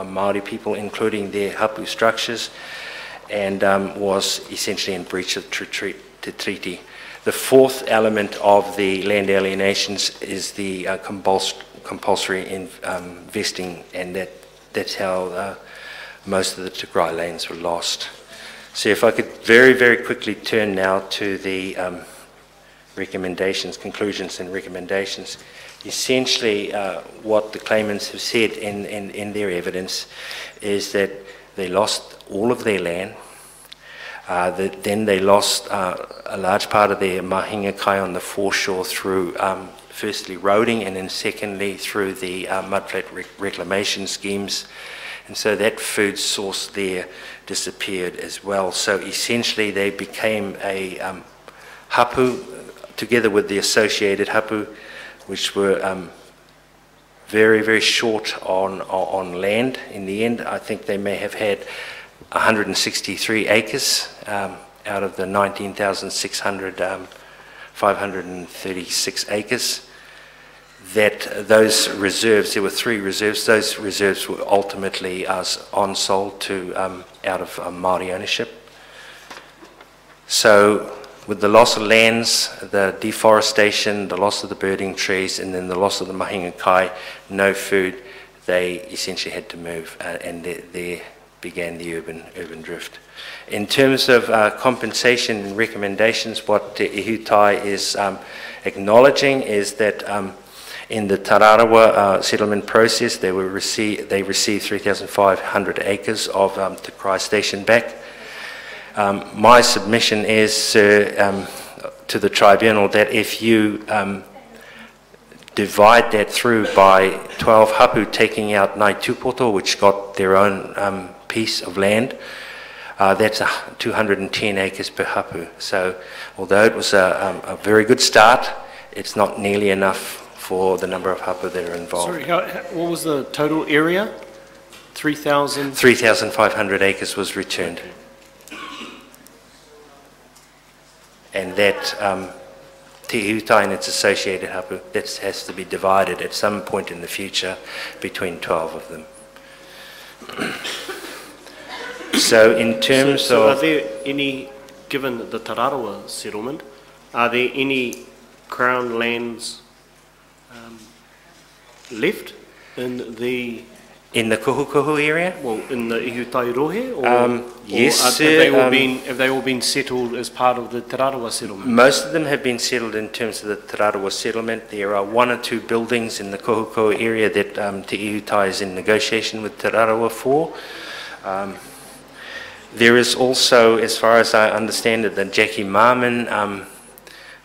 Māori people, including their hapu structures, and was essentially in breach of the treaty. The fourth element of the land alienations is the compulsory investing, and that's how most of the Te Krai lands were lost. So if I could very, very quickly turn now to the recommendations, conclusions and recommendations. Essentially, what the claimants have said in their evidence is that they lost all of their land. Then they lost a large part of their mahinga kai on the foreshore through firstly roading, and then secondly through the mudflat reclamation schemes. And so that food source there disappeared as well. So essentially they became a hapu together with the associated hapu, which were very, very short on land. In the end, I think they may have had 163 acres out of the 536 acres. That those reserves, there were 3 reserves, those reserves were ultimately on-sold to out of Māori ownership. So with the loss of lands, the deforestation, the loss of the birding trees, and then the loss of the mahinga kai, no food, they essentially had to move, and there began the urban drift. In terms of compensation and recommendations, what Te Ihutai is acknowledging is that in the Tararawa settlement process, they received 3,500 acres of Te Krai Station back. My submission is to the tribunal that if you divide that through by 12 hapu taking out Ngai Tūpoto, which got their own piece of land, that's 210 acres per hapu. So although it was a very good start, it's not nearly enough for the number of hapu that are involved. Sorry, what was the total area? 3,000? 3,500 acres was returned. And that Te Ihutai and its associated hapu, that has to be divided at some point in the future between 12 of them. So in terms so of... are there any, given the Tararawa settlement, are there any Crown lands left in the... In the Kuhukuhu area? Well, in the Ihutai Rohe? Or, yes, or have they all been settled as part of the Tararawa settlement? Most of them have been settled in terms of the Tararawa settlement. There are 1 or 2 buildings in the Kuhukuhu area that Te Ihutai is in negotiation with Tararawa for. There is also, as far as I understand it, the Jackie Marmon,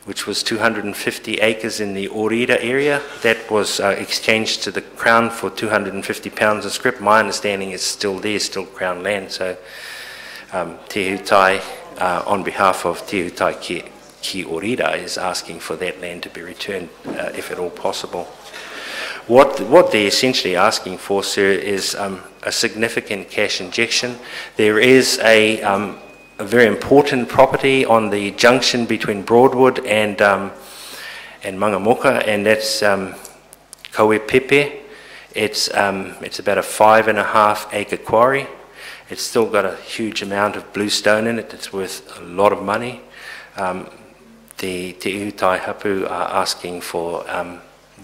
which was 250 acres in the Orira area, that was exchanged to the Crown for 250 pounds of scrip. My understanding is still there, still Crown land. So Te Ihutai, on behalf of Te Ihutai ki Orira, is asking for that land to be returned, if at all possible. What they're essentially asking for, sir, is a significant cash injection. There is a very important property on the junction between Broadwood and Mangamoka, and that's Koe Pepe. It's about a 5.5 acre quarry. It's still got a huge amount of blue stone in it. It's worth a lot of money. The Te Ihutai hapu are asking for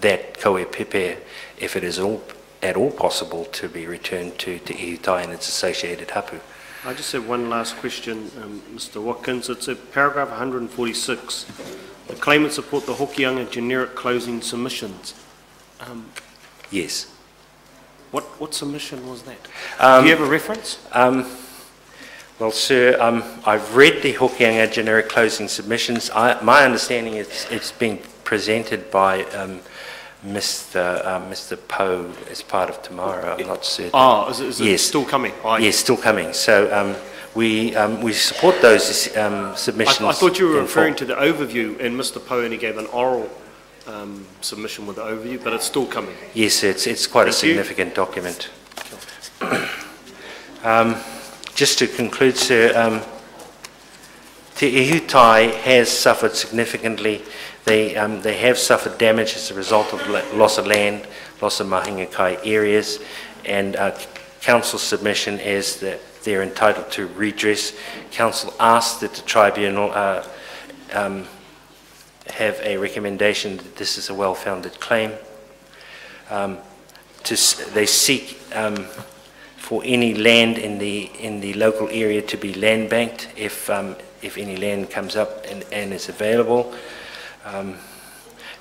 that Koe Pepe, if it is at all possible, to be returned to Te Ihutai and its associated hapu. I just have one last question, Mr. Watkins. It's at paragraph 146. The claimants support the Hokianga generic closing submissions. Yes. What submission was that? Do you have a reference? Well, sir, I've read the Hokianga generic closing submissions. My understanding is it's been presented by Mr. Poe as part of tomorrow. I'm not certain. Oh, is it still coming? Oh, yes, still coming. So we support those submissions. I thought you were referring to the overview, and Mr. Poe only gave an oral submission with the overview, but it's still coming. Yes, it's quite a significant document. Just to conclude, sir, Te Ihutai has suffered significantly. They have suffered damage as a result of loss of land, loss of mahinga kai areas, and Council's submission is that they're entitled to redress. Council asked that the tribunal have a recommendation that this is a well-founded claim. They seek for any land in the local area to be land banked if any land comes up and is available.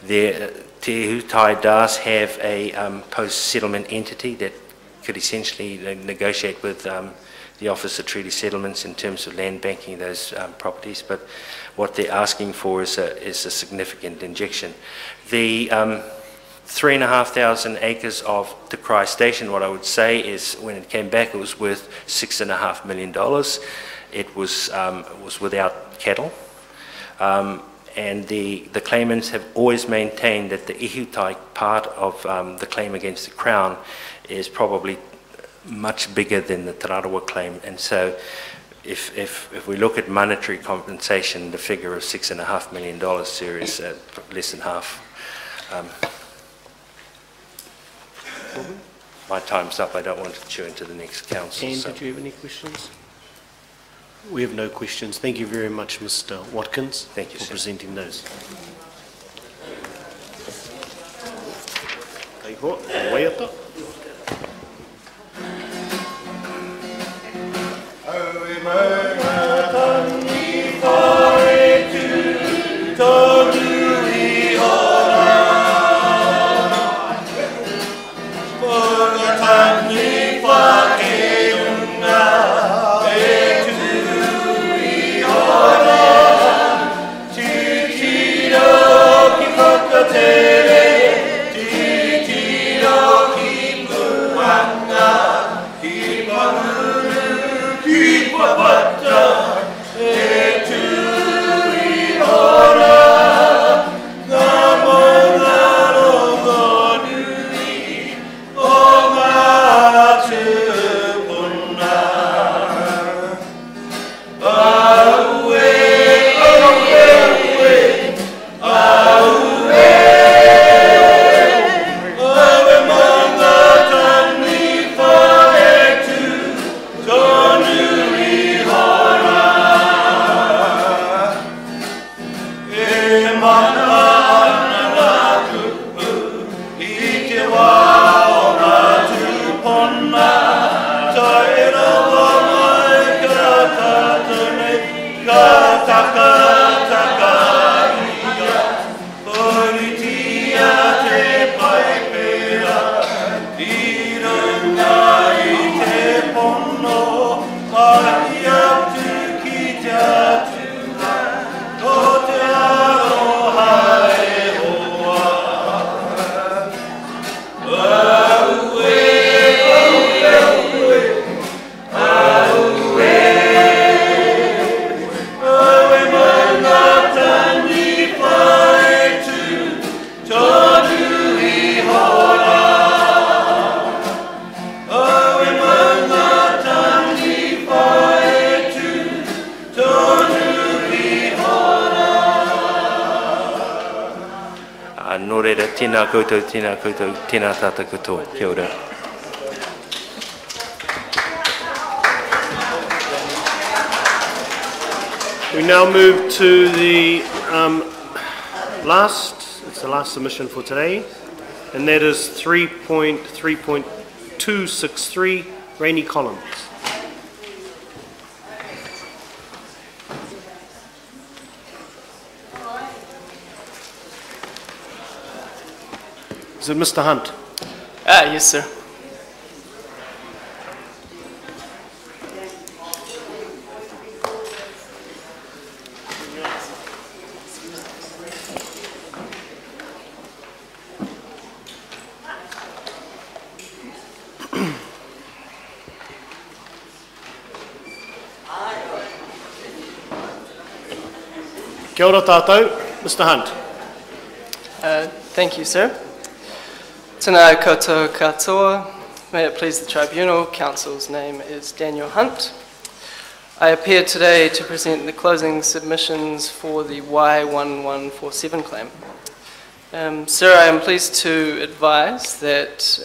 Te Ihutai does have a post-settlement entity that could essentially negotiate with the Office of Treaty Settlements in terms of land banking those properties, but what they're asking for is a significant injection. The 3,500 acres of Te Krai Station, what I would say is when it came back, it was worth $6.5 million. It was without cattle. And the claimants have always maintained that the Ihutai part of the claim against the Crown is probably much bigger than the Te Rarawa claim, and so if we look at monetary compensation, the figure of $6.5 million here is less than half. My time's up. I don't want to chew into the next council. Anne, did you have any questions? We have no questions. Thank you very much, Mr. Watkins, for presenting those. Waiata. Tēnā koutou, tēnā koutou, tēnā tātou katoa. Kia ora. We now move to the it's the last submission for today, and that is 3.3.263, Rainey Collins. Is it Mr. Hunt? Yes, sir. Kia ora tātou, Mr. Hunt. Thank you, sir. Tēnā koutou katoa. May it please the tribunal, council's name is Daniel Hunt. I appear today to present the closing submissions for the Y1147 claim. Sir, I am pleased to advise that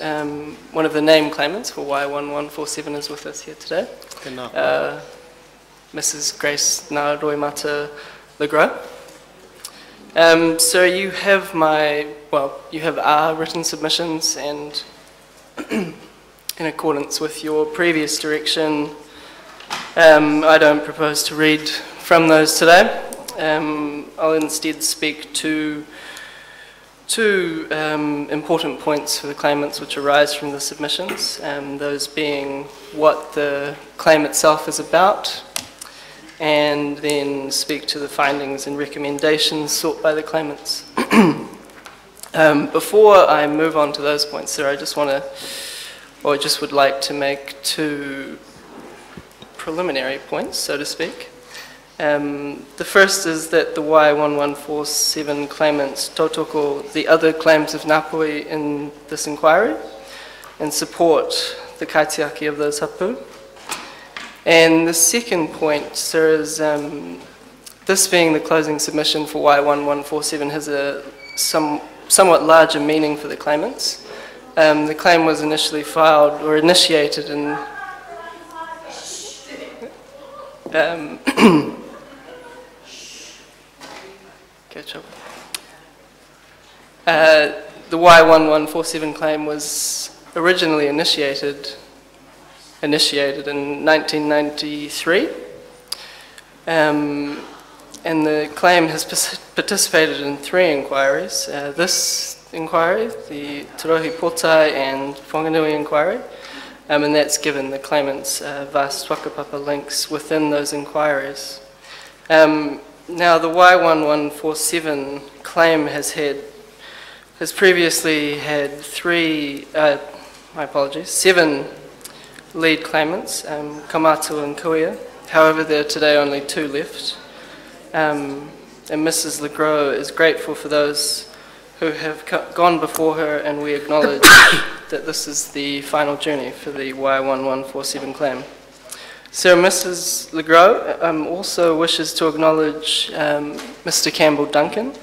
one of the named claimants for Y1147 is with us here today. Mrs. Grace Ngā Roimata Legros. So you have you have our written submissions, and in accordance with your previous direction, I don't propose to read from those today. I'll instead speak to two important points for the claimants which arise from the submissions, those being what the claim itself is about, and then speak to the findings and recommendations sought by the claimants. Before I move on to those points, sir, I just would like to make two preliminary points, so to speak. The first is that the Y1147 claimants tautoko the other claims of Ngāpuhi in this inquiry and support the kaitiaki of those hapu. And the second point, sir, is this being the closing submission for Y1147 has a somewhat larger meaning for the claimants. The claim was initially filed or initiated in the Y1147 claim was originally initiated in 1993, and the claim has participated in 3 inquiries. This inquiry, the Te Rohi Potai and Whanganui inquiry, and that's given the claimants vast whakapapa links within those inquiries. Now the Y1147 claim has previously had 7 lead claimants, Kamatu and Kuia. However, there are today only 2 left. And Mrs. LeGros is grateful for those who have gone before her, and we acknowledge that this is the final journey for the Y1147 claim. So Mrs. LeGros also wishes to acknowledge Mr. Campbell Duncan,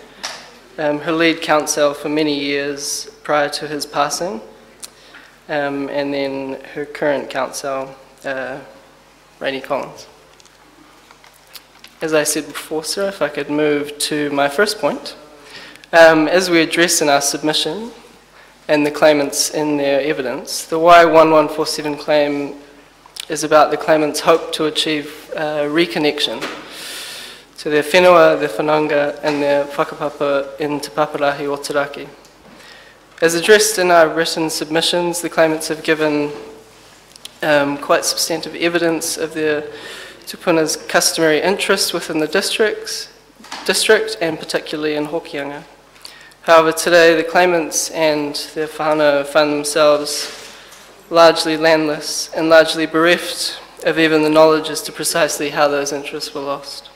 her lead counsel for many years prior to his passing, and then her current counsel, Rainey Collins. As I said before, sir, if I could move to my first point. As we address in our submission and the claimants in their evidence, the Y1147 claim is about the claimants' hope to achieve reconnection to their whenua, their whananga, and their whakapapa in Te Paparahi o Taraki. As addressed in our written submissions, the claimants have given quite substantive evidence of their tupuna's customary interest within the district and particularly in Hokianga. However, today the claimants and their whānau find themselves largely landless and largely bereft of even the knowledge as to precisely how those interests were lost.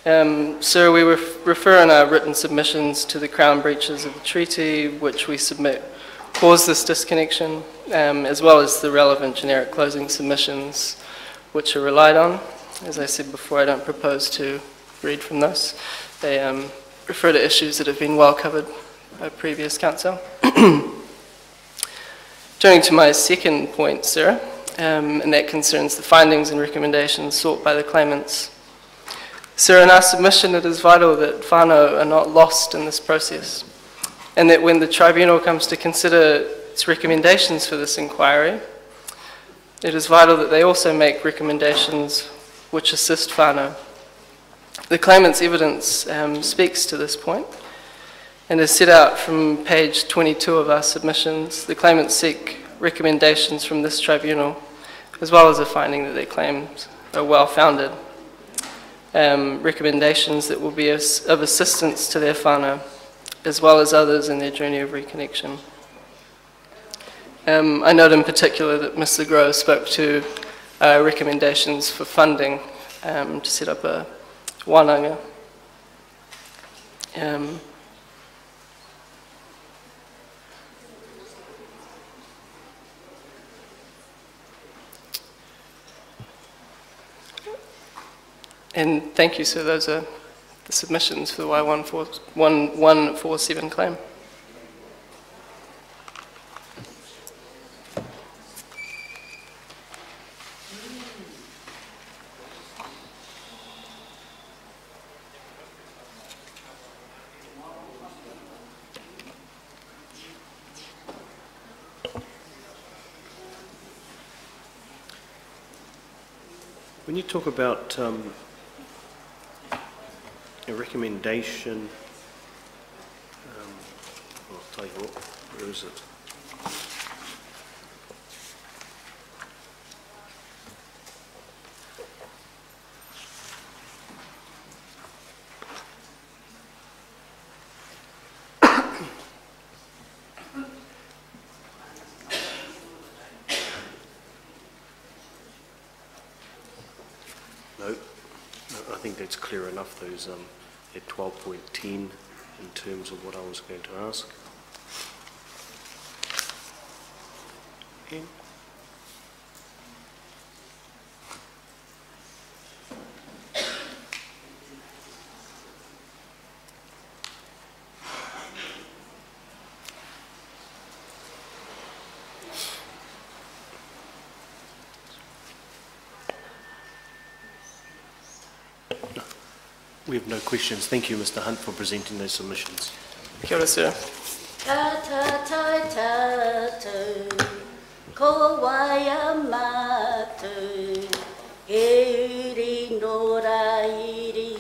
So we refer in our written submissions to the Crown breaches of the treaty, which we submit cause this disconnection, as well as the relevant generic closing submissions which are relied on. As I said before, I don't propose to read from those. They refer to issues that have been well covered by previous counsel. Turning to my second point, Sarah, and that concerns the findings and recommendations sought by the claimants. Sarah, in our submission, it is vital that whānau are not lost in this process, and that when the tribunal comes to consider its recommendations for this inquiry, it is vital that they also make recommendations which assist whānau. The claimant's evidence speaks to this point, and is set out from page 22 of our submissions. The claimants seek recommendations from this tribunal, as well as a finding that their claims are well-founded. Recommendations that will be of assistance to their whānau, as well as others in their journey of reconnection. I note in particular that Ms. LeGros spoke to recommendations for funding to set up a wānanga. And thank you, sir. Those are the submissions for the Y1147 claim. When you talk about a recommendation, I'll tell you what, where is it? No, I think that's clear enough, those at 12.10 in terms of what I was going to ask. And We have no questions. Thank you, Mr. Hunt, for presenting those submissions. Kia ora, sir. Ta ta ta ta ko waia mātou, e uri no rairi,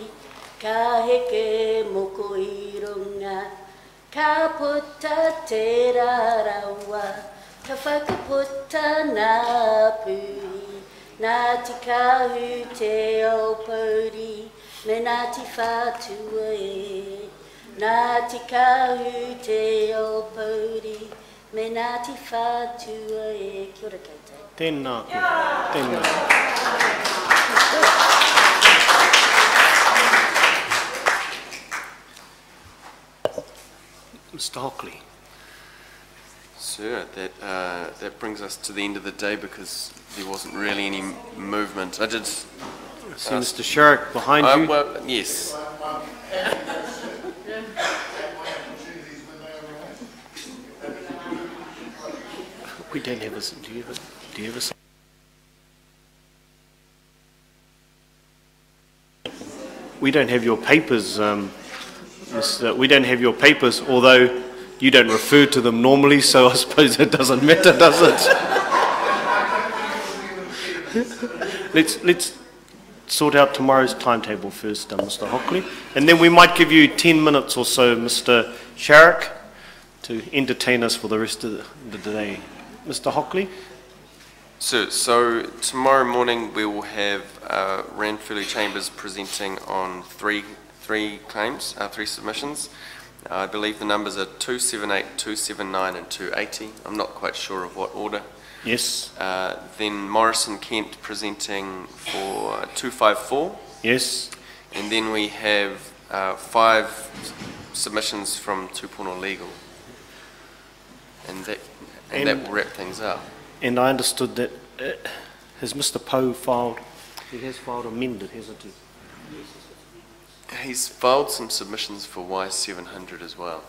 ka heke moko i runga, ka puta te rarawa, ka whakaputa nā pui, nā ti kahu te aupauri, me nā ti whātua e. Nā te kahu te aupauri, me nā te whātua e. Kia ora koutou. Tēnā koe. Tēnā. Mr. Hockley. Sir, that brings us to the end of the day because there wasn't really any movement. I did... See Mr. Sharrock behind you? Well, yes. We don't have a... Do you have a... We don't have your papers, we don't have your papers, although you don't refer to them normally, so I suppose it doesn't matter, does it? Let's sort out tomorrow's timetable first, Mr. Hockley, and then we might give you 10 minutes or so, Mr. Sharrock, to entertain us for the rest of the day. Mr. Hockley? So tomorrow morning we will have Ranfurly Chambers presenting on three claims, three submissions. I believe the numbers are 278, 279 and 280. I'm not quite sure of what order. Yes. Then Morrison Kent presenting for 254. Yes. And then we have 5 submissions from Tupuna Legal. And that will wrap things up. And I understood that, has Mr. Poe filed, he has filed amended, hasn't he? He's filed some submissions for Y700 as well.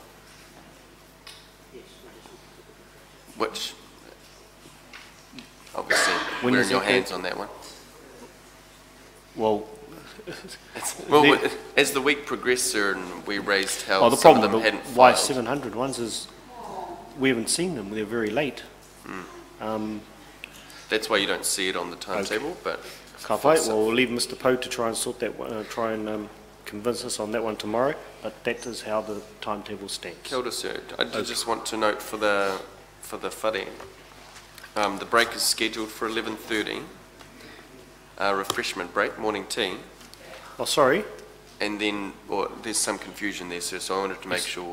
Which, obviously, we're in your hands on that one. Well, as the week progressed, sir, and we raised how the some problem of them with hadn't the filed. Y700 ones is we haven't seen them, they're very late. That's why you don't see it on the timetable, but... Well, we'll leave Mr. Poe to try and sort that one, try and convince us on that one tomorrow, but that is how the timetable stands. Kia ora, sir. I just want to note for the whare, the break is scheduled for 11:30, refreshment break, morning tea. Oh, sorry? And then, well, there's some confusion there, sir, so I wanted to make sure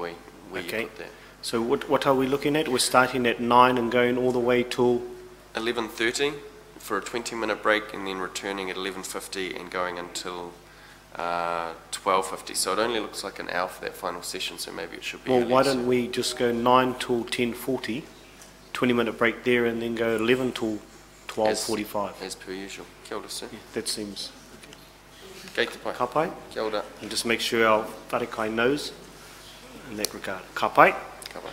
we put that. So what are we looking at? We're starting at 9 and going all the way till... 11:30 for a 20-minute break, and then returning at 11:50 and going until 12:50. So it only looks like an hour for that final session, so maybe it should be... Well, why don't we just go 9 till 10:40, 20-minute break there, and then go 11 till 12:45. As per usual. Kia ora, sir. Yeah, that seems... Kei te pai. Ka pai. Kia ora. And just make sure our wharekai knows in that regard. Ka pai. Ka pai.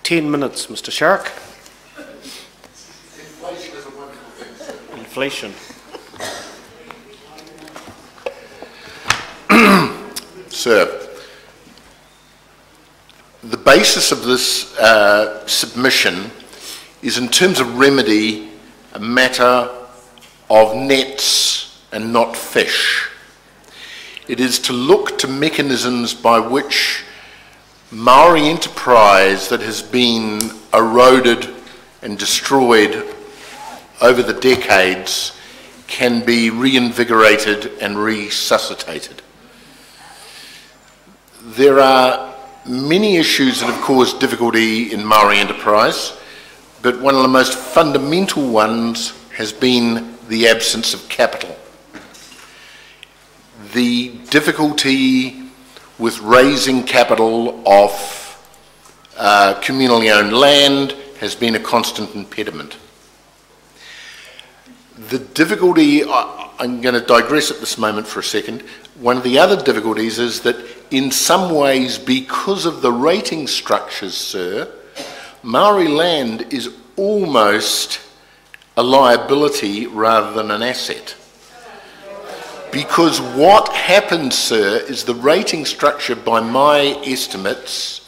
10 minutes, Mr. Sharrock. Inflation is a wonderful thing, sir. Inflation. Sir, the basis of this submission is, in terms of remedy, a matter of nets and not fish. It is to look to mechanisms by which Maori enterprise that has been eroded and destroyed over the decades can be reinvigorated and resuscitated. There are many issues that have caused difficulty in Maori enterprise, but one of the most fundamental ones has been the absence of capital. The difficulty with raising capital off communally owned land has been a constant impediment. The difficulty, I'm going to digress at this moment for a second, one of the other difficulties is that in some ways, because of the rating structures, sir, Maori land is almost a liability rather than an asset. Because what happens, sir, is the rating structure, by my estimates,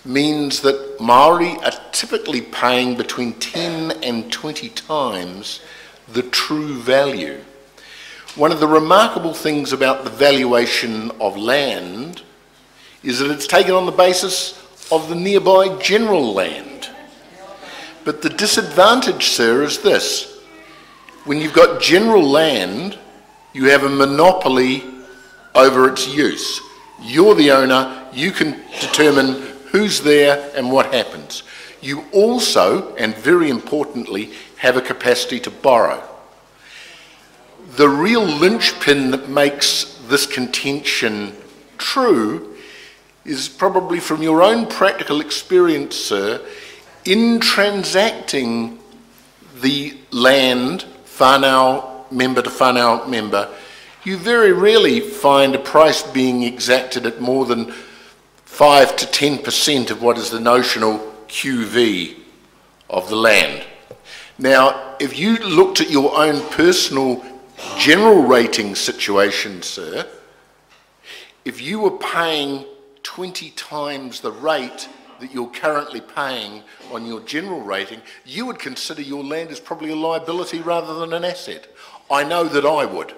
means that Maori are typically paying between 10 and 20 times the true value. One of the remarkable things about the valuation of land is that it's taken on the basis of the nearby general land. But the disadvantage, sir, is this. When you've got general land, you have a monopoly over its use. You're the owner, you can determine who's there and what happens. You also, and very importantly, have a capacity to borrow. The real linchpin that makes this contention true is probably from your own practical experience, sir, in transacting the land, whānau member to whānau member, you very rarely find a price being exacted at more than 5 to 10% of what is the notional QV of the land. Now, if you looked at your own personal general rating situation, sir, if you were paying 20 times the rate that you're currently paying on your general rating, you would consider your land as probably a liability rather than an asset. I know that I would.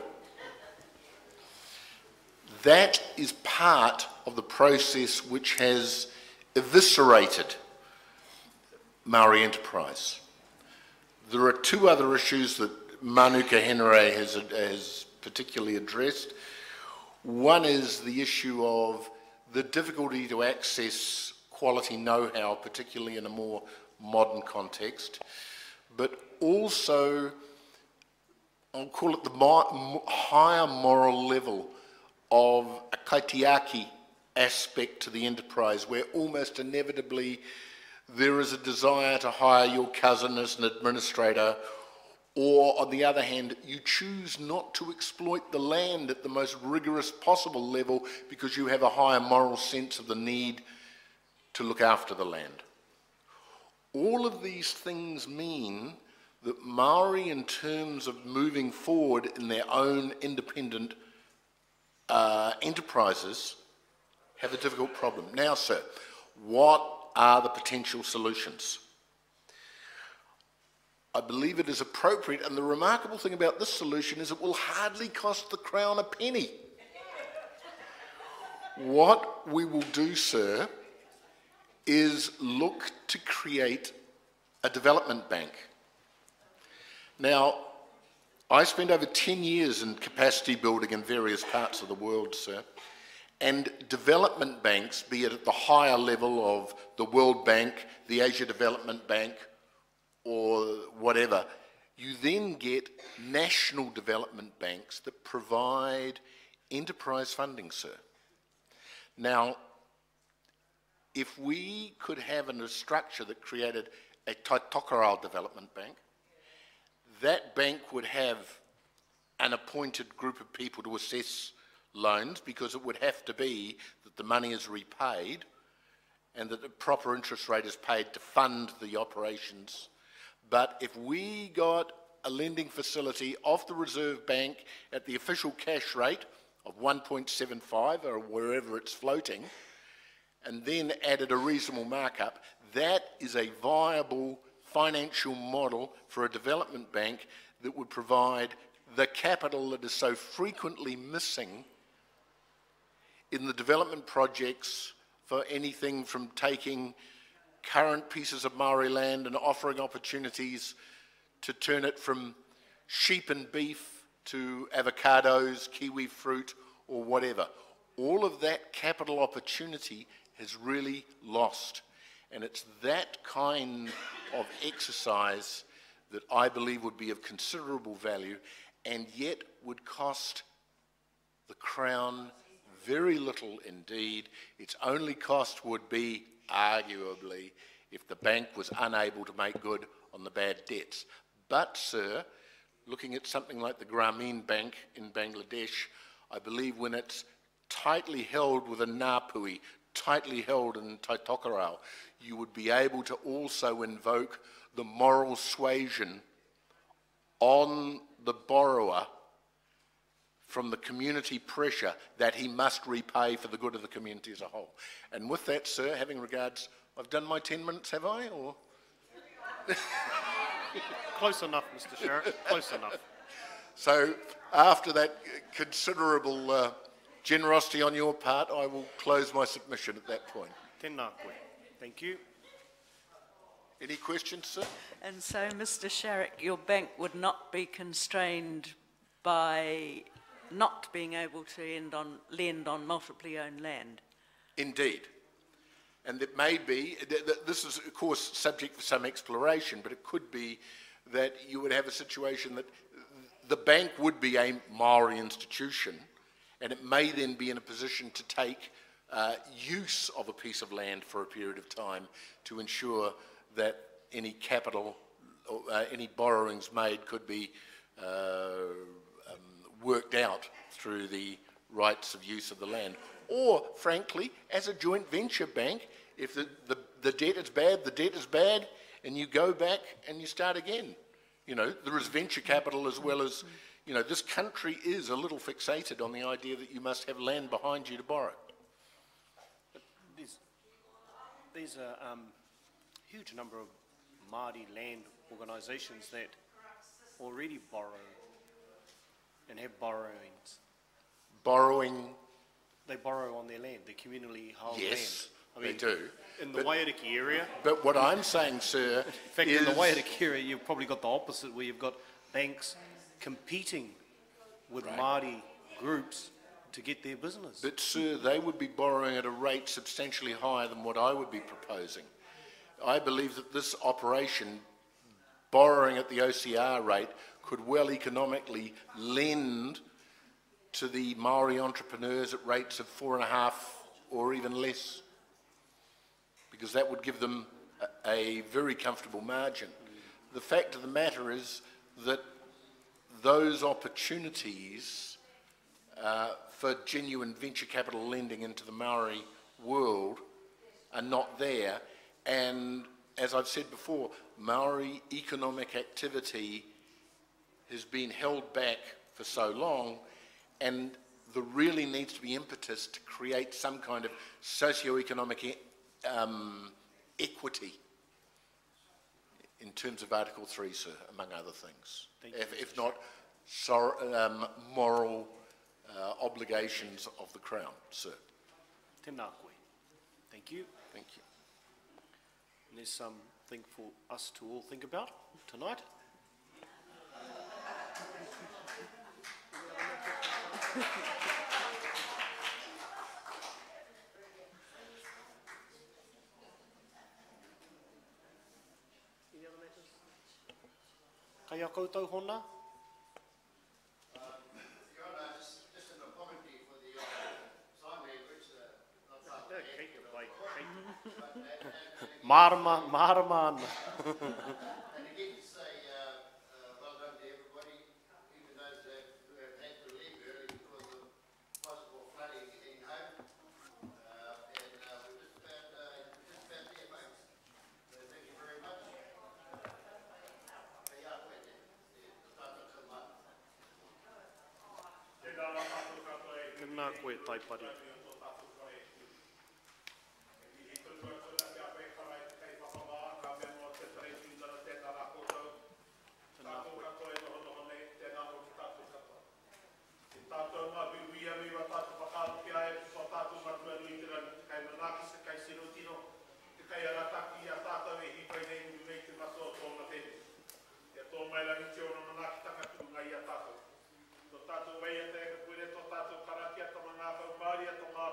That is part of the process which has eviscerated Maori enterprise. There are two other issues that Manuka Henare has particularly addressed. One is the issue of the difficulty to access quality know-how, particularly in a more modern context, but also, I'll call it the higher moral level of a kaitiaki aspect to the enterprise, where almost inevitably there is a desire to hire your cousin as an administrator, or on the other hand, you choose not to exploit the land at the most rigorous possible level because you have a higher moral sense of the need to look after the land. All of these things mean that Maori, in terms of moving forward in their own independent enterprises, have a difficult problem. Now, sir, what are the potential solutions? I believe it is appropriate, and the remarkable thing about this solution is it will hardly cost the Crown a penny. What we will do, sir, is look to create a development bank. Now, I spent over 10 years in capacity building in various parts of the world, sir, and development banks, be it at the higher level of the World Bank, the Asia Development Bank, or whatever, you then get national development banks that provide enterprise funding, sir. Now, if we could have a structure that created a Taitokerau Development Bank, that bank would have an appointed group of people to assess loans, because it would have to be that the money is repaid and that the proper interest rate is paid to fund the operations. But if we got a lending facility off the Reserve Bank at the official cash rate of 1.75 or wherever it's floating, and then added a reasonable markup, that is a viable financial model for a development bank that would provide the capital that is so frequently missing in the development projects for anything from taking current pieces of Maori land and offering opportunities to turn it from sheep and beef to avocados, kiwi fruit, or whatever. All of that capital opportunity has really lost. And it's that kind of exercise that I believe would be of considerable value, and yet would cost the Crown very little indeed. Its only cost would be, arguably, if the bank was unable to make good on the bad debts. But, sir, looking at something like the Grameen Bank in Bangladesh, I believe when it's tightly held with a Ngāpuhi, tightly held in Taitokerau, you would be able to also invoke the moral suasion on the borrower from the community pressure that he must repay for the good of the community as a whole. And with that, sir, having regards, I've done my 10 minutes, have I? Or Close enough, Mr. Sherrick, close enough. So after that considerable generosity on your part, I will close my submission at that point. Tēnā koe. Thank you. Any questions, sir? And so, Mr. Sherrick, your bank would not be constrained by not being able to lend on multiply owned land? Indeed. And it may be, this is of course subject for some exploration, but it could be that you would have a situation that the bank would be a Maori institution, and it may then be in a position to take use of a piece of land for a period of time to ensure that any capital, or any borrowings made could be worked out through the rights of use of the land. Or, frankly, as a joint venture bank, if the debt is bad, the debt is bad, and you go back and you start again. You know, there is venture capital as well as, you know, this country is a little fixated on the idea that you must have land behind you to borrow. But there's a huge number of Māori land organisations that already borrow and have borrowings. Borrowing? They borrow on their land, their communally held yes, land. I mean, they do. In the Waiariki area. But what I'm saying, sir, in fact, in the Waiariki area, you've probably got the opposite, where you've got banks competing with Māori groups to get their business. But, sir, they would be borrowing at a rate substantially higher than what I would be proposing. I believe that this operation, borrowing at the OCR rate, could well economically lend to the Maori entrepreneurs at rates of 4.5 or even less, because that would give them a very comfortable margin. The fact of the matter is that those opportunities for genuine venture capital lending into the Maori world are not there, and as I've said before, Maori economic activity has been held back for so long, and there really needs to be impetus to create some kind of socio-economic equity in terms of Article 3, sir, among other things. If not moral obligations of the Crown, sir. Tēnā koe. Thank you. Thank you. And there's something for us to all think about tonight. Any other matters? Kai a koutou hona? Marama, Maraman. And again to say well done to everybody, even those who have had to leave early because of possible flooding in home. And we're just about there, folks. So thank you very much. Tēnā koe, taipari. Tātou ngā biwia mi wa tātou whakāru ki ae, so tātou matua nui te ranu, te kai manaki se kai sero tino, te kai arataki a tātou e hi pai nei nui mei te maso o tōna tene. Te tō mai langi te ono manaki takatu ngai a tātou. Tō tātou wei a te ka puere, tō tātou karaki a tama ngā pau Māori a tō ngā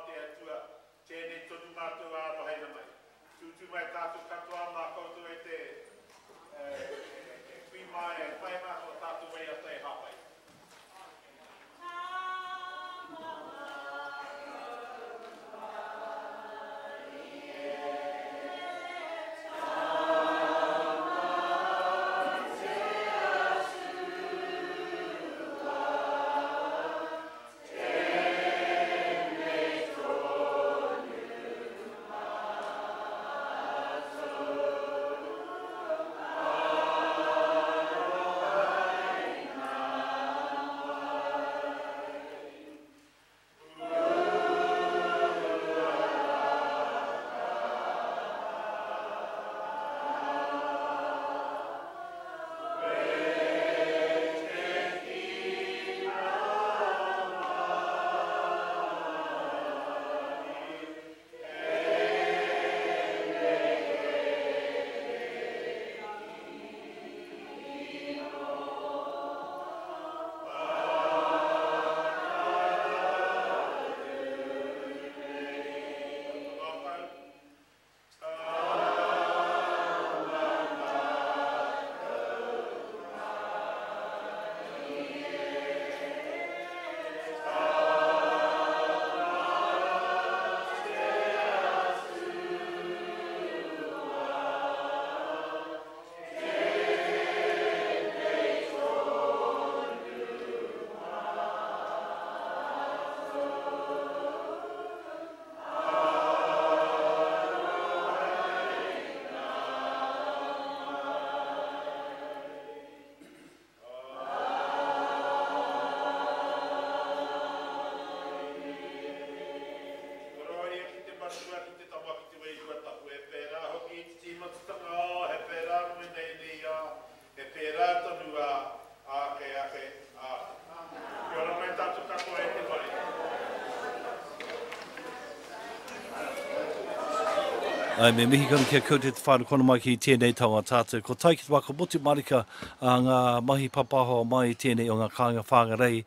Ai me mihi kona kia koutou te whānu kona mai ki tēnei taonga tātou. Ko tai ki te waka motu marika a ngā mahi papaho mai tēnei o ngā kāinga whāngarei.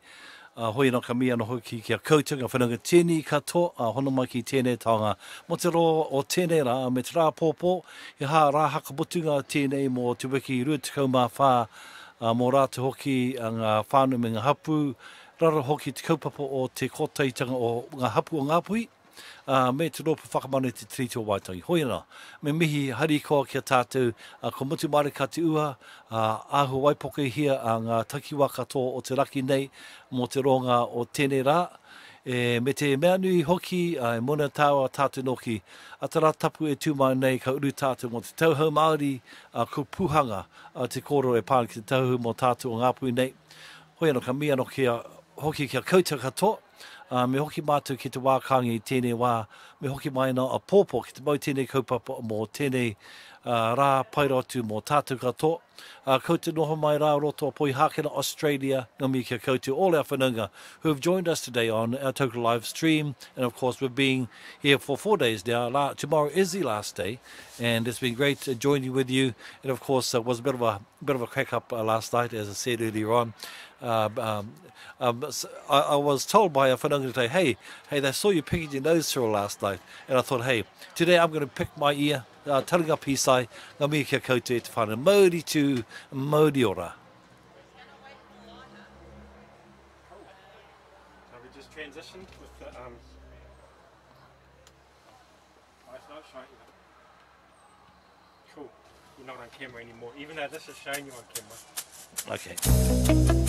Hoi no ka mia no hoki kia koutou, ngā whananga tēnei katoa, hono mai ki tēnei taonga. Mo te roa o tēnei rā, me te rā pōpō, he hā rā hakabutunga tēnei mo te wiki ruatikau mā whā, mō rātu hoki ngā whānu me ngā hapu, rara hoki te kaupapa o te kotaitanga o ngā hapu o Ngāpuhi. Me te ropa whakamane te trito waitangi. Hoi ana, me mihi hari koa kia tātou, ko mutu marika te ua, ahu waipoke hia a ngā takiwa katoa o te raki nei, mo te ronga o tēnei rā. Me te mea nui hoki, mona tāua tātou noki, atara tapu e tūmai nei ka uru tātou mo te tauhau Māori, ko puhanga te koro e pāni ki te tauhau mo tātou o Ngāpuhi nei. Hoi ana, ka mia no kia hoki kia koutou katoa, me hoki mātou ki te wākangi tēnei wā, me hoki mai na a pōpō ki te mau tēnei kaupapa mō tēnei rā pairotu mō tātou katoa. Koutou noho mai rā roto a poi Hākena Australia, ngami kia koutou all our whananga who have joined us today on our total live stream. And of course we've been here for 4 days now. Tomorrow is the last day and it's been great joining with you. And of course it was a bit of a crack up last night, as I said earlier on. I was told by a whananga today, hey, they saw you picking your nose through last night. And I thought, hey, today I'm going to pick my ear, taringa pisai, ngā mi kia koutou e te whānau. Mauri tū, mauri ora. So we just transitioned with the cool. You're not on camera anymore, even though this is showing you on camera. Okay.